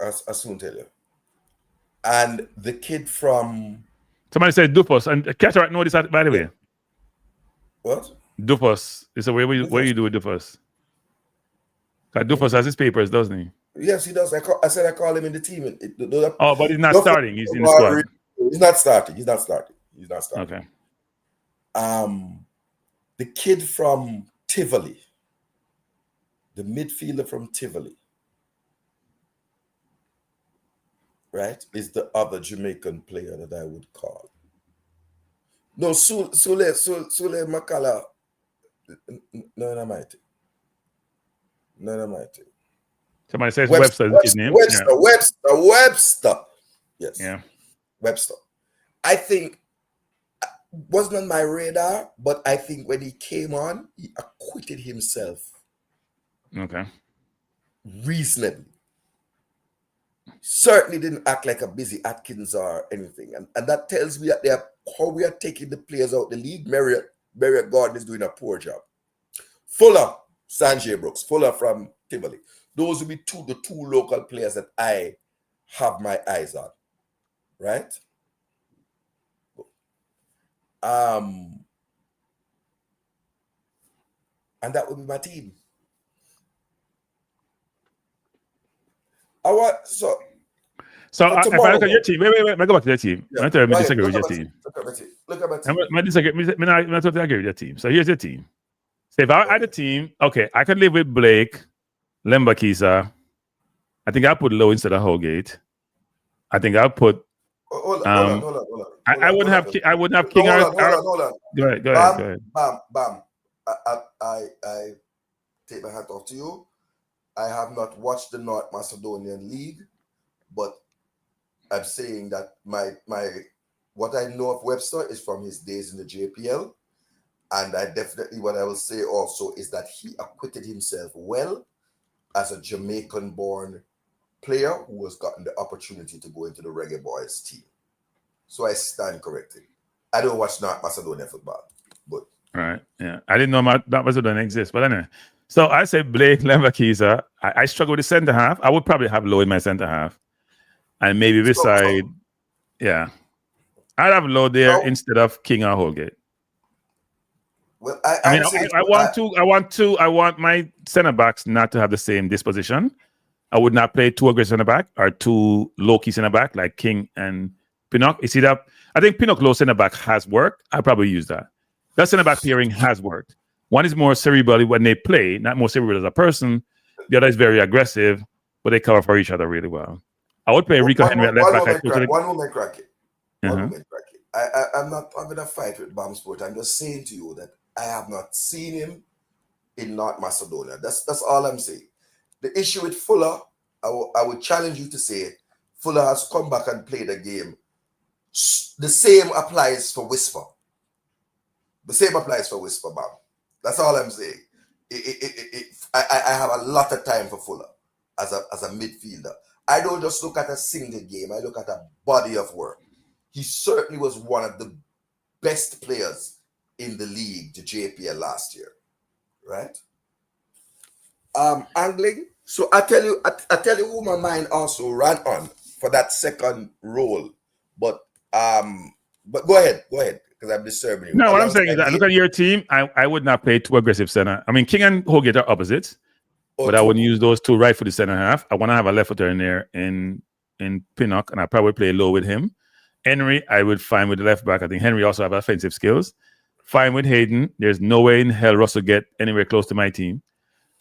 S19: I'll soon tell you. And the kid from.
S1: Somebody said Dufus, and Cataract know this by the way.
S19: What?
S1: Dufus. It's a way what you do with Dufus. Because Dufus has his papers, doesn't he?
S19: Yes, he does. I said I call him in the team.
S1: But he's not starting. He's in the squad.
S19: He's not starting.
S1: Okay.
S19: The kid from Tivoli, the midfielder from Tivoli, right, is the other Jamaican player that I would call. No, Sule Makala. No, mighty.
S1: Somebody says Webster is his name.
S19: Webster. Yes.
S1: Yeah.
S19: Webster. I think wasn't on my radar, but I think when he came on, he acquitted himself.
S1: Okay.
S19: Reasonably. Certainly didn't act like a busy Atkins or anything. And that tells me that how we are taking the players out the league. Marriott Gordon is doing a poor job. Fuller, Sanjay Brooks. Fuller from Tivoli. Those will be the two local players that I have my eyes on. Right? And that would be my team. So
S1: if I look at your team, wait, I go back to your team.
S19: Yeah.
S1: I tell you, I disagree with your team.
S19: Look at my team.
S1: I disagree. I totally agree with your team. So here's your team. So if I had a team, okay, I could live with Blake, Lembakisa. I think I'll put Low instead of Holgate. I think I'll put.
S19: Hold on.
S1: I wouldn't have King.
S19: Hold on.
S1: Go ahead.
S19: Bam. I take my hat off to you. I have not watched the North Macedonian League, but I'm saying that my what I know of Webster is from his days in the JPL, and I definitely what I will say also is that he acquitted himself well as a Jamaican-born player who has gotten the opportunity to go into the Reggae Boyz team. So I stand corrected. I don't watch North Macedonia football, but
S1: right, yeah, I didn't know North Macedonia exists, but anyway. So I say Blake, Lembakisa. I struggle with the center half. I would probably have Low in my center half, and maybe beside, yeah, I'd have Low there instead of King or Holgate.
S19: Well,
S1: I want my center backs not to have the same disposition. I would not play two aggressive center back or two low key center back like King and Pinnock. You see that? I think Pinnock low center back has worked. I'll probably use that. That center back pairing has worked. One is more cerebral when they play, not more cerebral as a person. The other is very aggressive, but they cover for each other really well. I would play Rico Henry at left back.
S19: One moment, Kranky. I'm not having a fight with Bam Sport. I'm just saying to you that I have not seen him in North Macedonia. That's all I'm saying. The issue with Fuller, I would challenge you to say Fuller has come back and played a game. The same applies for Whisper. Bam. That's all I'm saying. I have a lot of time for Fuller as a midfielder. I don't just look at a single game. I look at a body of work. He certainly was one of the best players in the league, the JPL last year, right? Angling. So I tell you who my mind also ran on for that second role. But go ahead. Because I'm disturbing you.
S1: No, what I'm saying is that look at your team. I would not play two aggressive center. I mean, King and Holgate are opposites, but I wouldn't use those two right for the center half. I want to have a left footer in there in Pinnock, and I probably play low with him. Henry, I would find with the left back. I think Henry also have offensive skills. Fine with Hayden. There's no way in hell Russell get anywhere close to my team.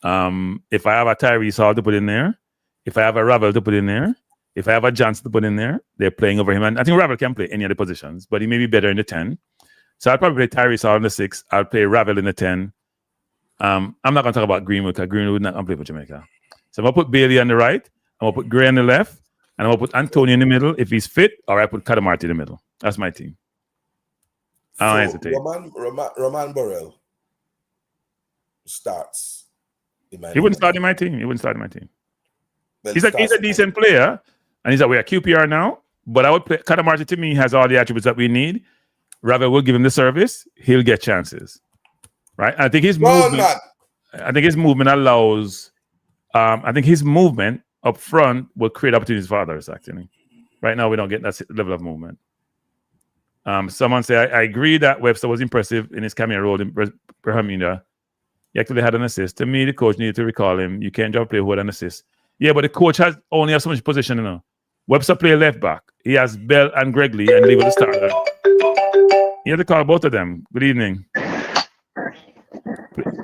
S1: If I have a Tyrese Hall to put in there, if I have a Ravel to put in there, if I have a Johnson to put in there, they're playing over him. And I think Ravel can play any other positions, but he may be better in the 10. So I'll probably play Tyrese Hall in the 6. I'll play Ravel in the 10. I'm not going to talk about Greenwood because Greenwood not going to play for Jamaica. So I'm going to put Bailey on the right. I'm going to put Gray on the left. And I'm going to put Antonio in the middle if he's fit, or I put Cadamarti in the middle. That's my team. I don't hesitate.
S19: Roman Burrell starts.
S1: He wouldn't start in my team. Well, he's a decent player, and he's we're at QPR now. But I would play Cadamarti. To me, has all the attributes that we need. Ravel will give him the service. He'll get chances, right? I think his movement. I think his movement allows. I think his movement up front will create opportunities for others. Actually, right now we don't get that level of movement. Someone say I agree that Webster was impressive in his cameo role in Bermuda. He actually had an assist. To me, the coach needed to recall him. You can't just play who had an assist. Yeah, but the coach only has so much position, you know. Webster play left back. He has Bell and Greg Lee and leave with the starter. You have to call both of them. Good evening.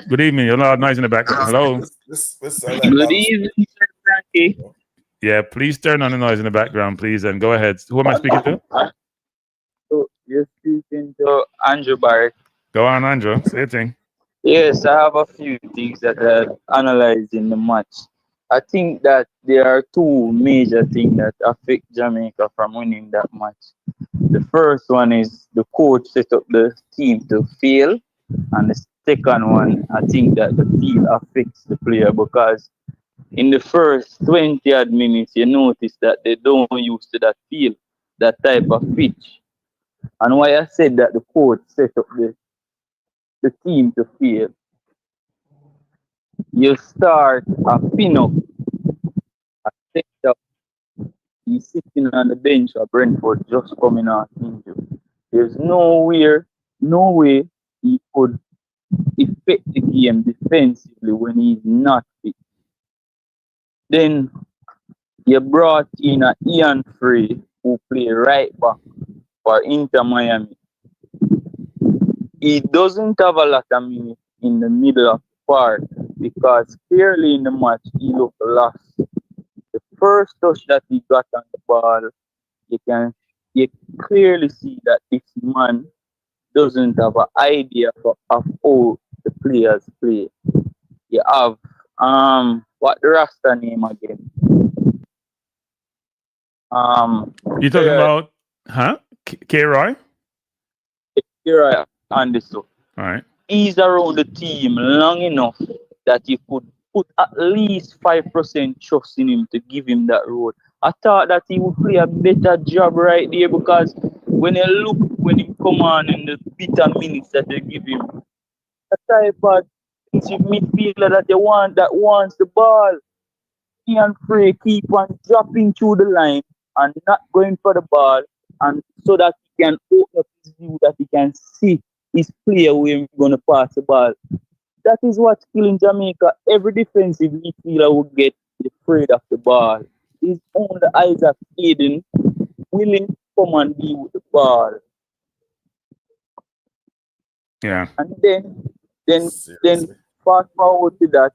S1: Good evening. You're loud noise in the background. Hello.
S20: Good evening, Sir Kranky.
S1: Yeah, please turn on the noise in the background, please, and go ahead. Who am I speaking to?
S20: So you're speaking to Andrew Barrett.
S1: Go on, Andrew. Say a thing.
S20: Yes, I have a few things that I've analyzed in the match. I think that there are two major things that affect Jamaica from winning that match. The first one is the coach set up the team to fail, and the second one, I think that the field affects the player because in the first 20 odd minutes, you notice that they don't use to that field, that type of pitch. And why I said that the coach set up the team to fail, you start a Pinnock, a center. He's sitting on the bench at Brentford just coming off injury. There's nowhere no way he could affect the game defensively when he's not fit. Then you brought in a Ian Frey who play right back for Inter Miami. He doesn't have a lot of minutes in the middle of the park because clearly in the match he looked lost. The first touch that he got on the ball, you clearly see that this man doesn't have an idea of how the players play. You have what the Rasta name again?
S1: You talking about K-Roy?
S20: K-Roy and this stuff.
S1: All right.
S20: He's around the team long enough that you could put at least 5% trust in him to give him that role. I thought that he would play a better job right there because when he come on in the bitter minutes that they give him, the type of defensive midfielder that they want that wants the ball. Ian Frey keep on dropping through the line and not going for the ball, and so that he can open up his view, that he can see his player where he's going to pass the ball. That is what's killing Jamaica. Every defensive midfielder will get afraid of the ball. It's only Isaac Aiden willing to come and deal with the ball.
S1: Yeah.
S20: And then fast forward to that,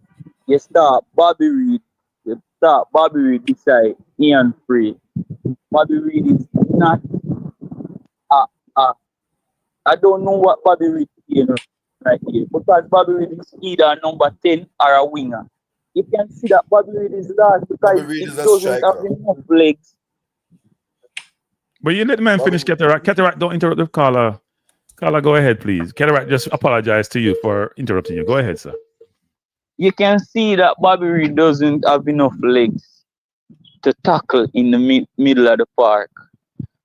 S20: you start Bobby Reid. You start Bobby Reid beside Ian Frey. Bobby Reid is not I don't know what Bobby Reid is doing right here because Bobby Reid is either number 10 or a winger. You can see that Bobby Reid is lost because he doesn't have enough legs.
S1: But you let the man finish, Cataract. Cataract, don't interrupt the caller. Caller, go ahead, please. Cataract just apologize to you for interrupting you. Go ahead, sir.
S20: You can see that Bobby Reid doesn't have enough legs to tackle in the middle of the park.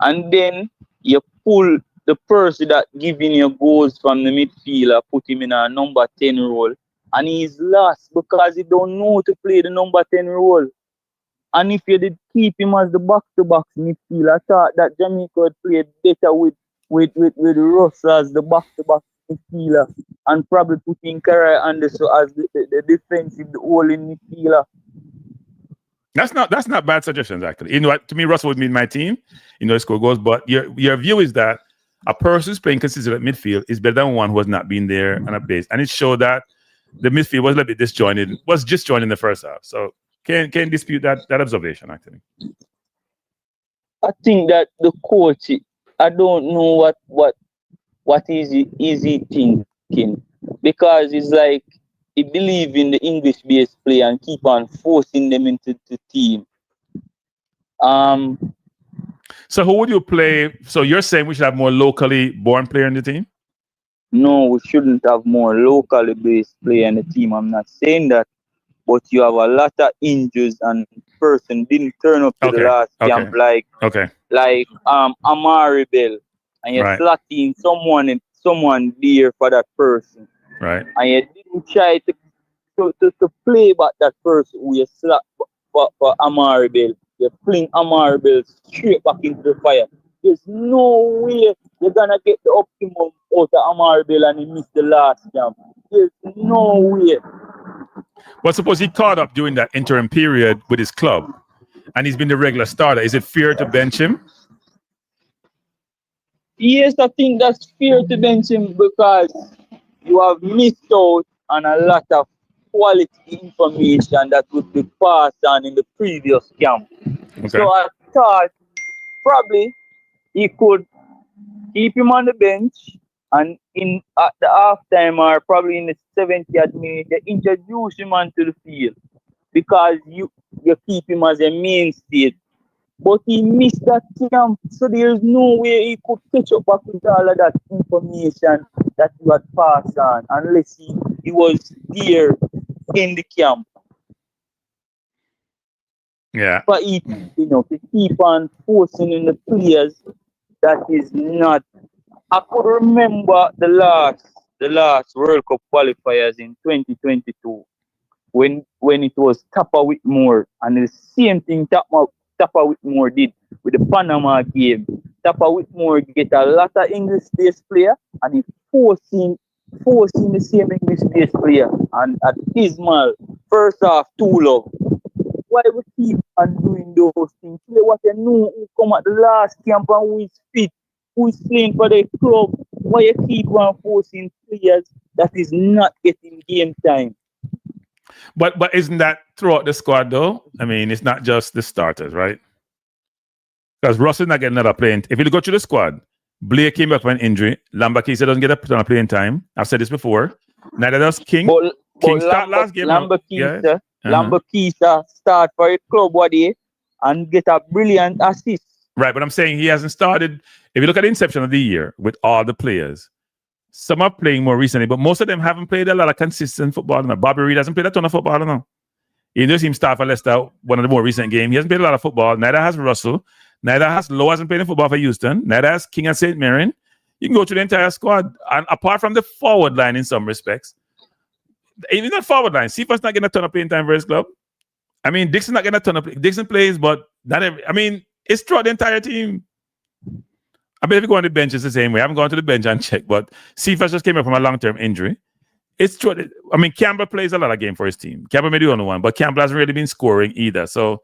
S20: And then you pull the person that giving you goals from the midfielder, put him in a number 10 role, and he's lost because he don't know to play the number 10 role. And if you did keep him as the box-to-box midfielder, I thought that Jamaica would play better with Russ as the box-to-box midfielder and probably put in Kara Anderson as the defensive, the holding midfielder.
S1: That's not bad suggestions, actually. You know what? To me, Russell would be in my team. You know, score goals. But your view is that a person who's playing consistent at midfield is better than one who has not been there on a base. And it showed that the midfield was a little bit disjointed, was disjointed in the first half. So can't dispute that observation, actually.
S20: I think that the coach, I don't know what is he thinking, because it's like he believe in the English-based play and keep on forcing them into the team.
S1: So who would you play? So you're saying we should have more locally born player in the team?
S20: No, we shouldn't have more locally based player in the team. I'm not saying that, but you have a lot of injuries and person didn't turn up to the last camp, like Amari Bell, and you're slotting someone there for that person,
S1: right?
S20: And you didn't try to play back that person who you slot for Amari Bell. You fling Amari Bell straight back into the fire. There's no way you're gonna get the optimum out of Amari Bell and he missed the last jump. There's no way.
S1: Well, suppose he caught up during that interim period with his club and he's been the regular starter. Is it fair to bench him?
S20: Yes, I think that's fair to bench him because you have missed out on a lot of quality information that would be passed on in the previous camp.
S1: Okay.
S20: So I thought probably he could keep him on the bench, and at the halftime or probably in the 70th minute, they introduce him onto the field because you keep him as a mainstay. But he missed that camp, so there's no way he could catch up back with all of that information that he had passed on unless he was there in the camp.
S1: Yeah.
S20: But he, to keep on forcing in the players, that is not. I could remember the last World Cup qualifiers in 2022 when it was Tapper Whitmore, and the same thing Tapper Tapper Whitmore did with the Panama game. Tapper Whitmore get a lot of English-based player and he forcing the same English-based player. And at Ismail, first half, 2-love. Why we keep on doing those things? Play what you know who come at the last camp and who is fit, who is playing for the club. Why you keep on forcing players that is not getting game time?
S1: But isn't that throughout the squad though? I mean, it's not just the starters, right? Because Russell not getting another playing. If you go through the squad, Blake came back from an injury. Lambakisa doesn't get a ton of playing time. I've said this before. Neither does King. King start last game.
S20: Lambakisa start for a club body and get a brilliant assist.
S1: Right, but I'm saying he hasn't started. If you look at the inception of the year with all the players, some are playing more recently, but most of them haven't played a lot of consistent football. Bobby Reed hasn't played a ton of football. No. You just him start for Leicester, one of the more recent games. He hasn't played a lot of football. Neither has Russell. Neither has Lowe hasn't played in football for Houston. Neither has King and St. Mirren. You can go through the entire squad. And apart from the forward line in some respects, even that forward line, Cephas not getting a ton of playing time for his club. I mean, Dixon not getting a ton of play. Dixon plays, but not every. I mean, it's throughout the entire team. I bet if you go on the bench, it's the same way. I haven't gone to the bench and checked, but Cephas just came up from a long-term injury. It's true. I mean, Campbell plays a lot of game for his team. Campbell may be the only one, but Campbell hasn't really been scoring either. So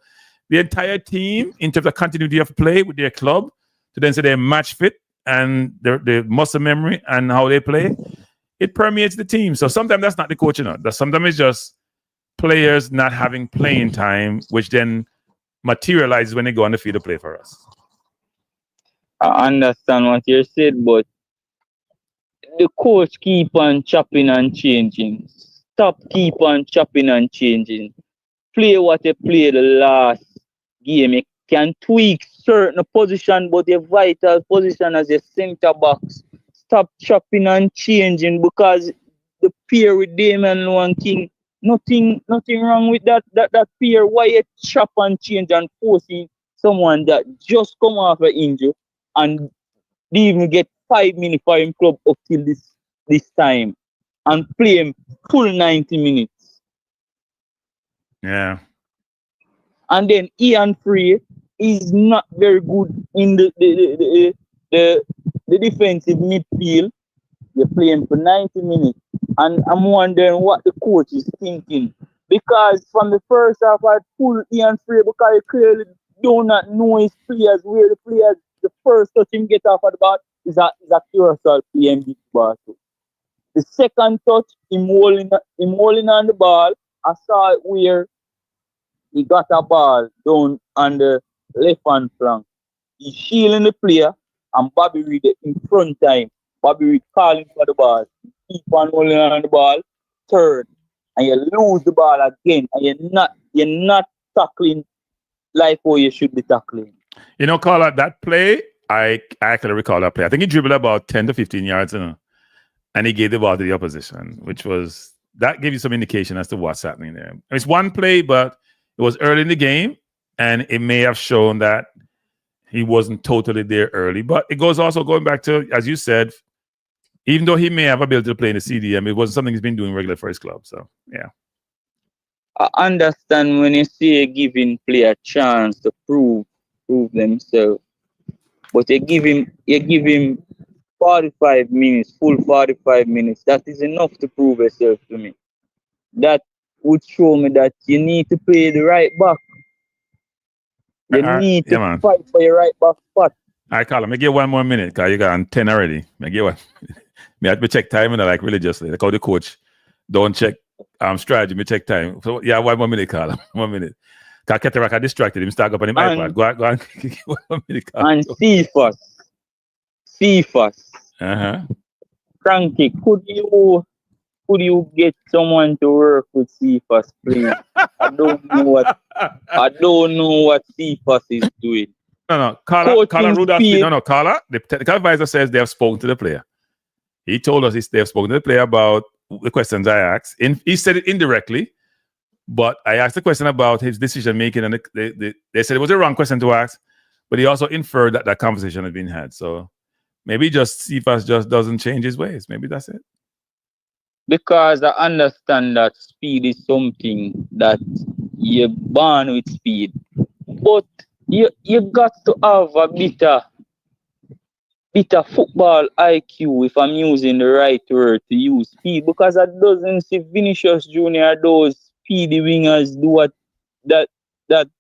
S1: the entire team, in terms of continuity of play with their club, to then say they're match fit and their muscle memory and how they play, it permeates the team. So sometimes that's not the coach, that sometimes it's just players not having playing time, which then materializes when they go on the field to play for us.
S20: I understand what you said, but the coach keep on chopping and changing. Stop keep on chopping and changing. Play what you played the last game. You can tweak certain position, but your vital position as a centre backs. Stop chopping and changing because the pair with Damien Lowe and King, nothing wrong with that pair. Why you chop and change and forcing someone that just come off an injury and they even get 5 minutes for him club up till this time and play him full 90 minutes.
S1: Yeah.
S20: And then Ian Free is not very good in the defensive midfield. You're playing for 90 minutes. And I'm wondering what the coach is thinking. Because from the first half, I pulled Ian Free because he clearly do not know his players, where the players, the first touch him get off of the ball is a Curaçao playing big ball. The second touch, him holding on the ball, I saw it where he got a ball down on the left hand flank. He's shielding the player and Bobby Reed in front time. Bobby Reed calling for the ball. Keep on holding on the ball, turn, and you lose the ball again, and you're not tackling like how you should be tackling.
S1: You know, Carla, that play, I actually recall that play. I think he dribbled about 10 to 15 yards, and he gave the ball to the opposition, that gave you some indication as to what's happening there. It's one play, but it was early in the game, and it may have shown that he wasn't totally there early. But it goes also going back to, as you said, even though he may have ability to play in the CDM, it wasn't something he's been doing regular for his club. So, yeah.
S20: I understand when you say giving player a chance to prove themselves, but you give him 45 minutes, full 45 minutes. That is enough to prove yourself to me. That would show me that you need to play the right back. You need to fight for your right back spot.
S1: All right, Carla, me give 1 more minute because you got on 10 already. Me give one. Me have to check time like religiously. Like how the coach don't check strategy. Me check time. So yeah, 1 more minute, Carla. 1 minute. Because Keteraka distracted him. Start up on him iPad. Go on. 1 minute, Carla.
S20: And Cephas. Kranky, could you get someone to work with Cephas, please? I don't know what Cephas is doing.
S1: No. Carla Rudolph. No. Carla, the technical advisor says they have spoken to the player. He told us they have spoken to the player about the questions I asked. He said it indirectly, but I asked the question about his decision making, and they said it was a wrong question to ask, but he also inferred that conversation had been had. So maybe just Cephas just doesn't change his ways. Maybe that's it.
S20: Because I understand that speed is something that you're born with speed. But you got to have a bit of football IQ, if I'm using the right word to use, speed, because I doesn't see Vinicius Junior, those speedy wingers do what that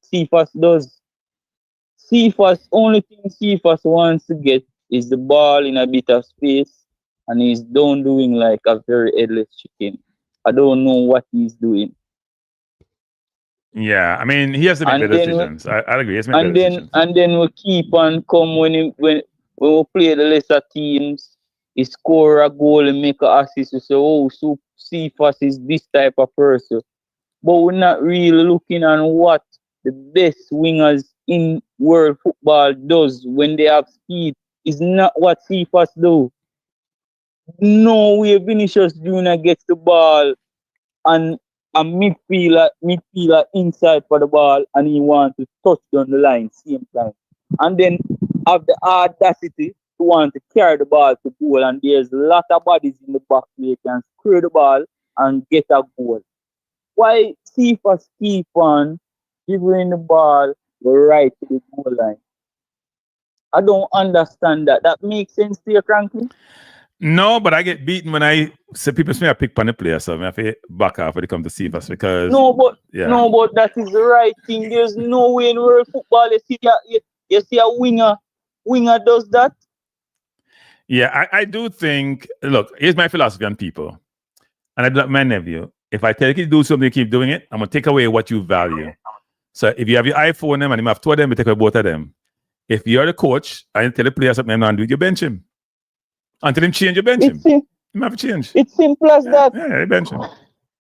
S20: Cephas does. Cephas, only thing Cephas wants to get is the ball in a bit of space, and he's down doing like a very headless chicken. I don't know what he's doing.
S1: Yeah, I mean, he has to make better decisions. I agree. He has to make better decisions.
S20: And then we keep on come when we play the lesser teams. He score a goal and make an assist. We say, oh, so Cephas is this type of person. But we're not really looking at what the best wingers in world football does when they have speed. Is not what Cephas do. No way Vinicius Junior gets the ball and a midfielder inside for the ball and he wants to touch down the line same time. And then have the audacity to want to carry the ball to goal, and there's a lot of bodies in the box where you can square the ball and get a goal. Why Cephas keep on giving the ball right to the goal line? I don't understand that. That makes sense to you, Kranky?
S1: No, but I get beaten when I say people say I pick on the player, so I have to back off when it comes to Cephas because
S20: no, but that is the right thing. There's no way in world football you see a winger does that.
S1: Yeah, I do think. Look, here's my philosophy on people, and I do that with my nephew. If I tell you to do something, you keep doing it, I'm gonna take away what you value. So if you have your iPhone them and you have two of them, you take away both of them. If you're the coach and you tell the player something and not do it, you bench him. Until him change, you bench him. You have to change.
S20: It's simple as that.
S1: Yeah, you bench him.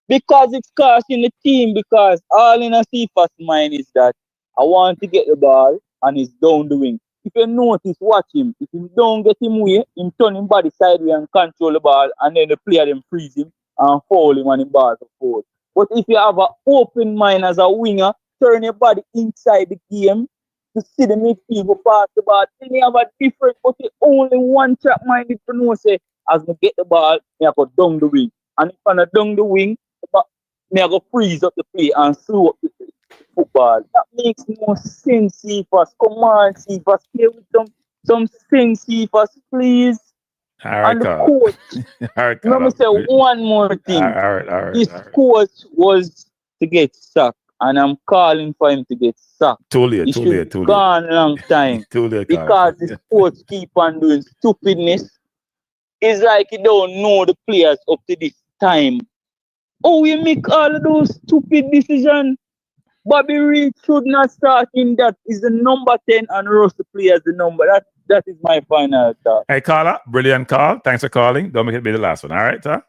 S20: Because it's costing the team, because all in a Cephas mind is that I want to get the ball and he's down the wing. If you notice, watch him. If you don't get him way, him turn him body sideways and control the ball, and then the player them freeze him and foul him on the ball to forward. But if you have an open mind as a winger, turn your body inside the game to see the midfield pass the ball, then you have a different, but you only one track minded to know, say, as I get the ball, I go down the wing. And if I down the wing, I go freeze up the play and slow up the football. That makes no sense, Cephas. Come on, Cephas. Play with some sense, Cephas, please.
S1: All right,
S20: and the coach. Let me say one more thing.
S1: All right.
S20: This coach was to get sacked, and I'm calling for him to get sacked.
S1: Too late.
S20: Gone long time.
S1: Too late.
S20: Because this coach keep on doing stupidness. It's like he don't know the players up to this time. Oh, we make all of those stupid decisions. Bobby Reed should not start in that. Is the number 10 and Russell play as the number. That is my final thought.
S1: Hey, caller, brilliant call. Thanks for calling. Don't make it be the last one. All right, sir?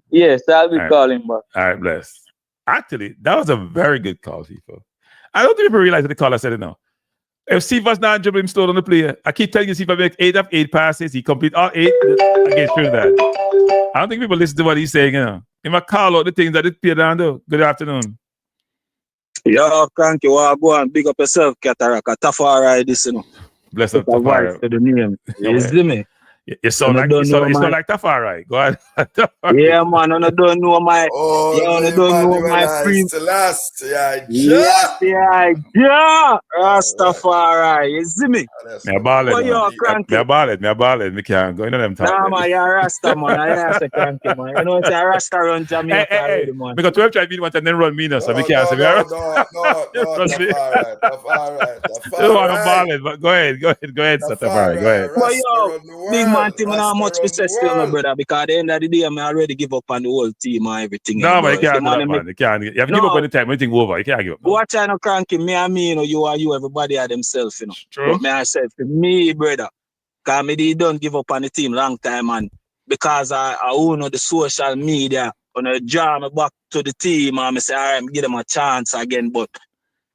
S20: Yes, I'll be calling back.
S1: All right, bless. Actually, that was a very good call, people. I don't think people realize that the caller said it now. If Cephas not dribbling slow on the player, I keep telling you, Cephas make 8 of 8 passes. He complete all 8 against Trinidad. I don't think people listen to what he's saying, you know. He might call out the things that this player down do. Good afternoon.
S21: Yo, Kranky, go and big up yourself, Cataract. A tough ride this, you know.
S1: Bless up, Tafari.
S21: To the name. You see me?
S1: You sound like Tafari. Go ahead.
S21: Yeah, man. I don't know my. I don't know my free. Yeah. Rastafari. You see me?
S1: Me a ballad. Me can't go into them talk.
S21: Nah, man, you're a Rasta, man. I say Kranky, man. You know, it's a Rasta run Jamaica already, man.
S1: Because 12 try to beat one and then run me now, so we can't say we are Rasta. You don't want to ballad, but go ahead, Tafari. Go ahead.
S21: But yo, big man, team, not much to say still, my brother, because at the end of the day, I already give up on the whole team and everything.
S1: No, but you can't do that, man. You can't. You have to give up on the time when things over. You can't give up.
S21: Watch out, Kranky. Me and me, you know, you are you, everybody are themselves, you know.
S1: True.
S21: But me, I said, for me, brother, because me don't give up on the team long time, and because I own the social media, when I draw me back to the team, and I say, all right, give them a chance again, but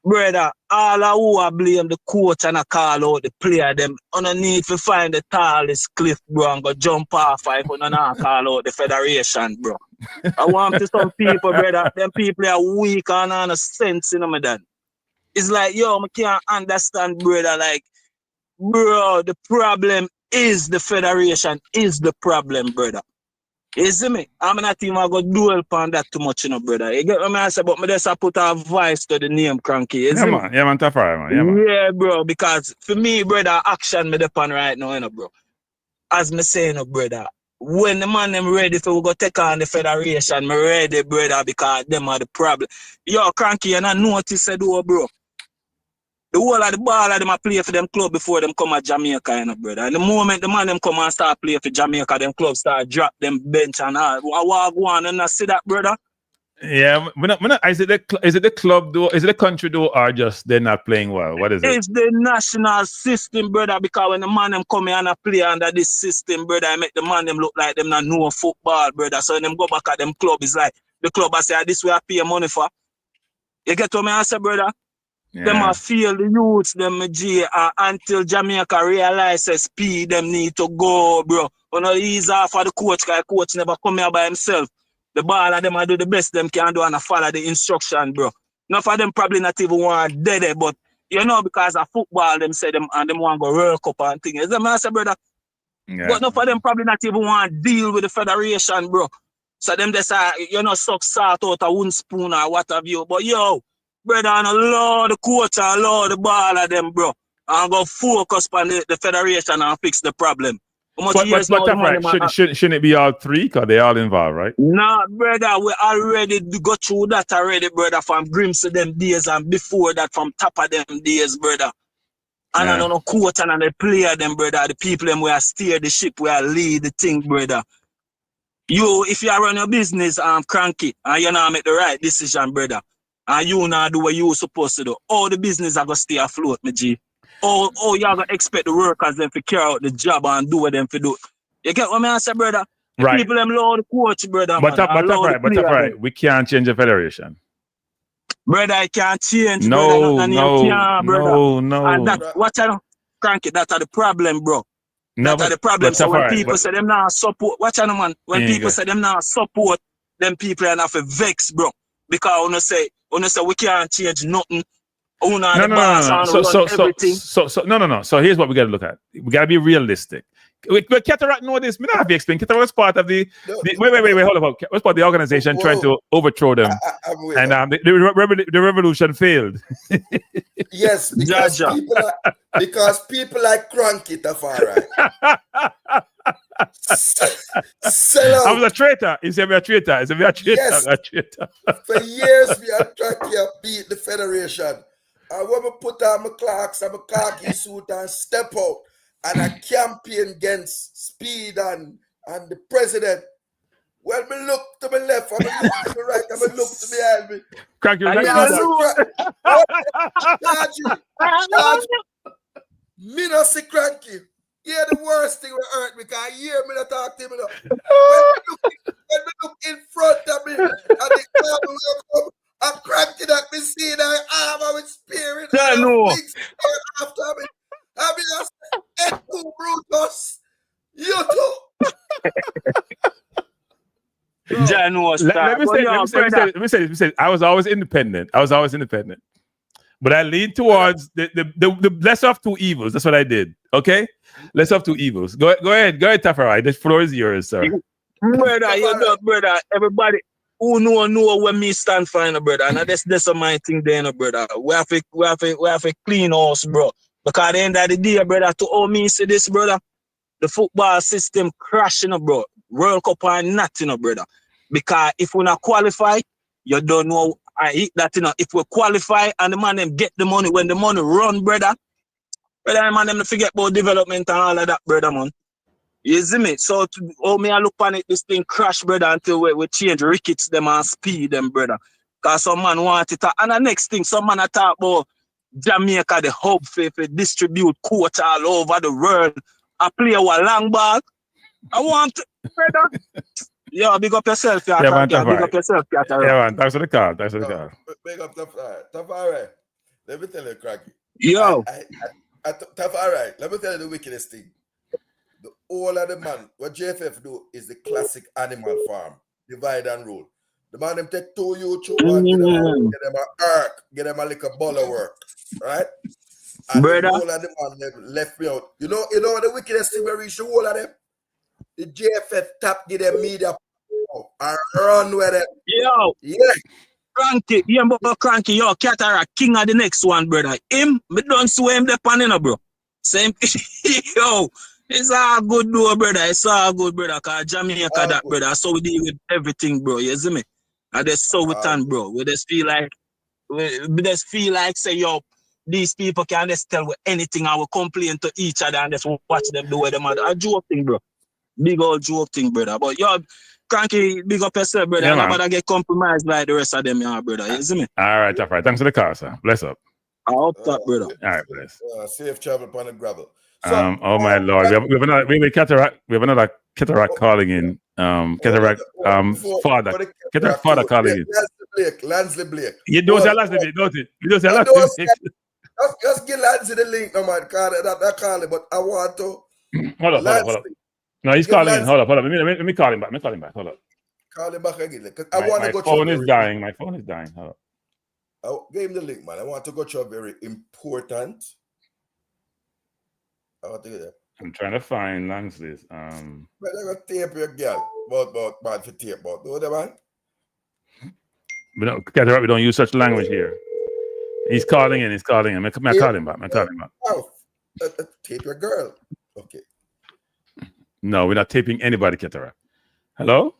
S21: brother, all of who I blame the coach and I call out the player, them underneath to find the tallest cliff, bro, and go jump off if you not call out the federation, bro. I want to some people, brother, them people are weak and on a sense, you know, my dad. It's like, yo, I can't understand, brother, like, bro, the problem is the federation is the problem, brother. You see me? I'm not even going to dwell upon that too much, you know, brother. You get what I say? But me just put a voice to the name Kranky. You see me?
S1: Yeah, man, Tafari, man. Yeah, man.
S21: Yeah, bro, because for me, brother, action me depend right now, you know, bro. As me say, you know, brother, when the man them ready for we go take on the federation, me ready, brother, because them are the problem. Yo, Kranky, you not notice it, though, bro. The whole of the ball of them a play for them club before them come at Jamaica, you know, brother. And the moment the man them come and start play for Jamaica, them clubs start drop them bench and all. I go on and I see that, brother.
S1: Yeah, is it the club though? Is it the country though, or just they're not playing well? What is it?
S21: It's the national system, brother, because when the man them come here and play under this system, brother, I make the man them look like them not know football, brother. So when them go back at them club, it's like the club I say, this way I pay money for. You get what I say, brother?
S1: Yeah.
S21: Them a feel the youths, them G, until Jamaica realize speed, them need to go, bro. You know, ease off for the coach, because the coach never come here by himself. The ball and them I do the best them can do and I follow the instruction, bro. Enough of them probably not even want dead, but you know, because of football, them say them and them want to go World Cup and things. You know what I say, brother?
S1: Yeah.
S21: But enough of them probably not even want to deal with the federation, bro. So them just you know, suck salt out a one spoon or what have you. But yo, brother, and allow the coach and allow the ball of them, bro. And go focus on the federation and fix the problem.
S1: But shouldn't it be all three? Because they all involved, right?
S21: Nah, brother, we already go through that already, brother, from Grims to them days and before that from top of them days, brother. And I don't know coach and the player them, brother, the people them where steer the ship, where lead the thing, brother. You, if you run your business, Kranky, and you not make the right decision, brother, and you not do what you supposed to do, all the business are going to stay afloat, my G. Oh, you are going to expect the workers them to carry out the job and do what them to do. You get what I say, brother? The
S1: right.
S21: People them love the coach, brother,
S1: but
S21: man.
S1: We can't change the federation.
S21: Brother, I can't change,
S1: no,
S21: brother.
S1: No.
S21: And that, what I know, Kranky, that's the problem, bro.
S1: No,
S21: that's the problem. So when people say them not support, watch out, man. When people say them not support, them people are not for vex, bro. Because we can't change nothing. No. So here's what we got to look at. We got to be realistic. Cataract know this. Me not have to explain. Cataract was part of the wait. Hold on. Was part of the organization trying to overthrow them, and the revolution failed.
S19: Yes, because people like Kranky, Tafari.
S1: I was a traitor. He said, "We are traitor." He said, "We are traitor."
S19: Yes.
S1: We are traitor.
S19: For years, we are trying to beat the federation. And when we put on my clocks and my khaki suit and step out and I campaign against speed and the president, when me look to my left, and me look to my right, and me look to behind me.
S1: Kranky,
S19: me not see Kranky. Yeah, the worst thing will hurt me because hear me not talk to him. When me look in front of me and the car will come, I'm Kranky that me see that armor with spirit.
S21: I know.
S19: After me. I mean, that's too Brutus. You too.
S1: Let me say this. I was always independent. But I lean towards the lesser of two evils. That's what I did. Okay? Lesser of two evils. Go ahead, Tafari. The floor is yours, sir.
S21: Brother, everybody who know where me stand for, brother. And that's my thing there, brother. We have to clean house, bro. Because at the end of the day, brother, to all me say this, brother, the football system crashing, bro. World Cup or nothing, brother. Because if we not qualify, you don't know. I hit that, if we qualify and the man them get the money, when the money run, brother, man them forget about development and all of that, brother, man. You see me? So, I look on it, this thing crash, brother, until we change rickets them and speed them, brother. Because some man want it. And the next thing, some man talk about Jamaica, the hub for distribute coach all over the world. I play a long ball. I want, brother. Yeah, big up yourself, big up yourself,
S1: man, thanks for the call.
S19: Big up Tafari. Let me tell you, Kranky.
S21: Yo.
S19: Tafari, let me tell you the wickedest thing. The whole of the man, what JFF do is the classic animal farm. Divide and rule. The man them take 2 YouTube and get them a arc, get them a little ball of work. Right? And
S21: brother.
S19: The whole of the man them left me out. You know the wickedest thing where we reach the whole of them? The JFF tap give them media I run with it.
S21: Yo.
S19: Yeah.
S21: Kranky, you remember Kranky, yo, Cataract, king of the next one, brother. Him, me don't swear him the pan, bro. Same, yo, it's all good, though, brother. It's all good, brother. Cause Jamaica, that, brother. That's how we deal with everything, bro. You see me? And that's so we turn, bro. We just feel like, say, yo, these people can just tell with anything and we complain to each other and just watch them do what them are. A joke thing, bro. Big old joke thing, brother. But yo, Kranky, big up yourself, brother.
S1: Yeah,
S21: I'm
S1: man.
S21: about to get compromised by the rest of them, yeah, brother. You see me?
S1: All right, tough right. Thanks for the call, sir. Bless up.
S21: I hope that, brother.
S1: All right, bless.
S19: Safe travel upon the gravel.
S1: Oh my lord, we have another cataract. We have another cataract calling in. Cataract father. Cataract father calling in.
S19: Lansley Blake.
S1: You don't say Lansley Blake, don't it? You don't say Lansley Blake.
S19: Just give Lansley the link, no man. That call it, but I want to.
S1: Hold up. No, he's calling in. Hold up. Let me call him back. Hold up.
S19: Call him back again. I want to go
S1: my phone is dying. My phone is dying. Hold up.
S19: I gave him the link, man. I want to go to a very important. I want to get that.
S1: I'm trying to find Langsley's.
S19: But I'm gonna tape your girl. About bad for tape, but do that, man.
S1: We don't use such language here. He's calling in. I call him back.
S19: Oh, tape your girl. Okay.
S1: No, we're not taping anybody, Cataract. Hello?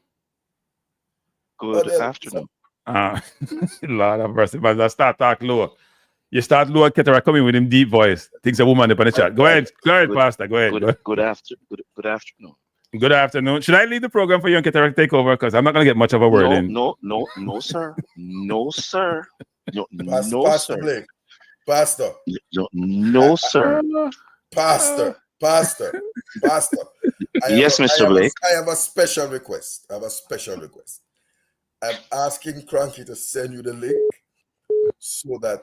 S3: Good afternoon.
S1: Lord have mercy, man. Let's start talk lower. You start lower, Cataract coming with him deep voice. Thinks a woman up on the chat. Go ahead, Pastor. Go ahead.
S3: Good afternoon.
S1: Good afternoon. Should I lead the program for you and Cataract take over? Because I'm not going to get much of a word in.
S3: No, sir. No, sir.
S19: Pastor Blake. Pastor.
S3: No, sir.
S19: Pastor.
S3: Yes, Mr. Blake.
S19: I have a special request. I'm asking Kranky to send you the link so that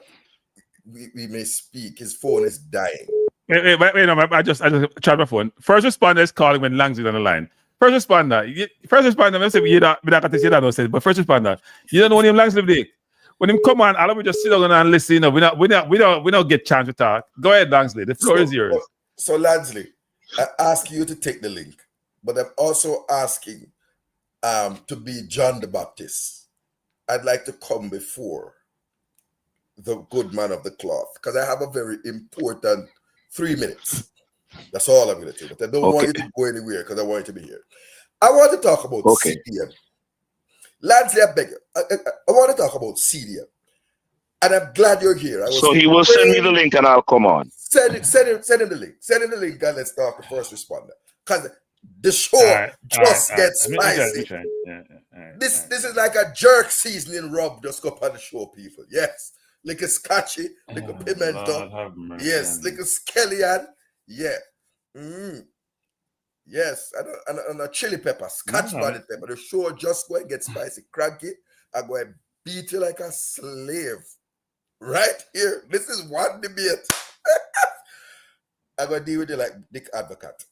S19: we may speak. His phone is dying.
S1: Wait, no, I just tried my phone. First responder is calling when Langs is on the line. First responder, I say you don't but first responder, you don't know when him Langs live there. When him come on, all of we just sit down and listen. We don't get chance to talk. Go ahead, Langsley. The floor is yours.
S19: So Lansley, I ask you to take the link, but I'm also asking to be John the Baptist. I'd like to come before the good man of the cloth because I have a very important 3 minutes. That's all I'm going to do. But I don't want you to go anywhere because I want you to be here. I want to talk about CDM. Lansley, I beg you. I want to talk about CDM. And I'm glad you're here.
S3: So he will send me the link and I'll come on.
S19: Send him the link. Send him the link and let's talk the first responder. Because the show gets spicy. This is like a jerk seasoning rub just go up on the show, people. Yes. Like a scotchy, like a pimento. Yes. Like a scallion. Yeah. Yes. And a chili pepper, scotch bonnet pepper. The show just go and get spicy. Kranky, I'm going to beat you like a slave. Right here. This is one debate. I'm going to deal with you like Dick Advocate.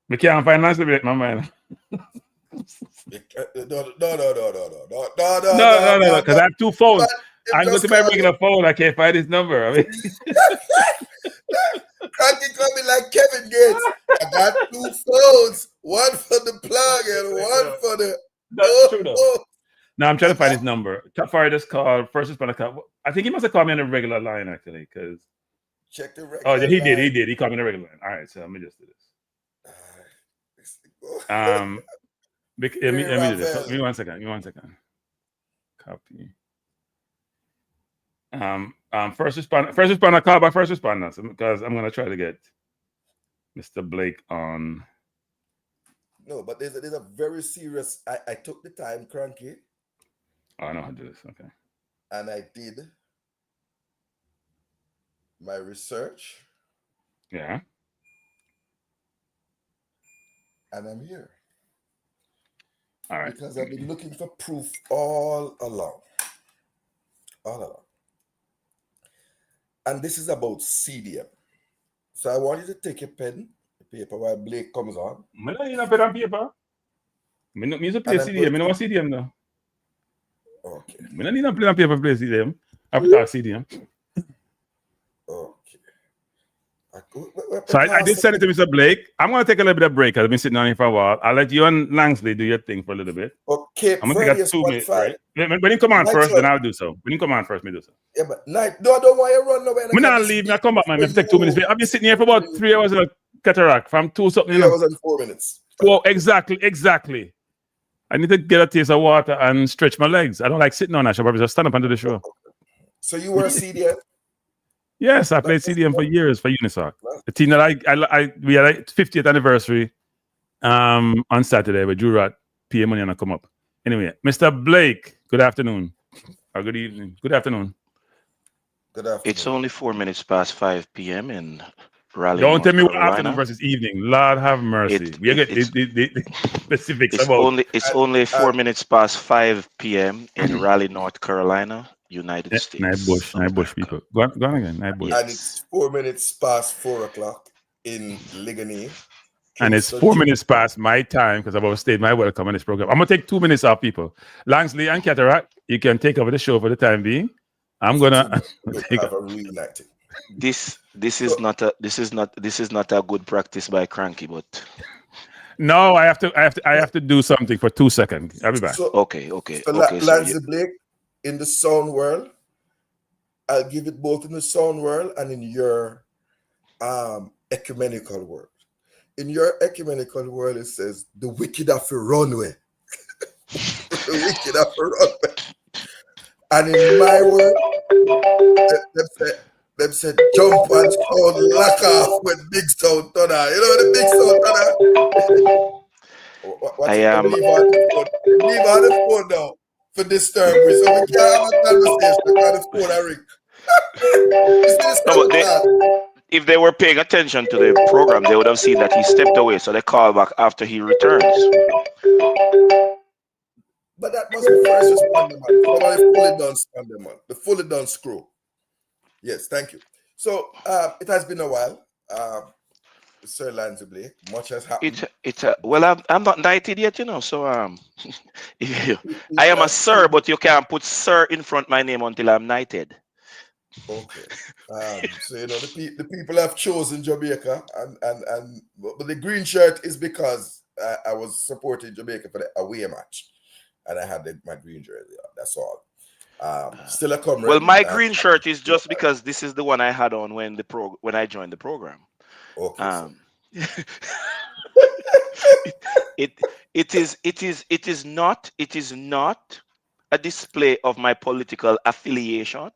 S1: We can't find Lansley Blake, my man.
S19: No,
S1: because I have two phones. I'm going to my regular phone. I can't find his number. I mean,
S19: Kranky coming like Kevin Gates. I got two phones. One for the plug and one for the.
S1: That's true though. No, I'm trying to find his number. Tafari just called. First responder call. I think he must have called me on a regular line actually. Because
S19: check the regular.
S1: Oh, yeah, he did. He called me on a regular line. All right, so let me just do this. Let me do this. Give me one second. Copy. First responder, call by first responder, because I'm gonna try to get Mr. Blake on.
S19: No, but there's a very serious. I took the time, Kranky.
S1: Oh, I know how to do this. Okay.
S19: And I did my research.
S1: Yeah.
S19: And I'm here.
S1: All right.
S19: Because I've been looking for proof all along. And this is about CDM. So I want you to take a pen, a paper while Blake comes on.
S1: I don't need a pen and paper. I use a play CDM. I don't want CDM now.
S19: Okay.
S1: I don't need a pen and paper play CDM. I have to talk CDM.
S19: Okay. I
S1: So I did send it to Mr. Blake. I'm going to take a little bit of break. I've been sitting down here for a while. I'll let you and Langsley do your thing for a little bit.
S19: Okay,
S1: I'm going to take a 2-minute break. When you come on first, then I'll do so. When you come on first, me do so.
S19: Yeah, but night. No, I don't want you to run nowhere.
S1: I'm not leave. I come back, man. If I take 2 minutes. I've been sitting here for about 3 hours in a cataract from 2 something.
S19: 3 hours and 4 minutes.
S1: Oh, exactly. I need to get a taste of water and stretch my legs. I don't like sitting on that show. I just stand up and do the show.
S19: So you were a CDM?
S1: Yes, I played CDM for years for Unisoc. The team that we had a 50th anniversary on Saturday with Drew Rat, PA Money, and I come up. Anyway, Mr. Blake, good afternoon. Or good evening. Good afternoon.
S19: Good afternoon.
S3: It's only 4 minutes past 5 p.m. in Raleigh.
S1: Don't tell me what
S3: Carolina.
S1: afternoon versus evening. Lord have mercy. We get the specifics about.
S3: It's only 4 minutes past 5 p.m. in Raleigh, North Carolina, United States.
S1: Night Bush people. Go on again. Night Bush.
S19: And it's 4 minutes past 4 o'clock in Ligonier.
S1: And it's 4 minutes past my time because I've overstayed my welcome on this program. I'm gonna take 2 minutes off, people. Langsley and Cataract, you can take over the show for the time being. I'm gonna take
S19: have a reuniting.
S3: This is not a good practice by Kranky, but
S1: no, I have to do something for 2 seconds. I'll be back.
S3: Okay.
S19: So Lansley Blake, in the sound world, I'll give it both in the sound world and in your ecumenical world. In your ecumenical world, it says the wicked have to run away. The wicked have to run away. And in my world, them said jump and sound lock off with big sound tunnel. You know the big sound tunnel?
S3: I am.
S19: Leave on the phone now for disturb me. So we can't have a conversation because the phone ring.
S3: If they were paying attention to the program, they would have seen that he stepped away, so they call back after he returns.
S19: But that must be first responder, man. Somebody fully done stand man. The fully done screw. Yes, thank you. So it has been a while. Sir Lansley Blake, much has happened.
S3: Well, I'm not knighted yet, you know. So I am a sir, but you can't put sir in front of my name until I'm knighted.
S19: Okay. So you know the people have chosen Jamaica, but the green shirt is because I was supporting Jamaica for the away match, and I had my green jersey on. That's all. Still a comrade.
S3: Well, my green shirt is just because this is the one I had on when I joined the program.
S19: Okay.
S3: It is not a display of my political affiliation,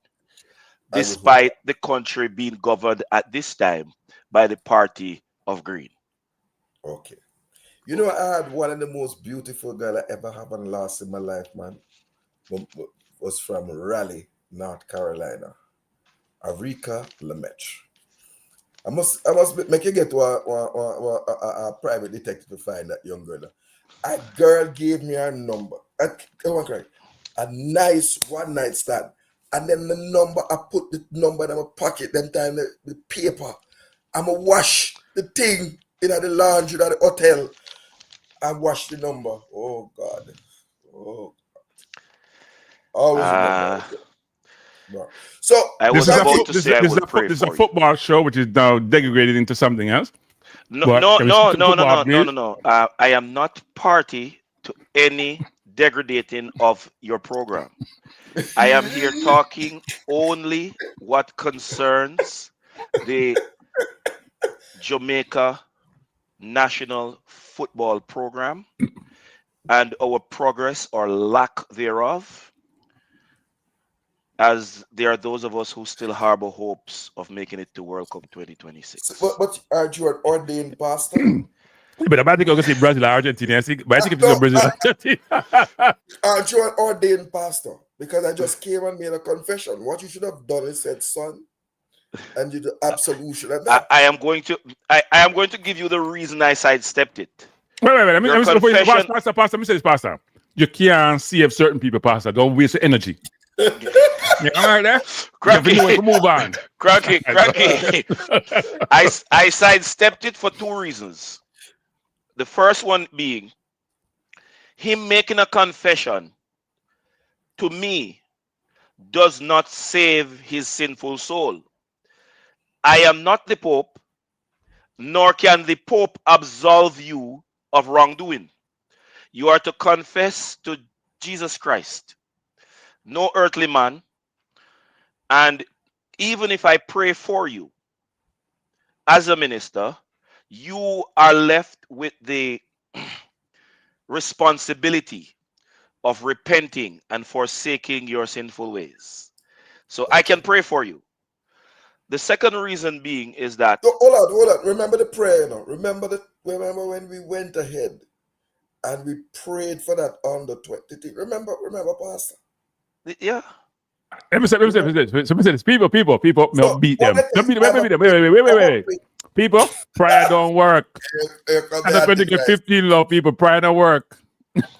S3: despite the country being governed at this time by the party of green.
S19: Okay. You know, I had one of the most beautiful girls I ever have and lost in my life, man. Was from Raleigh, North Carolina. Arika Lemech. I must make you get to a private detective to find that young girl. A girl gave me her number. A nice one-night stand. And then the number, I put the number in my pocket, then time the paper. I'm going to wash the thing in the laundry at the hotel. I wash the number. Oh, God. Oh, always remember. So
S3: I was about to say I would pray
S1: This is
S3: for
S1: a football show, which is now degraded into something else.
S3: No. I am not party to any degrading of your program. I am here talking only what concerns the Jamaica National Football Program and our progress or lack thereof, as there are those of us who still harbor hopes of making it to World Cup 2026.
S19: But aren't you an ordained pastor?
S1: But I'm about to go see Brazil or Argentina. But I think if it's Brazil or Argentina.
S19: Aren't you an ordained pastor? Because I just came and made a confession. What you should have done is said, son, and you do absolution. And that.
S3: I am going to give you the reason I sidestepped it.
S1: Wait. Let me Pastor. Let me say this, Pastor. You can't save certain people, Pastor. Don't waste your energy. All right, there.
S3: Kranky,
S1: move on.
S3: Kranky. I sidestepped it for two reasons. The first one being him making a confession to me does not save his sinful soul. I am not the Pope. nor can the Pope absolve you of wrongdoing. You are to confess to Jesus Christ, no earthly man. And even if I pray for you as a minister, you are left with the responsibility of repenting and forsaking your sinful ways. So I can pray for you. The second reason being is that
S19: Hold on. Remember the prayer, Remember when we went ahead and we prayed for that under 20. Remember, Pastor?
S3: Yeah.
S1: Let me say this. People, no, beat them. Don't beat them. Wait. People, prayer don't work. I'm not going to get 15 love, people. Prayer don't work.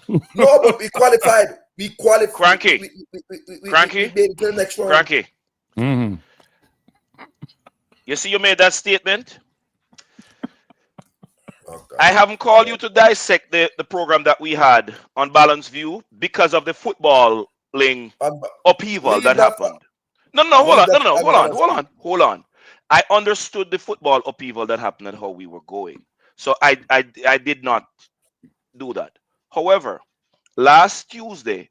S19: No, but we qualified. We qualified.
S3: Kranky.
S19: We made it to the next round.
S3: Kranky.
S1: Mm-hmm.
S3: You see, you made that statement. I haven't called you to dissect the program that we had on Balanced View because of the footballing upheaval that happened. Hold on. I understood the football upheaval that happened and how we were going. So I did not do that. However, last Tuesday,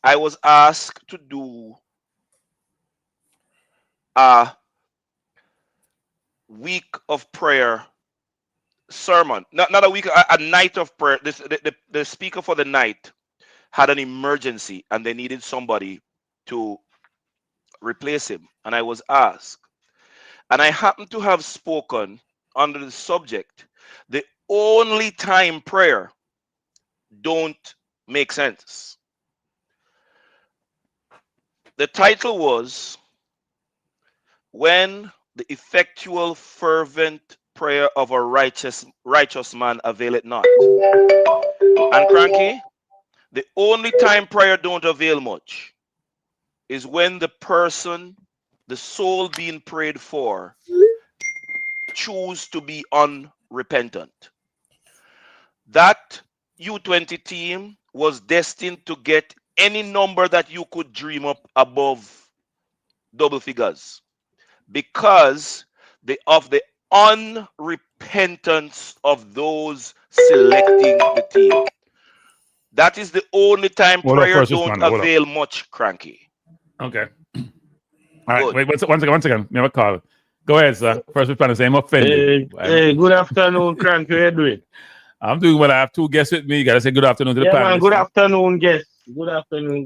S3: I was asked to do a week of prayer sermon. Not a week, a night of prayer. The speaker for the night had an emergency and they needed somebody to replace him. And I was asked. And I happened to have spoken under the subject, the only time prayer don't make sense. The title was, When the Effectual Fervent Prayer of a Righteous Man Availeth Not. And Kranky, the only time prayer don't avail much is when the person, the soul being prayed for, choose to be unrepentant. That U20 team was destined to get any number that you could dream up above double figures because of the unrepentance of those selecting the team. That is the only time prayer don't avail much, Kranky.
S1: Okay. All right. Wait, one second. Never call. Go ahead, sir. First responder say I'm offended.
S11: Hey, good afternoon, Kranky. How you doing?
S1: I'm doing well. I have two guests with me. You gotta say good afternoon to the panelists.
S11: Man, good afternoon, guests. Good afternoon.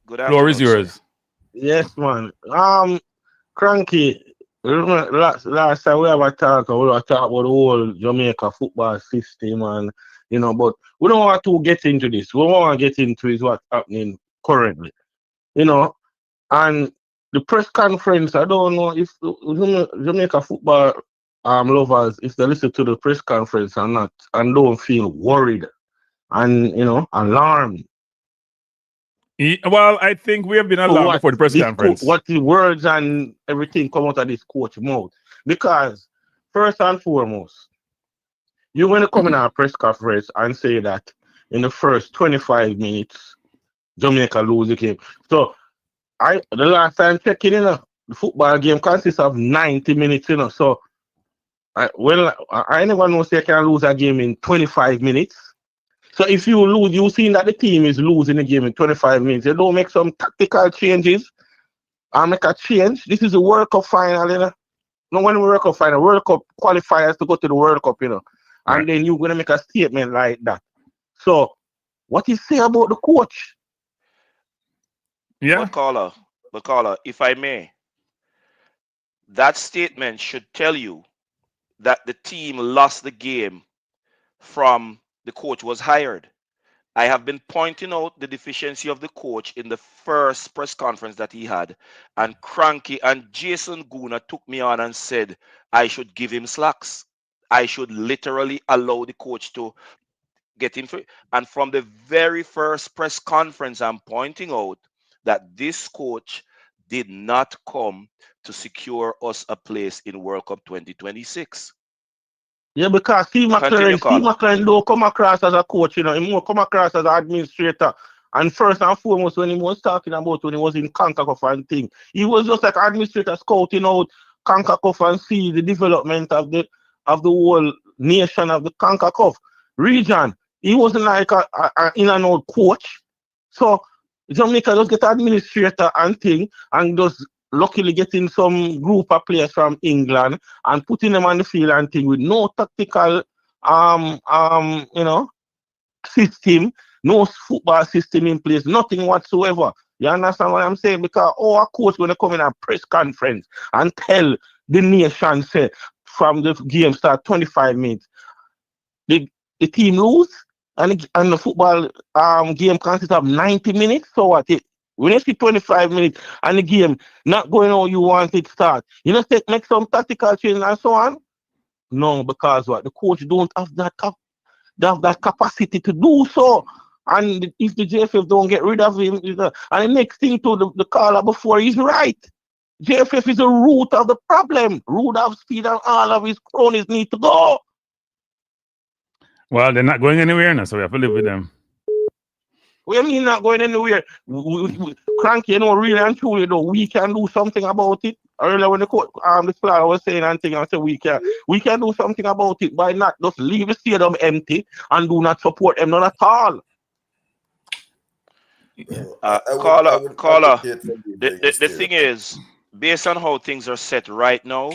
S1: Floor is yours.
S11: Yes, man. Kranky, last time we have a talk about the whole Jamaica football system and but we don't want to get into this. We want to get into is what's happening currently. And the press conference, I don't know if Jamaica football lovers, if they listen to the press conference or not, and don't feel worried and alarmed.
S1: Well, I think we have been alarmed before the press conference.
S11: What the words and everything come out of this coach mouth. Because first and foremost, you're going to come in our press conference and say that in the first 25 minutes, Jamaica lose the game. So the last time checking, the football game consists of 90 minutes, So I never know say you can lose a game in 25 minutes. So if you lose, you see that the team is losing the game in 25 minutes. You don't make some tactical changes and make a change. This is a World Cup final, No, when we World Cup final, World Cup qualifiers to go to the World Cup, And then you're going to make a statement like that. So what you say about the coach?
S3: Yeah. But caller, if I may, that statement should tell you that the team lost the game from the coach was hired. I have been pointing out the deficiency of the coach in the first press conference that he had, and Kranky and Jason Guna took me on and said I should give him slacks. I should literally allow the coach to get him free. And from the very first press conference, I'm pointing out that this coach did not come to secure us a place in World Cup 2026.
S11: Yeah, because Steve McClaren don't come across as a coach, He more come across as an administrator. And first and foremost, when he was talking about when he was in CONCACAF and thing, he was just like administrator scouting out CONCACAF and see the development of the whole nation of the CONCACAF region. He wasn't like a in and out coach. So Jamaica just get administrator and thing and just luckily getting some group of players from England and putting them on the field and thing with no tactical system, no football system in place, nothing whatsoever. You understand what I'm saying? Because our coach gonna come in a press conference and tell the nation say from the game start 25 minutes. The team lose and the football game consists of 90 minutes. So what? When you see 25 minutes and the game not going how you want it to start, you know, make some tactical change and so on. No, because what? The coach don't have that capacity to do so. And if the JFF don't get rid of him, and the next thing to the caller before he's right. JFF is the root of the problem. Root of speed and all of his cronies need to go.
S1: Well, they're not going anywhere now, so we have to live with them.
S11: What do you mean not going anywhere? Kranky, you know, really and truly, though, we can do something about it. Earlier when the player was saying and thing, I said we can do something about it by not just leave the stadium empty and do not support them, not at all.
S3: Caller, the thing is, based on how things are set right now,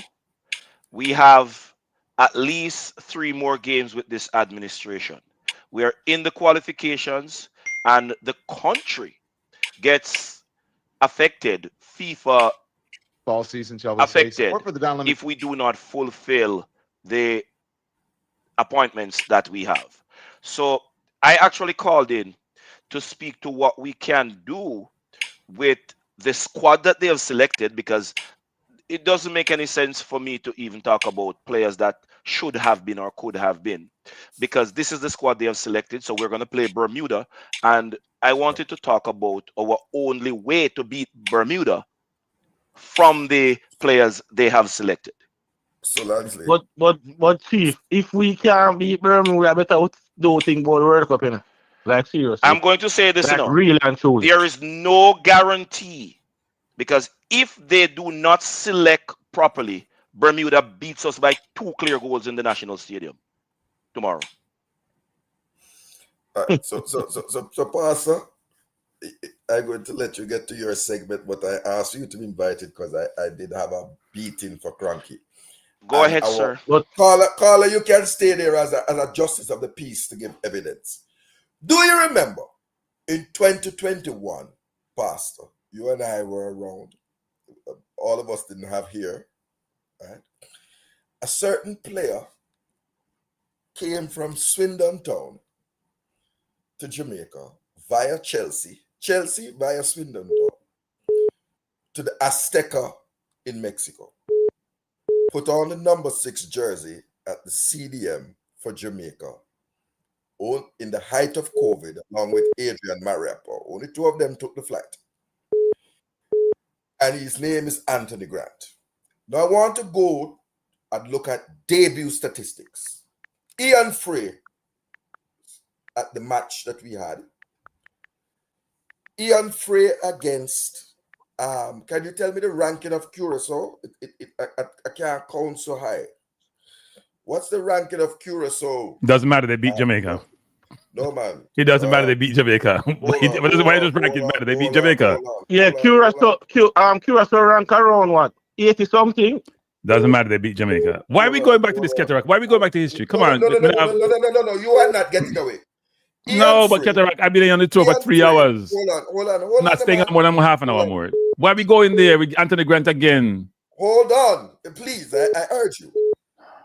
S3: we have at least 3 more games with this administration. We are in the qualifications and the country gets affected, FIFA
S7: fall season, shall we
S3: affected
S7: say, for the
S3: if we do not fulfill the appointments that we have. So I actually called in to speak to what we can do with the squad that they have selected, because it doesn't make any sense for me to even talk about players that should have been or could have been, because this is the squad they have selected. So we're going to play Bermuda, and I wanted to talk about our only way to beat Bermuda from the players they have selected.
S19: So Lansley.
S11: But Chief, if we can't beat Bermuda, we better do things about the World Cup, you know? Like seriously.
S3: I'm going to say this,
S11: like,
S3: you know,
S11: really and truly.
S3: there is no guarantee, because if they do not select properly, Bermuda beats us by 2 clear goals in the National Stadium tomorrow.
S19: So, Pastor, I'm going to let you get to your segment, but I asked you to be invited because I did have a beating for Kranky.
S3: Go ahead, sir.
S19: Caller, you can stay there as a justice of the peace to give evidence. Do you remember in 2021, Pastor, you and I were around. All of us didn't have hair, right? A certain player came from Swindon Town to Jamaica via Chelsea via Swindon Town to the Azteca in Mexico. Put on the number 6 jersey at the CDM for Jamaica. All in the height of COVID, along with Adrian Mariappa. Only 2 of them took the flight. And his name is Anthony Grant. Now I want to go and look at debut statistics. Ian Frey at the match that we had. Ian Frey against, can you tell me the ranking of Curaçao? I can't count so high. What's the ranking of Curaçao?
S1: Doesn't matter, they beat Jamaica.
S19: No, man.
S1: It doesn't matter, they beat Jamaica. Why does ranking matter? They beat Jamaica.
S11: Yeah, Curaçao rank around what? 80 something?
S1: Doesn't matter, they beat Jamaica. Why are we going back to this Cataract? Why are we going back to history? Come on.
S19: No, you are not getting away.
S1: No, but Cataract, I've been on the tour for 3 hours.
S19: Hold on.
S1: Not staying on more than half an hour more. Why are we going there with Anthony Grant again?
S19: Hold on. Please, I urge you.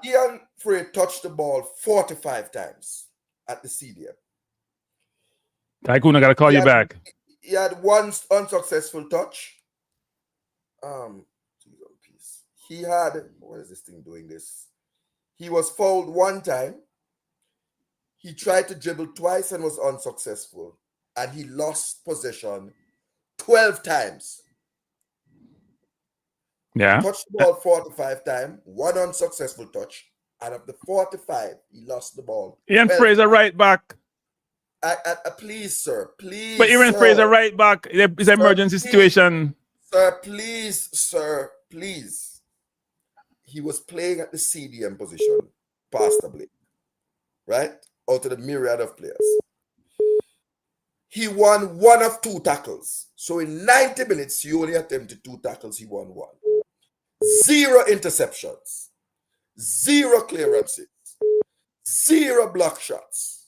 S19: Ian Frey touched the ball 45 times at the CDM.
S1: Tycoon, I got to call you back.
S19: He had 1 unsuccessful touch. He had, what is this thing doing this? He was fouled 1 time. He tried to dribble twice and was unsuccessful. And he lost possession 12 times.
S1: Yeah.
S19: Touched the ball 45 times, 1 unsuccessful touch. Out of the 45, he lost the ball.
S1: Ian Fraser right back.
S19: Please, sir. Please.
S1: But Ian Fraser right back. It's an emergency situation.
S19: Sir, please, sir. Please. he was playing at the CDM position, Pastor Blake, right? Out of the myriad of players. He won 1 of 2 tackles. So in 90 minutes, he only attempted 2 tackles. He won 1. 0 interceptions. 0 clearances. 0 block shots.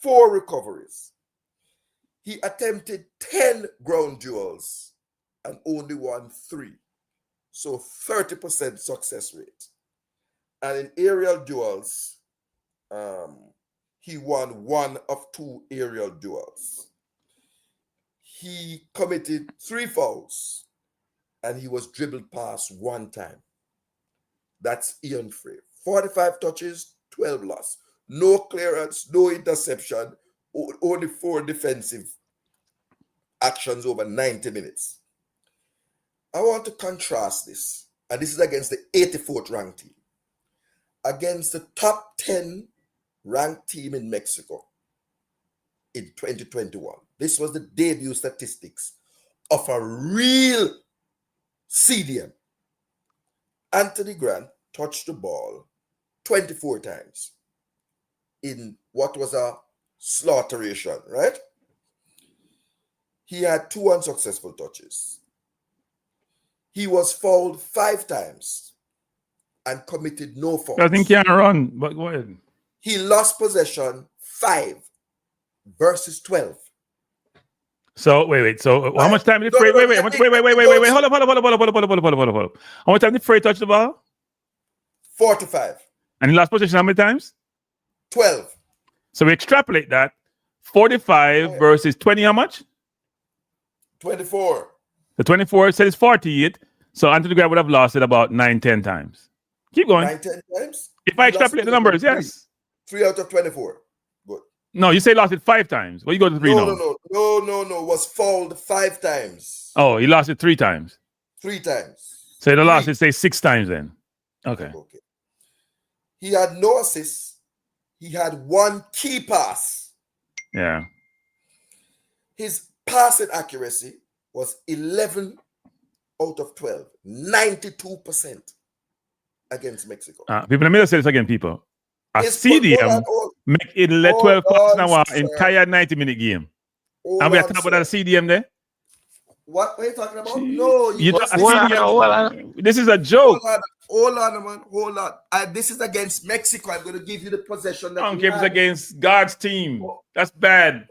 S19: 4 recoveries. He attempted 10 ground duels and only won 3. So 30% success rate. And in aerial duels, he won 1 of 2 aerial duels. He committed 3 fouls and he was dribbled past 1 time. That's Ian Frey. 45 touches, 12 loss. No clearance, no interception, only 4 defensive actions over 90 minutes. I want to contrast this, and this is against the 84th ranked team, against the top 10 ranked team in Mexico in 2021. This was the debut statistics of a real CDM. Anthony Grant touched the ball 24 times in what was a slaughteration, right? He had 2 unsuccessful touches. He was fouled 5 times and committed no fouls.
S1: I think he can run, but go ahead.
S19: He lost possession 5 versus 12.
S1: So wait. So how much time did Frey? Wait. Hold up. How much time did Frey touch the ball?
S19: 45.
S1: And he lost possession how many times?
S19: 12.
S1: So we extrapolate that. 45 versus 20, how much?
S19: 24.
S1: The 24 says 48. So Anthony Grant would have lost it about 9-10 times. Keep going.
S19: 9-10 times?
S1: If I extrapolate the numbers, yes.
S19: 3 out of 24. Good.
S1: No, you say lost it 5 times. Well, you go to 3 now.
S19: No. Was fouled 5 times.
S1: Oh, he lost it 3 times.
S19: 3 times.
S1: So he lost it, say 6 times then. Okay.
S19: He had no assists. He had 1 key pass.
S1: Yeah.
S19: His passing accuracy was 11 out of 12. 92% against Mexico.
S1: People, let me just say this again, people. A CDM make it 12 passes an hour entire 90-minute game. And we are talking about a CDM there?
S19: What are you talking about? No.
S1: This is a joke.
S19: Hold on, man. Hold on. This is against Mexico. I'm going to give you the possession. That
S1: I don't care if it's against God's team. That's bad.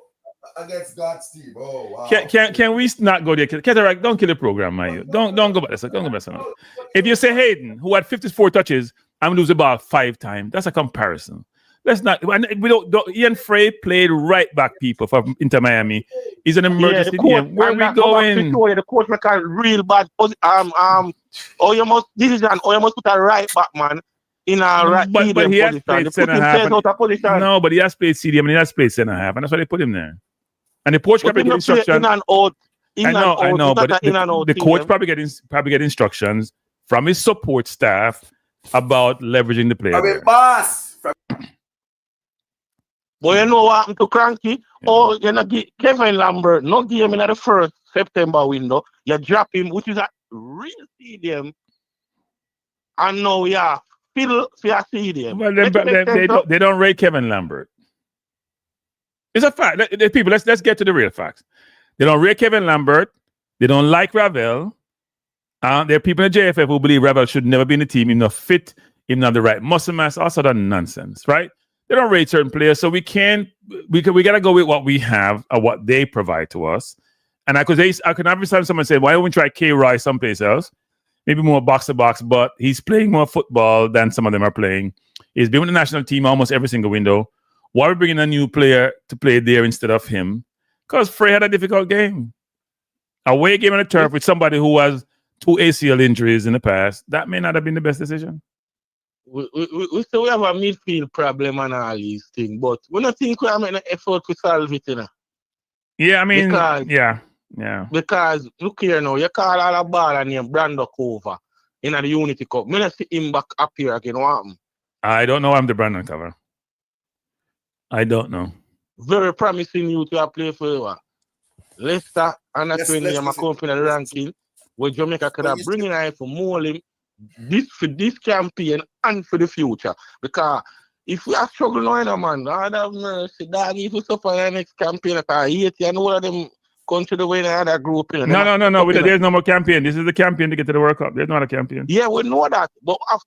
S19: Against God's team. Oh, wow.
S1: Can we not go there? Cataract, don't kill the program, man. Don't go back. Don't go back. If you say Hayden, who had 54 touches, I'm losing about 5 times. That's a comparison. Let's not. We don't. Ian Frey played right back, people, from Inter Miami. He's an emergency game. Where we going?
S11: The coach make a real bad. You must put a right back man in a right.
S1: But he has played center half. No, but he has played CDM and he has played center half, and that's why they put him there. And the coach probably get instructions.
S11: In and out.
S1: I know, but the coach probably get instructions from his support staff about leveraging the player.
S19: I mean, boss.
S11: But you know what happened to Kranky? Oh, you know, Kevin Lambert, no game in the first September window. You drop him, which is a real CDM. And now we are fiddle for a CDM.
S1: Well, they don't rate Kevin Lambert. It's a fact. People, let's get to the real facts. They don't rate Kevin Lambert. They don't like Ravel. There are people in the JFF who believe Ravel should never be in the team. He's not fit. He's not the right muscle mass. All sort of nonsense, right? They don't rate certain players, so we gotta go with what we have or what they provide to us. And I can understand someone say, why don't we try K. Roy someplace else? Maybe more box to box, but he's playing more football than some of them are playing. He's been with the national team almost every single window. Why are we bringing a new player to play there instead of him? Because Frey had a difficult game. Away game on the turf with somebody who has 2 ACL injuries in the past. That may not have been the best decision.
S11: We still have a midfield problem and all these things, but we don't think we are making an effort to solve it, you know.
S1: Yeah, I mean, yeah.
S11: Because look here now, you call all a ball and name Brando Cover in the Unity Cup. Me not see him back up here again. What happened?
S1: I don't know. I'm the Brandon cover. I don't know.
S11: Very promising you to play for Leicester and that's when you're coming in the ranking where Jamaica could have bring in for mold him
S6: for this campaign and for the future. Because if we are struggling now, man, Lord have mercy, dog, if we suffer the next campaign, I hate you, and all of them country the way they had that group. You know,
S1: No. There's no more campaign. This is the campaign to get to the World Cup. There's not a campaign.
S6: Yeah, we know that, but I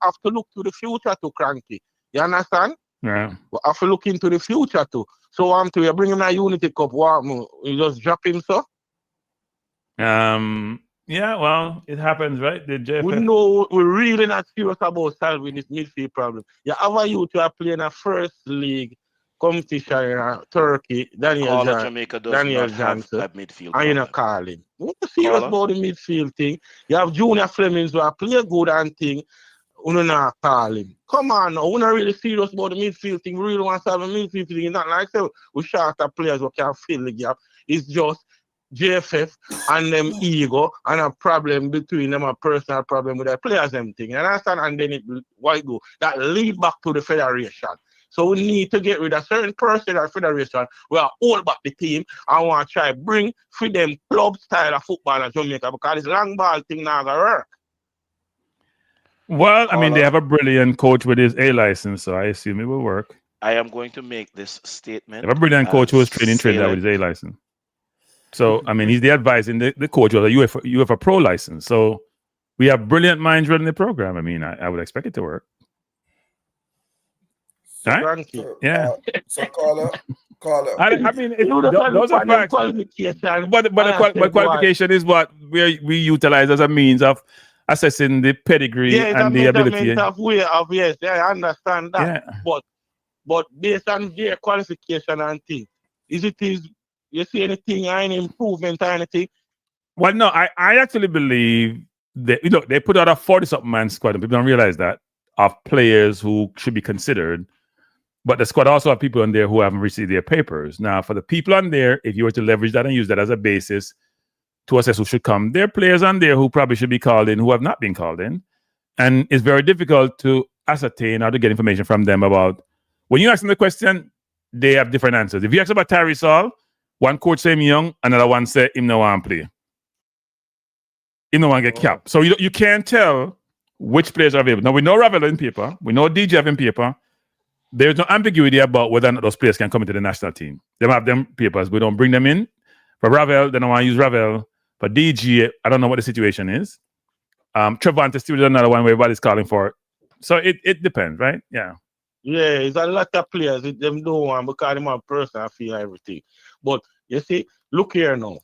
S6: have to look to the future to Kranky. You understand?
S1: Yeah.
S6: We have to look into the future too. So you bring him a Unity Cup. What? You just drop him, so?
S1: Yeah, well, it happens, right? The JFF.
S6: We know we're really not serious about solving this midfield problem. You have a youth who are playing a first league competition in Turkey, Daniel
S3: Jamaica does not have a midfield
S6: and you know
S3: problem.
S6: call him. We're serious about the midfield thing. You have Junior Flemings who are play good and thing. We not call him. Come on now, we're not really serious about the midfield thing. We really want to have a midfield thing. It's not like so we short of players who can fill the gap. It's just JFF and them ego and a problem between them, a personal problem with the players, them thing. You understand? And then that lead back to the federation. So we need to get rid of certain person at federation who are all back the team and want to try bring for them club style of football in Jamaica because this long ball thing now gonna work.
S1: Well, I mean, they have a brilliant coach with his A license, so I assume it will work.
S3: I am going to make this statement.
S1: They have a brilliant coach who was training Trinidad with his A license. So, I mean, he's the advising the coach with a UEFA Pro license. So, we have brilliant minds running the program. I mean, I would expect it to work. Right? Yeah.
S19: So, caller.
S1: I mean, those are facts. But qualification is what we utilize as a means of assessing the pedigree and the ability.
S6: Yes, I understand that. Yeah. But based on their qualification and things, you see anything, any improvement or anything?
S1: Well, no, I actually believe that they put out a 40-something man squad, and people don't realize that, of players who should be considered. But the squad also have people on there who haven't received their papers. Now, for the people on there, if you were to leverage that and use that as a basis to assess who should come, there are players on there who probably should be called in who have not been called in. And it's very difficult to ascertain or to get information from them about, when you ask them the question, they have different answers. If you ask about Tyree Saul, one coach say him young, another one say him no one play. Him no one get capped. So you can't tell which players are available. Now, we know Ravel in paper. We know DJ in paper. There's no ambiguity about whether or not those players can come into the national team. They have them papers. We don't bring them in. For Ravel, they don't want to use Ravel. For DG, I don't know what the situation is. Trevante still is another one where everybody's calling for it. So it depends, right? Yeah.
S6: Yeah, it's a lot of players. Them don't want because them have personal feel everything. But you see, look here now.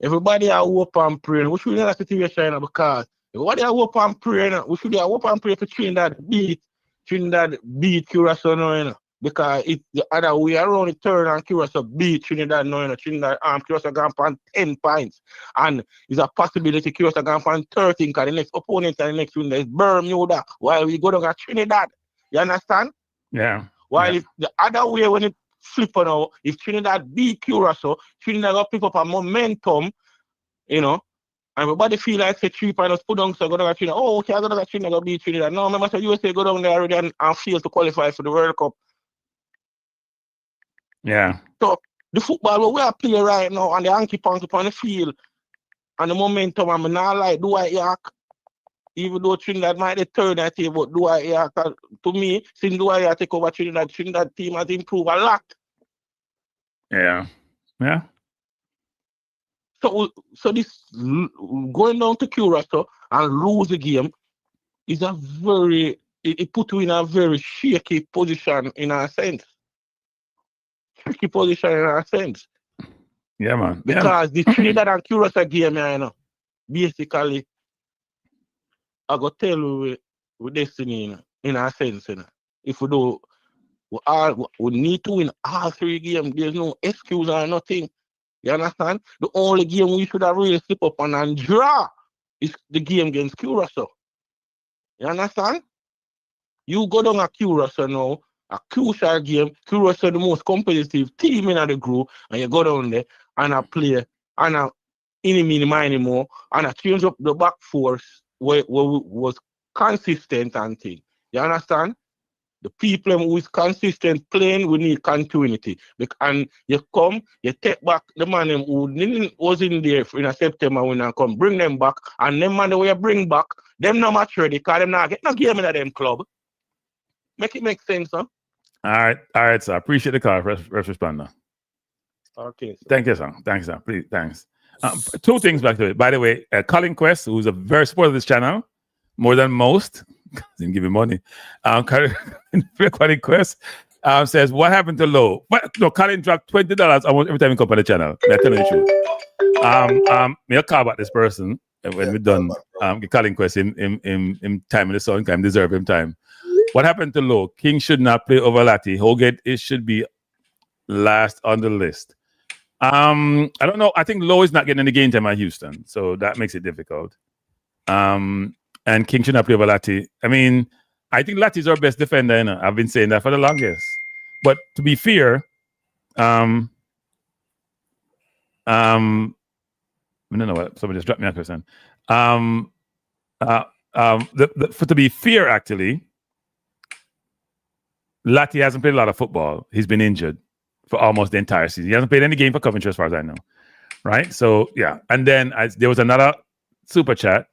S6: Everybody are hope and praying. We should be in a situation because everybody are hope and praying. We should be hope and pray for Trinidad beat Curaçao now, you know. Because it's the other way around, it turn and Curaçao beat Trinidad now, you know. Trinidad Curaçao gone for 10 points. And it's a possibility Curaçao gone for 13 because the next opponent and the next winner is Bermuda while we go down at Trinidad. You understand?
S1: Yeah.
S6: While if the other way when it flip now, if Trinidad beat Curaçao, Trinidad will pick up a momentum, you know. Everybody feel like say 3 points put down, so go down at Trinidad. Oh, okay, I go down at Trinidad, go beat Trinidad. No, remember, so USA go down there already and fail to qualify for the World Cup.
S1: Yeah.
S6: So the football we are playing right now and the hanky panky on the field and the momentum, I'm not like Dwight York. Even though Trinidad might be third at it, but Dwight York, to me, since Dwight York take over Trinidad team has improved a lot.
S1: Yeah. Yeah.
S6: So this going down to Curaçao and lose the game is a very, it put you in a very shaky position in a sense. Tricky position in a sense.
S1: Yeah, man.
S6: Because the Trinidad and Curaçao game, you know, basically, I go tell you with destiny in a sense, you know. If we do, we need to win all 3 games. There's no excuse or nothing. You understand? The only game we should have really slip up on and draw is the game against Curaçao. You understand? You go down at Curaçao now, a crucial game. Curaçao the most competitive team in the group, and you go down there and play and any more and change up the back force where was consistent and thing. You understand? The people who is consistent playing, we need continuity. And you come, you take back the man who was in there in September when I come, bring them back, and them man who you bring back, them not much ready, because them not get no game in them club. Make it make sense, huh?
S1: All right, sir. Appreciate the call. First responder.
S6: Okay. Sir.
S1: Thank you, sir. Thanks, sir. Please, thanks. Two things back to it. By the way, Colin Quest, who's a very supporter of this channel, more than most, didn't give me money. Colin Quest says, what happened to Low? No, Colin dropped $20 almost every time he come on the channel. I'm telling you the truth. I'll call back this person when we're done. Colin Quest in time in the sun, time deserve him time. What happened to Low? King should not play over Lati. Holgate, it should be last on the list. I don't know. I think Low is not getting any game time at Houston, so that makes it difficult. And King should not play over Lati. I mean, I think Lati is our best defender. You know? I've been saying that for the longest. But to be fair, I don't know what somebody just dropped me a question. To be fair, actually, Lati hasn't played a lot of football. He's been injured for almost the entire season. He hasn't played any game for Coventry as far as I know. Right? So, yeah. And then there was another super chat.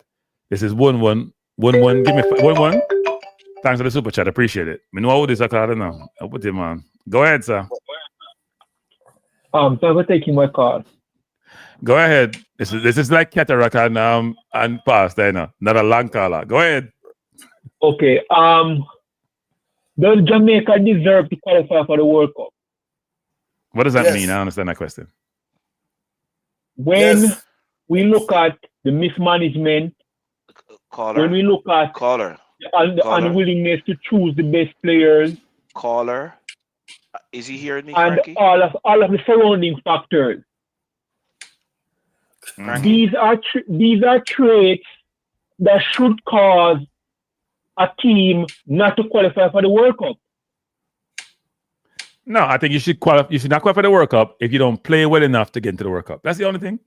S1: This is 1-1. 1-1. Give me 1-1. Thanks for the super chat. Appreciate it. I know how this I don't know. I'll put him on. Go ahead, sir.
S8: Thanks for taking my call.
S1: Go ahead. This is like cataract and past, you know. Not a long caller. Go ahead.
S8: Okay. Does Jamaica deserve to qualify for the World Cup?
S1: What does that mean? I don't understand that question.
S8: When we look at the mismanagement, when we look at the unwillingness to choose the best players,
S3: is he hearing me?
S8: And
S3: Kranky?
S8: all of the surrounding factors. These are traits that should cause a team not to qualify for the World Cup.
S1: No, I think you should qualify. You should not qualify for the World Cup if you don't play well enough to get into the World Cup. That's the only thing.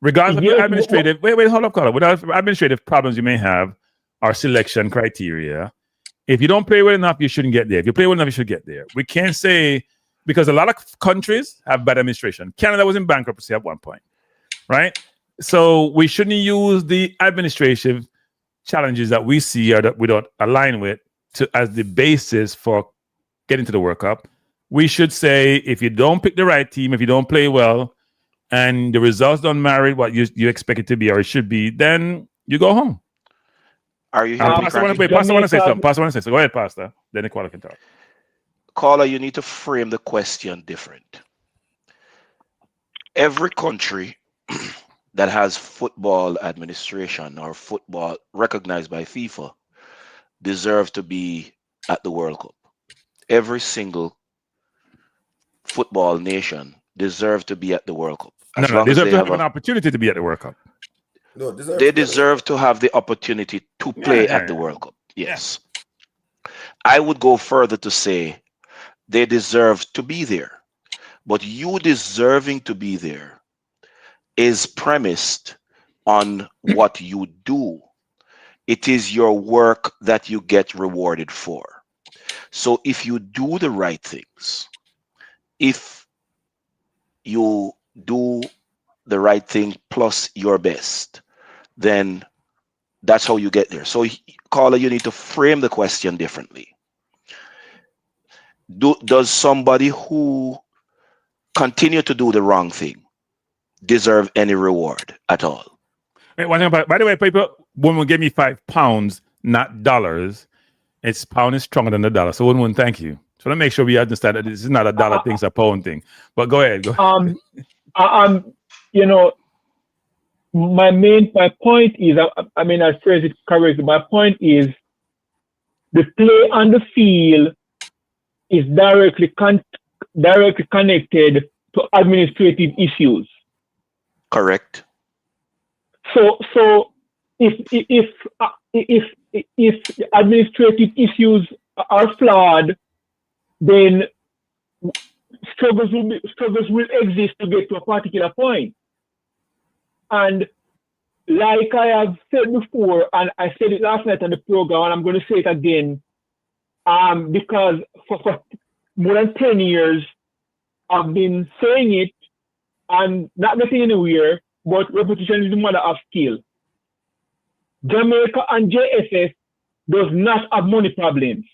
S1: Regardless of your administrative, hold up, caller. Without administrative problems you may have, or selection criteria, if you don't play well enough, you shouldn't get there. If you play well enough, you should get there. We can't say, because a lot of countries have bad administration. Canada was in bankruptcy at one point, right? So we shouldn't use the administrative challenges that we see or that we don't align with as the basis for getting to the World Cup. We should say, if you don't pick the right team, if you don't play well, and the results don't marry what you expect it to be or it should be, then you go home.
S3: Are you hearing me?
S1: Pastor want to say something. Pastor want to say something. Go ahead, Pastor. Then the caller can talk.
S3: Caller, you need to frame the question different. Every country that has football administration or football recognized by FIFA deserve to be at the World Cup. Every single football nation deserve to be at the World Cup.
S1: They deserve to have an opportunity to be at the World Cup.
S3: No, they deserve to have the opportunity to play at the World Cup. Yes. I would go further to say they deserve to be there. But you deserving to be there is premised on what you do. It is your work that you get rewarded for. So if you do the right things, if you do the right thing plus your best, then that's how you get there. So, caller, you need to frame the question differently. Does somebody who continue to do the wrong thing deserve any reward at all?
S1: Wait, one thing by the way, people, when we give me £5, not dollars, it's pound is stronger than the dollar. So one, thank you. So to make sure we understand that this is not a dollar thing, it's a pound thing. But go ahead.
S8: You know, my point is, I mean, I phrase it correctly. My point is, the play on the field is directly connected to administrative issues.
S3: Correct.
S8: So if administrative issues are flawed, then struggles will exist to get to a particular point. And like I have said before, and I said it last night on the program, and I'm going to say it again, because for more than 10 years, I've been saying it and not getting anywhere, but repetition is the mother of skill. Jamaica and JFF does not have money problems.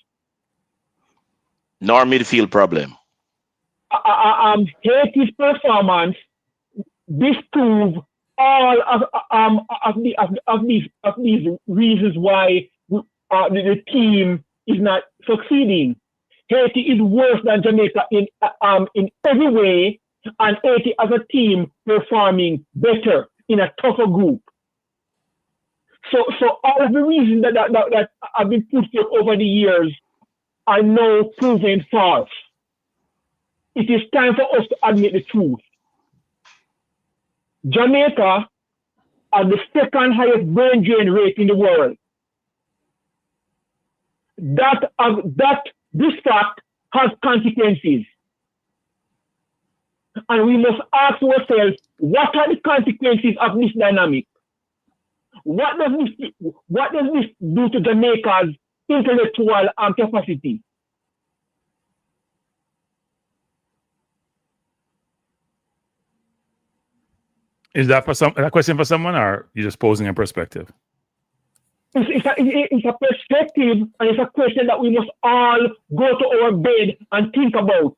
S3: Nor midfield problem.
S8: Haiti's performance disprove all of these reasons why the team is not succeeding. Haiti is worse than Jamaica in every way, and Haiti as a team performing better in a tougher group. So all of the reasons that have been put forth over the years are now proven false. It is time for us to admit the truth. Jamaica has the second highest brain drain rate in the world. This fact has consequences. And we must ask ourselves, what are the consequences of this dynamic? What does this do to Jamaica's intellectual capacity?
S1: Is that a question for someone, or you just posing a perspective?
S8: It's a perspective, and it's a question that we must all go to our bed and think about.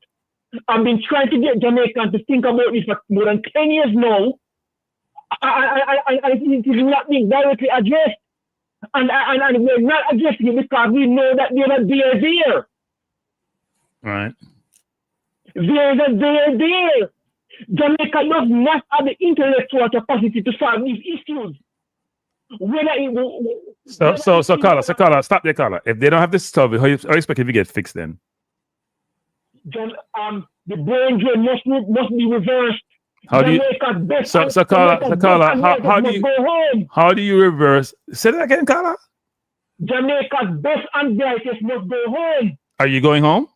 S8: I've been trying to get Jamaicans to think about this for more than 10 years now, and it is not being directly addressed. And we're not addressing it because we know that they're not there.
S1: Right.
S8: They're there. Jamaica does not have the intellectual capacity to solve these issues.
S1: So, Carla, stop there, Carla. If they don't have this stuff, how you expect it to get fixed then?
S8: The brain drain must be reversed.
S1: How do you? Carla, how do you reverse? Say that again, Carla.
S8: Jamaica's best and brightest must go home.
S1: Are you going home?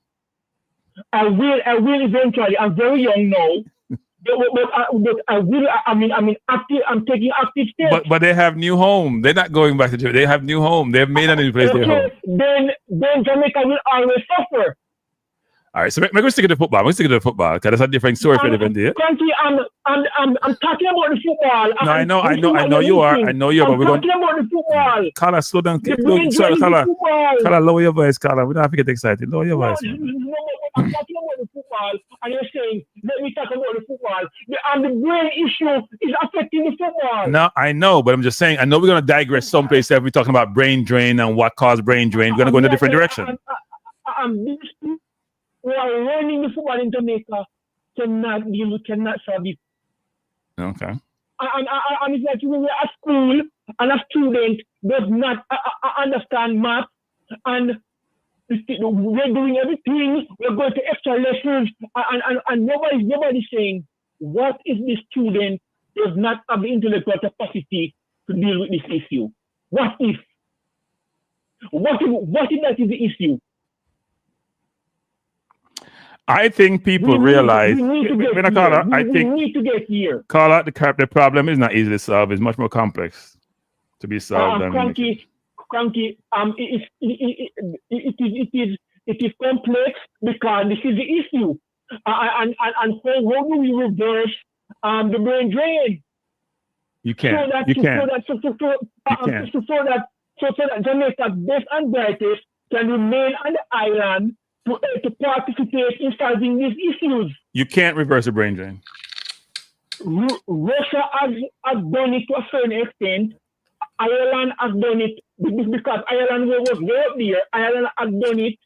S8: I will eventually. I'm very young now. But I will. I'm taking active steps.
S1: But they have new home. They're not going back to Jamaica. They have new home. They've made a new place. Their home.
S8: Then Jamaica will always suffer.
S1: All right, so we're going to stick to the football. We're going to stick to the football because that's a different story for different day.
S8: Kranky, I'm talking about the football.
S1: No, I know you are. But we're going
S8: talking about the football.
S1: Carla, slow down. Sorry, Carla, lower your voice, Carla. We don't have to get excited. Lower your voice.
S8: I'm talking about the football, and you're saying, let me talk about the football. And the brain issue is affecting the football.
S1: No, I know, but I'm just saying, I know we're going to digress someplace if we're talking about brain drain and what caused brain drain. We're going to go in a different direction.
S8: We are learning the football in Jamaica cannot solve it.
S1: Okay.
S8: And it's like when we're at school and a student does not understand math, and we're doing everything, we're going to extra lessons, and nobody's saying, what if the student does not have the intellectual capacity to deal with this issue? What if? What if that is the issue?
S1: I think people realize.
S8: We need to get here.
S1: Carla, the problem is not easy to solve. It's much more complex to be solved.
S8: Kranky, it is complex because this is the issue. And how do we reverse the brain drain?
S1: You can't.
S8: So that Jamaica's best and brightest can remain on the island to participate in solving these issues.
S1: You can't reverse a brain drain.
S8: Russia has done it to a certain extent. Ireland has done it because Ireland was way up there. Ireland has done it.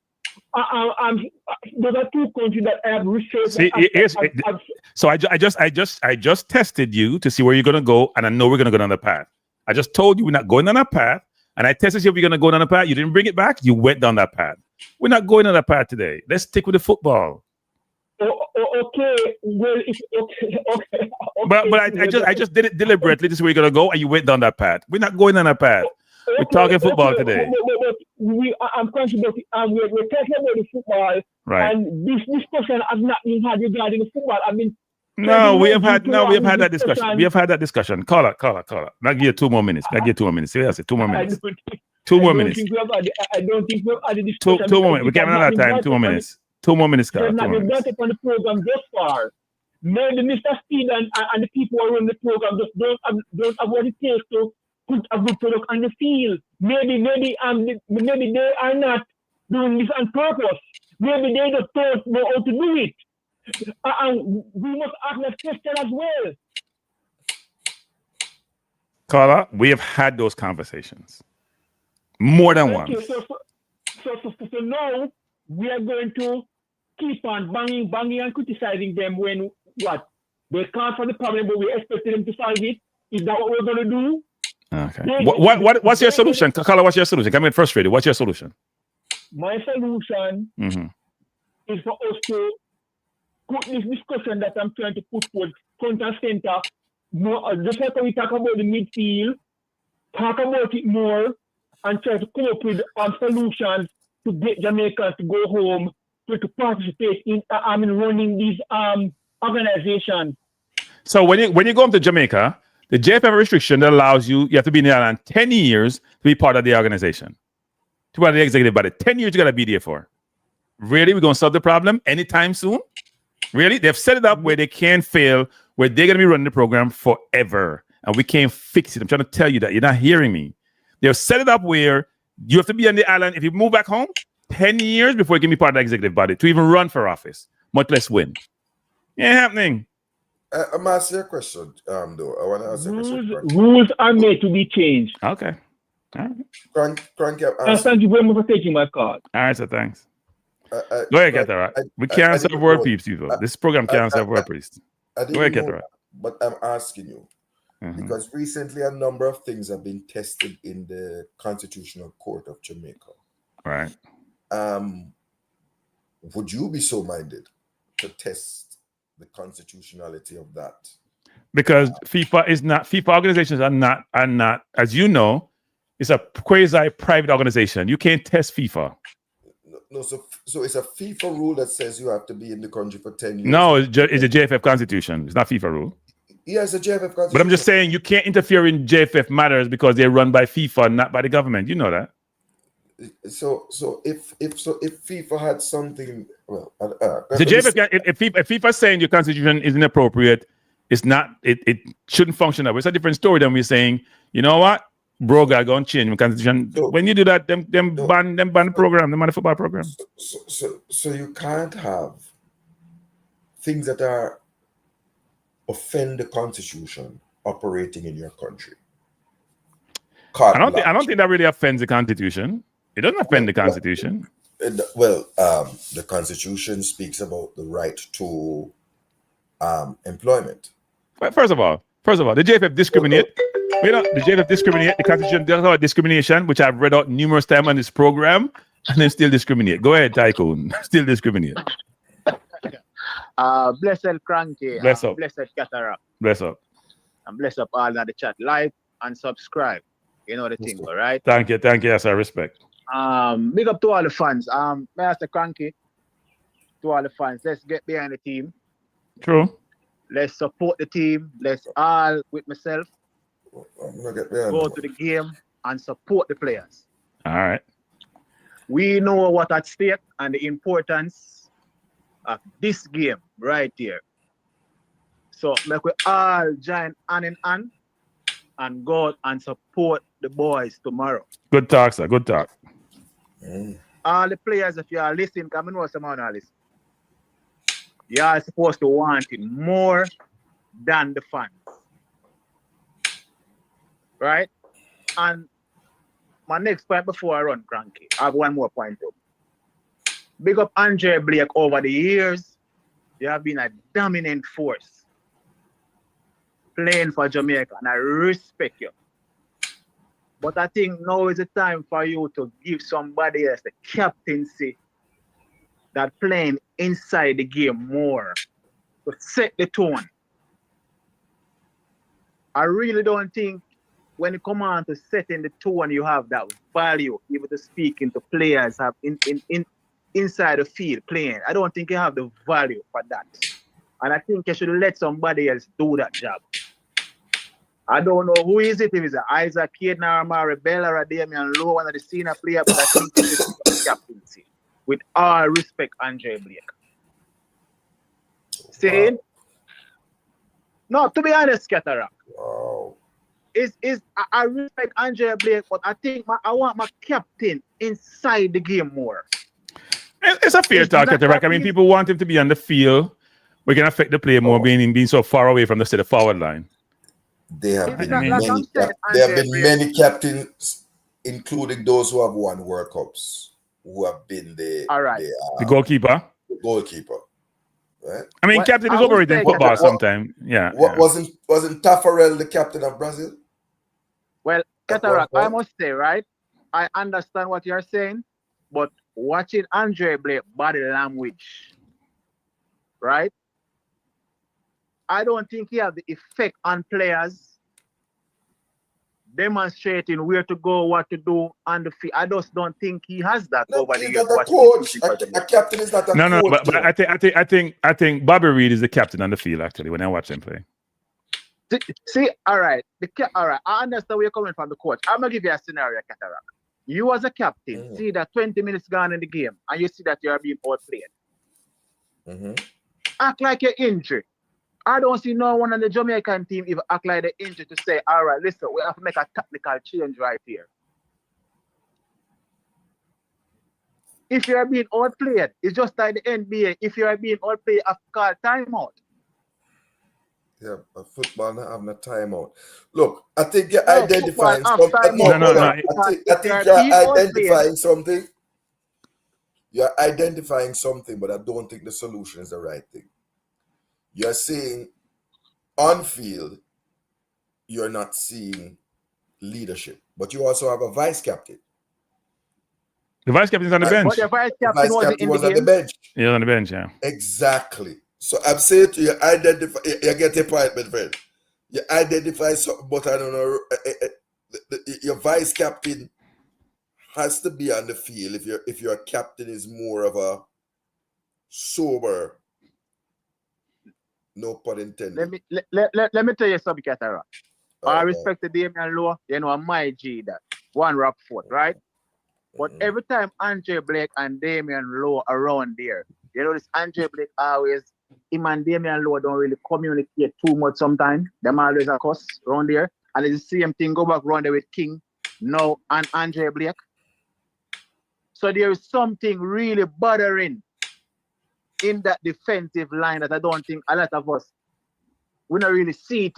S8: Those are two countries that I have researched.
S1: So I just tested you to see where you're gonna go, and I know we're gonna go down the path. I just told you we're not going down that path, and I tested you if you're gonna go down the path. You didn't bring it back. You went down that path. We're not going on that path today. Let's stick with the football.
S8: Okay. Well, okay.
S1: But I just did it deliberately. This is where you're gonna go, and you went down that path. We're not going on that path. We're talking football today.
S8: I'm talking about the football,
S1: right?
S8: And this discussion has not been had regarding the football.
S1: We have had that discussion. We have had that discussion. Call it. I'll give you 2 more minutes. Seriously, 2 more minutes. 2 more minutes.
S8: I don't think we've had a discussion.
S1: 2 more minutes. We can't run out of time. 2 more minutes. 2 more minutes, Carl.
S8: They've
S1: 2
S8: not
S1: more
S8: been
S1: minutes.
S8: brought up on the program thus far. Maybe Mr. Steed and the people who run the program just don't have what it takes to put a good product on the field. Maybe they are not doing this on purpose. Maybe they just don't know how to do it. And we must ask that question as well.
S1: Carla, we have had those conversations more than once.
S8: Okay, so now we are going to keep on banging and criticizing them when what? They can't solve the problem, but we expect them to solve it. Is that what we're going to do?
S1: Okay. What's your solution? Carla, what's your solution? I'm getting frustrated. What's your solution?
S8: My solution is for us to put this discussion that I'm trying to put forward front and center. More, just like we talk about the midfield, talk about it more and try to come up with solutions to get Jamaicans to go home to participate in running these organizations.
S1: So when you go up to Jamaica, the JFF restriction that allows you have to be in the island 10 years to be part of the organization. To be part of the executive body. 10 years you got to be there for. Really? We're going to solve the problem anytime soon? Really? They've set it up where they can't fail, where they're going to be running the program forever. And we can't fix it. I'm trying to tell you that. You're not hearing me. They've set it up where you have to be on the island. If you move back home, 10 years before you can be part of the executive body to even run for office, much less win. It ain't happening.
S19: I'm asking you a question, though. I want to ask you a question.
S8: Rules are made to be changed.
S1: Okay. All right.
S8: Kranky, thank you very much for taking my call.
S1: All right, so thanks. Go ahead, Ketara. We can't serve word peeps, people. This program can't serve word peeps. Go ahead, Ketara.
S19: But I'm asking you, because recently a number of things have been tested in the Constitutional Court of Jamaica.
S1: Right.
S19: Would you be so minded to test the constitutionality of that?
S1: Because FIFA organizations are not, as you know, it's a quasi-private organization. You can't test FIFA.
S19: No, so it's a FIFA rule that says you have to be in the country for 10 years.
S1: No, it's a JFF constitution. It's not FIFA rule.
S19: Yeah, it's a JFF constitution.
S1: But I'm just saying you can't interfere in JFF matters because they're run by FIFA, not by the government. You know that.
S19: So if FIFA had something, well,
S1: the JFF, if FIFA is saying your constitution is inappropriate, it's not. It shouldn't function that way. It's a different story than we're saying. You know what? Bro, gotta go and change my constitution. So, when you do that, them ban the program, them ban the football program.
S19: So you can't have things that are offend the constitution operating in your country.
S1: I don't think that really offends the constitution. It doesn't offend the constitution.
S19: The constitution speaks about the right to employment.
S1: Well, first of all, the JFF discriminate. You know, the JFF discriminate. The constitution does about discrimination, which I've read out numerous times on this program, and they still discriminate. Go ahead, Tycoon. Still discriminate.
S5: Blessed Kranky.
S1: Bless up.
S5: Blessed Cataract.
S1: Bless up.
S5: And bless up all in the chat. Like and subscribe. You know the thing, all right?
S1: Thank you. Yes, I respect.
S5: Big up to all the fans. May I say Kranky to all the fans. Let's get behind the team.
S1: True.
S5: Let's support the team. Let's all with myself go to the game and support the players.
S1: All right.
S5: We know what's at stake and the importance of this game right here. So make we all join hand in hand and go out and support the boys tomorrow.
S1: Good talk, sir. Good talk.
S5: All the players, if you are listening, come and know someone are listening. You are supposed to want it more than the fans. Right? And my next point before I run Kranky, I have one more point up. Big up Andre Blake over the years. You have been a dominant force playing for Jamaica, and I respect you. But I think now is the time for you to give somebody else the captaincy that playing inside the game more to set the tone. I really don't think when you come on to setting the tone, you have that value, even to speaking to players have inside the field playing. I don't think you have the value for that. And I think you should let somebody else do that job. I don't know who is it. If it's Isaac Caden or Amari Bell or Damian Lowe, one of the senior players, but I think it's captaincy. With all respect, Andre Blake. Saying, no, to be honest, Cataract.
S19: Wow.
S5: I respect Andre Blake, but I think I want my captain inside the game more.
S1: It's a fair talk, Cataract. I mean, people want him to be on the field. We can affect the play more, being so far away from the forward line.
S19: There have been many captains, including those who have won World Cups, who have been the
S1: goalkeeper.
S19: The goalkeeper, right?
S1: I mean, captain is overrated in football sometimes. Yeah.
S19: Wasn't Taffarel the captain of Brazil?
S5: Well, Cataract, I must say, right? I understand what you're saying, but watching Andre Blake body language, right? I don't think he has the effect on players demonstrating where to go, what to do on the field. I just don't think he has that over the years.
S19: A coach, a captain is not a
S1: no,
S19: coach.
S1: But I think Bobby Reed is the captain on the field actually when I watch him play.
S5: See, all right, I understand where you're coming from, the coach. I'm gonna give you a scenario, Cataract. You as a captain see that 20 minutes gone in the game, and you see that you are being outplayed. Act like you're injured. I don't see no one on the Jamaican team even act like they're injured to say, all right, listen, we have to make a tactical change right here. If you are being outplayed, it's just like the NBA. If you are being outplayed, I've called timeout.
S19: Yeah, but football not having a timeout. Look, I think you're identifying something. I think you're identifying something. You're identifying something, but I don't think the solution is the right thing. You're saying on field, you're not seeing leadership, but you also have a vice captain.
S1: The vice captain is on the bench.
S5: But the vice captain was
S19: on the bench.
S1: He's on the bench, yeah.
S19: Exactly. So I'm saying to you, you get a point, my friend. You identify something, but I don't know. Your vice captain has to be on the field if your captain is more of a sober. No pun intended.
S5: Let me tell you something, Cataract. I respect the Damian Lowe, my G that. One rap foot, right? But every time Andre Blake and Damian Lowe around there, this Andre Blake always, him and Damian Lowe don't really communicate too much sometimes. Them always a cuss around there. And it's the same thing go back around there with King now and Andre Blake. So there is something really bothering in that defensive line that I don't think a lot of us, we don't really see it,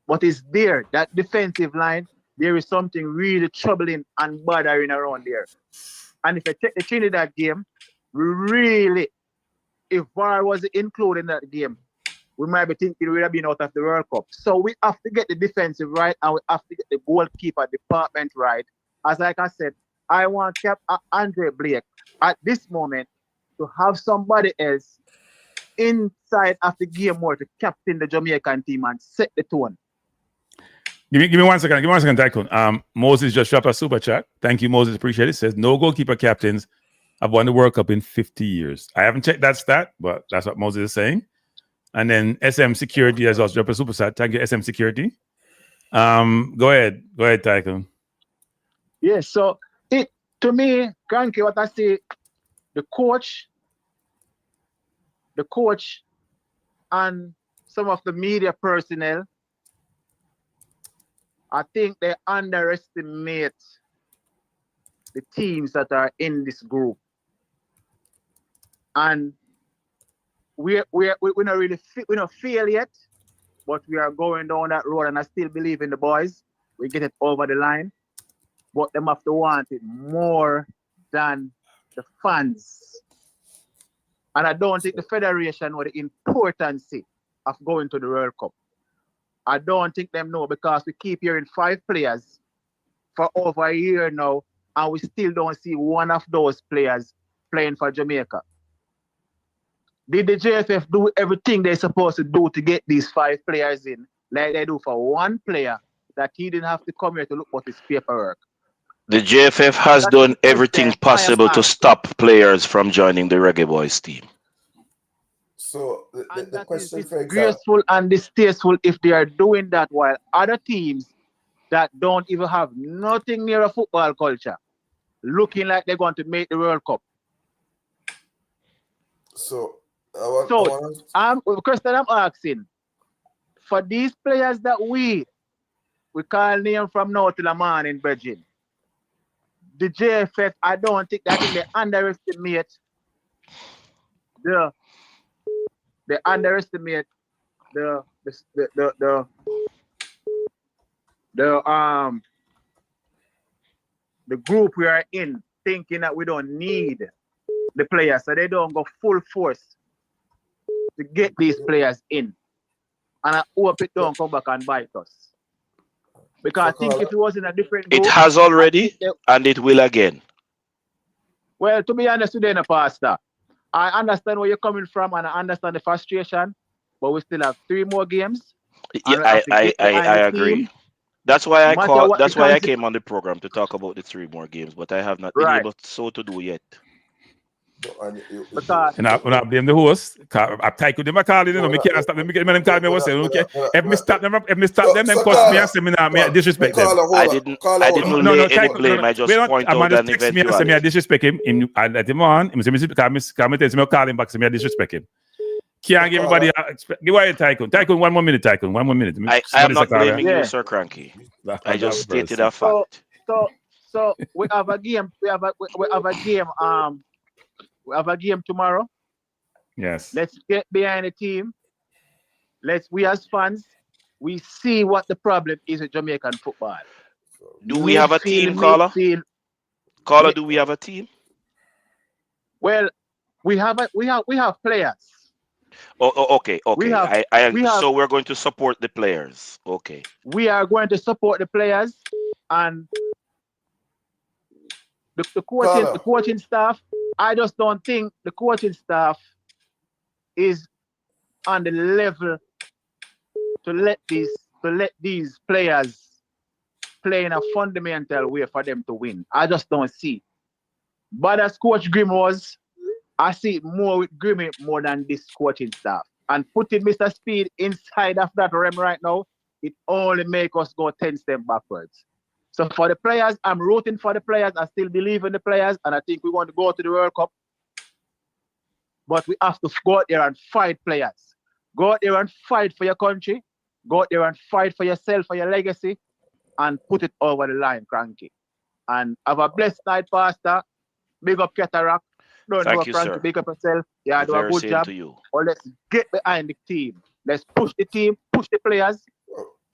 S5: but it's there. That defensive line, there is something really troubling and bothering around there. And if I check the Trinidad game, really, if VAR was included in that game, we might be thinking we would have been out of the World Cup. So we have to get the defensive right, and we have to get the goalkeeper department right. As like I said, I want Andre Blake at this moment to have somebody else inside of the game more to captain the Jamaican team and set the tone.
S1: Give me 1 second. Give me 1 second, Tycoon. Moses just dropped a super chat. Thank you, Moses. Appreciate it. Says no goalkeeper captains have won the World Cup in 50 years. I haven't checked that stat, but that's what Moses is saying. And then SM Security has also dropped a super chat. Thank you, SM Security. Go ahead, Tycoon.
S5: Yeah, so to me, Kranky, what I say, the coach and some of the media personnel, I think they underestimate the teams that are in this group. And we're not really we're not fail yet, but we are going down that road, and I still believe in the boys. We get it over the line, but them have to want it more than the fans. And I don't think the federation know the importance of going to the World Cup. I don't think them know, because we keep hearing 5 players for over a year now, and we still don't see one of those players playing for Jamaica. Did the JFF do everything they're supposed to do to get these 5 players in, like they do for one player that he didn't have to come here to look at his paperwork?
S3: The JFF has done everything possible to stop players from joining the Reggae Boyz team.
S19: So the
S5: And that is
S19: question, for example,
S5: disgraceful and distasteful if they are doing that while other teams that don't even have nothing near a football culture looking like they're going to make the World Cup.
S19: so
S5: the question I'm asking, for these players that we call name from now till the morning, Virgin, the JFF, I think they underestimate the group we are in, thinking that we don't need the players, so they don't go full force to get these players in. And I hope it don't come back and bite us. Because I think if it was in a different group,
S3: it has already, and it will again.
S5: Well, to be honest with you, Pastor, I understand where you're coming from and I understand the frustration, but we still have 3 more games.
S3: Yeah, I agree. That's why I came on the program to talk about the 3 more games, but I have not been able to do yet.
S1: And I blame the host. I take with them, I call it, me can't stop them. Them call me, I say, okay. If me stop them, then cost me and say me disrespect them.
S3: I didn't lay any blame. I just point out an
S1: text me and say me disrespect him. I let him on. Him say me call him back, say me disrespect him. Can't give everybody give away Tycoon. Tycoon, 1 more minute, Tycoon. 1 more minute.
S3: I am not blaming you, Sir Cranky. I just stated a fact.
S5: So we have a game. We have a game tomorrow.
S1: Yes.
S5: Let's get behind the team. We as fans, we see what the problem is with Jamaican football.
S3: Do we have a team, caller? Caller, do we have a team?
S5: Well, we have players.
S3: Okay. So we're going to support the players. Okay.
S5: We are going to support the players and the coaching staff. I just don't think the coaching staff is on the level to let these players play in a fundamental way for them to win. I just don't see. But as Coach Grimm was, I see it more with Grimm more than this coaching staff. And putting Mr. Speed inside of that realm right now, it only makes us go 10 steps backwards. So for the players, I'm rooting for the players. I still believe in the players, and I think we want to go to the World Cup. But we have to go out there and fight players. Go out there and fight for your country. Go out there and fight for yourself, for your legacy, and put it over the line, Kranky. And have a blessed night, Pastor. Big up Cataract.
S3: Thank you, sir.
S5: Big up yourself. Yeah, do a good job. Or let's get behind the team. Let's push the team, push the players,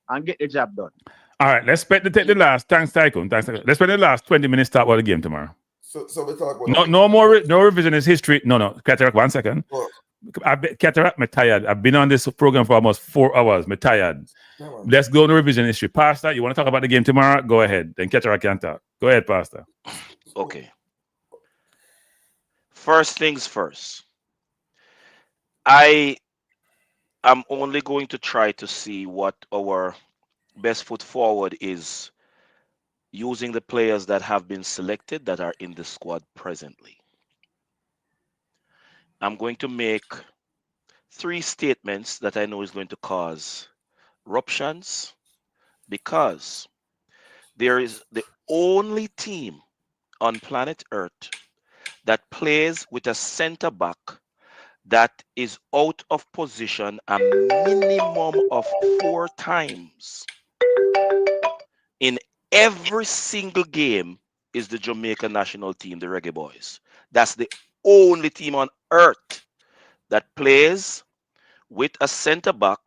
S5: and get the job done.
S1: All right, let's take the last. Thanks, Tycoon. Let's spend the last 20 minutes talk about the game tomorrow.
S19: So we talk about
S1: no more revisionist history. No, Cataract, 1 second. Cataract, I'm tired. I've been on this program for almost 4 hours. I'm tired. Let's go to revision history. Pastor, you want to talk about the game tomorrow? Go ahead. Then Cataract can talk. Go ahead, Pastor.
S3: Okay. First things first. I am only going to try to see what our best foot forward is using the players that have been selected that are in the squad presently. I'm going to make 3 statements that I know is going to cause ruptions because there is the only team on planet Earth that plays with a center back that is out of position a minimum of 4 times in every single game is the Jamaica national team, the Reggae Boyz. That's the only team on earth that plays with a center back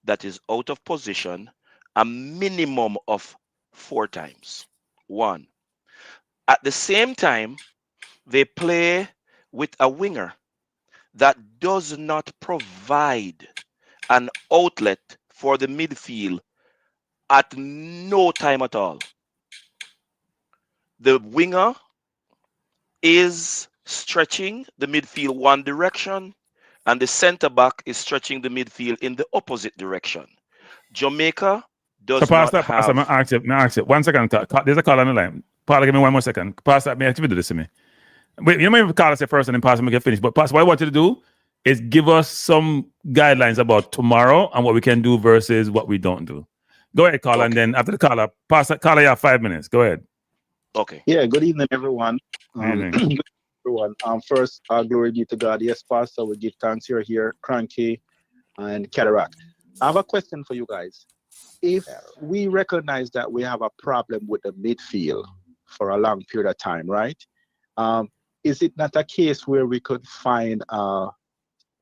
S3: that is out of position a minimum of 4 times. 1. At the same time, they play with a winger that does not provide an outlet for the midfield at no time at all. The winger is stretching the midfield one direction, and the center back is stretching the midfield in the opposite direction. Jamaica does not have...
S1: Pastor, I'm ask you. 1 second. There's a call on the line. Pastor, give me 1 more second. Pastor, may I actually do this to me? Wait, you know, maybe call us first and then Pastor make it finish. But Pastor, what I want you to do is give us some guidelines about tomorrow and what we can do versus what we don't do. Go ahead, caller, and then after the caller, caller, you have 5 minutes. Go ahead.
S3: Okay.
S16: Yeah, good evening, everyone.
S1: Evening.
S16: Good evening, everyone. First, glory be to God. Yes, Pastor, we give thanks. You're here, Kranky and Cataract. I have a question for you guys. If we recognize that we have a problem with the midfield for a long period of time, right? Is it not a case where we could find,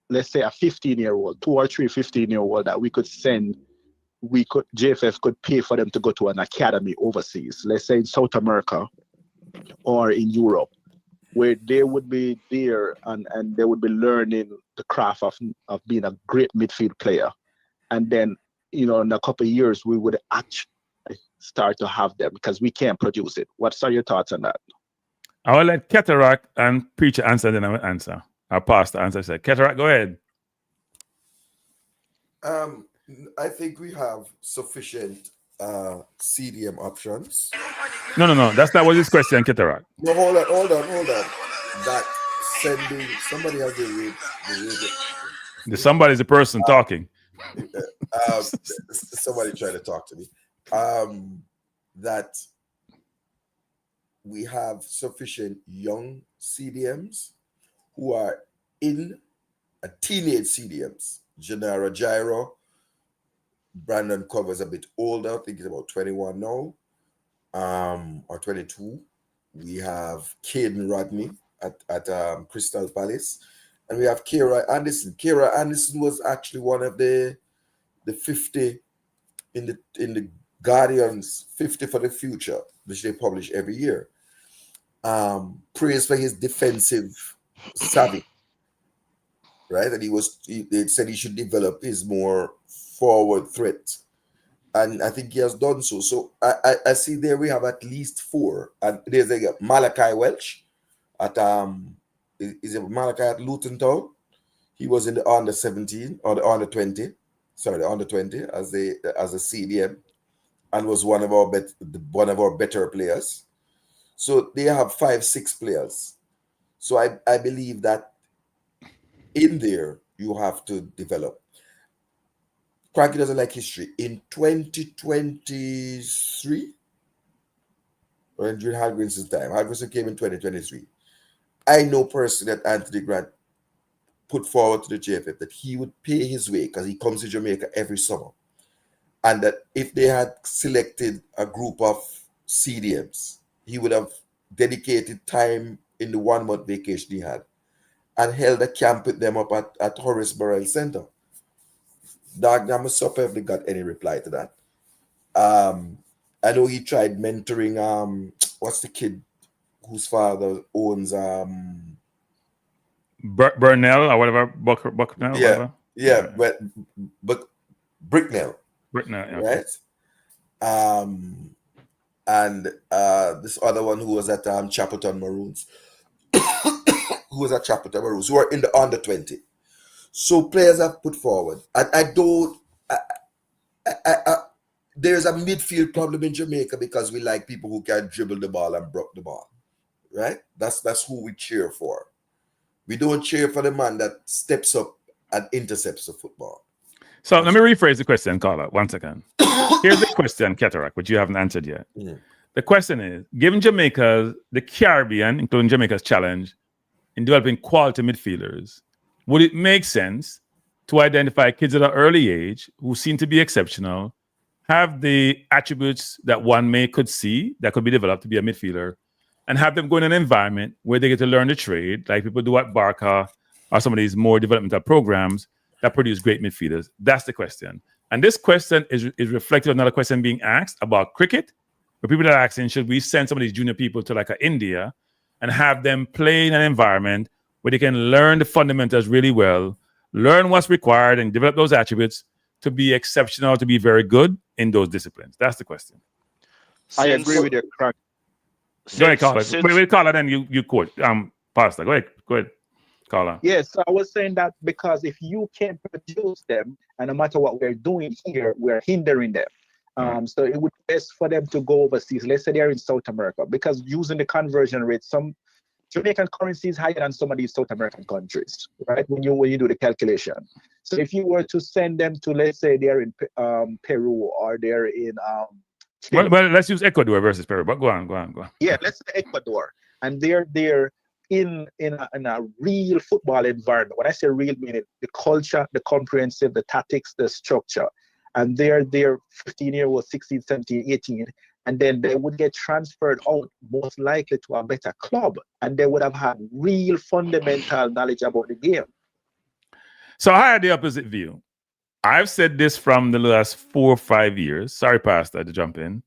S16: let's say, a 15-year-old, 2 or 3 15-year-old that we could send? JFF could pay for them to go to an academy overseas, let's say in South America or in Europe, where they would be there and they would be learning the craft of being a great midfield player. And then, in a couple of years, we would actually start to have them because we can't produce it. What are your thoughts on that?
S1: I will let Cataract and Preacher answer, then I will answer. Our pastor answer. Said, Cataract, go ahead.
S19: I think we have sufficient CDM options.
S1: No. That's not what this question, Cataract.
S19: No, hold on. That sending somebody has
S1: The somebody is the person talking.
S19: Somebody trying to talk to me. That we have sufficient young CDMs who are in a teenage CDMs. Genera Gyro. Brandon Covers a bit older. I think he's about 21 now, or 22. We have Caden Rodney at Crystal Palace, and we have Kira Anderson. Kira Anderson was actually one of the 50 in the Guardian's 50 for the Future, which they publish every year. Praise for his defensive savvy, right? And they said he should develop his more forward threat, and I think he has done so. So I see there we have at least 4, and there's Malachi Welch at is it Malachi at Luton Town? He was in the under 17 or the under 20, the under 20 as a CDM, and was one of our better players. So they have 5-6 players. So I believe that in there you have to develop. Kranky doesn't like history. In 2023, or during Halgren's time, Halgren came in 2023. I know personally that Anthony Grant put forward to the JFF that he would pay his way because he comes to Jamaica every summer. And that if they had selected a group of CDMs, he would have dedicated time in the 1-month vacation he had and held a camp with them up at Horace Burrell Center. Dog, I'm surprised if they got any reply to that. I know he tried mentoring what's the kid whose father owns
S1: Burnell or whatever, Bucknell.
S19: Yeah, but Bricknell.
S1: Okay.
S19: Right? And this other one who was at Chapelton Maroons, who are in the under 20. So players have put forward. There's a midfield problem in Jamaica because we like people who can dribble the ball and block the ball, right? That's who we cheer for. We don't cheer for the man that steps up and intercepts the football.
S1: So let me rephrase the question, caller. 1 second. Here's the question, Cataract, which you haven't answered yet.
S19: Mm.
S1: The question is, given the Caribbean, including Jamaica's challenge in developing quality midfielders, would it make sense to identify kids at an early age who seem to be exceptional, have the attributes that one could see that could be developed to be a midfielder, and have them go in an environment where they get to learn the trade, like people do at Barca or some of these more developmental programs that produce great midfielders? That's the question. And this question is reflective of another question being asked about cricket, where people are asking, should we send some of these junior people to like India and have them play in an environment where they can learn the fundamentals really well, learn what's required, and develop those attributes to be exceptional, to be very good in those disciplines? That's the question.
S16: I agree with you, Kranky.
S1: Go ahead, caller. Wait, caller, then you quote. Pastor, go ahead, caller.
S5: Yes, I was saying that because if you can't produce them, and no matter what we're doing here, we're hindering them. So it would be best for them to go overseas. Let's say they're in South America, because using the conversion rate, some Jamaican currency is higher than some of these South American countries, right? When you do the calculation. So if you were to send them to, let's say they're in Peru or they're in
S1: well, let's use Ecuador versus Peru. But go on.
S5: Yeah, let's say Ecuador, and they're in a real football environment. When I say real, meaning the culture, the comprehensive, the tactics, the structure, and they're 15-year-old, 16, 17, 18, and then they would get transferred out most likely to a better club, and they would have had real fundamental knowledge about the game.
S1: So I had the opposite view. I've said this from the last 4 or 5 years. Sorry, Pastor, to jump in.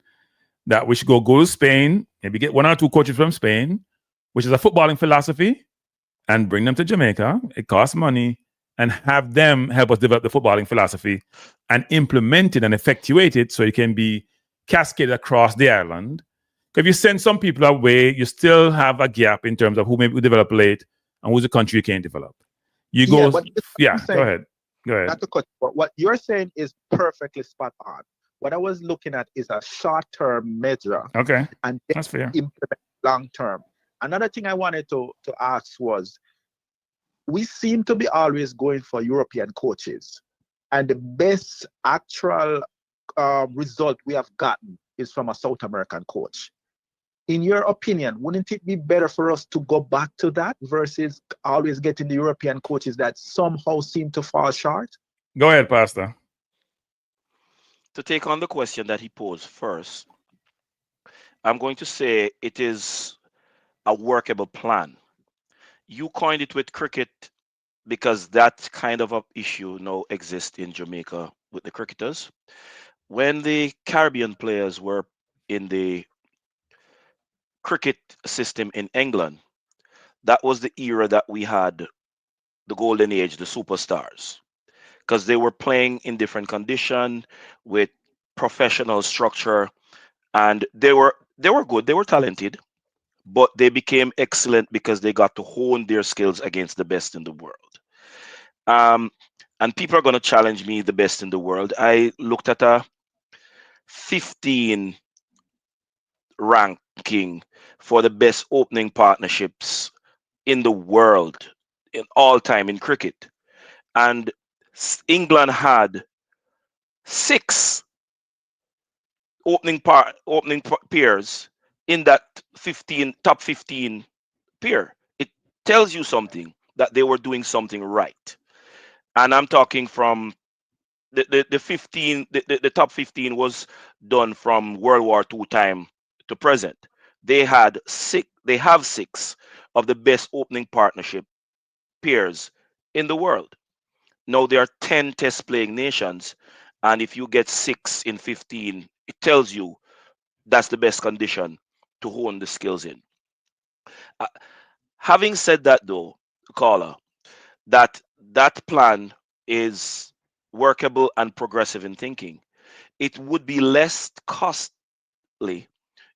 S1: That we should go to Spain, maybe get 1 or 2 coaches from Spain, which is a footballing philosophy, and bring them to Jamaica. It costs money, and have them help us develop the footballing philosophy and implement it and effectuate it so it can be cascaded across the island. If you send some people away, you still have a gap in terms of who maybe develop late and who's the country you can't develop. Go ahead.
S5: Not to cut, but what you're saying is perfectly spot on. What I was looking at is a short-term measure.
S1: Okay,
S5: and
S1: that's fair.
S5: Implement long-term. Another thing I wanted to ask was, we seem to be always going for European coaches, and the best actual result we have gotten is from a South American coach. In your opinion, wouldn't it be better for us to go back to that versus always getting the European coaches that somehow seem to fall short?
S1: Go ahead, Pastor.
S3: To take on the question that he posed first, I'm going to say it is a workable plan. You coined it with cricket because that kind of an issue now exists in Jamaica with the cricketers. When the Caribbean players were in the cricket system in England, that was the era that we had the golden age, the superstars, because they were playing in different condition with professional structure, and they were good, they were talented, but they became excellent because they got to hone their skills against the best in the world. And people are going to challenge me, the best in the world. I looked at a 15 ranking for the best opening partnerships in the world in all time in cricket, and England had 6 opening pairs in that top 15 pair. It tells you something, that they were doing something right. And I'm talking from the top 15 was done from World War II time to present. They have 6 of the best opening partnership pairs in the world. Now there are 10 test playing nations, and if you get 6 in 15, it tells you that's the best condition to hone the skills in. Having said that, though, caller, that plan is workable and progressive in thinking. It would be less costly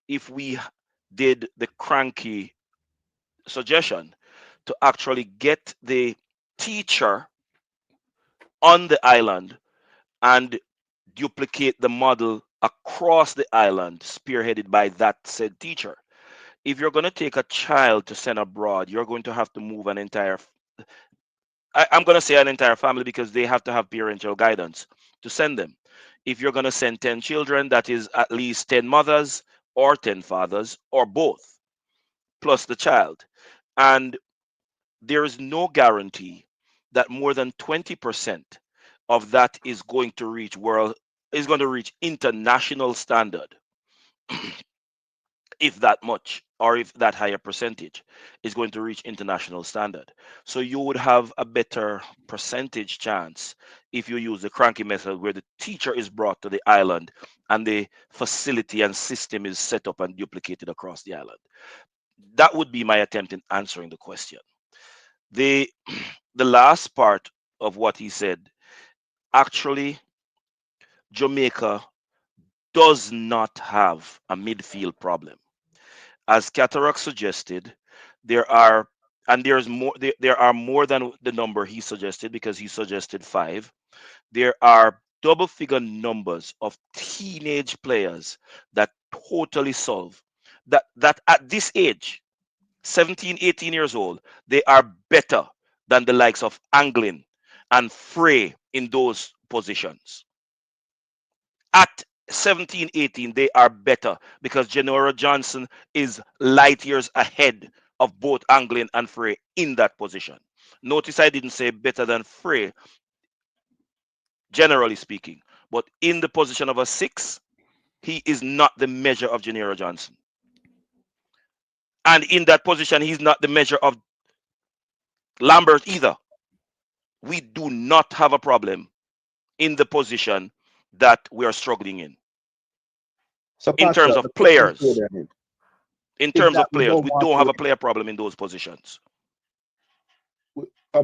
S3: if we did the Kranky suggestion to actually get the teacher on the island and duplicate the model across the island, spearheaded by that said teacher. If you're going to take a child to send abroad, you're going to have to move an entire, I'm going to say an entire family, because they have to have parental guidance to send them. If you're going to send 10 children, that is at least 10 mothers or 10 fathers or both, plus the child. And there is no guarantee that more than 20% of that is going to reach international standard. If that much, or if that higher percentage is going to reach international standard. So you would have a better percentage chance if you use the Kranky method, where the teacher is brought to the island and the facility and system is set up and duplicated across the island. That would be my attempt in answering the question. The last part of what he said, actually, Jamaica does not have a midfield problem. As Cataract suggested, there are more than the number he suggested, because he suggested 5. There are double-figure numbers of teenage players that totally solve that at this age, 17, 18 years old, they are better than the likes of Anglin and Frey in those positions. At 17, 18, they are better because Genora Johnson is light years ahead of both Anglin and Frey in that position. Notice I didn't say better than Frey, generally speaking, but in the position of a 6, he is not the measure of Genora Johnson. And in that position, he's not the measure of Lambert either. We do not have a problem in the position that we are struggling in.
S4: So
S3: In terms of
S4: the
S3: players,
S4: question
S3: in
S4: is
S3: terms
S4: that
S3: of players, we
S4: want
S3: don't
S4: to-
S3: have a player problem in those positions.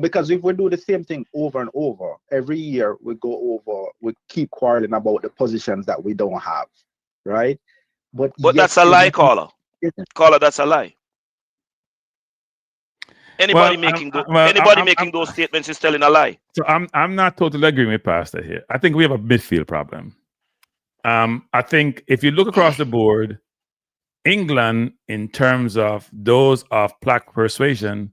S4: Because if we do the same thing over and over, every year we keep quarreling about the positions that we don't have, right? But yet
S3: that's a lie, caller. Caller, that's a lie. Anybody making those statements is telling a lie.
S1: So I'm not totally agreeing with Pastor here. I think we have a midfield problem. I think if you look across the board, England, in terms of those of black persuasion,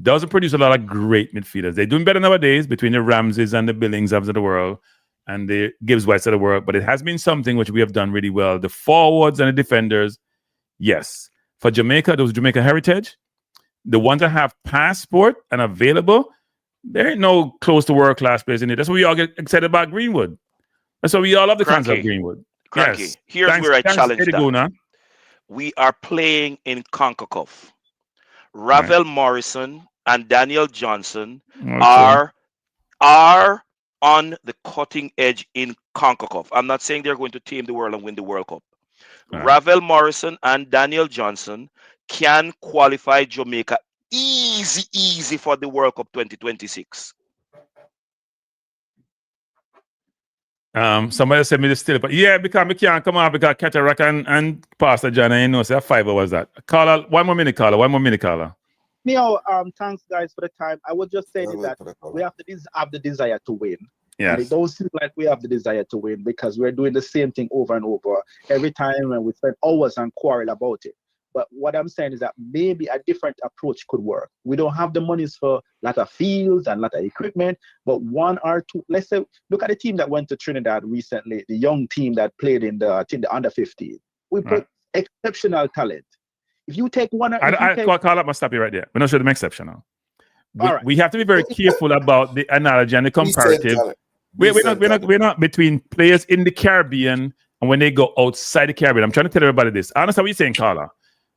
S1: doesn't produce a lot of great midfielders. They're doing better nowadays between the Ramses and the Billingshams of the world and the Gibbs Whites of the world, but it has been something which we have done really well. The forwards and the defenders, yes. For Jamaica, those Jamaica heritage, the ones that have passport and available, there ain't no close to world class players in it. That's why we all get excited about Greenwood. That's why we all love the concept of Greenwood.
S3: Kranky,
S1: Yes.
S3: here's where I challenge
S1: Eddie
S3: that.
S1: Guna.
S3: We are playing in CONCACAF. Ravel Morrison and Daniel Johnson are on the cutting edge in CONCACAF. I'm not saying they're going to tame the world and win the World Cup. Ravel Morrison and Daniel Johnson can qualify Jamaica easy for the World Cup 2026.
S1: Somebody said me to steal it, but yeah, because we can't come on because Cataract and Pastor John, and you know, say 5 hours that. Caller, one more minute, caller.
S4: Thanks guys for the time. I was just saying that we have to have the desire to win.
S1: Yes.
S4: And it don't seem like we have the desire to win because we're doing the same thing over and over every time, and we spend hours and quarrel about it. But what I'm saying is that maybe a different approach could work. We don't have the monies for a lot of fields and a lot of equipment, but 1 or 2. Let's say, look at the team that went to Trinidad recently, the young team that played in the under 15. We put exceptional talent. If you take one,
S1: Call up, must stop you right there. We're not sure them exceptional. We have to be very careful about the analogy and the comparative. We're not between players in the Caribbean and when they go outside the Caribbean. I'm trying to tell everybody this. I understand what you're saying, Carla.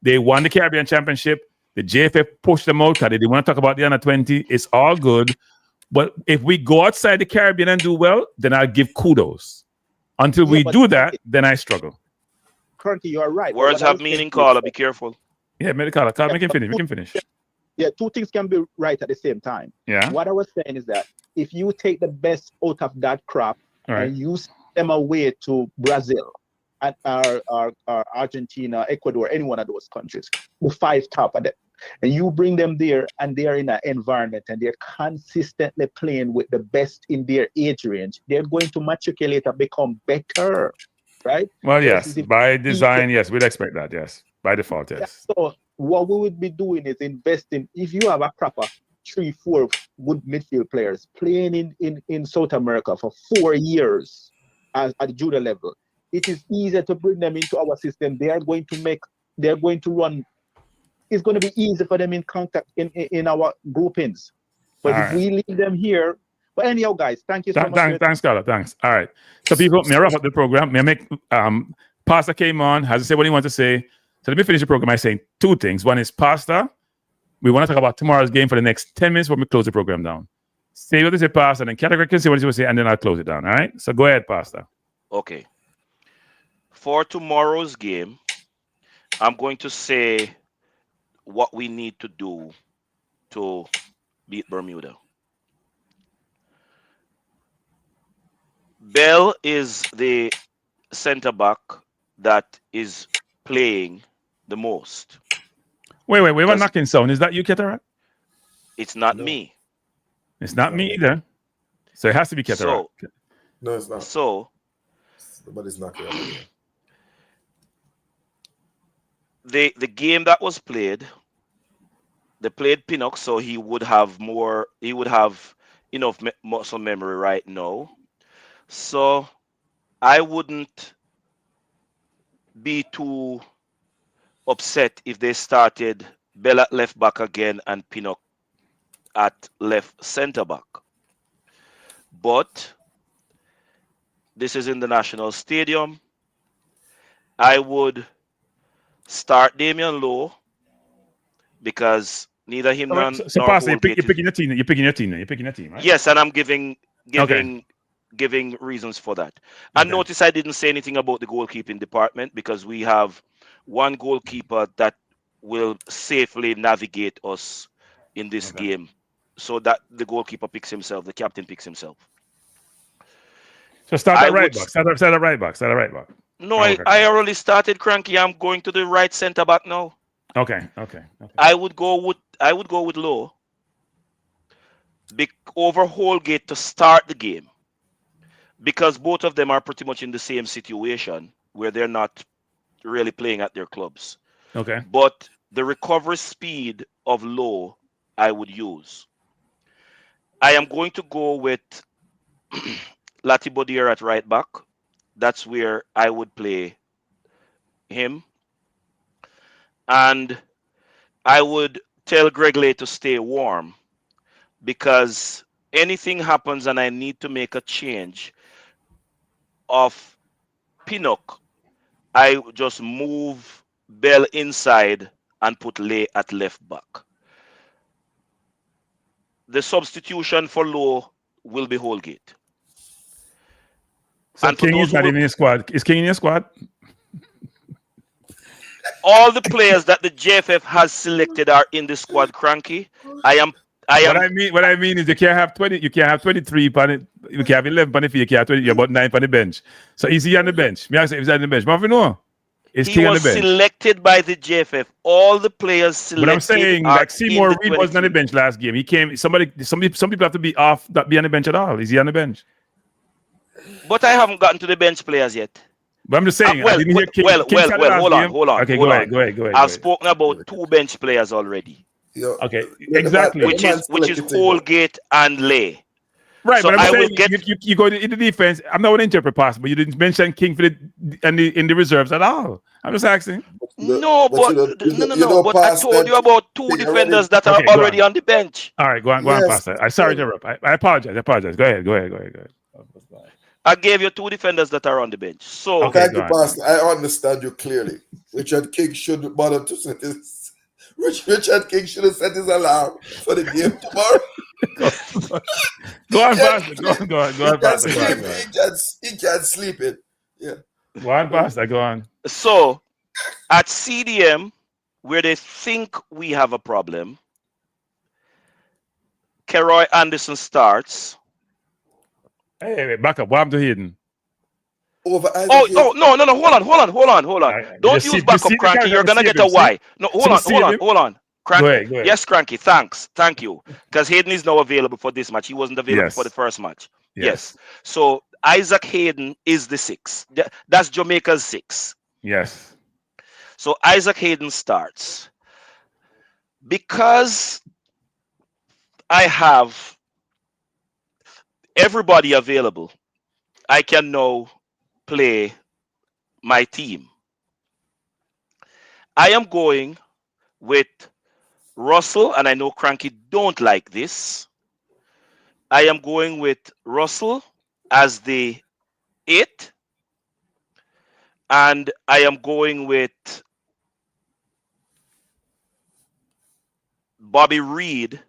S1: They won the Caribbean Championship. The JFF pushed them out because they didn't want to talk about the under 20. It's all good. But if we go outside the Caribbean and do well, then I'll give kudos. Until we do that, then I struggle.
S4: Currently, you are right.
S3: Words have meaning, caller. Be careful.
S1: Yeah, make him finish. We can finish.
S4: Yeah, 2 things can be right at the same time.
S1: Yeah.
S4: What I was saying is that if you take the best out of that crop and you send them away to Brazil, or Argentina, Ecuador, any one of those countries, the 5 top of them, and you bring them there and they're in an environment and they're consistently playing with the best in their age range, they're going to matriculate and become better, right?
S1: Well, yes, by design, yes, we'd expect that, yes. By default, yes.
S4: So what we would be doing is investing. If you have a proper 3-4 good midfield players playing in South America for 4 years at the junior level, it is easier to bring them into our system. It's going to be easy for them in contact in our groupings. But if we leave them here, but anyhow, guys, thank you so much.
S1: Thanks, Carla. Thanks. All right. So people, may I wrap up the program? May I make Pastor came on, has to say what he wants to say. So let me finish the program by saying 2 things. One is, Pastor, we want to talk about tomorrow's game for the next 10 minutes when we close the program down. Say what they say, Pastor, and then Category can say what you say, and then I'll close it down. All right? So go ahead, Pastor.
S3: Okay. For tomorrow's game, I'm going to say what we need to do to beat Bermuda. Bell is the center back that is playing the most.
S1: Wait, we were knocking sound. Is that you, Cataract?
S3: It's not me.
S1: It's not me either. So it has to be Cataract.
S19: No, it's not.
S3: So
S19: nobody's knocking on
S3: the game that was played They played Pinnock, so he would have more. He would have enough muscle memory right now. So I wouldn't be too upset if they started Bell at left back again and Pinnock at left centre back. But this is in the National Stadium. I would start Damian Lowe because neither him nor
S1: Pastor, you're
S3: Holgate
S1: picking your team. You're picking your team. You're picking your team, right?
S3: Yes, and I'm giving
S1: Okay.
S3: reasons for that. And notice I didn't say anything about the goalkeeping department because we have one goalkeeper that will safely navigate us in this game, so that the goalkeeper picks himself, the captain picks himself.
S1: So start
S3: I
S1: at right
S3: would-
S1: back. Start at right back. Start at right back.
S3: No,
S1: Okay.
S3: I already started Kranky. I'm going to the right centre back now.
S1: Okay.
S3: I would go with Lowe over Holgate to start the game because both of them are pretty much in the same situation where they're not really playing at their clubs.
S1: Okay.
S3: But the recovery speed of Lowe, I would use. I am going to go with Latibodier at right back. That's where I would play him. And I would tell Gregley to stay warm because anything happens and I need to make a change of Pinnock, I just move Bell inside and put Lay at left back. The substitution for Lowe will be Holgate.
S1: So
S3: And for
S1: King
S3: those
S1: is
S3: who
S1: not
S3: will-
S1: in your squad. Is King in your squad?
S3: All the players that the JFF has selected are in the squad, Kranky.
S1: What I mean is you can't have 20. You can't have 23 on it. You can't have 11 on the field. You can't have 20. You're about 9 on the bench. So is he on the bench? Me ask if he's on the bench. But no, is
S3: He
S1: King on the
S3: was
S1: bench?
S3: selected by the JFF. All the players selected.
S1: But I'm saying,
S3: are
S1: like Seymour
S3: in the
S1: Reed wasn't on the
S3: 23.
S1: bench last game. He came. Some people have to be off, not be on the bench at all. Is he on the bench?
S3: But I haven't gotten to the bench players yet.
S1: But I'm just saying. I
S3: well,
S1: didn't hear King.
S3: well,
S1: King
S3: well,
S1: started
S3: well,
S1: last
S3: hold on,
S1: game.
S3: hold on.
S1: Okay,
S3: hold
S1: go
S3: on.
S1: ahead. Go ahead. Go ahead.
S3: I've spoken about 2 bench players already.
S1: Okay, exactly.
S3: Which is Holgate and Lay.
S1: Right,
S3: So
S1: but I'm
S3: I will
S1: saying
S3: get
S1: you go in the defense. I'm not going to interpret pass, but you didn't mention King for in the reserves at all. I'm just asking.
S3: No,
S19: but you don't- you
S3: no.
S19: don't
S3: But I
S19: pass
S3: told
S19: that
S3: you about 2
S19: thing
S3: defenders
S19: already.
S3: that are
S1: Okay, go
S3: already on the bench.
S1: All right, go on,
S19: Yes,
S1: Pastor. I sorry to interrupt. I apologize. Go ahead. Go ahead.
S3: I gave you 2 defenders that are on the bench. So
S1: Okay,
S19: Thank
S1: go
S19: you,
S1: on.
S19: Pastor. I understand you clearly. Richard King should bother to set his Richard King should have set his alarm for the game tomorrow.
S1: Go on, Pastor. Go on,
S19: He
S1: Pastor.
S19: can
S1: Go on,
S19: sleep.
S1: go on.
S19: He can sleep it. Yeah.
S1: Go on, Pastor. Go on.
S3: So at CDM, where they think we have a problem, Keroy Anderson starts.
S1: Hey, back up. What happened to Hayden?
S19: Over
S3: Oh, no. Hold on. Don't
S1: Just
S3: use
S1: see-
S3: backup,
S1: just see the
S3: Cranky.
S1: guy
S3: You're
S1: that
S3: gonna
S1: saved
S3: get a
S1: him,
S3: Y.
S1: see?
S3: No,
S1: See,
S3: hold
S1: saved him?
S3: on. Cranky.
S1: Go ahead.
S3: Yes, Cranky. Thank you. Because Hayden is now available for this match. He wasn't available
S1: Yes.
S3: for the first match.
S1: Yes.
S3: So Isaac Hayden is the 6. That's Jamaica's 6.
S1: Yes.
S3: So Isaac Hayden starts. Because I have everybody available, I can now play my team. I am going with Russell, and I know Cranky don't like this. I am going with Russell as the 8, and I am going with Bobby Reed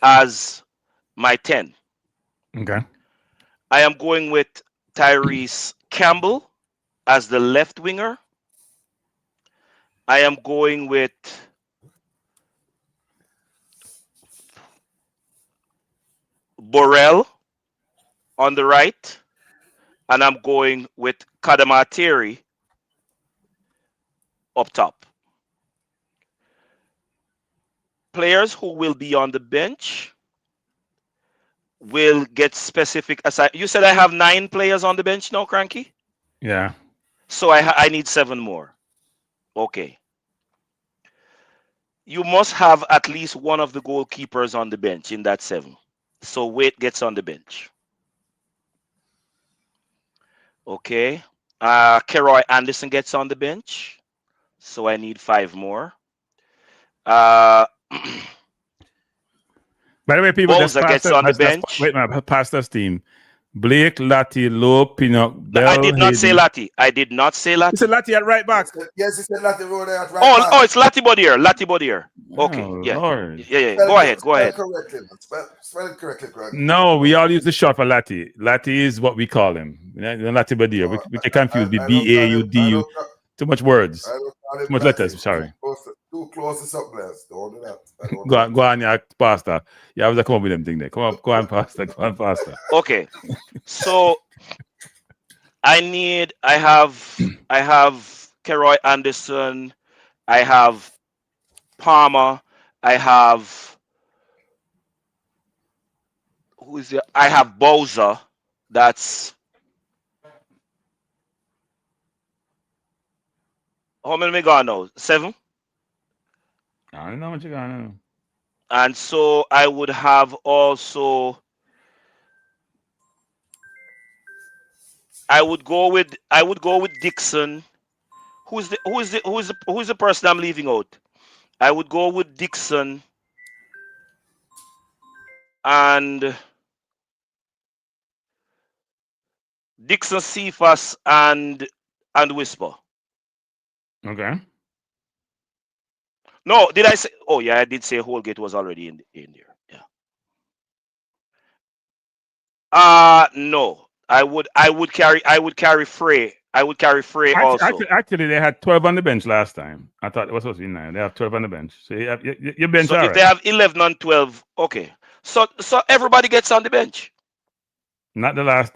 S3: as my 10.
S1: Okay.
S3: I am going with Tyrese Campbell as the left winger. I am going with Borrell on the right. And I'm going with Kadamateri up top. Players who will be on the bench will get specific assignment. You said I have 9 players on the bench now, Cranky?
S1: Yeah.
S3: So I need 7 more. Okay. You must have at least one of the goalkeepers on the bench in that 7. So Wade gets on the bench. Okay. Keroy Anderson gets on the bench. So I need 5 more.
S1: By the way, people, that's
S3: Bowser gets on the bench.
S1: wait, my pastor's team. Blake, Lati, Lowe, Pinnock, Bell,
S3: I did not
S1: Hayden.
S3: say Lati. I did not say Lati.
S1: It's a Lati at right back.
S19: Yes, it's a Lati over there at right back.
S3: Oh, it's Lati Bodier. Lati Bodier. Okay.
S1: Oh,
S3: Yeah.
S1: Lord.
S3: Yeah. Go ahead.
S19: Spell it correctly, Craig.
S1: No, we all use the short for Lati. Lati is what we call him. Lati Badir. We get confused with B-A-U-D-U. Too much words. Too much letters. Sorry.
S19: Too close to something else. Don't do that.
S1: Go on, yeah, Pastor. Yeah, I was come up with them thing there. Go on, Pastor.
S3: Okay. So I have Keroy Anderson. I have Palmer. I have I have Bowser. That's how many we got now? 7?
S1: I don't know what you got now.
S3: And so I would have also I would go with Dixon. Who's the person I'm leaving out? I would go with Dixon and Dixon, Cephas, and Whisper.
S1: Okay.
S3: No, did I say? Oh yeah, I did say Holgate was already in there. Yeah. No, I would carry Frey. I would carry Frey also.
S1: Actually, they had 12 on the bench last time. I thought it was supposed to be 9. They have 12 on the bench. So you have your bench.
S3: So if they have 11 and 12, okay. So everybody gets on the bench.
S1: Not the last.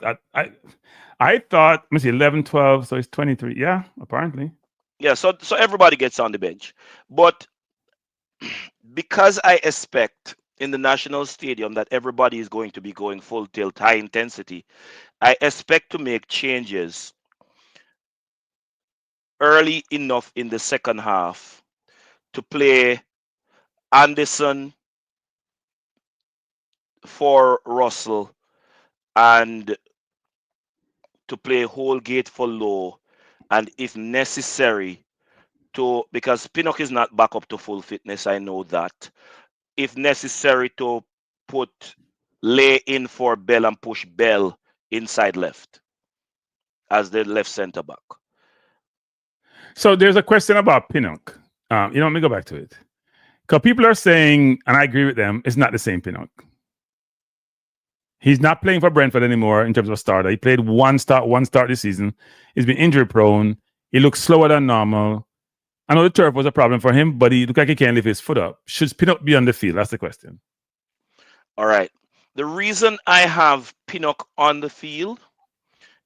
S1: I thought. Let me see. 11, 12. So it's 23. Yeah, apparently.
S3: Yeah. So everybody gets on the bench, but because I expect in the national stadium that everybody is going to be going full tilt, high intensity, I expect to make changes early enough in the second half to play Anderson for Russell and to play Holgate for Lowe, and if necessary because Pinnock is not back up to full fitness, I know that. If necessary, to put Lay in for Bell and push Bell inside left as the left center back.
S1: So there's a question about Pinnock. Let me go back to it. Because people are saying, and I agree with them, it's not the same Pinnock. He's not playing for Brentford anymore in terms of a starter. He played one start this season. He's been injury prone. He looks slower than normal. I know the turf was a problem for him, but he looked like he can't lift his foot up. Should Pinnock be on the field? That's the question.
S3: All right. The reason I have Pinnock on the field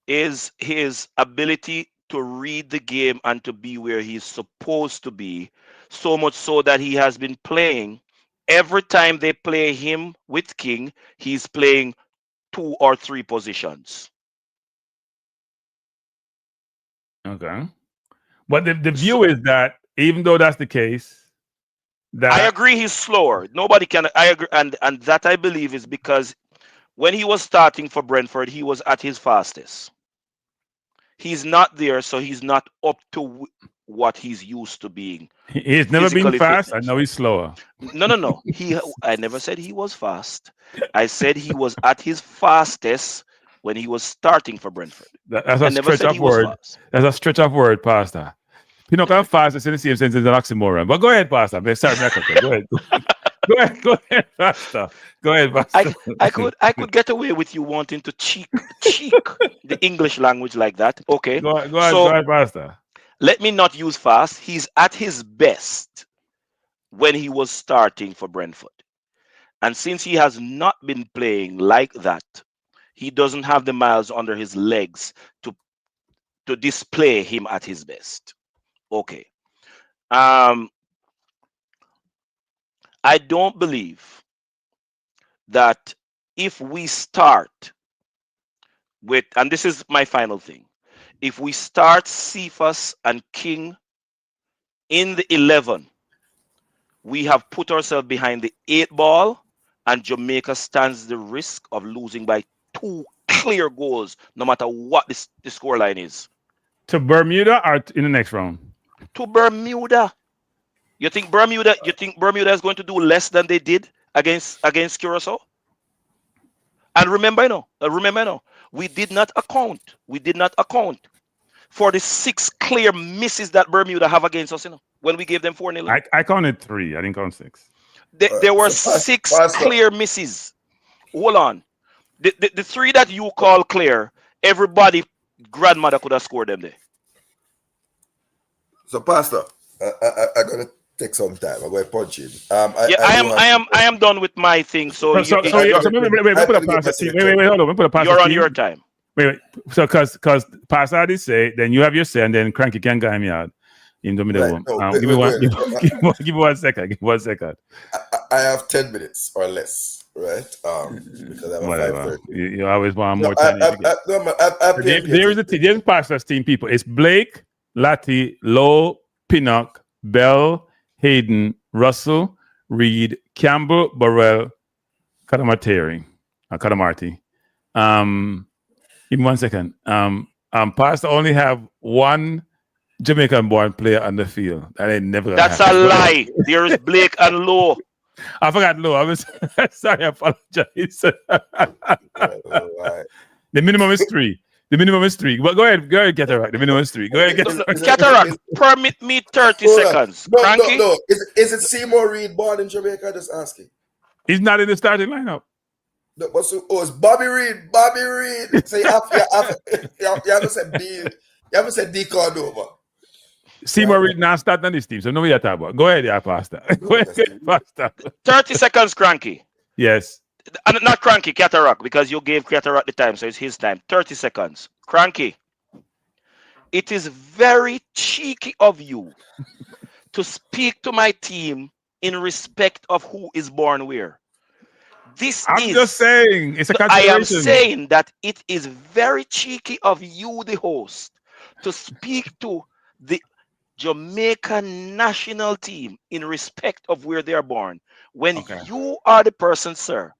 S3: is his ability to read the game and to be where he's supposed to be, so much so that he has been playing. Every time they play him with King, he's playing 2 or 3 positions.
S1: Okay. But the view is that even though that's the case, that
S3: I agree he's slower. Nobody can. I agree, and that I believe is because when he was starting for Brentford, he was at his fastest. He's not there, so he's not up to what he's used to being.
S1: He's never been fast. I know he's slower.
S3: No. I never said he was fast. I said he was at his fastest when he was starting for Brentford.
S1: That's a stretch of word. That's a stretch of word, Pastor. Pinnock and fast is in the same sense as an oxymoron. But go ahead, Pastor. Sorry, go ahead. Go ahead, Pastor. Go ahead, Pastor.
S3: I could get away with you wanting to cheek the English language like that. Okay.
S1: Go ahead, Pastor.
S3: Let me not use fast. He's at his best when he was starting for Brentford. And since he has not been playing like that, he doesn't have the miles under his legs to display him at his best. Okay. I don't believe that if we start with, and this is my final thing, if we start Cephas and King in the 11 we have put ourselves behind the 8 ball, and Jamaica stands the risk of losing by 2 clear goals, no matter what the scoreline is.
S1: To Bermuda or in the next round?
S3: To Bermuda. You think Bermuda is going to do less than they did against Curaçao? And remember, we did not account for the 6 clear misses that Bermuda have against us, when we gave them 4-0.
S1: I counted 3. I didn't count 6.
S3: There were 6 clear misses. Hold on. The 3 that you call clear, everybody grandmother could have scored them there.
S19: So, Pastor, I'm gonna take some time. I'm going to punch in.
S3: I am done with my thing. So,
S1: wait, hold on.
S3: You're on your time.
S1: Wait. So, because Pastor did say, then you have your say, and then Kranky can guide me out in the middle. Give me 1 second. Give me 1 second.
S19: I have 10 minutes or less. Right, because I have
S1: whatever.
S19: 5:30.
S1: You always want more time. There is a team. There's Pastor's team people. It's Blake, Lati, Lowe, Pinnock, Bell, Hayden, Russell, Reed, Campbell, Burrell, Kadamarti. Give me 1 second. Pastor only have 1 Jamaican-born player on the field. That ain't never.
S3: That's a lie. There is Blake and Lowe.
S1: I forgot Lowe. I was sorry. I apologize. The minimum is 3. Well, go ahead, Cataract. The minimum is 3. Go ahead,
S3: Cataract. Permit me 30 seconds.
S19: No. Is it Seymour Reed born in Jamaica? Just asking.
S1: He's not in the starting lineup.
S19: No, it's Bobby Reed. So you haven't said B. You haven't said D Cordova.
S1: Seymour Reed now starting on this team, so nobody talk about. Go ahead, Pastor. Go ahead, Pastor.
S3: 30 seconds, Kranky.
S1: Yes.
S3: Not Kranky, Cataract, because you gave Cataract the time, so it's his time. 30 seconds. Kranky, it is very cheeky of you to speak to my team in respect of who is born where.
S1: I'm just saying, it's a consideration.
S3: I am saying that it is very cheeky of you, the host, to speak to the Jamaican national team in respect of where they are born, when you are the person, sir,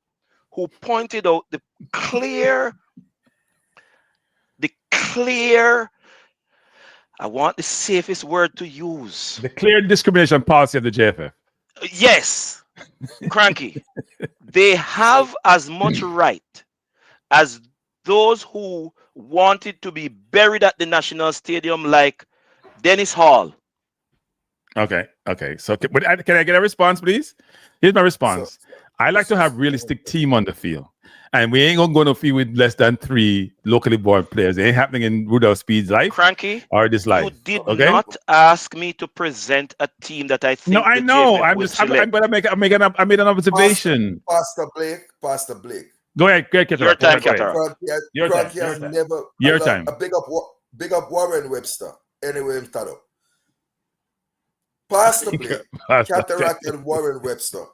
S3: who pointed out the clear, I want the safest word to use.
S1: The clear discrimination policy of the JFF.
S3: Yes, Kranky. They have as much right as those who wanted to be buried at the National Stadium like Dennis Hall.
S1: Okay. So can I get a response, please? Here's my response. I like to have realistic team on the field. And we ain't going to field with less than 3 locally born players. It ain't happening in Rudolph Speed's life.
S3: Kranky,
S1: or this life.
S3: You did not ask me to present a team that I think.
S1: No, I know. I made an observation.
S19: Pastor Blake.
S1: Go ahead,
S3: your time, Cataract.
S1: Your time.
S19: Big up Warren Webster. Anyway, I'm tired. Pastor Blake, Cataract, and Warren Webster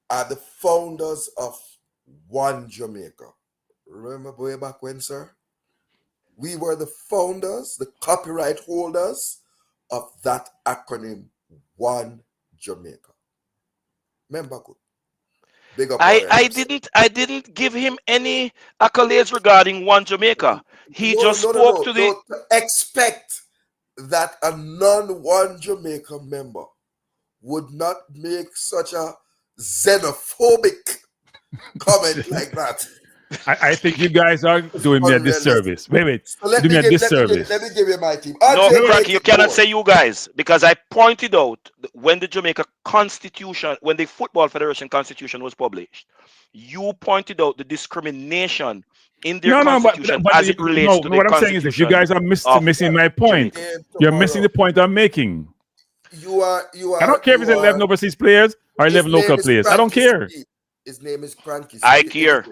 S19: are the founders of One Jamaica. Remember way back when, sir? We were the founders, the copyright holders of that acronym, One Jamaica. Remember good. Big up
S3: I didn't give him any accolades regarding One Jamaica. He just spoke to the
S19: expect that a non-One Jamaica member would not make such a xenophobic comment like that.
S1: I think you guys are doing me a disservice. Wait.
S19: So let me give you my team.
S3: No, Kranky, you cannot say you guys, because I pointed out when the Jamaica Constitution, when the Football Federation Constitution was published, you pointed out the discrimination in their constitution as it relates to the
S1: what I'm saying is this: you guys are missing my point. You're missing the point I'm making.
S19: You are.
S1: I don't care if it's 11 overseas players or 11 local players. I don't care.
S19: His name is Kranky.
S3: I care.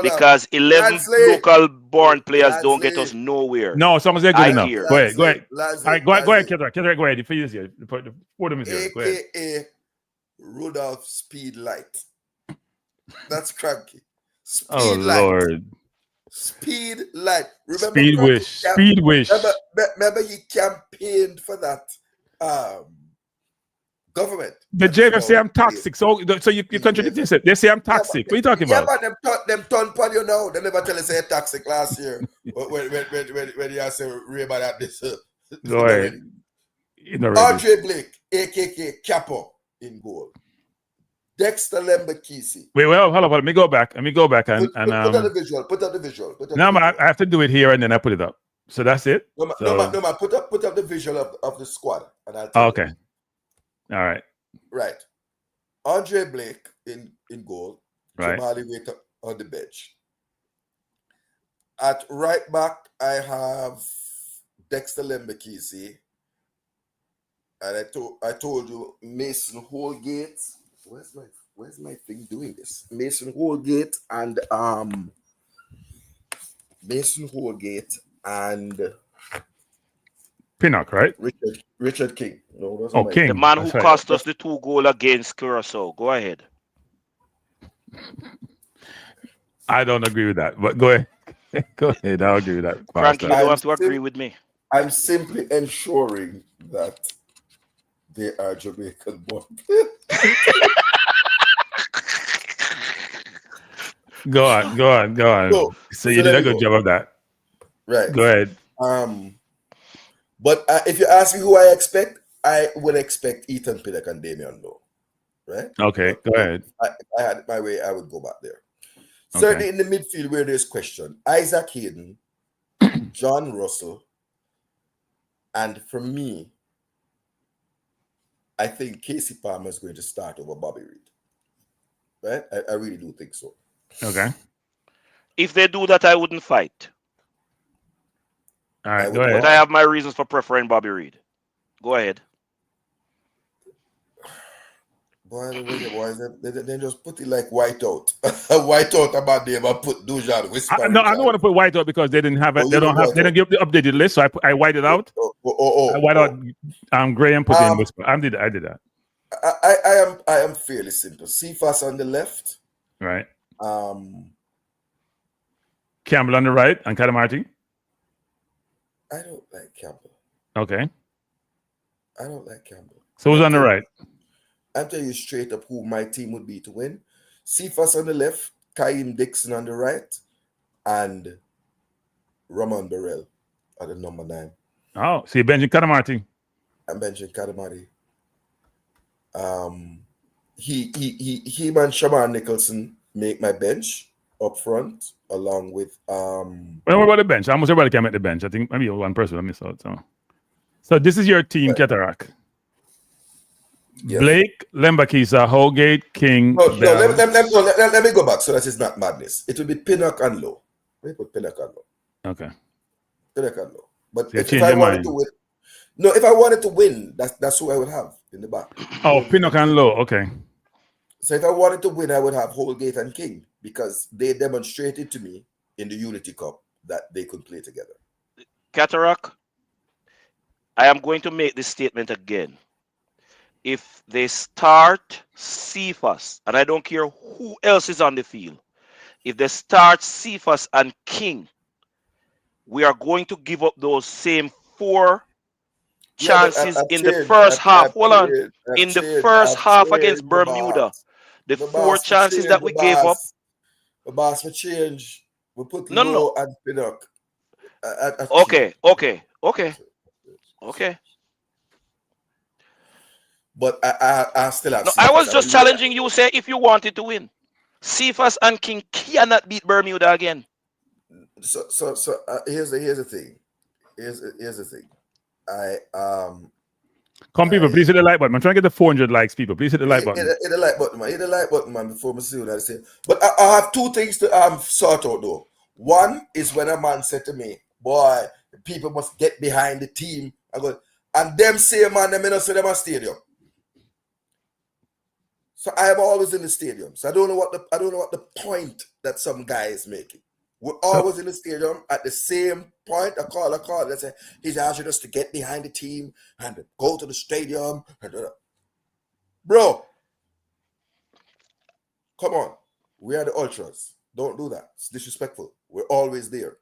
S3: Because 11 local born players don't get us nowhere.
S1: No, someone's there good enough. Go ahead. All right, go ahead, Cataract, go ahead. For you here, put them here. Go ahead.
S19: AKA Rudolph Speed Light. That's Kranky. Speed Light.
S1: Lord.
S19: Speed Light. Remember
S1: Speed Wish.
S19: Remember he campaigned for that Government.
S1: The JFF say I'm toxic. So you contradict yourself. They say I'm toxic. What are you talking about?
S19: Yeah, but them turn upon you now. They never tell us say toxic last year. when you say Ray-Ban at this.
S1: Go ahead.
S19: Andre Blake, AKK Capo in goal. Dexter Lembakisi.
S1: Wait, hold on. Let me go back and
S19: put up the visual. Put up the visual.
S1: No, man, I have to do it here and then I put it up. So that's it.
S19: No, man. Put up the visual of the squad, and I'll tell you.
S1: Okay. All right.
S19: Right. Andre Blake in goal.
S1: Right.
S19: Jamali Waiter on the bench. At right back, I have Dexter Lembakisi. And I told you Mason Holgate. Where's my thing doing this? Mason Holgate and
S1: Pinnock, right?
S19: Richard King. No,
S1: King.
S3: The man who cost us the 2 goals against Curaçao. Go ahead.
S1: I don't agree with that, but go ahead. Go ahead. I'll agree with that.
S3: Kranky, you don't have to agree with me.
S19: I'm simply ensuring that they are Jamaican born.
S1: Go on. So you did a good job of that.
S19: Right.
S1: Go ahead.
S19: But if you ask me who I expect, I would expect Ethan Pinnock and Damian Lowe. Right?
S1: Okay, go ahead.
S19: I had it my way, I would go back there.
S1: Okay.
S19: Certainly in the midfield where there's question, Isaac Hayden, John Russell, and for me, I think Casey Palmer is going to start over Bobby Reid. Right? I really do think so.
S1: Okay.
S3: If they do that, I wouldn't fight.
S1: All right, go ahead.
S3: But I have my reasons for preferring Bobby Reid. Go ahead.
S19: Boy, they just put it like white out. White out about them and put Dujan Whisper.
S1: No, I don't want to put white out because they didn't have it. They didn't give the updated list, so I whited out. I white out Gray and put in Whisper. I did that.
S19: I am fairly simple. Cephas on the left.
S1: Right. Campbell on the right and Cadamarti.
S19: I don't like Campbell.
S1: Okay.
S19: I don't like Campbell.
S1: So who's on the right?
S19: I'll tell you straight up who my team would be to win. Cephas on the left, Kaim Dixon on the right, and Roman Burrell at the number 9.
S1: Oh, so you're benching Cadamarti.
S19: I'm benching Cadamarti. He and Shaman Nicholson make my bench up front, along with
S1: what about the bench? Almost everybody can make the bench. I think maybe one person I missed out. So this is your team, Cataract. Yes. Blake, Lembakisa, Holgate, King.
S19: Let me go back so that it's not madness. It will be Pinnock and Lowe. Let me put Pinnock and Lowe.
S1: Okay.
S19: Pinnock and Lowe. But
S1: so
S19: if I wanted to win, if I wanted to win, that's who I would have in the back.
S1: Oh, Pinnock and Lowe. Okay.
S19: So if I wanted to win, I would have Holgate and King because they demonstrated to me in the Unity Cup that they could play together.
S3: Cataract, I am going to make this statement again. If they start Cephas, and I don't care who else is on the field, if they start Cephas and King, we are going to give up those same 4 chances in the first half. Hold on. In the first half against Bermuda, the 4 chances that we gave up.
S19: The boss for change. We put Lowe and Pinnock.
S3: Okay.
S19: But I still have.
S3: No, I was just challenging you. Say if you wanted to win, Cephas and King cannot beat Bermuda again.
S19: So here's the thing. Here's the thing.
S1: Come people, please hit the like button. I'm trying to get the 400 likes, people. Please hit the like button.
S19: Hit the like button, man. Hit the like button, man. Before I see what I say. But I have 2 things to sort out though. One is when a man said to me, "Boy, people must get behind the team." I go, and them say, man, them not say them a stadium. So I am always in the stadium. So I don't know what the point that some guy is making. We're always in the stadium at the same point. I call. They say he's asking us to get behind the team and go to the stadium. Bro, come on. We are the ultras. Don't do that. It's disrespectful. We're always there.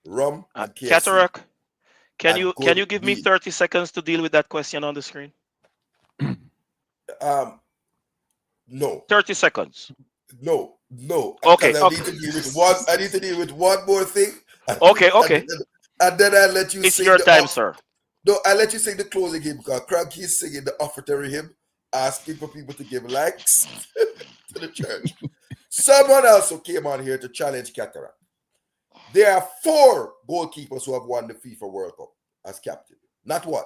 S19: Rum and KFC.
S3: Cataract, can you give me 30 seconds to deal with that question on the screen?
S19: No.
S3: 30 seconds.
S19: No.
S3: Okay.
S19: I need to deal with one. I need to deal with one more thing.
S3: Okay.
S19: And then I let you.
S3: It's
S19: sing
S3: your
S19: the
S3: time, sir.
S19: No, I let you sing the closing hymn because Kranky is singing the offertory hymn, asking for people to give likes to the church. Someone also came on here to challenge Cataract. There are 4 goalkeepers who have won the FIFA World Cup as captain. Not one.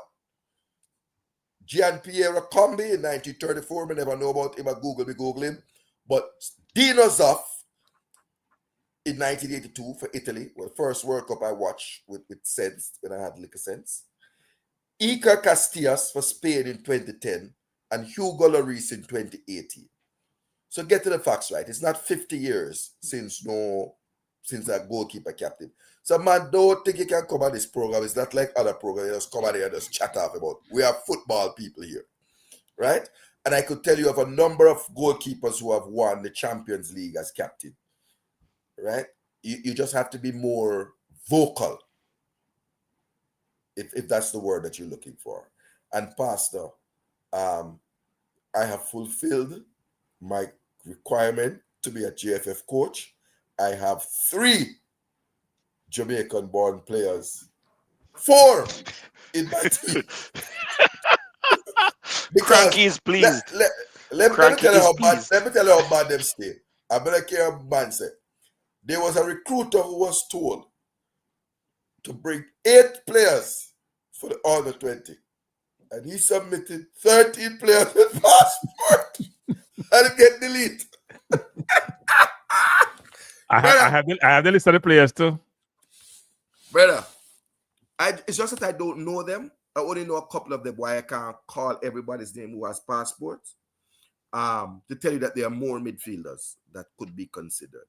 S19: Gian-Piero Combi in 1934. I never know about him. I Google him. But Dino Zoff in 1982 for Italy. Well, first World Cup I watched with sense, when I had liquor sense. Iker Casillas for Spain in 2010 and Hugo Lloris in 2018. So get to the facts right. It's not 50 years since that goalkeeper captain. So man, don't think you can come on this program. It's not like other programs. You just come on here and just chat off about. We are football people here, right? And I could tell you of a number of goalkeepers who have won the Champions League as captain, right? You just have to be more vocal, if that's the word that you're looking for. And Pastor, I have fulfilled my requirement to be a JFF coach. I have 3 Jamaican-born players, 4 in my team.
S3: Kranky is pleased.
S19: Let me tell you how bad them stay. I'm gonna care about man say. There was a recruiter who was told to bring 8 players for the under 20, and he submitted 13 players with passport, and it get deleted.
S1: I have the list of the players too.
S19: Brother, it's just that I don't know them. I only know a couple of them. Why I can't call everybody's name who has passports. To tell you that there are more midfielders that could be considered,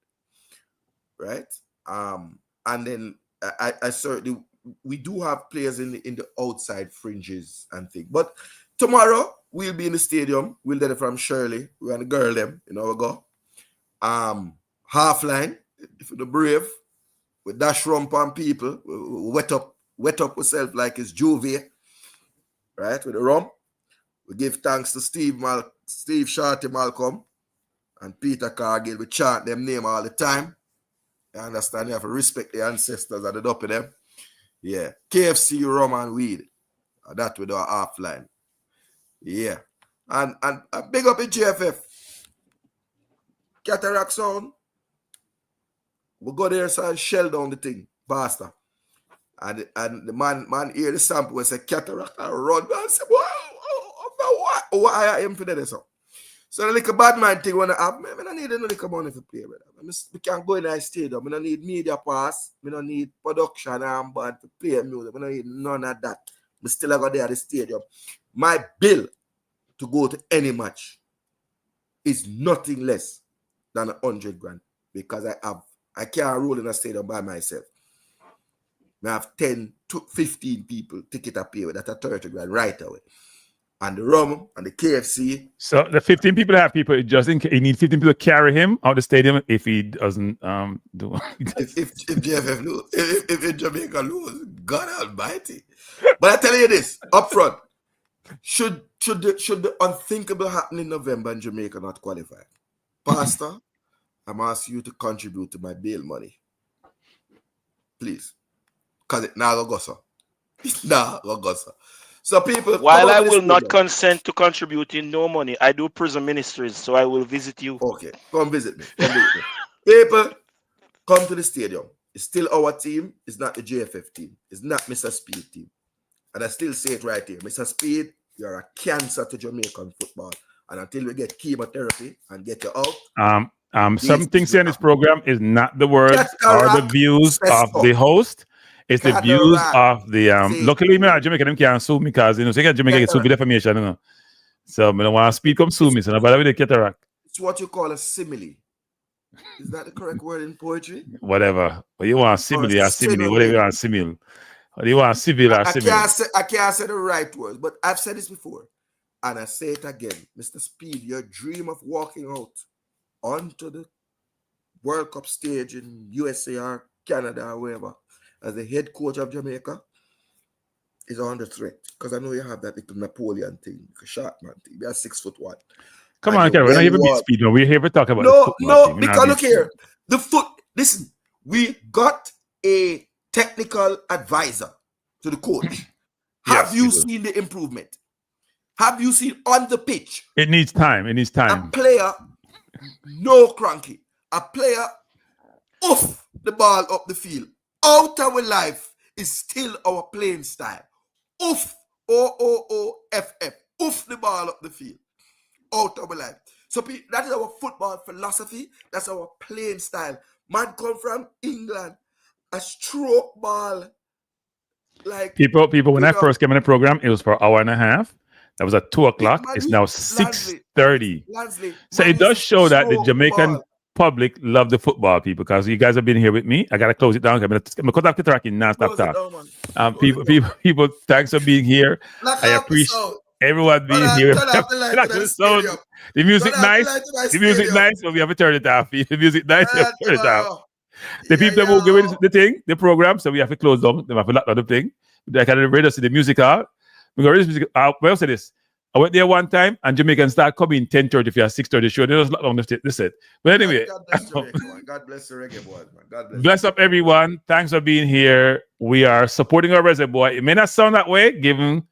S19: right? And then I certainly, we do have players in the outside fringes and things. But tomorrow we'll be in the stadium. We'll get it from Shirley. We're gonna girl them, we go. Half line for the brave. We dash rump on people. We wet up ourselves like it's Juve, right? With the rum. We give thanks to Steve Shorty Malcolm and Peter Cargill. We chant them name all the time. You understand? You have to respect the ancestors at the top of them. Yeah. KFC, rum and weed. That with our half line. Yeah. And big up in JFF. Cataract Sound. We go there and shell down the thing, Pastor. And the man hear the sample and say cataract and run and say, why I am for that? So the little bad man thing when I have, I don't need no little money for play, brother. We can't go in the stadium. I don't need media pass. I don't need production and band to play music. I don't need none of that. I still go there at the stadium. My bill to go to any match is nothing less than 100 grand because I can't roll in a stadium by myself. I have 10 to 15 people ticket to pay with that at 30 grand right away. And the rum and the KFC.
S1: So the 15 people have people just in case he need 15 people to carry him out the stadium if he doesn't do
S19: if JFF lose, if Jamaica lose, God Almighty. But I tell you this up front. Should the unthinkable happen in November and Jamaica not qualify? Pastor, I'm asking you to contribute to my bail money. Please. Because it now go so. So people,
S3: while I will not consent to contributing no money, I do prison ministries, so I will visit you.
S19: Okay, come visit me. People, come to the stadium. It's still our team. It's not the JFF team. It's not Mr. Speed team. And I still say it right here. Mr. Speed, you're a cancer to Jamaican football. And until we get chemotherapy and get you out.
S1: Something saying this program is not the words or the views of the host. It's the views of the luckily me Jamaica them can't sue me because so Jamaica get sued for defamation, So I don't want to speak up sue me, so nobody with the cataract.
S19: It's what you call a simile. Is that the correct word in poetry?
S1: Whatever. What you want simile or simile, whatever you want simile. What do you want civil or simile?
S19: I can't say the right words, but I've said this before. And I say it again. Mr. Speed, your dream of walking out onto the World Cup stage in USA or Canada or wherever as the head coach of Jamaica, is under threat. Because I know you have that little Napoleon thing, a short man thing. You are 6'1".
S1: Come on, Kevin. We're not here to beat speed. No, we're here to talk about the football
S19: No,
S1: team.
S19: because look here. Listen, we got a technical advisor to the coach. Have you seen the improvement? Have you seen on the pitch?
S1: It needs time.
S19: A player, no Kranky. A player off the ball up the field. Out our life is still our playing style. Off, O-O-O-F-F. Off the ball up the field. Out our life. So that is our football philosophy. That's our playing style. Man come from England. A stroke ball. Like
S1: people when I first came in the program, it was for an hour and a half. That was at 2:00. It's now 6:30. So it does show that the Jamaican public love the football, people, because you guys have been here with me. I gotta close it down. I'm gonna cut off the tracking non-stop talk. People, thanks for being here. I appreciate everyone being here. The music nice. The music nice, but we have to turn it off. The music nice, we have to turn it off. The people that will give it the thing, the program, so we have to close down. They have to lock down the thing. I can read see the music out. Well, say this. I went there one time and Jamaican start coming 10:30 if you have 6:30 show. They just lock down the set. But anyway,
S19: God bless the Reggae Boyz, man. God
S1: bless up everyone. Thanks for being here. We are supporting our reservoir. It may not sound that way given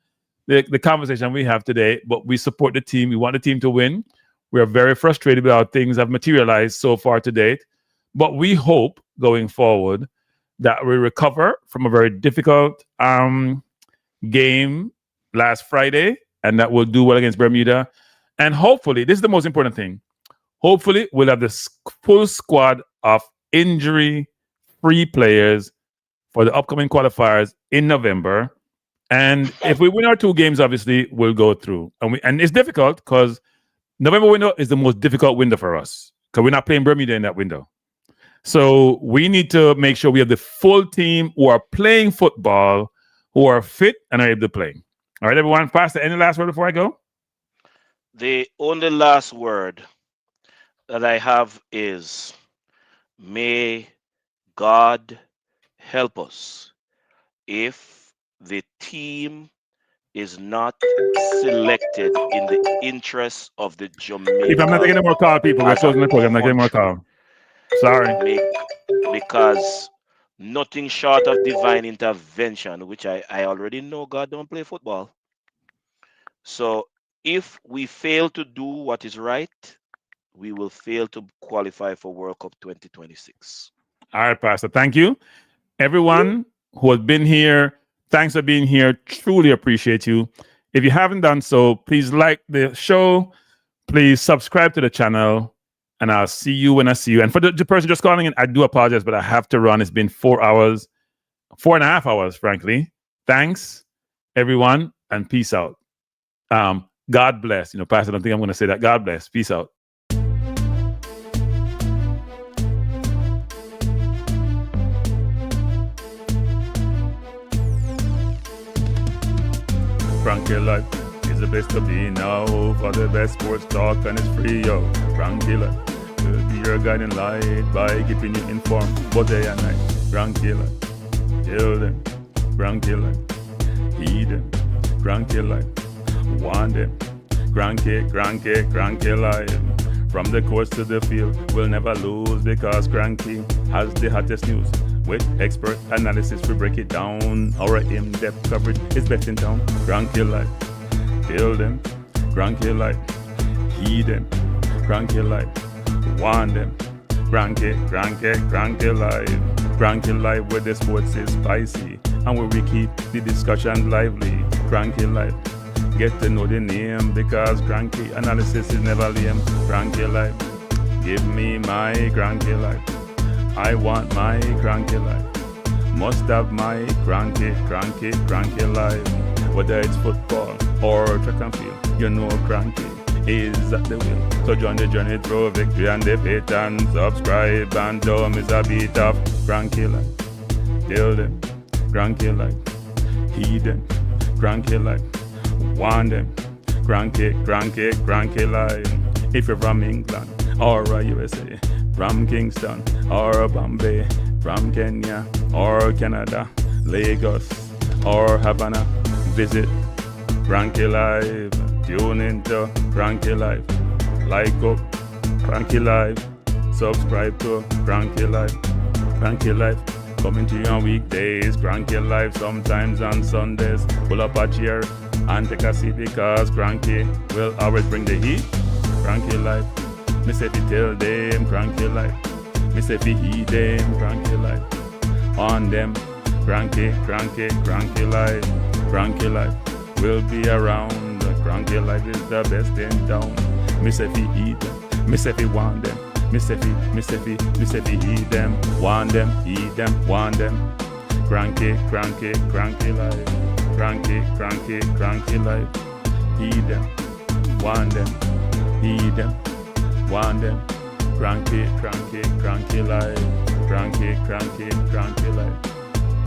S1: the conversation we have today, but we support the team. We want the team to win. We are very frustrated with how things have materialized so far to date. But we hope going forward that we recover from a very difficult game last Friday and that we'll do well against Bermuda. And hopefully, this is the most important thing, hopefully we'll have the full squad of injury-free players for the upcoming qualifiers in November. And if we win our 2 games, obviously, we'll go through. And it's difficult because November window is the most difficult window for us because we're not playing Bermuda in that window. So we need to make sure we have the full team who are playing football, who are fit and are able to play. All right, everyone. Pastor, any last word before I go?
S3: The only last word that I have is, may God help us if the team is not selected in the interest of the Jamaican.
S1: If I'm not getting more call, people, we're closing the program. I'm not getting more call. Sorry.
S3: Because nothing short of divine intervention, which I already know God don't play football. So if we fail to do what is right, we will fail to qualify for World Cup 2026.
S1: All right, Pastor. Thank you. Everyone who has been here, thanks for being here. Truly appreciate you. If you haven't done so, please like the show. Please subscribe to the channel. And I'll see you when I see you. And for the person just calling in, I do apologize, but I have to run. It's been 4 hours, 4.5 hours, frankly. Thanks, everyone, and peace out. God bless. Pastor, I don't think I'm going to say that. God bless. Peace out. Kranky life is the best to be now. For the best sports talk and it's free, yo. Kranky life will be your guiding light by keeping you informed both day and night. Kranky life, tell them. Kranky life, heed them. Kranky life, want them. Kranky life. From the courts to the field, we'll never lose because Kranky has the hottest news. With expert analysis, we break it down. Our in-depth coverage is best in town. Kranky life, tell them. Kranky life, heed them. Kranky life, want them. Kranky life. Kranky life where the sports is spicy and where we keep the discussion lively. Kranky life, get to know the name because Kranky analysis is never lame. Kranky life, give me my Kranky life. I want my Kranky life. Must have my Kranky life. Whether it's football or track and field, Kranky is at the wheel. So join the journey through victory and defeat and subscribe and don't miss a beat of Kranky life. Tell them, Kranky life. Heed them, Kranky life. Want them, Kranky life. If you're from England or USA, from Kingston or Bombay, from Kenya or Canada, Lagos or Havana, visit Kranky Live. Tune into Kranky Live. Like up Kranky Live. Subscribe to Kranky Live. Kranky Live. Coming to you on weekdays. Kranky Live sometimes on Sundays. Pull up a chair and take a seat because Kranky will always bring the heat. Kranky Live. Me say fi tell them Kranky Live. Me say fi heed them Kranky Live. On them Kranky Live. Kranky Live will be around. Kranky Live is the best in town. Me say fi heed them. Me say fi want them. Me say fi heed them. Want them, heed them, want them. Kranky Live. Kranky Live. Heed them, want them, heed them, want them. Kranky Live. Kranky Live.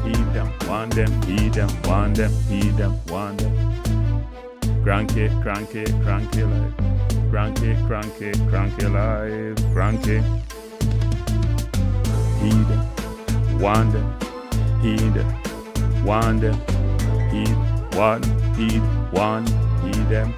S1: Heed them, want them, heed them, want them, heed them, want them. Kranky Live. Kranky Live. Kranky. Heed them, want them, heed them, want them. Heed, want, heed them.